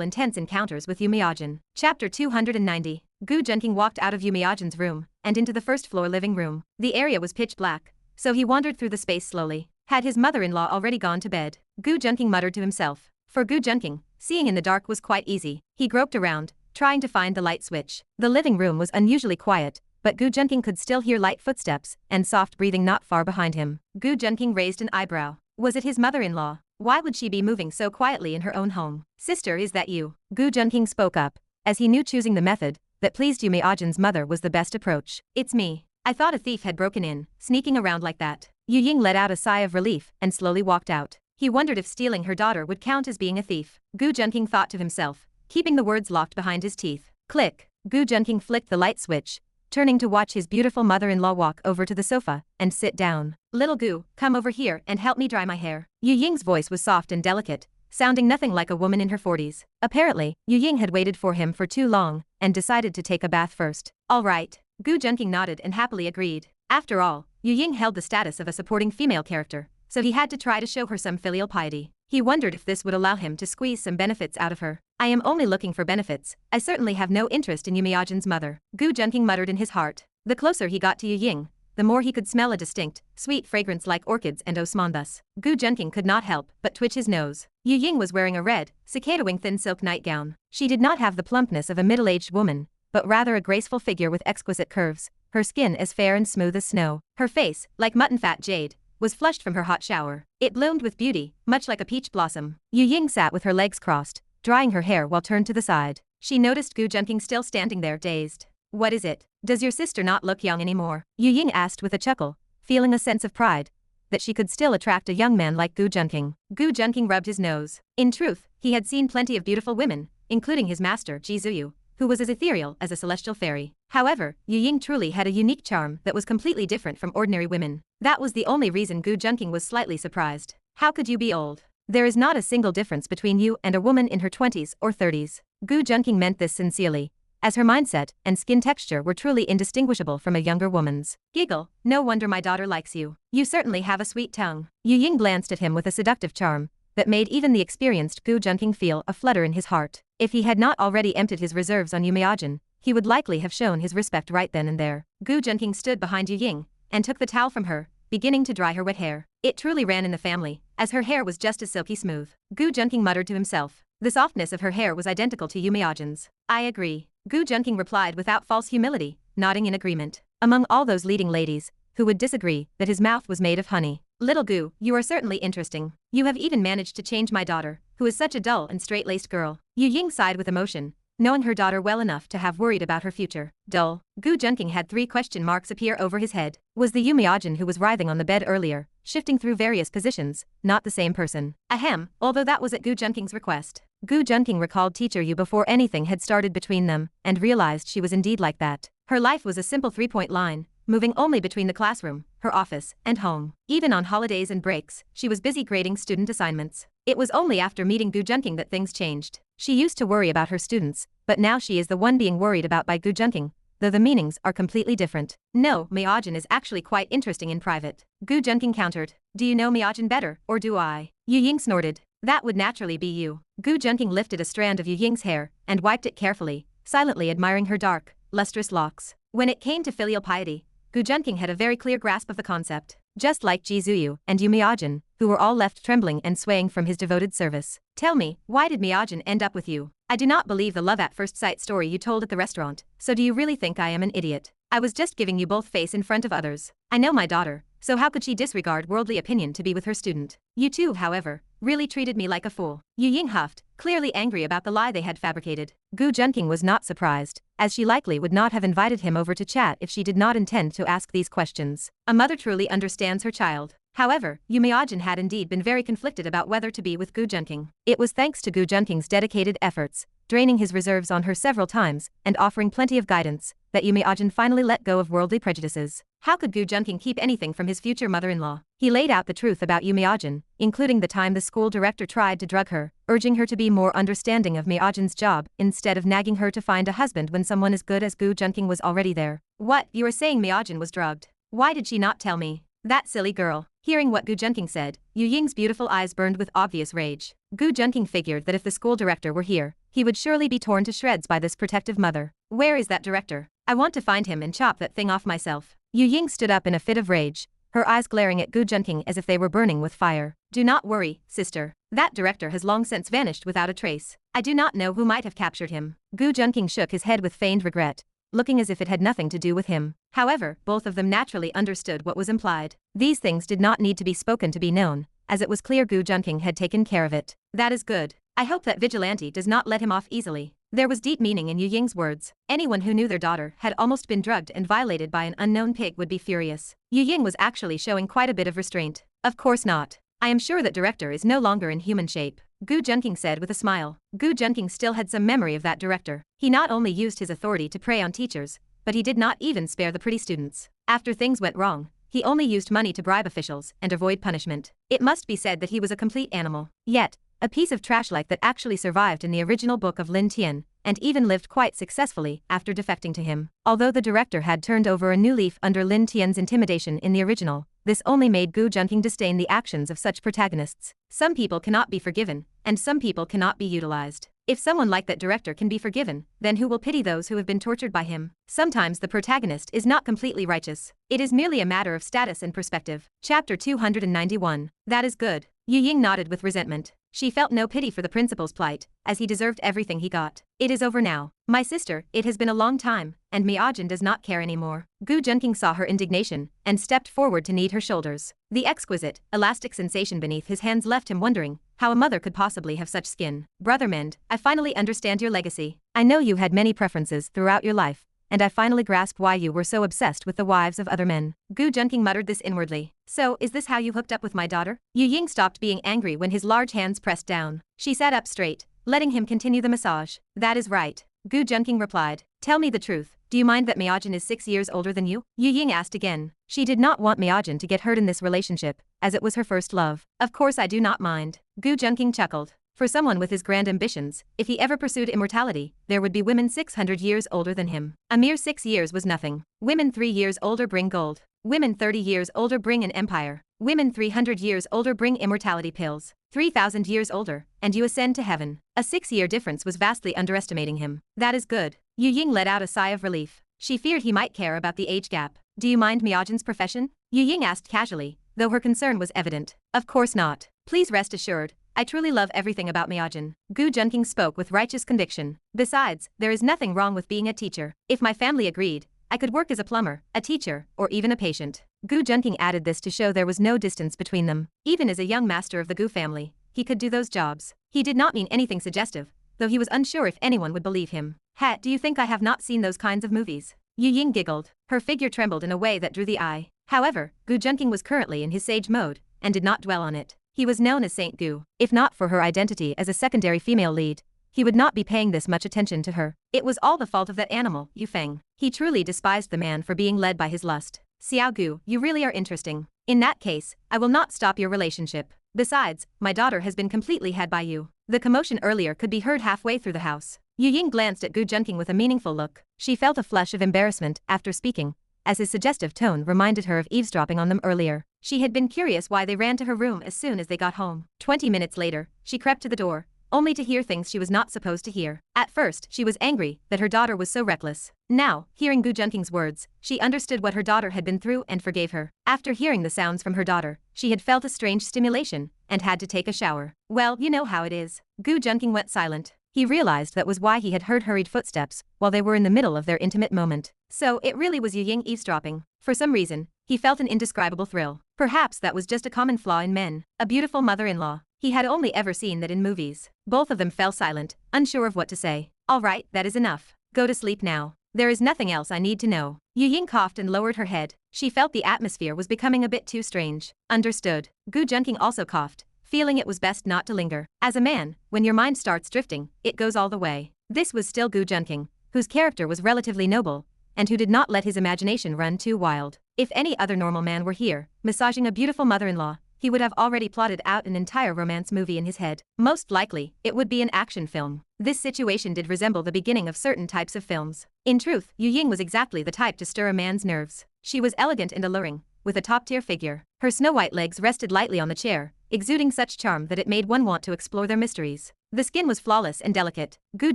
intense encounters with Yumiajin. Chapter 290. Gu Junqing walked out of Yumiajin's room and into the first-floor living room. The area was pitch black, so he wandered through the space slowly. Had his mother-in-law already gone to bed? Gu Junqing muttered to himself. For Gu Junqing, Seeing in the dark was quite easy. He groped around, trying to find the light switch. The living room was unusually quiet, but Gu Junqing could still hear light footsteps and soft breathing not far behind him. Gu Junqing raised an eyebrow. Was it his mother-in-law? Why would she be moving so quietly in her own home? Sister, is that you? Gu Junqing spoke up, as he knew choosing the method that pleased Yu Miajin's mother was the best approach. It's me. I thought a thief had broken in, sneaking around like that. Yu Ying let out a sigh of relief and slowly walked out. He wondered if stealing her daughter would count as being a thief. Gu Junqing thought to himself, keeping the words locked behind his teeth. Click. Gu Junqing flicked the light switch, turning to watch his beautiful mother-in-law walk over to the sofa and sit down. Little Gu, come over here and help me dry my hair. Yu Ying's voice was soft and delicate, sounding nothing like a woman in her 40s. Apparently, Yu Ying had waited for him for too long and decided to take a bath first. All right. Gu Junqing nodded and happily agreed. After all, Yu Ying held the status of a supporting female character, so he had to try to show her some filial piety. He wondered if this would allow him to squeeze some benefits out of her. I am only looking for benefits. I certainly have no interest in Yu Miajin's mother. Gu Junqing muttered in his heart. The closer he got to Yu Ying, the more he could smell a distinct, sweet fragrance like orchids and osman. Thus, Gu Junqing could not help but twitch his nose. Yu Ying was wearing a red, cicada-wing thin silk nightgown. She did not have the plumpness of a middle-aged woman, but rather a graceful figure with exquisite curves, her skin as fair and smooth as snow. Her face, like mutton-fat jade, was flushed from her hot shower. It bloomed with beauty, much like a peach blossom. Yu Ying sat with her legs crossed, drying her hair while turned to the side. She noticed Gu Junqing still standing there, dazed. What is it? Does your sister not look young anymore? Yu Ying asked with a chuckle, feeling a sense of pride that she could still attract a young man like Gu Junqing. Gu Junqing rubbed his nose. In truth, he had seen plenty of beautiful women, including his master Ji Zhuyue, who was as ethereal as a celestial fairy. However, Yu Ying truly had a unique charm that was completely different from ordinary women. That was the only reason Gu Junqing was slightly surprised. How could you be old? There is not a single difference between you and a woman in her 20s or 30s. Gu Junqing meant this sincerely, as her mindset and skin texture were truly indistinguishable from a younger woman's. Giggle, no wonder my daughter likes you. You certainly have a sweet tongue. Yu Ying glanced at him with a seductive charm that made even the experienced Gu Junqing feel a flutter in his heart. If he had not already emptied his reserves on Yu Miajin, he would likely have shown his respect right then and there. Gu Junqing stood behind Yu Ying and took the towel from her, beginning to dry her wet hair. It truly ran in the family, as her hair was just as silky smooth. Gu Junqing muttered to himself. The softness of her hair was identical to Yu Miajin's. I agree. Gu Junqing replied without false humility, nodding in agreement. Among all those leading ladies, who would disagree that his mouth was made of honey? Little Gu, you are certainly interesting. You have even managed to change my daughter, who is such a dull and straight-laced girl. Yu Ying sighed with emotion, knowing her daughter well enough to have worried about her future. Dull. Gu Junqing had 3 question marks appear over his head. Was the Yu Miajin who was writhing on the bed earlier, shifting through various positions, not the same person? Ahem, although that was at Gu Junqing's request. Gu Junqing recalled teacher Yu before anything had started between them, and realized she was indeed like that. Her life was a simple 3-point line, moving only between the classroom, her office, and home. Even on holidays and breaks, she was busy grading student assignments. It was only after meeting Gu Junqing that things changed. She used to worry about her students, but now she is the one being worried about by Gu Junqing, though the meanings are completely different. No, Miajin is actually quite interesting in private. Gu Junqing countered. Do you know Miajin better, or do I? Yu Ying snorted. That would naturally be you. Gu Junqing lifted a strand of Yu Ying's hair and wiped it carefully, silently admiring her dark, lustrous locks. When it came to filial piety, Gu Junqing had a very clear grasp of the concept, just like Ji Zhuyue and Yu Miajin, who were all left trembling and swaying from his devoted service. Tell me, why did Miajin end up with you? I do not believe the love at first sight story you told at the restaurant, so do you really think I am an idiot? I was just giving you both face in front of others. I know my daughter, so how could she disregard worldly opinion to be with her student? You two, however, really treated me like a fool. Yu Ying huffed, clearly angry about the lie they had fabricated. Gu Junqing was not surprised, as she likely would not have invited him over to chat if she did not intend to ask these questions. A mother truly understands her child. However, Yu Miajin had indeed been very conflicted about whether to be with Gu Junqing. It was thanks to Gu Junqing's dedicated efforts, draining his reserves on her several times and offering plenty of guidance, that Yu Miajin finally let go of worldly prejudices. How could Gu Junqing keep anything from his future mother-in-law? He laid out the truth about Yu Miajin, including the time the school director tried to drug her, urging her to be more understanding of Miajin's job instead of nagging her to find a husband when someone as good as Gu Junqing was already there. What, you are saying Miajin was drugged? Why did she not tell me? That silly girl. Hearing what Gu Junqing said, Yu Ying's beautiful eyes burned with obvious rage. Gu Junqing figured that if the school director were here, he would surely be torn to shreds by this protective mother. Where is that director? I want to find him and chop that thing off myself. Yu Ying stood up in a fit of rage, her eyes glaring at Gu Junqing as if they were burning with fire. Do not worry, sister. That director has long since vanished without a trace. I do not know who might have captured him. Gu Junqing shook his head with feigned regret, looking as if it had nothing to do with him. However, both of them naturally understood what was implied. These things did not need to be spoken to be known, as it was clear Gu Junqing had taken care of it. That is good. I hope that vigilante does not let him off easily. There was deep meaning in Yu Ying's words. Anyone who knew their daughter had almost been drugged and violated by an unknown pig would be furious. Yu Ying was actually showing quite a bit of restraint. Of course not. I am sure that director is no longer in human shape, Gu Junqing said with a smile. Gu Junqing still had some memory of that director. He not only used his authority to prey on teachers, but he did not even spare the pretty students. After things went wrong, he only used money to bribe officials and avoid punishment. It must be said that he was a complete animal. Yet, a piece of trash like that actually survived in the original book of Lin Tian, and even lived quite successfully after defecting to him. Although the director had turned over a new leaf under Lin Tian's intimidation in the original, this only made Gu Junqing disdain the actions of such protagonists. Some people cannot be forgiven, and some people cannot be utilized. If someone like that director can be forgiven, then who will pity those who have been tortured by him? Sometimes the protagonist is not completely righteous. It is merely a matter of status and perspective. Chapter 291. That is good. Yu Ying nodded with resentment. She felt no pity for the principal's plight, as he deserved everything he got. It is over now. My sister, it has been a long time, and Miajin does not care anymore. Gu Junqing saw her indignation, and stepped forward to knead her shoulders. The exquisite, elastic sensation beneath his hands left him wondering how a mother could possibly have such skin. Brother Mend, I finally understand your legacy. I know you had many preferences throughout your life, and I finally grasp why you were so obsessed with the wives of other men. Gu Junqing muttered this inwardly. So, is this how you hooked up with my daughter? Yu Ying stopped being angry when his large hands pressed down. She sat up straight, letting him continue the massage. That is right, Gu Junqing replied. Tell me the truth, do you mind that Miajin is 6 years older than you? Yu Ying asked again. She did not want Miajin to get hurt in this relationship, as it was her first love. Of course I do not mind, Gu Junqing chuckled. For someone with his grand ambitions, if he ever pursued immortality, there would be women 600 years older than him. A mere 6 years was nothing. Women 3 years older bring gold. Women 30 years older bring an empire. Women 300 years older bring immortality pills. 3,000 years older, and you ascend to heaven. A 6-year difference was vastly underestimating him. That is good. Yu Ying let out a sigh of relief. She feared he might care about the age gap. Do you mind Miajin's profession? Yu Ying asked casually, though her concern was evident. Of course not. Please rest assured. I truly love everything about Miajin. Gu Junqing spoke with righteous conviction. Besides, there is nothing wrong with being a teacher. If my family agreed, I could work as a plumber, a teacher, or even a patient. Gu Junqing added this to show there was no distance between them. Even as a young master of the Gu family, he could do those jobs. He did not mean anything suggestive, though he was unsure if anyone would believe him. Do you think I have not seen those kinds of movies? Yu Ying giggled. Her figure trembled in a way that drew the eye. However, Gu Junqing was currently in his sage mode, and did not dwell on it. He was known as Saint Gu. If not for her identity as a secondary female lead, he would not be paying this much attention to her. It was all the fault of that animal, Yu Feng. He truly despised the man for being led by his lust. Xiao Gu, you really are interesting. In that case, I will not stop your relationship. Besides, my daughter has been completely had by you. The commotion earlier could be heard halfway through the house. Yu Ying glanced at Gu Junqing with a meaningful look. She felt a flush of embarrassment after speaking, as his suggestive tone reminded her of eavesdropping on them earlier. She had been curious why they ran to her room as soon as they got home. 20 minutes later, she crept to the door, only to hear things she was not supposed to hear. At first, she was angry that her daughter was so reckless. Now, hearing Gu Junqing's words, she understood what her daughter had been through and forgave her. After hearing the sounds from her daughter, she had felt a strange stimulation and had to take a shower. Well, you know how it is. Gu Junqing went silent. He realized that was why he had heard hurried footsteps while they were in the middle of their intimate moment. So it really was Yu Ying eavesdropping. For some reason, he felt an indescribable thrill. Perhaps that was just a common flaw in men. A beautiful mother-in-law. He had only ever seen that in movies. Both of them fell silent, unsure of what to say. All right, that is enough. Go to sleep now. There is nothing else I need to know. Yu Ying coughed and lowered her head. She felt the atmosphere was becoming a bit too strange. Understood. Gu Junqing also coughed, feeling it was best not to linger. As a man, when your mind starts drifting, it goes all the way. This was still Gu Junqing, whose character was relatively noble, and who did not let his imagination run too wild. If any other normal man were here, massaging a beautiful mother-in-law, he would have already plotted out an entire romance movie in his head. Most likely, it would be an action film. This situation did resemble the beginning of certain types of films. In truth, Yu Ying was exactly the type to stir a man's nerves. She was elegant and alluring, with a top-tier figure. Her snow-white legs rested lightly on the chair, exuding such charm that it made one want to explore their mysteries. The skin was flawless and delicate. Gu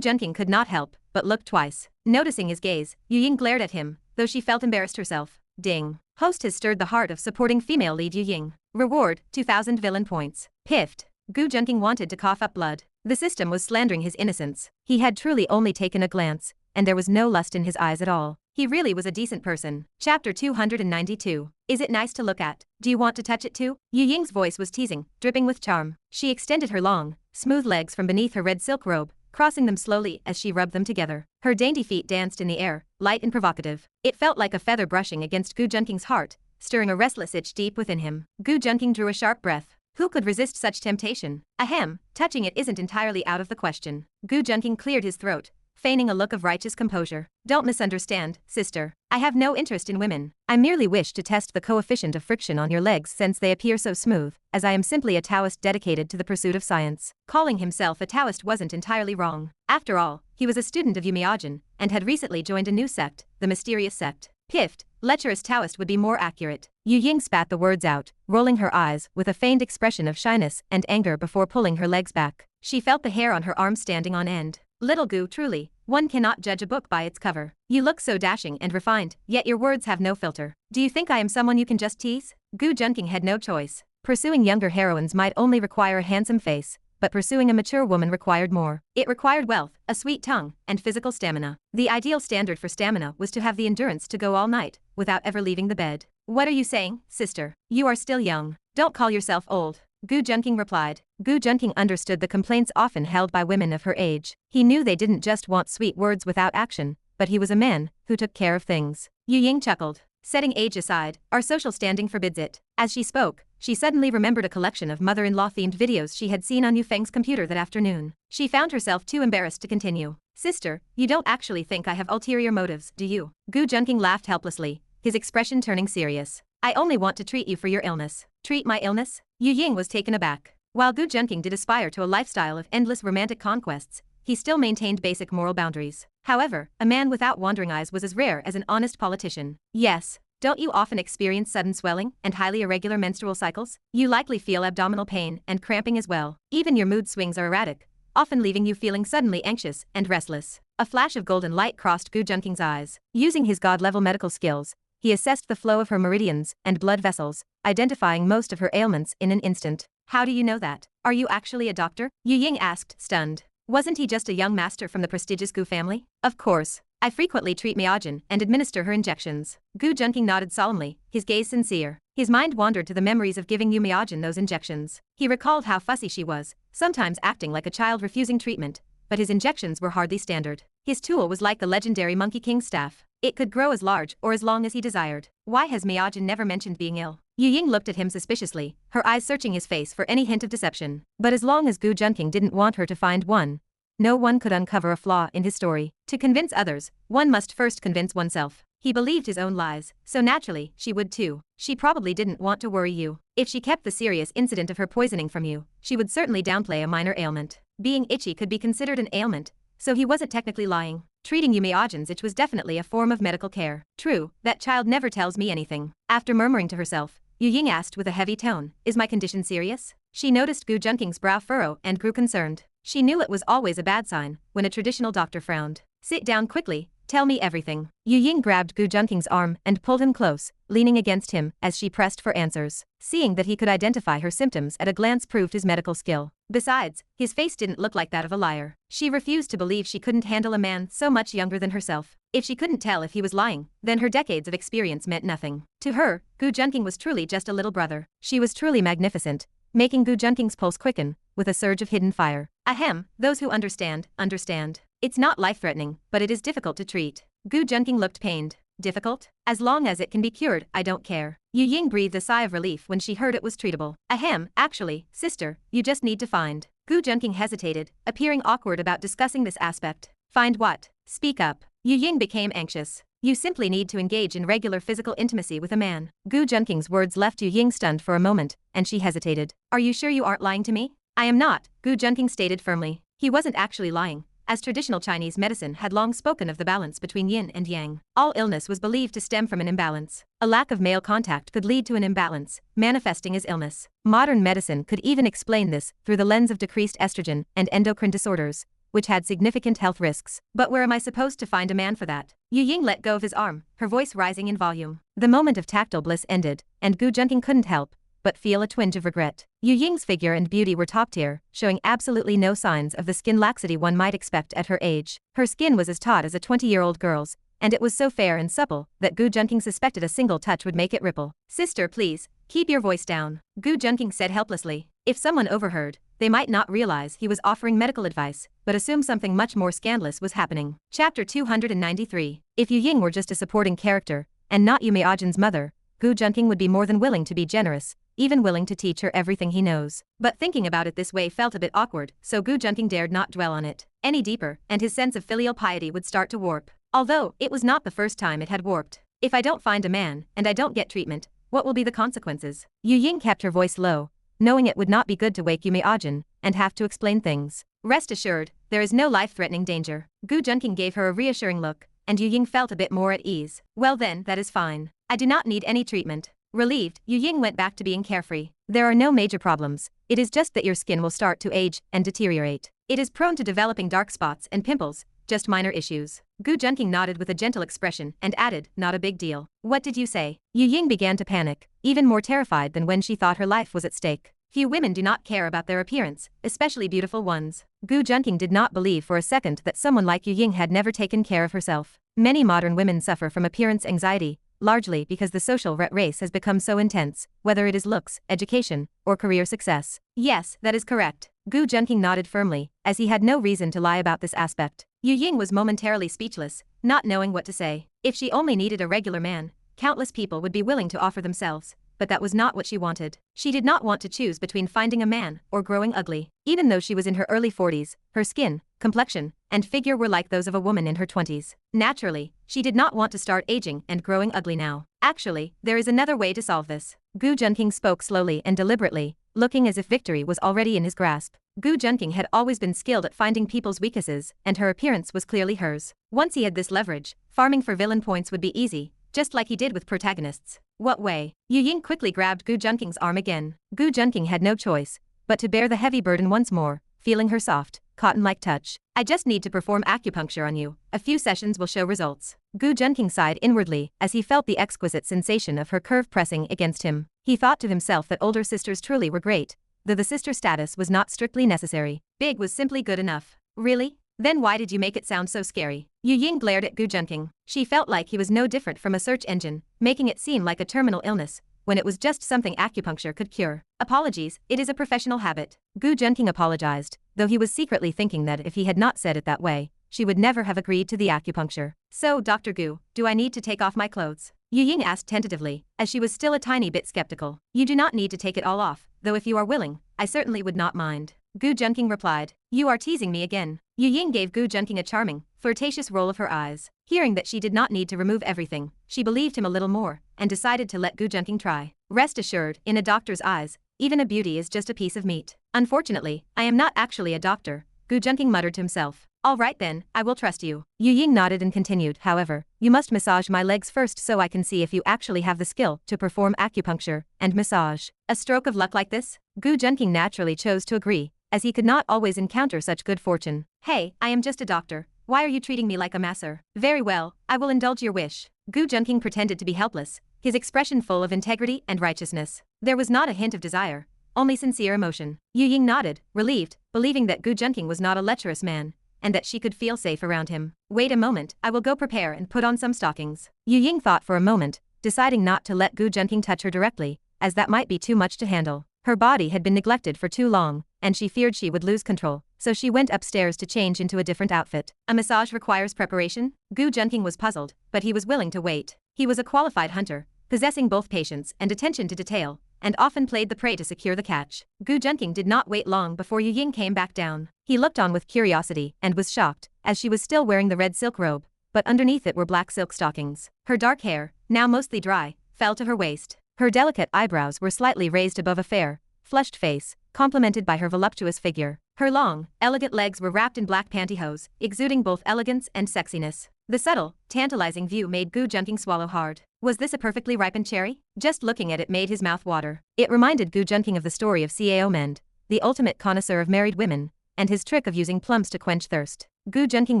Junqing could not help but look twice. Noticing his gaze, Yu Ying glared at him, though she felt embarrassed herself. Ding. Host has stirred the heart of supporting female lead Yu Ying. Reward, 2,000 villain points. Piffed. Gu Junqing wanted to cough up blood. The system was slandering his innocence. He had truly only taken a glance, and there was no lust in his eyes at all. He really was a decent person. Chapter 292. Is it nice to look at? Do you want to touch it too? Yu Ying's voice was teasing, dripping with charm. She extended her long, smooth legs from beneath her red silk robe, crossing them slowly as she rubbed them together. Her dainty feet danced in the air, light and provocative. It felt like a feather brushing against Gu Junqing's heart, stirring a restless itch deep within him. Gu Junqing drew a sharp breath. Who could resist such temptation? Ahem, touching it isn't entirely out of the question. Gu Junqing cleared his throat, feigning a look of righteous composure. Don't misunderstand, sister. I have no interest in women. I merely wish to test the coefficient of friction on your legs since they appear so smooth, as I am simply a Taoist dedicated to the pursuit of science. Calling himself a Taoist wasn't entirely wrong. After all, he was a student of Yumiajin, and had recently joined a new sect, the mysterious sect. Piffed, lecherous Taoist would be more accurate. Yu Ying spat the words out, rolling her eyes with a feigned expression of shyness and anger before pulling her legs back. She felt the hair on her arms standing on end. Little Gu, truly, one cannot judge a book by its cover. You look so dashing and refined, yet your words have no filter. Do you think I am someone you can just tease? Gu Junqing had no choice. Pursuing younger heroines might only require a handsome face, but pursuing a mature woman required more. It required wealth, a sweet tongue, and physical stamina. The ideal standard for stamina was to have the endurance to go all night, without ever leaving the bed. What are you saying, sister? You are still young. Don't call yourself old. Gu Junqing replied. Gu Junqing understood the complaints often held by women of her age. He knew they didn't just want sweet words without action, but he was a man who took care of things. Yu Ying chuckled. Setting age aside, our social standing forbids it. As she spoke, she suddenly remembered a collection of mother-in-law themed videos she had seen on Yu Feng's computer that afternoon. She found herself too embarrassed to continue. Sister, you don't actually think I have ulterior motives, do you? Gu Junqing laughed helplessly, his expression turning serious. I only want to treat you for your illness. Treat my illness? Yu Ying was taken aback. While Gu Junqing did aspire to a lifestyle of endless romantic conquests, he still maintained basic moral boundaries. However, a man without wandering eyes was as rare as an honest politician. Yes. Don't you often experience sudden swelling and highly irregular menstrual cycles? You likely feel abdominal pain and cramping as well. Even your mood swings are erratic, often leaving you feeling suddenly anxious and restless. A flash of golden light crossed Gu Junqing's eyes. Using his god-level medical skills, he assessed the flow of her meridians and blood vessels, identifying most of her ailments in an instant. How do you know that? Are you actually a doctor? Yu Ying asked, stunned. Wasn't he just a young master from the prestigious Gu family? Of course. I frequently treat Miajin and administer her injections. Gu Junqing nodded solemnly, his gaze sincere. His mind wandered to the memories of giving Yu Miajin those injections. He recalled how fussy she was, sometimes acting like a child refusing treatment, but his injections were hardly standard. His tool was like the legendary Monkey King's staff. It could grow as large or as long as he desired. Why has Miajin never mentioned being ill? Yu Ying looked at him suspiciously, her eyes searching his face for any hint of deception. But as long as Gu Junqing didn't want her to find one, no one could uncover a flaw in his story. To convince others, one must first convince oneself. He believed his own lies, so naturally, she would too. She probably didn't want to worry you. If she kept the serious incident of her poisoning from you, she would certainly downplay a minor ailment. Being itchy could be considered an ailment, so he wasn't technically lying. Treating Yu Miajin's itch was definitely a form of medical care. True, that child never tells me anything. After murmuring to herself, Yu Ying asked with a heavy tone, is my condition serious? She noticed Gu Junqing's brow furrow and grew concerned. She knew it was always a bad sign when a traditional doctor frowned. Sit down quickly, tell me everything. Yu Ying grabbed Gu Junqing's arm and pulled him close, leaning against him as she pressed for answers. Seeing that he could identify her symptoms at a glance proved his medical skill. Besides, his face didn't look like that of a liar. She refused to believe she couldn't handle a man so much younger than herself. If she couldn't tell if he was lying, then her decades of experience meant nothing. To her, Gu Junqing was truly just a little brother. She was truly magnificent, making Gu Junqing's pulse quicken, with a surge of hidden fire. Ahem, those who understand, understand. It's not life-threatening, but it is difficult to treat. Gu Junqing looked pained. Difficult? As long as it can be cured, I don't care. Yu Ying breathed a sigh of relief when she heard it was treatable. Ahem, actually, sister, you just need to find. Gu Junqing hesitated, appearing awkward about discussing this aspect. Find what? Speak up. Yu Ying became anxious. You simply need to engage in regular physical intimacy with a man. Gu Junqing's words left Yu Ying stunned for a moment, and she hesitated. Are you sure you aren't lying to me? I am not, Gu Junqing stated firmly. He wasn't actually lying, as traditional Chinese medicine had long spoken of the balance between yin and yang. All illness was believed to stem from an imbalance. A lack of male contact could lead to an imbalance, manifesting as illness. Modern medicine could even explain this through the lens of decreased estrogen and endocrine disorders, which had significant health risks. But where am I supposed to find a man for that? Yu Ying let go of his arm, her voice rising in volume. The moment of tactile bliss ended, and Gu Junqing couldn't help but feel a twinge of regret. Yu Ying's figure and beauty were top tier, showing absolutely no signs of the skin laxity one might expect at her age. Her skin was as taut as a 20-year-old girl's, and it was so fair and supple that Gu Junqing suspected a single touch would make it ripple. "Sister, please, keep your voice down," Gu Junqing said helplessly. If someone overheard, they might not realize he was offering medical advice, but assume something much more scandalous was happening. Chapter 293. If Yu Ying were just a supporting character, and not Yu Meijin's mother, Gu Junqing would be more than willing to be generous, even willing to teach her everything he knows. But thinking about it this way felt a bit awkward, so Gu Junqing dared not dwell on it any deeper, and his sense of filial piety would start to warp. Although, it was not the first time it had warped. If I don't find a man, and I don't get treatment, what will be the consequences? Yu Ying kept her voice low, knowing it would not be good to wake Yu Meijin and have to explain things. Rest assured, there is no life-threatening danger. Gu Junqing gave her a reassuring look, and Yu Ying felt a bit more at ease. Well then, that is fine. I do not need any treatment. Relieved, Yu Ying went back to being carefree. There are no major problems, it is just that your skin will start to age and deteriorate. It is prone to developing dark spots and pimples, just minor issues. Gu Junqing nodded with a gentle expression and added, not a big deal. What did you say? Yu Ying began to panic, even more terrified than when she thought her life was at stake. Few women do not care about their appearance, especially beautiful ones. Gu Junqing did not believe for a second that someone like Yu Ying had never taken care of herself. Many modern women suffer from appearance anxiety, largely because the social rat race has become so intense, whether it is looks, education, or career success. Yes, that is correct. Gu Junqing nodded firmly, as he had no reason to lie about this aspect. Yu Ying was momentarily speechless, not knowing what to say. If she only needed a regular man, countless people would be willing to offer themselves, but that was not what she wanted. She did not want to choose between finding a man or growing ugly. Even though she was in her early 40s, her skin, complexion, and figure were like those of a woman in her 20s. Naturally, she did not want to start aging and growing ugly now. Actually, there is another way to solve this. Gu Junqing spoke slowly and deliberately, looking as if victory was already in his grasp. Gu Junqing had always been skilled at finding people's weaknesses, and her appearance was clearly hers. Once he had this leverage, farming for villain points would be easy, just like he did with protagonists. What way? Yu Ying quickly grabbed Gu Junqing's arm again. Gu Junqing had no choice but to bear the heavy burden once more, feeling her soft, cotton-like touch. I just need to perform acupuncture on you. A few sessions will show results. Gu Junqing sighed inwardly as he felt the exquisite sensation of her curve pressing against him. He thought to himself that older sisters truly were great, though the sister status was not strictly necessary. Big was simply good enough. Really? Then why did you make it sound so scary? Yu Ying glared at Gu Junqing. She felt like he was no different from a search engine, making it seem like a terminal illness, when it was just something acupuncture could cure. Apologies, it is a professional habit. Gu Junqing apologized, though he was secretly thinking that if he had not said it that way, she would never have agreed to the acupuncture. So, Dr. Gu, do I need to take off my clothes? Yu Ying asked tentatively, as she was still a tiny bit skeptical. You do not need to take it all off, though if you are willing, I certainly would not mind. Gu Junqing replied. You are teasing me again. Yu Ying gave Gu Junqing a charming, flirtatious roll of her eyes. Hearing that she did not need to remove everything, she believed him a little more, and decided to let Gu Junqing try. Rest assured, in a doctor's eyes, even a beauty is just a piece of meat. Unfortunately, I am not actually a doctor, Gu Junqing muttered to himself. All right then, I will trust you. Yu Ying nodded and continued, however, you must massage my legs first so I can see if you actually have the skill to perform acupuncture and massage. A stroke of luck like this? Gu Junqing naturally chose to agree, as he could not always encounter such good fortune. Hey, I am just a doctor. Why are you treating me like a masser? Very well, I will indulge your wish. Gu Junqing pretended to be helpless, his expression full of integrity and righteousness. There was not a hint of desire, only sincere emotion. Yu Ying nodded, relieved, believing that Gu Junqing was not a lecherous man, and that she could feel safe around him. Wait a moment, I will go prepare and put on some stockings. Yu Ying thought for a moment, deciding not to let Gu Junqing touch her directly, as that might be too much to handle. Her body had been neglected for too long, and she feared she would lose control, so she went upstairs to change into a different outfit. A massage requires preparation? Gu Junqing was puzzled, but he was willing to wait. He was a qualified hunter, possessing both patience and attention to detail, and often played the prey to secure the catch. Gu Junqing did not wait long before Yu Ying came back down. He looked on with curiosity and was shocked, as she was still wearing the red silk robe, but underneath it were black silk stockings. Her dark hair, now mostly dry, fell to her waist. Her delicate eyebrows were slightly raised above a fair, flushed face, complemented by her voluptuous figure. Her long, elegant legs were wrapped in black pantyhose, exuding both elegance and sexiness. The subtle, tantalizing view made Gu Junqing swallow hard. Was this a perfectly ripened cherry? Just looking at it made his mouth water. It reminded Gu Junqing of the story of Cao Mend, the ultimate connoisseur of married women, and his trick of using plums to quench thirst. Gu Junqing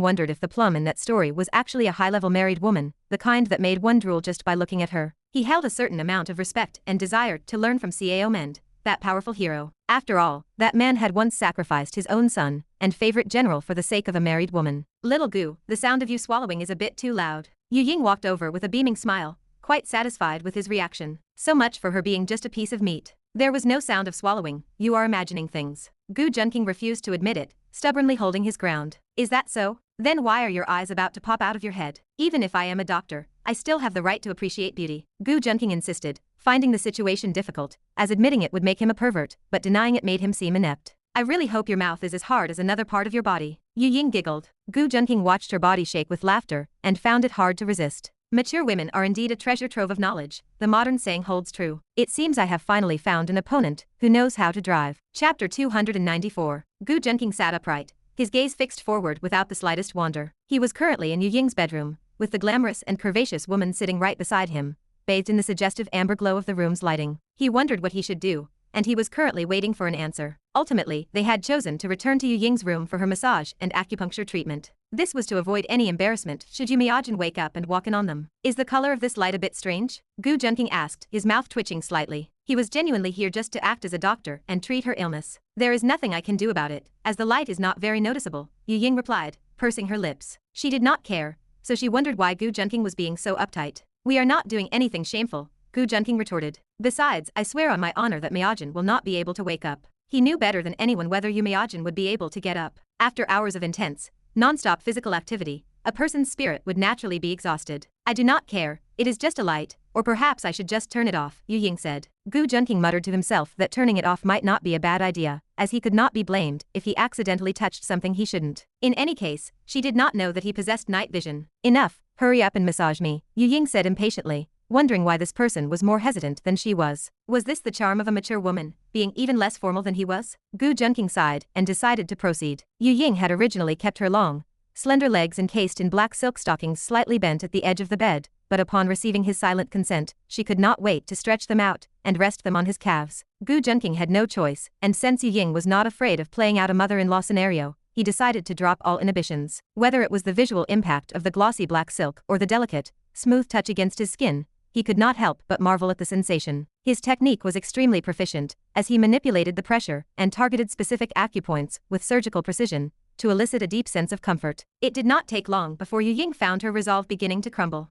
wondered if the plum in that story was actually a high-level married woman, the kind that made one drool just by looking at her. He held a certain amount of respect and desired to learn from Cao Mend, that powerful hero. After all, that man had once sacrificed his own son and favorite general for the sake of a married woman. Little Gu, the sound of you swallowing is a bit too loud. Yu Ying walked over with a beaming smile, quite satisfied with his reaction. So much for her being just a piece of meat. There was no sound of swallowing, you are imagining things. Gu Junqing refused to admit it, stubbornly holding his ground. Is that so? Then why are your eyes about to pop out of your head? Even if I am a doctor, I still have the right to appreciate beauty. Gu Junqing insisted, finding the situation difficult, as admitting it would make him a pervert, but denying it made him seem inept. I really hope your mouth is as hard as another part of your body. Yu Ying giggled. Gu Junqing watched her body shake with laughter and found it hard to resist. Mature women are indeed a treasure trove of knowledge, the modern saying holds true. It seems I have finally found an opponent who knows how to drive. Chapter 294. Gu Junqing sat upright, his gaze fixed forward without the slightest wander. He was currently in Yu Ying's bedroom, with the glamorous and curvaceous woman sitting right beside him, bathed in the suggestive amber glow of the room's lighting. He wondered what he should do, and he was currently waiting for an answer. Ultimately, they had chosen to return to Yu Ying's room for her massage and acupuncture treatment. This was to avoid any embarrassment should Yu Miajin wake up and walk in on them. Is the color of this light a bit strange? Gu Junqing asked, his mouth twitching slightly. He was genuinely here just to act as a doctor and treat her illness. There is nothing I can do about it, as the light is not very noticeable, Yu Ying replied, pursing her lips. She did not care, so she wondered why Gu Junqing was being so uptight. We are not doing anything shameful, Gu Junqing retorted. Besides, I swear on my honor that Miajin will not be able to wake up. He knew better than anyone whether Yu Miajin would be able to get up. After hours of intense, non-stop physical activity, a person's spirit would naturally be exhausted. I do not care, it is just a light, or perhaps I should just turn it off, Yu Ying said. Gu Junqing muttered to himself that turning it off might not be a bad idea, as he could not be blamed if he accidentally touched something he shouldn't. In any case, she did not know that he possessed night vision. Enough, hurry up and massage me, Yu Ying said impatiently, wondering why this person was more hesitant than she was. Was this the charm of a mature woman, being even less formal than he was? Gu Junqing sighed and decided to proceed. Yu Ying had originally kept her long, slender legs encased in black silk stockings slightly bent at the edge of the bed, but upon receiving his silent consent, she could not wait to stretch them out and rest them on his calves. Gu Junqing had no choice, and since Yu Ying was not afraid of playing out a mother-in-law scenario, he decided to drop all inhibitions. Whether it was the visual impact of the glossy black silk or the delicate, smooth touch against his skin, he could not help but marvel at the sensation. His technique was extremely proficient, as he manipulated the pressure and targeted specific acupoints with surgical precision to elicit a deep sense of comfort. It did not take long before Yu Ying found her resolve beginning to crumble.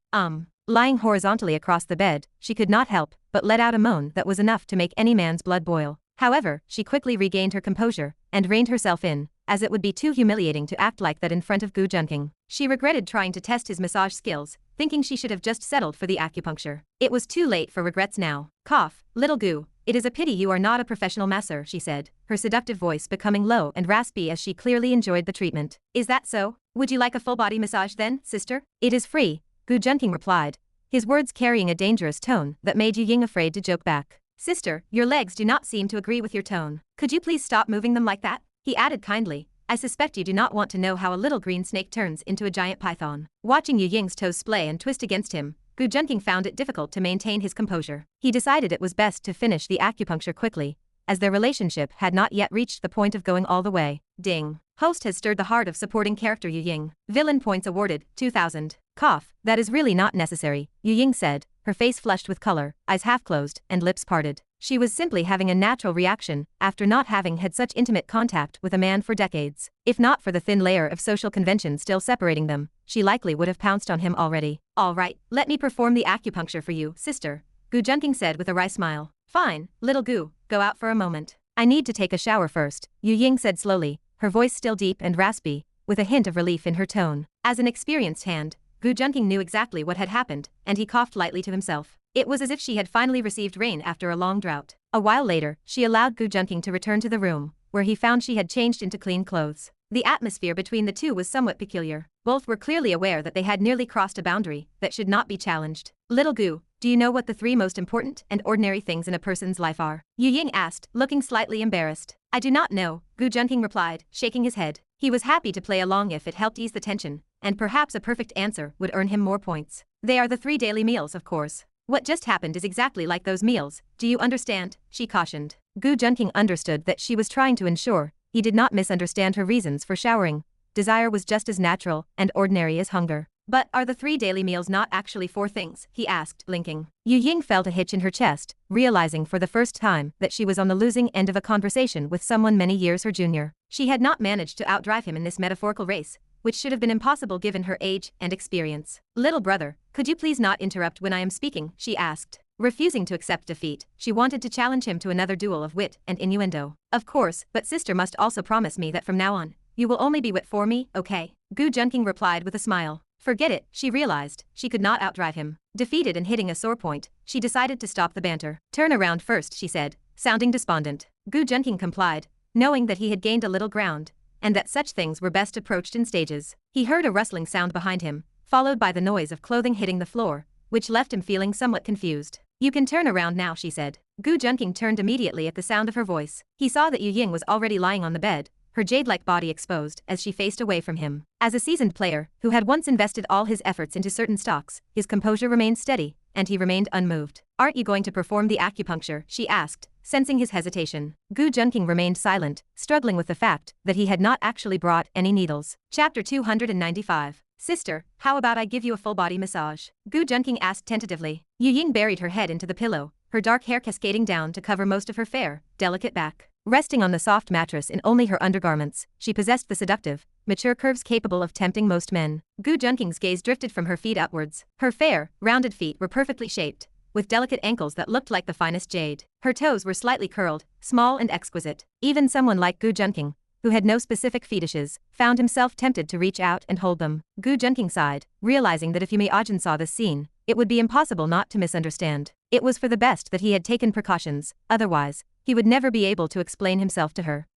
Lying horizontally across the bed, she could not help but let out a moan that was enough to make any man's blood boil. However, she quickly regained her composure and reined herself in, as it would be too humiliating to act like that in front of Gu Junqing. She regretted trying to test his massage skills, thinking she should have just settled for the acupuncture. It was too late for regrets now. Cough, little Gu, it is a pity you are not a professional masseur, she said, her seductive voice becoming low and raspy as she clearly enjoyed the treatment. Is that so? Would you like a full-body massage then, sister? It is free, Gu Junqing replied, his words carrying a dangerous tone that made Yu Ying afraid to joke back. Sister, your legs do not seem to agree with your tone. Could you please stop moving them like that? He added kindly, I suspect you do not want to know how a little green snake turns into a giant python. Watching Yu Ying's toes splay and twist against him, Gu Junqing found it difficult to maintain his composure. He decided it was best to finish the acupuncture quickly, as their relationship had not yet reached the point of going all the way. Ding. Host has stirred the heart of supporting character Yu Ying. Villain points awarded, 2000. Cough, that is really not necessary, Yu Ying said, her face flushed with color, eyes half closed, and lips parted. She was simply having a natural reaction after not having had such intimate contact with a man for decades. If not for the thin layer of social convention still separating them, she likely would have pounced on him already. All right, let me perform the acupuncture for you, sister, Gu Junqing said with a wry smile. Fine, little Gu, go out for a moment. I need to take a shower first, Yu Ying said slowly, her voice still deep and raspy, with a hint of relief in her tone. As an experienced hand, Gu Junqing knew exactly what had happened, and he coughed lightly to himself. It was as if she had finally received rain after a long drought. A while later, she allowed Gu Junqing to return to the room, where he found she had changed into clean clothes. The atmosphere between the two was somewhat peculiar. Both were clearly aware that they had nearly crossed a boundary that should not be challenged. Little Gu, do you know what the 3 most important and ordinary things in a person's life are? Yu Ying asked, looking slightly embarrassed. I do not know, Gu Junqing replied, shaking his head. He was happy to play along if it helped ease the tension, and perhaps a perfect answer would earn him more points. They are the 3 daily meals, of course. What just happened is exactly like those meals, do you understand? She cautioned. Gu Junqing understood that she was trying to ensure he did not misunderstand her reasons for showering. Desire was just as natural and ordinary as hunger. But are the 3 daily meals not actually 4 things? He asked, blinking. Yu Ying felt a hitch in her chest, realizing for the first time that she was on the losing end of a conversation with someone many years her junior. She had not managed to outdrive him in this metaphorical race, which should have been impossible given her age and experience. Little brother, could you please not interrupt when I am speaking? She asked. Refusing to accept defeat, she wanted to challenge him to another duel of wit and innuendo. Of course, but sister must also promise me that from now on, you will only be wit for me, okay? Gu Junqing replied with a smile. Forget it, she realized, she could not outdrive him. Defeated and hitting a sore point, she decided to stop the banter. Turn around first, she said, sounding despondent. Gu Junqing complied, knowing that he had gained a little ground, and that such things were best approached in stages. He heard a rustling sound behind him, followed by the noise of clothing hitting the floor, which left him feeling somewhat confused. You can turn around now, she said. Gu Junqing turned immediately at the sound of her voice. He saw that Yu Ying was already lying on the bed, her jade-like body exposed as she faced away from him. As a seasoned player, who had once invested all his efforts into certain stocks, his composure remained steady, and he remained unmoved. Aren't you going to perform the acupuncture? She asked, sensing his hesitation. Gu Junqing remained silent, struggling with the fact that he had not actually brought any needles. Chapter 295. Sister, how about I give you a full-body massage? Gu Junqing asked tentatively. Yu Ying buried her head into the pillow, her dark hair cascading down to cover most of her fair, delicate back. Resting on the soft mattress in only her undergarments, she possessed the seductive, mature curves capable of tempting most men. Gu Junqing's gaze drifted from her feet upwards. Her fair, rounded feet were perfectly shaped, with delicate ankles that looked like the finest jade. Her toes were slightly curled, small and exquisite. Even someone like Gu Junqing, who had no specific fetishes, found himself tempted to reach out and hold them. Gu Junqing sighed, realizing that if Miajin saw this scene, it would be impossible not to misunderstand. It was for the best that he had taken precautions, otherwise, he would never be able to explain himself to her.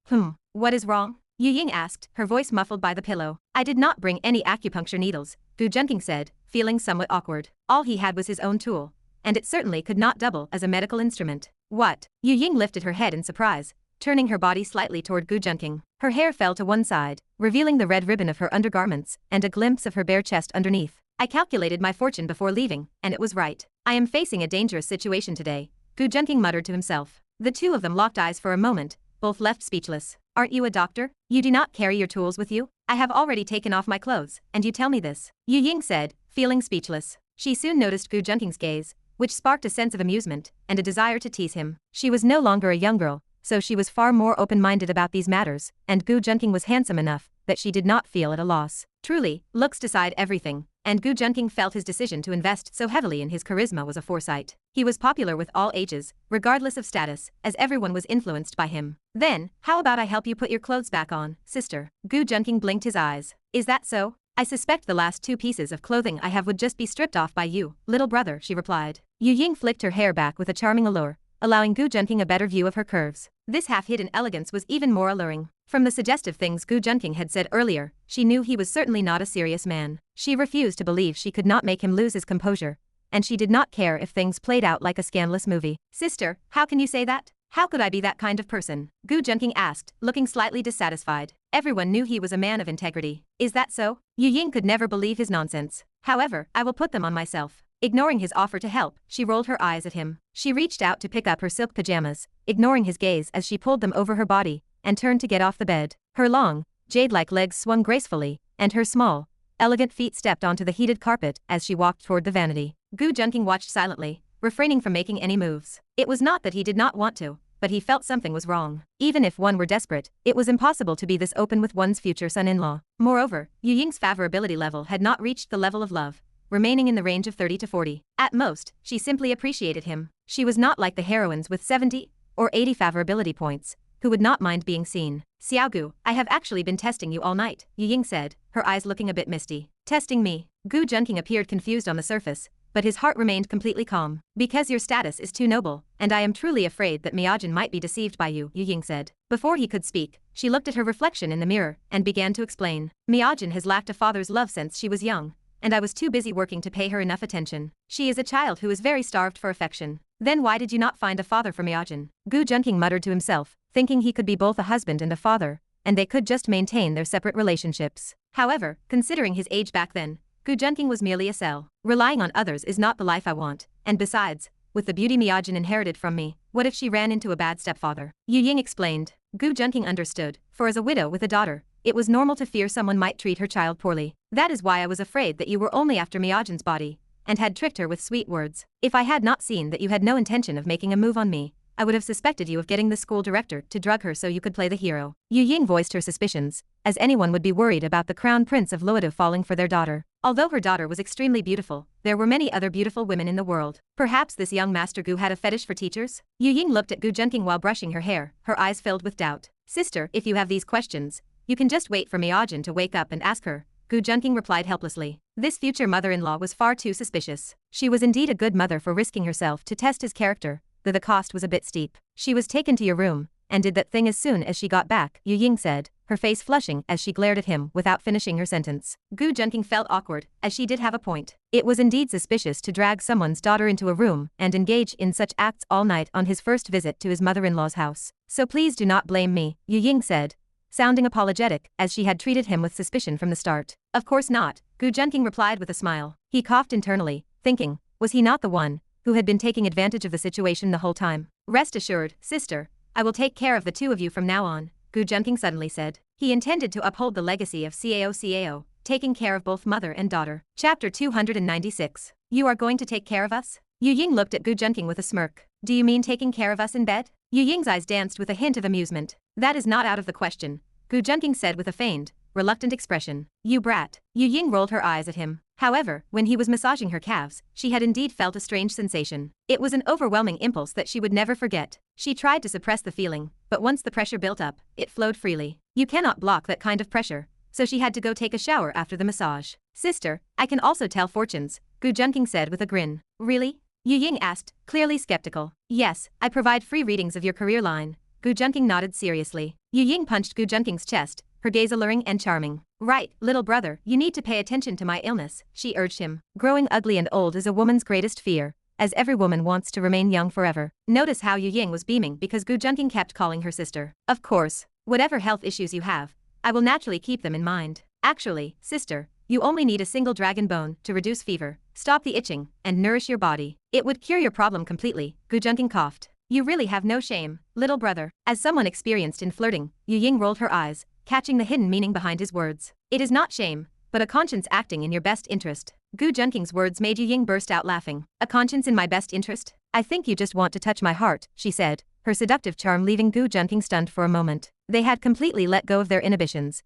What is wrong? Yu Ying asked, her voice muffled by the pillow. I did not bring any acupuncture needles, Gu Junqing said, feeling somewhat awkward. All he had was his own tool, and it certainly could not double as a medical instrument. What? Yu Ying lifted her head in surprise, turning her body slightly toward Gu Junqing. Her hair fell to one side, revealing the red ribbon of her undergarments and a glimpse of her bare chest underneath. I calculated my fortune before leaving, and it was right. I am facing a dangerous situation today, Gu Junqing muttered to himself. The two of them locked eyes for a moment, both left speechless. Aren't you a doctor? You do not carry your tools with you? I have already taken off my clothes, and you tell me this? Yu Ying said, feeling speechless. She soon noticed Gu Junqing's gaze, which sparked a sense of amusement and a desire to tease him. She was no longer a young girl, so she was far more open-minded about these matters, and Gu Junqing was handsome enough that she did not feel at a loss. Truly, looks decide everything, and Gu Junqing felt his decision to invest so heavily in his charisma was a foresight. He was popular with all ages, regardless of status, as everyone was influenced by him. Then, how about I help you put your clothes back on, sister? Gu Junqing blinked his eyes. Is that so? I suspect the last 2 pieces of clothing I have would just be stripped off by you, little brother, she replied. Yu Ying flicked her hair back with a charming allure, allowing Gu Junqing a better view of her curves. This half-hidden elegance was even more alluring. From the suggestive things Gu Junqing had said earlier, she knew he was certainly not a serious man. She refused to believe she could not make him lose his composure, and she did not care if things played out like a scandalous movie. Sister, how can you say that? How could I be that kind of person? Gu Junqing asked, looking slightly dissatisfied. Everyone knew he was a man of integrity. Is that so? Yu Ying could never believe his nonsense. However, I will put them on myself. Ignoring his offer to help, she rolled her eyes at him. She reached out to pick up her silk pajamas, ignoring his gaze as she pulled them over her body, and turned to get off the bed. Her long, jade-like legs swung gracefully, and her small, elegant feet stepped onto the heated carpet as she walked toward the vanity. Gu Junqing watched silently, refraining from making any moves. It was not that he did not want to, but he felt something was wrong. Even if one were desperate, it was impossible to be this open with one's future son-in-law. Moreover, Yu Ying's favorability level had not reached the level of love, remaining in the range of 30 to 40. At most, she simply appreciated him. She was not like the heroines with 70 or 80 favorability points, who would not mind being seen. Xiaogu, I have actually been testing you all night, Yu Ying said, her eyes looking a bit misty. Testing me? Gu Junqing appeared confused on the surface, but his heart remained completely calm. Because your status is too noble, and I am truly afraid that Miajin might be deceived by you, Yu Ying said. Before he could speak, she looked at her reflection in the mirror and began to explain. Miajin has lacked a father's love since she was young, and I was too busy working to pay her enough attention. She is a child who is very starved for affection. Then why did you not find a father for Miajin? Gu Junqing muttered to himself, thinking he could be both a husband and a father, and they could just maintain their separate relationships. However, considering his age back then, Gu Junqing was merely a cell. Relying on others is not the life I want, and besides, with the beauty Miajin inherited from me, what if she ran into a bad stepfather? Yu Ying explained. Gu Junqing understood, for as a widow with a daughter, it was normal to fear someone might treat her child poorly. That is why I was afraid that you were only after Miyajin's body, and had tricked her with sweet words. If I had not seen that you had no intention of making a move on me, I would have suspected you of getting the school director to drug her so you could play the hero. Yu Ying voiced her suspicions, as anyone would be worried about the crown prince of Luodo falling for their daughter. Although her daughter was extremely beautiful, there were many other beautiful women in the world. Perhaps this young Master Gu had a fetish for teachers? Yu Ying looked at Gu Junqing while brushing her hair, her eyes filled with doubt. Sister, if you have these questions, you can just wait for Miyajin to wake up and ask her, Gu Junqing replied helplessly. This future mother-in-law was far too suspicious. She was indeed a good mother for risking herself to test his character, though the cost was a bit steep. She was taken to your room, and did that thing as soon as she got back, Yu Ying said, her face flushing as she glared at him without finishing her sentence. Gu Junqing felt awkward, as she did have a point. It was indeed suspicious to drag someone's daughter into a room and engage in such acts all night on his first visit to his mother-in-law's house. So please do not blame me, Yu Ying said, sounding apologetic, as she had treated him with suspicion from the start. Of course not, Gu Junqing replied with a smile. He coughed internally, thinking, was he not the one who had been taking advantage of the situation the whole time? Rest assured, sister, I will take care of the two of you from now on, Gu Junqing suddenly said. He intended to uphold the legacy of Cao, taking care of both mother and daughter. Chapter 296. You are going to take care of us? Yu Ying looked at Gu Junqing with a smirk. Do you mean taking care of us in bed? Yu Ying's eyes danced with a hint of amusement. That is not out of the question, Gu Junqing said with a feigned, reluctant expression. You brat. Yu Ying rolled her eyes at him. However, when he was massaging her calves, she had indeed felt a strange sensation. It was an overwhelming impulse that she would never forget. She tried to suppress the feeling, but once the pressure built up, it flowed freely. You cannot block that kind of pressure, so she had to go take a shower after the massage. Sister, I can also tell fortunes, Gu Junqing said with a grin. Really? Yu Ying asked, clearly skeptical. Yes, I provide free readings of your career line. Gu Junqing nodded seriously. Yu Ying punched Gu Junqing's chest, her gaze alluring and charming. Right, little brother, you need to pay attention to my illness, she urged him. Growing ugly and old is a woman's greatest fear, as every woman wants to remain young forever. Notice how Yu Ying was beaming because Gu Junqing kept calling her sister. Of course, whatever health issues you have, I will naturally keep them in mind. Actually, sister, you only need a single dragon bone to reduce fever, stop the itching, and nourish your body. It would cure your problem completely, Gu Junqing coughed. You really have no shame, little brother. As someone experienced in flirting, Yu Ying rolled her eyes, catching the hidden meaning behind his words. It is not shame, but a conscience acting in your best interest. Gu Junqing's words made Yu Ying burst out laughing. A conscience in my best interest? I think you just want to touch my heart, she said, her seductive charm leaving Gu Junqing stunned for a moment. They had completely let go of their inhibitions,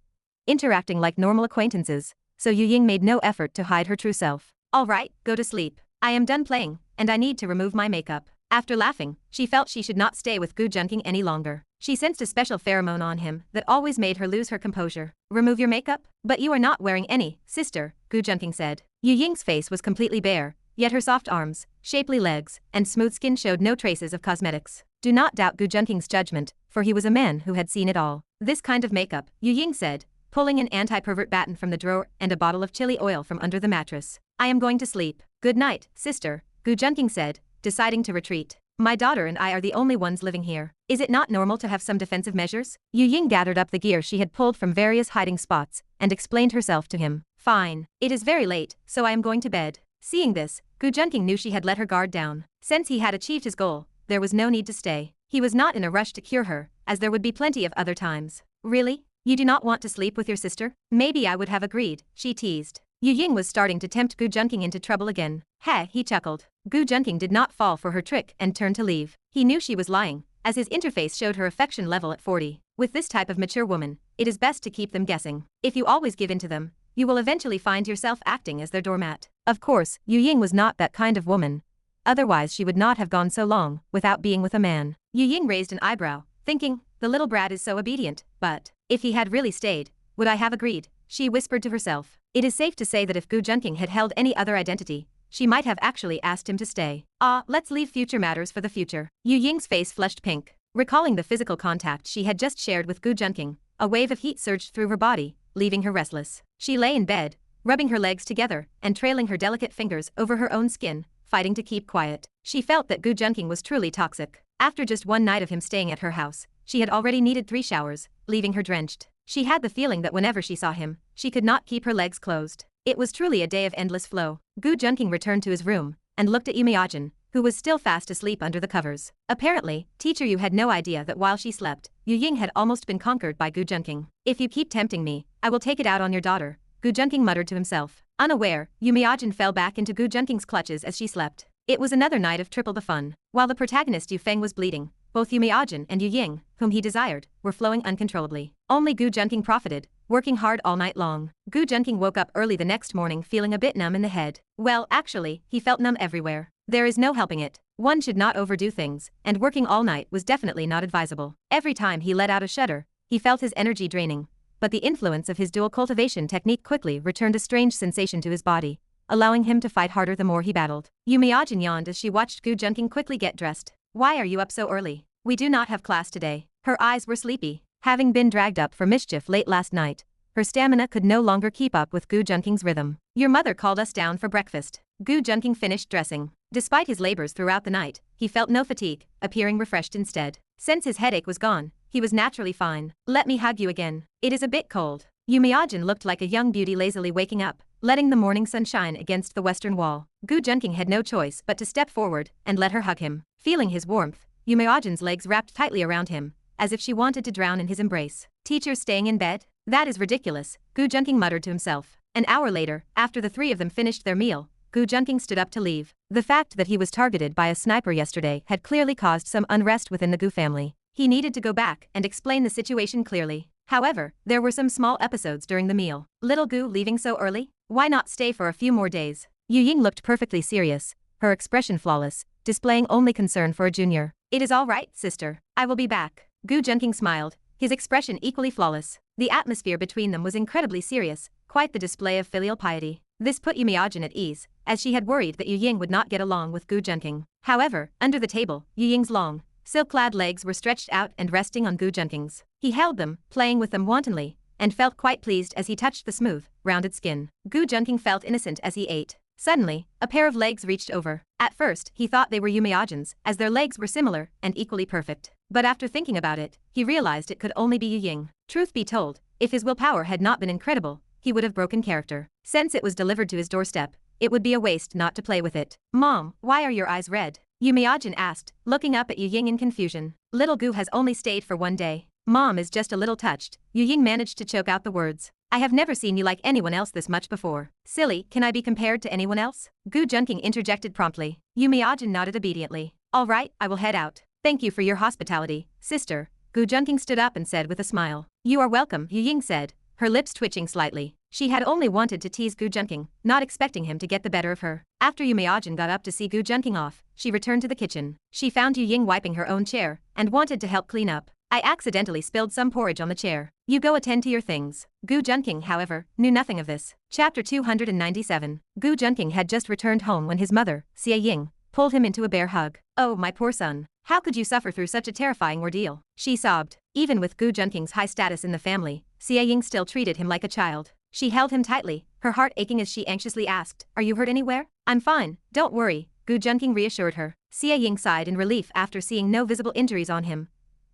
interacting like normal acquaintances, so Yu Ying made no effort to hide her true self. All right, go to sleep. I am done playing, and I need to remove my makeup. After laughing, she felt she should not stay with Gu Junqing any longer. She sensed a special pheromone on him that always made her lose her composure. Remove your makeup? But you are not wearing any, sister, Gu Junqing said. Yu Ying's face was completely bare, yet her soft arms, shapely legs, and smooth skin showed no traces of cosmetics. Do not doubt Gu Junqing's judgment, for he was a man who had seen it all. This kind of makeup, Yu Ying said, pulling an anti-pervert baton from the drawer and a bottle of chili oil from under the mattress. I am going to sleep. Good night, sister, Gu Junqing said, deciding to retreat. My daughter and I are the only ones living here. Is it not normal to have some defensive measures? Yu Ying gathered up the gear she had pulled from various hiding spots and explained herself to him. Fine. It is very late, so I am going to bed. Seeing this, Gu Junqing knew she had let her guard down. Since he had achieved his goal, there was no need to stay. He was not in a rush to cure her, as there would be plenty of other times. Really? You do not want to sleep with your sister? Maybe I would have agreed, she teased. Yu Ying was starting to tempt Gu Junqing into trouble again. Heh, he chuckled. Gu Junqing did not fall for her trick and turned to leave. He knew she was lying, as his interface showed her affection level at 40. With this type of mature woman, it is best to keep them guessing. If you always give in to them, you will eventually find yourself acting as their doormat. Of course, Yu Ying was not that kind of woman. Otherwise she would not have gone so long without being with a man. Yu Ying raised an eyebrow, thinking, the little brat is so obedient, but if he had really stayed, would I have agreed? She whispered to herself. It is safe to say that if Gu Junqing had held any other identity, she might have actually asked him to stay. Let's leave future matters for the future. Yu Ying's face flushed pink. Recalling the physical contact she had just shared with Gu Junqing, a wave of heat surged through her body, leaving her restless. She lay in bed, rubbing her legs together and trailing her delicate fingers over her own skin, fighting to keep quiet. She felt that Gu Junqing was truly toxic. After just one night of him staying at her house, she had already needed 3 showers, leaving her drenched. She had the feeling that whenever she saw him, she could not keep her legs closed. It was truly a day of endless flow. Gu Junqing returned to his room and looked at Miyajin, who who was still fast asleep under the covers. Apparently, Teacher Yu had no idea that while she slept, Yu Ying had almost been conquered by Gu Junqing. If you keep tempting me, I will take it out on your daughter, Gu Junqing muttered to himself. Unaware, Yu Miajin fell back into Gu Junqing's clutches as she slept. It was another night of triple the fun. While the protagonist Yu Feng was bleeding, both Yu Miajin and Yu Ying, whom he desired, were flowing uncontrollably. Only Gu Junqing profited, working hard all night long. Gu Junqing woke up early the next morning feeling a bit numb in the head. Well, actually, he felt numb everywhere. There is no helping it. One should not overdo things, and working all night was definitely not advisable. Every time he let out a shudder, he felt his energy draining. But the influence of his dual cultivation technique quickly returned a strange sensation to his body, allowing him to fight harder the more he battled. Yu Miajin yawned as she watched Gu Junqing quickly get dressed. Why are you up so early? We do not have class today. Her eyes were sleepy. Having been dragged up for mischief late last night, her stamina could no longer keep up with Gu Junqing's rhythm. Your mother called us down for breakfast. Gu Junqing finished dressing. Despite his labors throughout the night, he felt no fatigue, appearing refreshed instead. Since his headache was gone, he was naturally fine. Let me hug you again. It is a bit cold. Yu Miajin looked like a young beauty lazily waking up, letting the morning sun shine against the western wall. Gu Junqing had no choice but to step forward and let her hug him. Feeling his warmth, Yu Miajin's legs wrapped tightly around him, as if she wanted to drown in his embrace. Teacher's staying in bed? That is ridiculous, Gu Junqing muttered to himself. An hour later, after the three of them finished their meal, Gu Junqing stood up to leave. The fact that he was targeted by a sniper yesterday had clearly caused some unrest within the Gu family. He needed to go back and explain the situation clearly. However, there were some small episodes during the meal. Little Gu leaving so early? Why not stay for a few more days? Yu Ying looked perfectly serious, her expression flawless, displaying only concern for a junior. It is all right, sister. I will be back. Gu Junqing smiled, his expression equally flawless. The atmosphere between them was incredibly serious, quite the display of filial piety. This put Yu Miajin at ease, as she had worried that Yu Ying would not get along with Gu Junqing. However, under the table, Yu Ying's long, silk-clad legs were stretched out and resting on Gu Junqing's. He held them, playing with them wantonly, and felt quite pleased as he touched the smooth, rounded skin. Gu Junqing felt innocent as he ate. Suddenly, a pair of legs reached over. At first, he thought they were Yu Miajin's, as their legs were similar and equally perfect. But after thinking about it, he realized it could only be Yu Ying. Truth be told, if his willpower had not been incredible, he would have broken character. Since it was delivered to his doorstep, it would be a waste not to play with it. Mom, why are your eyes red? Yu Miajin asked, looking up at Yu Ying in confusion. Little Gu has only stayed for one day. Mom is just a little touched. Yu Ying managed to choke out the words. I have never seen you like anyone else this much before. Silly, can I be compared to anyone else? Gu Junqing interjected promptly. Yu Miajin nodded obediently. All right, I will head out. Thank you for your hospitality, sister. Gu Junqing stood up and said with a smile. You are welcome, Yu Ying said, her lips twitching slightly. She had only wanted to tease Gu Junqing, not expecting him to get the better of her. After Yu Miajin got up to see Gu Junqing off, she returned to the kitchen. She found Yu Ying wiping her own chair and wanted to help clean up. I accidentally spilled some porridge on the chair. You go attend to your things. Gu Junqing, however, knew nothing of this. Chapter 297. Gu Junqing had just returned home when his mother, Xie Ying, pulled him into a bear hug. Oh, my poor son. How could you suffer through such a terrifying ordeal? She sobbed. Even with Gu Junqing's high status in the family, Xie Ying still treated him like a child. She held him tightly, her heart aching as she anxiously asked, Are you hurt anywhere? I'm fine, don't worry, Gu Junqing reassured her. Xie Ying sighed in relief after seeing no visible injuries on him,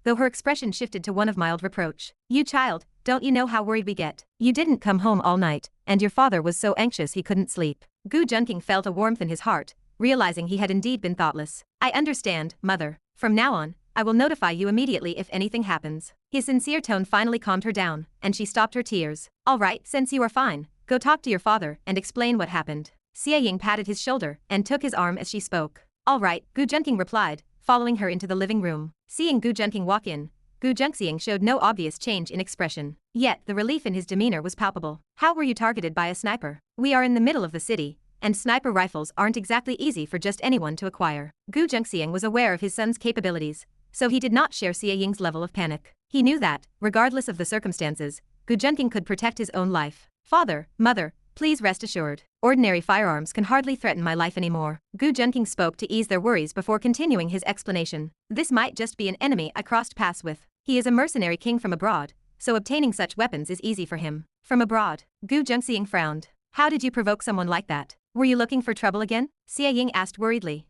though her expression shifted to one of mild reproach. You child, don't you know how worried we get? You didn't come home all night, and your father was so anxious he couldn't sleep. Gu Junqing felt a warmth in his heart, realizing he had indeed been thoughtless. I understand, mother. From now on, I will notify you immediately if anything happens. His sincere tone finally calmed her down, and she stopped her tears. All right, since you are fine, go talk to your father and explain what happened. Xie Ying patted his shoulder and took his arm as she spoke. All right, Gu Junqing replied, following her into the living room. Seeing Gu Junqing walk in, Gu Junqing showed no obvious change in expression. Yet, the relief in his demeanor was palpable. How were you targeted by a sniper? We are in the middle of the city, and sniper rifles aren't exactly easy for just anyone to acquire. Gu Junqing was aware of his son's capabilities, so he did not share Xie Ying's level of panic. He knew that, regardless of the circumstances, Gu Junqing could protect his own life. Father, mother, please rest assured. Ordinary firearms can hardly threaten my life anymore. Gu Junqing spoke to ease their worries before continuing his explanation. This might just be an enemy I crossed paths with. He is a mercenary king from abroad, so obtaining such weapons is easy for him. From abroad? Gu Junqing frowned. How did you provoke someone like that? Were you looking for trouble again? Xie Ying asked worriedly.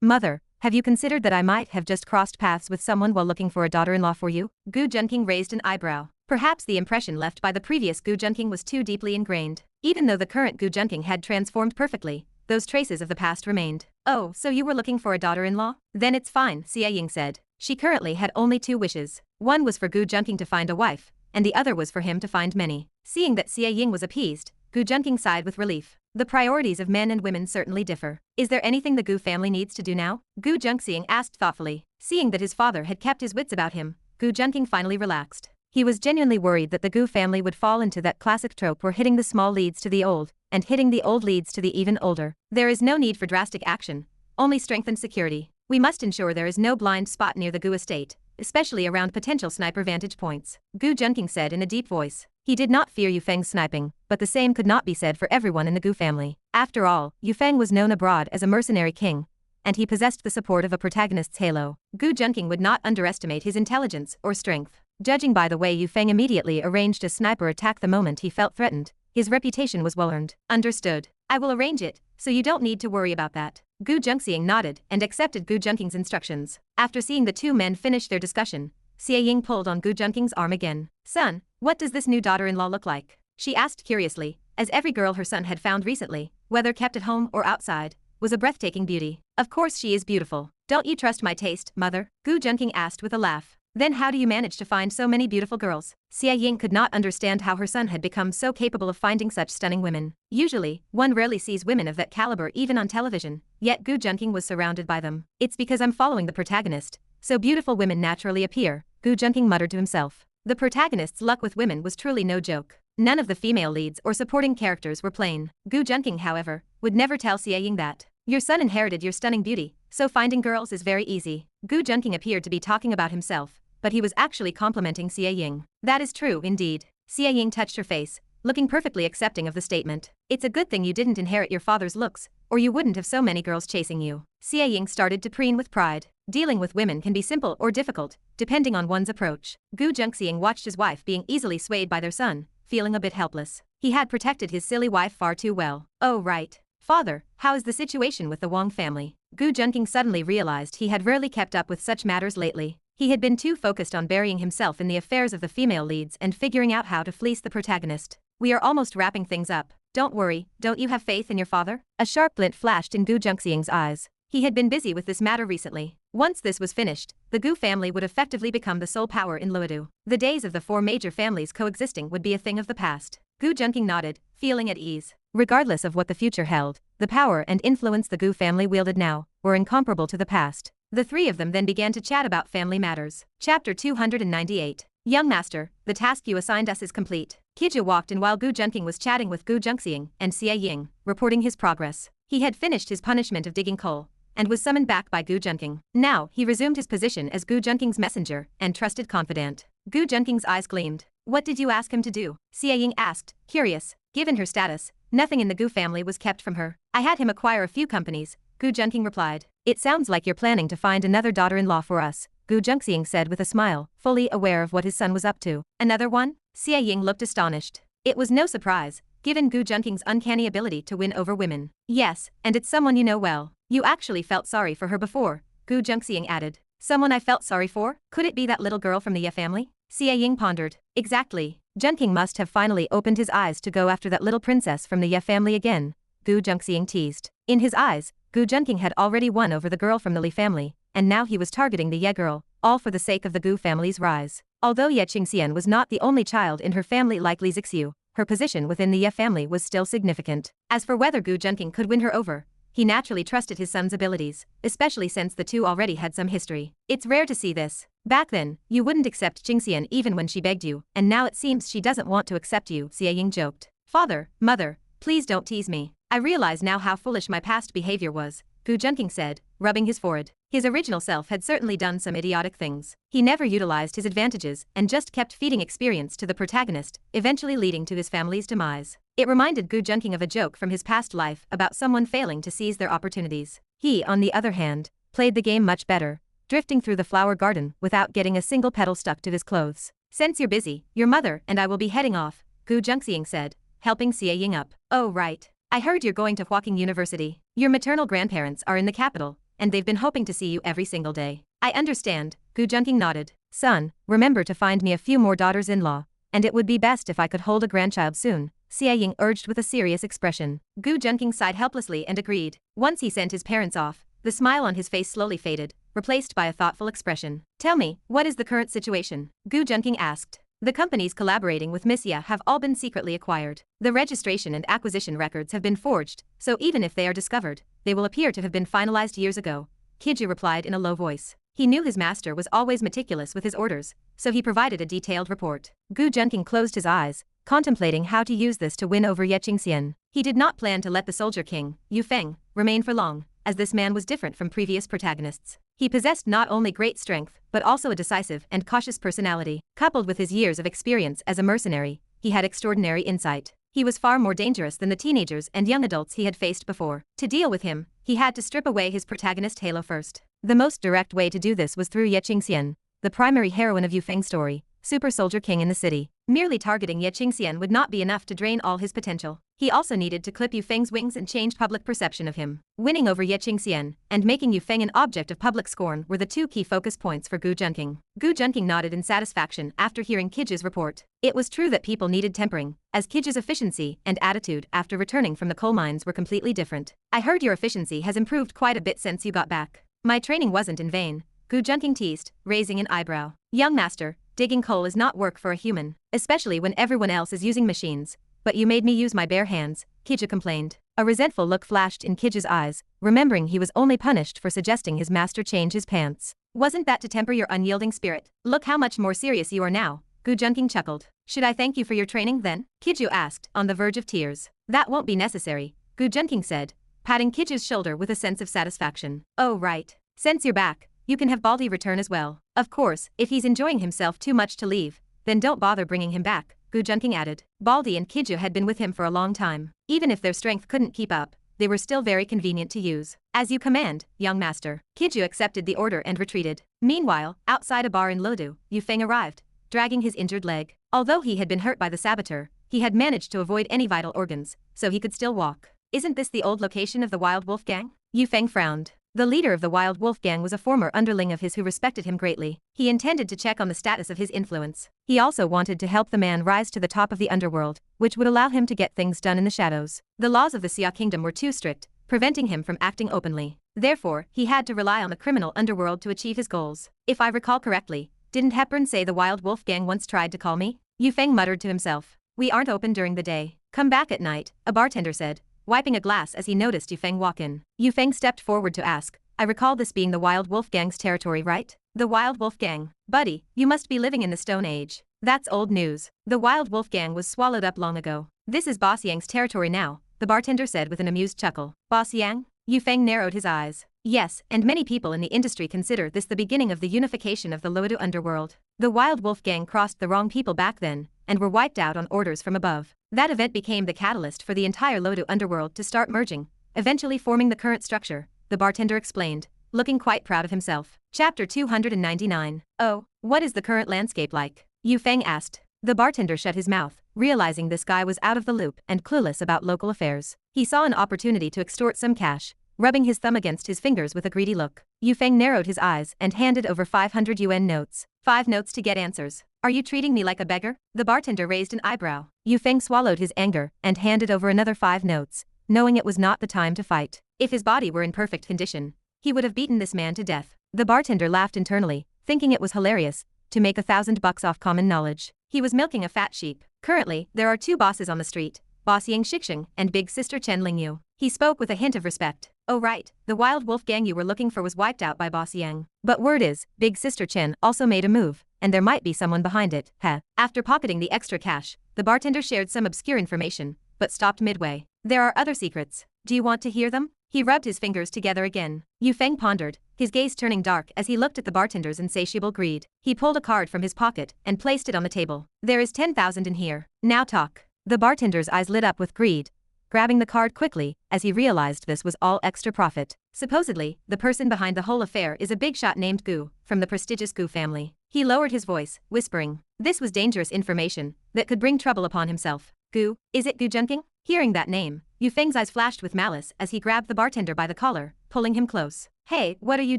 Mother, have you considered that I might have just crossed paths with someone while looking for a daughter-in-law for you? Gu Junqing raised an eyebrow. Perhaps the impression left by the previous Gu Junqing was too deeply ingrained. Even though the current Gu Junqing had transformed perfectly, those traces of the past remained. Oh, so you were looking for a daughter-in-law? Then it's fine, Xie Ying said. She currently had only 2 wishes. One was for Gu Junqing to find a wife, and the other was for him to find many. Seeing that Xie Ying was appeased, Gu Junqing sighed with relief. The priorities of men and women certainly differ. Is there anything the Gu family needs to do now? Gu Junqing asked thoughtfully. Seeing that his father had kept his wits about him, Gu Junqing finally relaxed. He was genuinely worried that the Gu family would fall into that classic trope where hitting the small leads to the old, and hitting the old leads to the even older. There is no need for drastic action, only strengthened security. We must ensure there is no blind spot near the Gu estate, especially around potential sniper vantage points, Gu Junqing said in a deep voice. He did not fear Yufeng's sniping, but the same could not be said for everyone in the Gu family. After all, Yufeng was known abroad as a mercenary king, and he possessed the support of a protagonist's halo. Gu Junqing would not underestimate his intelligence or strength. Judging by the way Yufeng immediately arranged a sniper attack the moment he felt threatened, his reputation was well earned. Understood. I will arrange it, so you don't need to worry about that. Gu Junqing nodded and accepted Gu Junqing's instructions. After seeing the 2 men finish their discussion, Xie Ying pulled on Gu Junqing's arm again. Son, what does this new daughter-in-law look like? She asked curiously, as every girl her son had found recently, whether kept at home or outside, was a breathtaking beauty. Of course she is beautiful. Don't you trust my taste, mother? Gu Junqing asked with a laugh. Then how do you manage to find so many beautiful girls? Xie Ying could not understand how her son had become so capable of finding such stunning women. Usually, one rarely sees women of that caliber even on television, yet Gu Junqing was surrounded by them. It's because I'm following the protagonist, so beautiful women naturally appear, Gu Junqing muttered to himself. The protagonist's luck with women was truly no joke. None of the female leads or supporting characters were plain. Gu Junqing, however, would never tell Xie Ying that. Your son inherited your stunning beauty, so finding girls is very easy. Gu Junqing appeared to be talking about himself, but he was actually complimenting Xie Ying. That is true indeed. Xie Ying touched her face, looking perfectly accepting of the statement. It's a good thing you didn't inherit your father's looks, or you wouldn't have so many girls chasing you. Xie Ying started to preen with pride. Dealing with women can be simple or difficult, depending on one's approach. Gu Junqing watched his wife being easily swayed by their son, feeling a bit helpless. He had protected his silly wife far too well. Oh right. Father, how is the situation with the Wang family? Gu Junqing suddenly realized he had rarely kept up with such matters lately. He had been too focused on burying himself in the affairs of the female leads and figuring out how to fleece the protagonist. We are almost wrapping things up. Don't worry, don't you have faith in your father? A sharp glint flashed in Gu Junqing's eyes. He had been busy with this matter recently. Once this was finished, the Gu family would effectively become the sole power in Luodu. The days of the 4 major families coexisting would be a thing of the past. Gu Junqing nodded, feeling at ease. Regardless of what the future held, the power and influence the Gu family wielded now were incomparable to the past. The 3 of them then began to chat about family matters. Chapter 298. Young master, the task you assigned us is complete. Qizhi walked in while Gu Junqing was chatting with Gu Junqing and Xie Ying, reporting his progress. He had finished his punishment of digging coal, and was summoned back by Gu Junqing. Now, he resumed his position as Gu Junqing's messenger and trusted confidant. Gu Junqing's eyes gleamed. What did you ask him to do? Xie Ying asked, curious. Given her status, nothing in the Gu family was kept from her. I had him acquire a few companies, Gu Junqing replied. It sounds like you're planning to find another daughter-in-law for us, Gu Junqing said with a smile, fully aware of what his son was up to. Another one? Xie Ying looked astonished. It was no surprise, given Gu Junqing's uncanny ability to win over women. Yes, and it's someone you know well. You actually felt sorry for her before, Gu Junqing added. Someone I felt sorry for? Could it be that little girl from the Ye family? Xie Ying pondered. Exactly. Junqing must have finally opened his eyes to go after that little princess from the Ye family again, Gu Junqing teased. In his eyes, Gu Junqing had already won over the girl from the Li family, and now he was targeting the Ye girl, all for the sake of the Gu family's rise. Although Ye Qingxian was not the only child in her family like Li Zixiu, her position within the Ye family was still significant. As for whether Gu Junqing could win her over, he naturally trusted his son's abilities, especially since the 2 already had some history. It's rare to see this. Back then, you wouldn't accept Qingxian even when she begged you, and now it seems she doesn't want to accept you, Xie Ying joked. Father, mother, please don't tease me. I realize now how foolish my past behavior was, Gu Junqing said, rubbing his forehead. His original self had certainly done some idiotic things. He never utilized his advantages and just kept feeding experience to the protagonist, eventually leading to his family's demise. It reminded Gu Junqing of a joke from his past life about someone failing to seize their opportunities. He, on the other hand, played the game much better, drifting through the flower garden without getting a single petal stuck to his clothes. Since you're busy, your mother and I will be heading off, Gu Junqing said, helping Xie Ying up. Oh right. I heard you're going to Huaqing University. Your maternal grandparents are in the capital, and they've been hoping to see you every single day. I understand, Gu Junqing nodded. Son, remember to find me a few more daughters-in-law, and it would be best if I could hold a grandchild soon, Xie Ying urged with a serious expression. Gu Junqing sighed helplessly and agreed. Once he sent his parents off, the smile on his face slowly faded, replaced by a thoughtful expression. Tell me, what is the current situation? Gu Junqing asked. The companies collaborating with Misia have all been secretly acquired. The registration and acquisition records have been forged, so even if they are discovered, they will appear to have been finalized years ago. Kiju replied in a low voice. He knew his master was always meticulous with his orders, so he provided a detailed report. Gu Junqing closed his eyes, contemplating how to use this to win over Ye Qingxian. He did not plan to let the soldier king, Yu Feng, remain for long, as this man was different from previous protagonists. He possessed not only great strength, but also a decisive and cautious personality. Coupled with his years of experience as a mercenary, he had extraordinary insight. He was far more dangerous than the teenagers and young adults he had faced before. To deal with him, he had to strip away his protagonist halo first. The most direct way to do this was through Ye Qingxian, the primary heroine of Yu Feng's story, super soldier king in the city. Merely targeting Ye Qingxian would not be enough to drain all his potential. He also needed to clip Yu Feng's wings and change public perception of him. Winning over Ye Qingxian and making Yu Feng an object of public scorn were the two key focus points for Gu Junqing. Gu Junqing nodded in satisfaction after hearing Kiju's report. It was true that people needed tempering, as Kiju's efficiency and attitude after returning from the coal mines were completely different. I heard your efficiency has improved quite a bit since you got back. My training wasn't in vain, Gu Junqing teased, raising an eyebrow. Young master, digging coal is not work for a human, especially when everyone else is using machines. But you made me use my bare hands, Kiju complained. A resentful look flashed in Kiju's eyes, remembering he was only punished for suggesting his master change his pants. Wasn't that to temper your unyielding spirit? Look how much more serious you are now, Gu Junqing chuckled. Should I thank you for your training then? Kiju asked, on the verge of tears. That won't be necessary, Gu Junqing said, patting Kiju's shoulder with a sense of satisfaction. Oh right. Since you're back, you can have Baldi return as well. Of course, if he's enjoying himself too much to leave, then don't bother bringing him back, Gu Junqing added. Baldi and Kiju had been with him for a long time. Even if their strength couldn't keep up, they were still very convenient to use. As you command, young master. Kiju accepted the order and retreated. Meanwhile, outside a bar in Lodu, Yu Feng arrived, dragging his injured leg. Although he had been hurt by the saboteur, he had managed to avoid any vital organs, so he could still walk. Isn't this the old location of the Wild Wolf Gang? Yu Feng frowned. The leader of the Wild Wolf Gang was a former underling of his who respected him greatly. He intended to check on the status of his influence. He also wanted to help the man rise to the top of the underworld, which would allow him to get things done in the shadows. The laws of the Xia Kingdom were too strict, preventing him from acting openly. Therefore, he had to rely on the criminal underworld to achieve his goals. If I recall correctly, didn't Hepburn say the Wild Wolf Gang once tried to call me? Yu Feng muttered to himself. We aren't open during the day. Come back at night, a bartender said, wiping a glass as he noticed Yu Feng walk in. Yu Feng stepped forward to ask. I recall this being the Wild Wolf Gang's territory, right? The Wild Wolf Gang. Buddy, you must be living in the Stone Age. That's old news. The Wild Wolf Gang was swallowed up long ago. This is Boss Yang's territory now, the bartender said with an amused chuckle. Boss Yang? Yu Feng narrowed his eyes. Yes, and many people in the industry consider this the beginning of the unification of the Lodu underworld. The Wild Wolf Gang crossed the wrong people back then, and were wiped out on orders from above. That event became the catalyst for the entire Lodu underworld to start merging, eventually forming the current structure, the bartender explained, looking quite proud of himself. Chapter 299. Oh, what is the current landscape like? Yu Feng asked. The bartender shut his mouth, realizing this guy was out of the loop and clueless about local affairs. He saw an opportunity to extort some cash, rubbing his thumb against his fingers with a greedy look. Yu Feng narrowed his eyes and handed over 500 yuan notes. 5 notes to get answers. Are you treating me like a beggar? The bartender raised an eyebrow. Yu Feng swallowed his anger and handed over another 5 notes, knowing it was not the time to fight. If his body were in perfect condition, he would have beaten this man to death. The bartender laughed internally, thinking it was hilarious to make $1,000 off common knowledge. He was milking a fat sheep. Currently, there are 2 bosses on the street, Boss Yang Shixing and Big Sister Chen Lingyue. He spoke with a hint of respect. Oh right, the Wild Wolf Gang you were looking for was wiped out by Boss Yang. But word is, Big Sister Chen also made a move, and there might be someone behind it. Heh. After pocketing the extra cash, the bartender shared some obscure information, but stopped midway. There are other secrets. Do you want to hear them? He rubbed his fingers together again. Yu Feng pondered, his gaze turning dark as he looked at the bartender's insatiable greed. He pulled a card from his pocket and placed it on the table. There is 10,000 in here. Now talk. The bartender's eyes lit up with greed, grabbing the card quickly as he realized this was all extra profit. Supposedly, the person behind the whole affair is a big shot named Gu, from the prestigious Gu family. He lowered his voice, whispering. This was dangerous information that could bring trouble upon himself. Gu, is it Gu Junqing? Hearing that name, Yu Feng's eyes flashed with malice as he grabbed the bartender by the collar, pulling him close. Hey, what are you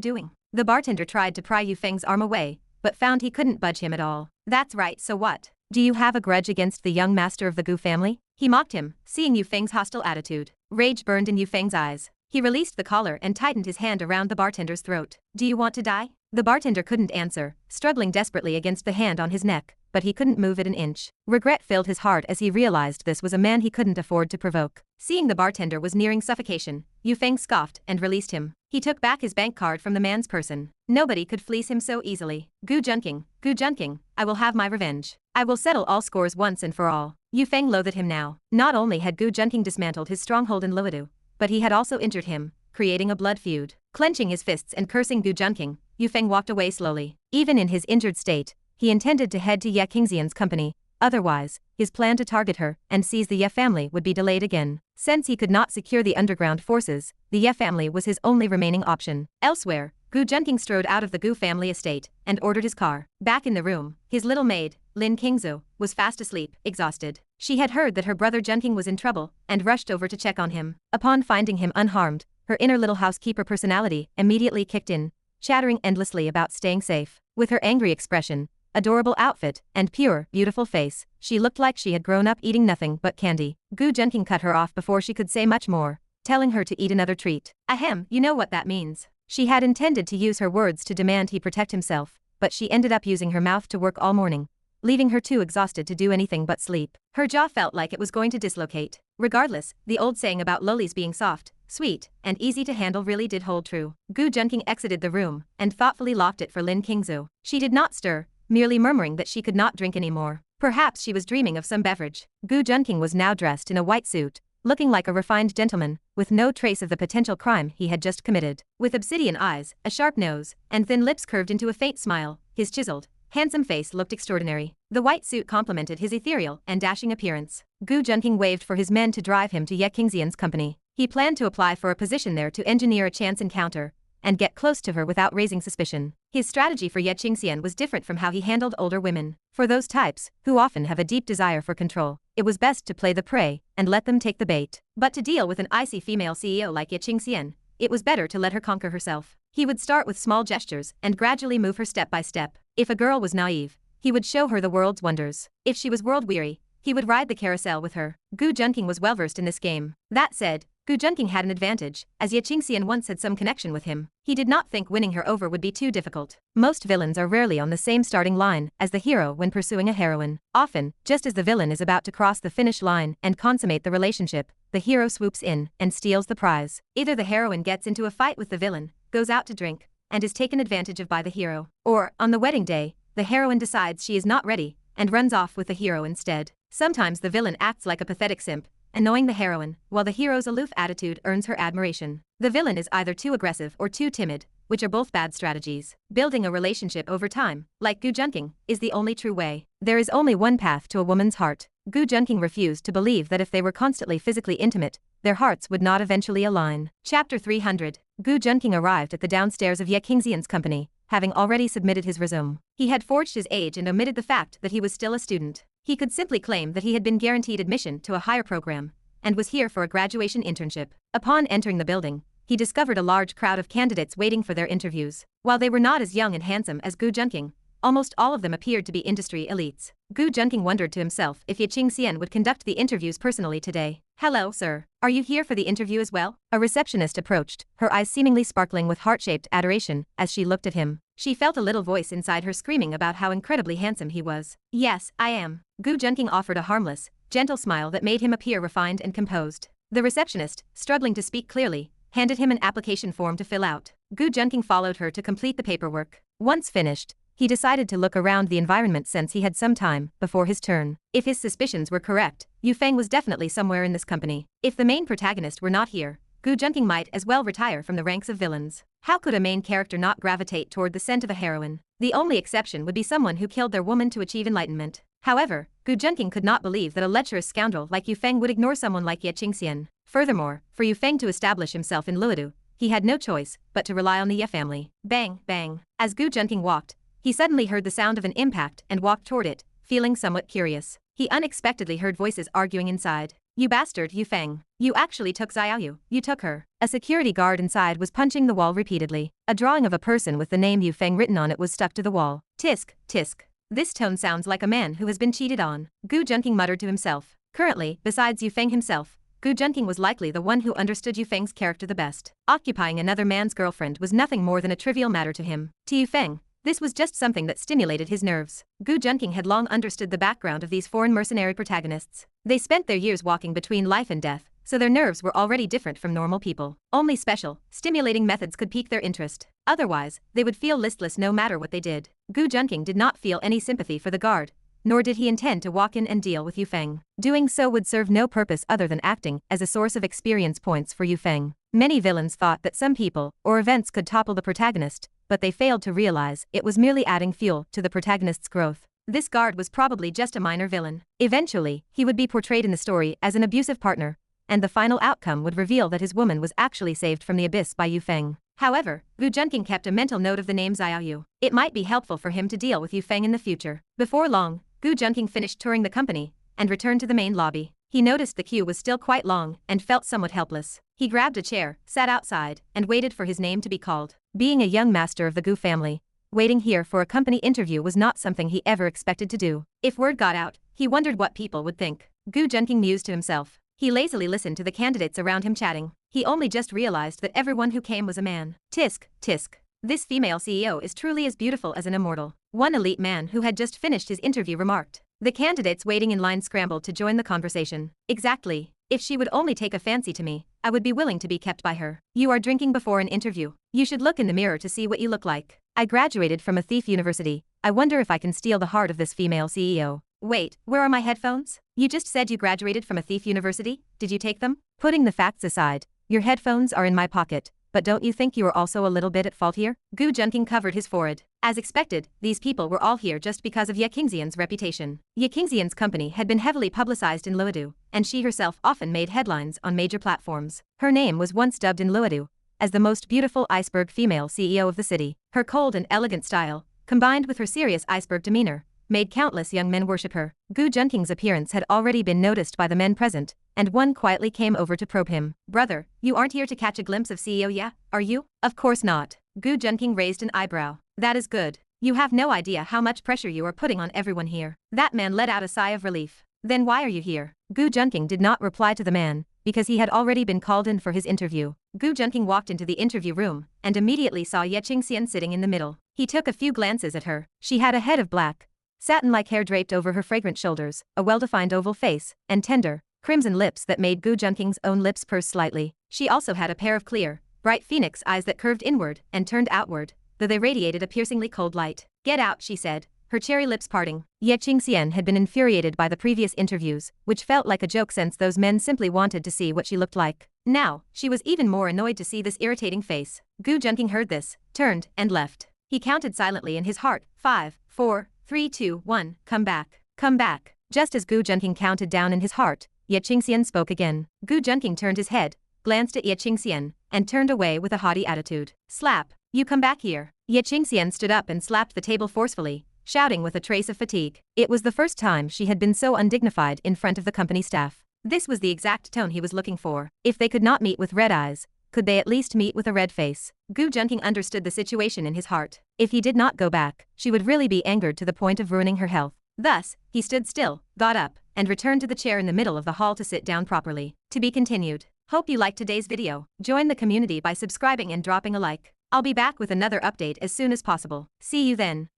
doing? The bartender tried to pry Yu Feng's arm away, but found he couldn't budge him at all. That's right, so what? Do you have a grudge against the young master of the Gu family? He mocked him, seeing Yu Feng's hostile attitude. Rage burned in Yu Feng's eyes. He released the collar and tightened his hand around the bartender's throat. Do you want to die? The bartender couldn't answer, struggling desperately against the hand on his neck, but he couldn't move it an inch. Regret filled his heart as he realized this was a man he couldn't afford to provoke. Seeing the bartender was nearing suffocation, Yu Feng scoffed and released him. He took back his bank card from the man's person. Nobody could fleece him so easily. Gu Junqing, I will have my revenge. I will settle all scores once and for all. Yu Feng loathed him now. Not only had Gu Junqing dismantled his stronghold in Luodu, but he had also injured him, creating a blood feud. Clenching his fists and cursing Gu Junqing, Yu Feng walked away slowly. Even in his injured state, he intended to head to Ye Qingxian's company. Otherwise, his plan to target her and seize the Ye family would be delayed again. Since he could not secure the underground forces, the Ye family was his only remaining option. Elsewhere, Gu Junqing strode out of the Gu family estate and ordered his car. Back in the room, his little maid, Lin Qingzu, was fast asleep, exhausted. She had heard that her brother Junqing was in trouble and rushed over to check on him. Upon finding him unharmed, her inner little housekeeper personality immediately kicked in, chattering endlessly about staying safe. With her angry expression, adorable outfit, and pure, beautiful face, she looked like she had grown up eating nothing but candy. Gu Junqing cut her off before she could say much more, telling her to eat another treat. Ahem, you know what that means. She had intended to use her words to demand he protect himself, but she ended up using her mouth to work all morning, leaving her too exhausted to do anything but sleep. Her jaw felt like it was going to dislocate. Regardless, the old saying about lolies being soft, sweet, and easy to handle really did hold true. Gu Junqing exited the room and thoughtfully locked it for Lin Qingzu. She did not stir, merely murmuring that she could not drink anymore. Perhaps she was dreaming of some beverage. Gu Junqing was now dressed in a white suit, looking like a refined gentleman, with no trace of the potential crime he had just committed. With obsidian eyes, a sharp nose, and thin lips curved into a faint smile, his chiseled, handsome face looked extraordinary. The white suit complemented his ethereal and dashing appearance. Gu Junqing waved for his men to drive him to Ye Qingxian's company. He planned to apply for a position there to engineer a chance encounter and get close to her without raising suspicion. His strategy for Ye Qingxian was different from how he handled older women. For those types, who often have a deep desire for control, it was best to play the prey and let them take the bait. But to deal with an icy female CEO like Ye Qingxian, it was better to let her conquer herself. He would start with small gestures and gradually move her step by step. If a girl was naive, he would show her the world's wonders. If she was world-weary, he would ride the carousel with her. Gu Junqing was well-versed in this game. That said, Gu Junqing had an advantage, as Ye Qingxian once had some connection with him. He did not think winning her over would be too difficult. Most villains are rarely on the same starting line as the hero when pursuing a heroine. Often, just as the villain is about to cross the finish line and consummate the relationship, the hero swoops in and steals the prize. Either the heroine gets into a fight with the villain, goes out to drink, and is taken advantage of by the hero. Or, on the wedding day, the heroine decides she is not ready and runs off with the hero instead. Sometimes the villain acts like a pathetic simp, annoying the heroine, while the hero's aloof attitude earns her admiration. The villain is either too aggressive or too timid, which are both bad strategies. Building a relationship over time, like Gu Junqing, is the only true way. There is only one path to a woman's heart. Gu Junqing refused to believe that if they were constantly physically intimate, their hearts would not eventually align. Chapter 300. Gu Junqing arrived at the downstairs of Ye Qingxian's company, having already submitted his resume. He had forged his age and omitted the fact that he was still a student. He could simply claim that he had been guaranteed admission to a higher program and was here for a graduation internship. Upon entering the building, he discovered a large crowd of candidates waiting for their interviews. While they were not as young and handsome as Gu Junqing, almost all of them appeared to be industry elites. Gu Junqing wondered to himself if Ye Qingxian would conduct the interviews personally today. "Hello, sir. Are you here for the interview as well?" A receptionist approached, her eyes seemingly sparkling with heart-shaped adoration as she looked at him. She felt a little voice inside her screaming about how incredibly handsome he was. "Yes, I am." Gu Junqing offered a harmless, gentle smile that made him appear refined and composed. The receptionist, struggling to speak clearly, handed him an application form to fill out. Gu Junqing followed her to complete the paperwork. Once finished, he decided to look around the environment since he had some time before his turn. If his suspicions were correct, Yu Feng was definitely somewhere in this company. If the main protagonist were not here, Gu Junqing might as well retire from the ranks of villains. How could a main character not gravitate toward the scent of a heroine? The only exception would be someone who killed their woman to achieve enlightenment. However, Gu Junqing could not believe that a lecherous scoundrel like Yu Feng would ignore someone like Ye Qingxian. Furthermore, for Yu Feng to establish himself in Luodu, he had no choice but to rely on the Ye family. Bang, bang. As Gu Junqing walked, he suddenly heard the sound of an impact and walked toward it, feeling somewhat curious. He unexpectedly heard voices arguing inside. "You bastard, Yu Feng. You actually took Xiaoyu. You took her." A security guard inside was punching the wall repeatedly. A drawing of a person with the name Yu Feng written on it was stuck to the wall. Tisk, tisk. This tone sounds like a man who has been cheated on, Gu Junqing muttered to himself. Currently, besides Yufeng himself, Gu Junqing was likely the one who understood Yufeng's character the best. Occupying another man's girlfriend was nothing more than a trivial matter to him. To Yufeng, this was just something that stimulated his nerves. Gu Junqing had long understood the background of these foreign mercenary protagonists. They spent their years walking between life and death, so their nerves were already different from normal people. Only special, stimulating methods could pique their interest. Otherwise, they would feel listless no matter what they did. Gu Junqing did not feel any sympathy for the guard, nor did he intend to walk in and deal with Yufeng. Doing so would serve no purpose other than acting as a source of experience points for Yufeng. Many villains thought that some people or events could topple the protagonist, but they failed to realize it was merely adding fuel to the protagonist's growth. This guard was probably just a minor villain. Eventually, he would be portrayed in the story as an abusive partner, and the final outcome would reveal that his woman was actually saved from the abyss by Yufeng. However, Gu Junqing kept a mental note of the name Xiaoyu. It might be helpful for him to deal with Yufeng in the future. Before long, Gu Junqing finished touring the company and returned to the main lobby. He noticed the queue was still quite long and felt somewhat helpless. He grabbed a chair, sat outside, and waited for his name to be called. Being a young master of the Gu family, waiting here for a company interview was not something he ever expected to do. If word got out, he wondered what people would think. Gu Junqing mused to himself. He lazily listened to the candidates around him chatting. He only just realized that everyone who came was a man. Tisk, tisk. This female CEO is truly as beautiful as an immortal, one elite man who had just finished his interview remarked. The candidates waiting in line scrambled to join the conversation. Exactly. If she would only take a fancy to me, I would be willing to be kept by her. You are drinking before an interview. You should look in the mirror to see what you look like. I graduated from a thief university. I wonder if I can steal the heart of this female CEO. Wait, where are my headphones? You just said you graduated from a thief university? Did you take them? Putting the facts aside, your headphones are in my pocket, but don't you think you are also a little bit at fault here? Gu Junqing covered his forehead. As expected, these people were all here just because of Ye Qingxian's reputation. Ye Qingxian's company had been heavily publicized in Luodu, and she herself often made headlines on major platforms. Her name was once dubbed in Luodu as the most beautiful iceberg female CEO of the city. Her cold and elegant style, combined with her serious iceberg demeanor, made countless young men worship her. Gu Junqing's appearance had already been noticed by the men present, and one quietly came over to probe him. Brother, you aren't here to catch a glimpse of CEO Ya, are you? Of course not. Gu Junqing raised an eyebrow. That is good. You have no idea how much pressure you are putting on everyone here. That man let out a sigh of relief. Then why are you here? Gu Junqing did not reply to the man, because he had already been called in for his interview. Gu Junqing walked into the interview room, and immediately saw Ye Qingxian sitting in the middle. He took a few glances at her. She had a head of black, satin-like hair draped over her fragrant shoulders, a well-defined oval face, and tender, crimson lips that made Gu Junqing's own lips purse slightly. She also had a pair of clear, bright phoenix eyes that curved inward and turned outward, though they radiated a piercingly cold light. Get out, she said, her cherry lips parting. Ye Qingxian had been infuriated by the previous interviews, which felt like a joke since those men simply wanted to see what she looked like. Now, she was even more annoyed to see this irritating face. Gu Junqing heard this, turned, and left. He counted silently in his heart. 5, 4, 3, 2, 1, come back. Come back. Just as Gu Junqing counted down in his heart, Ye Qingxian spoke again. Gu Junqing turned his head, glanced at Ye Qingxian, and turned away with a haughty attitude. Slap. You come back here. Ye Qingxian stood up and slapped the table forcefully, shouting with a trace of fatigue. It was the first time she had been so undignified in front of the company staff. This was the exact tone he was looking for. If they could not meet with red eyes, could they at least meet with a red face? Gu Junqing understood the situation in his heart. If he did not go back, she would really be angered to the point of ruining her health. Thus, he stood still, got up, and returned to the chair in the middle of the hall to sit down properly. To be continued. Hope you liked today's video. Join the community by subscribing and dropping a like. I'll be back with another update as soon as possible. See you then.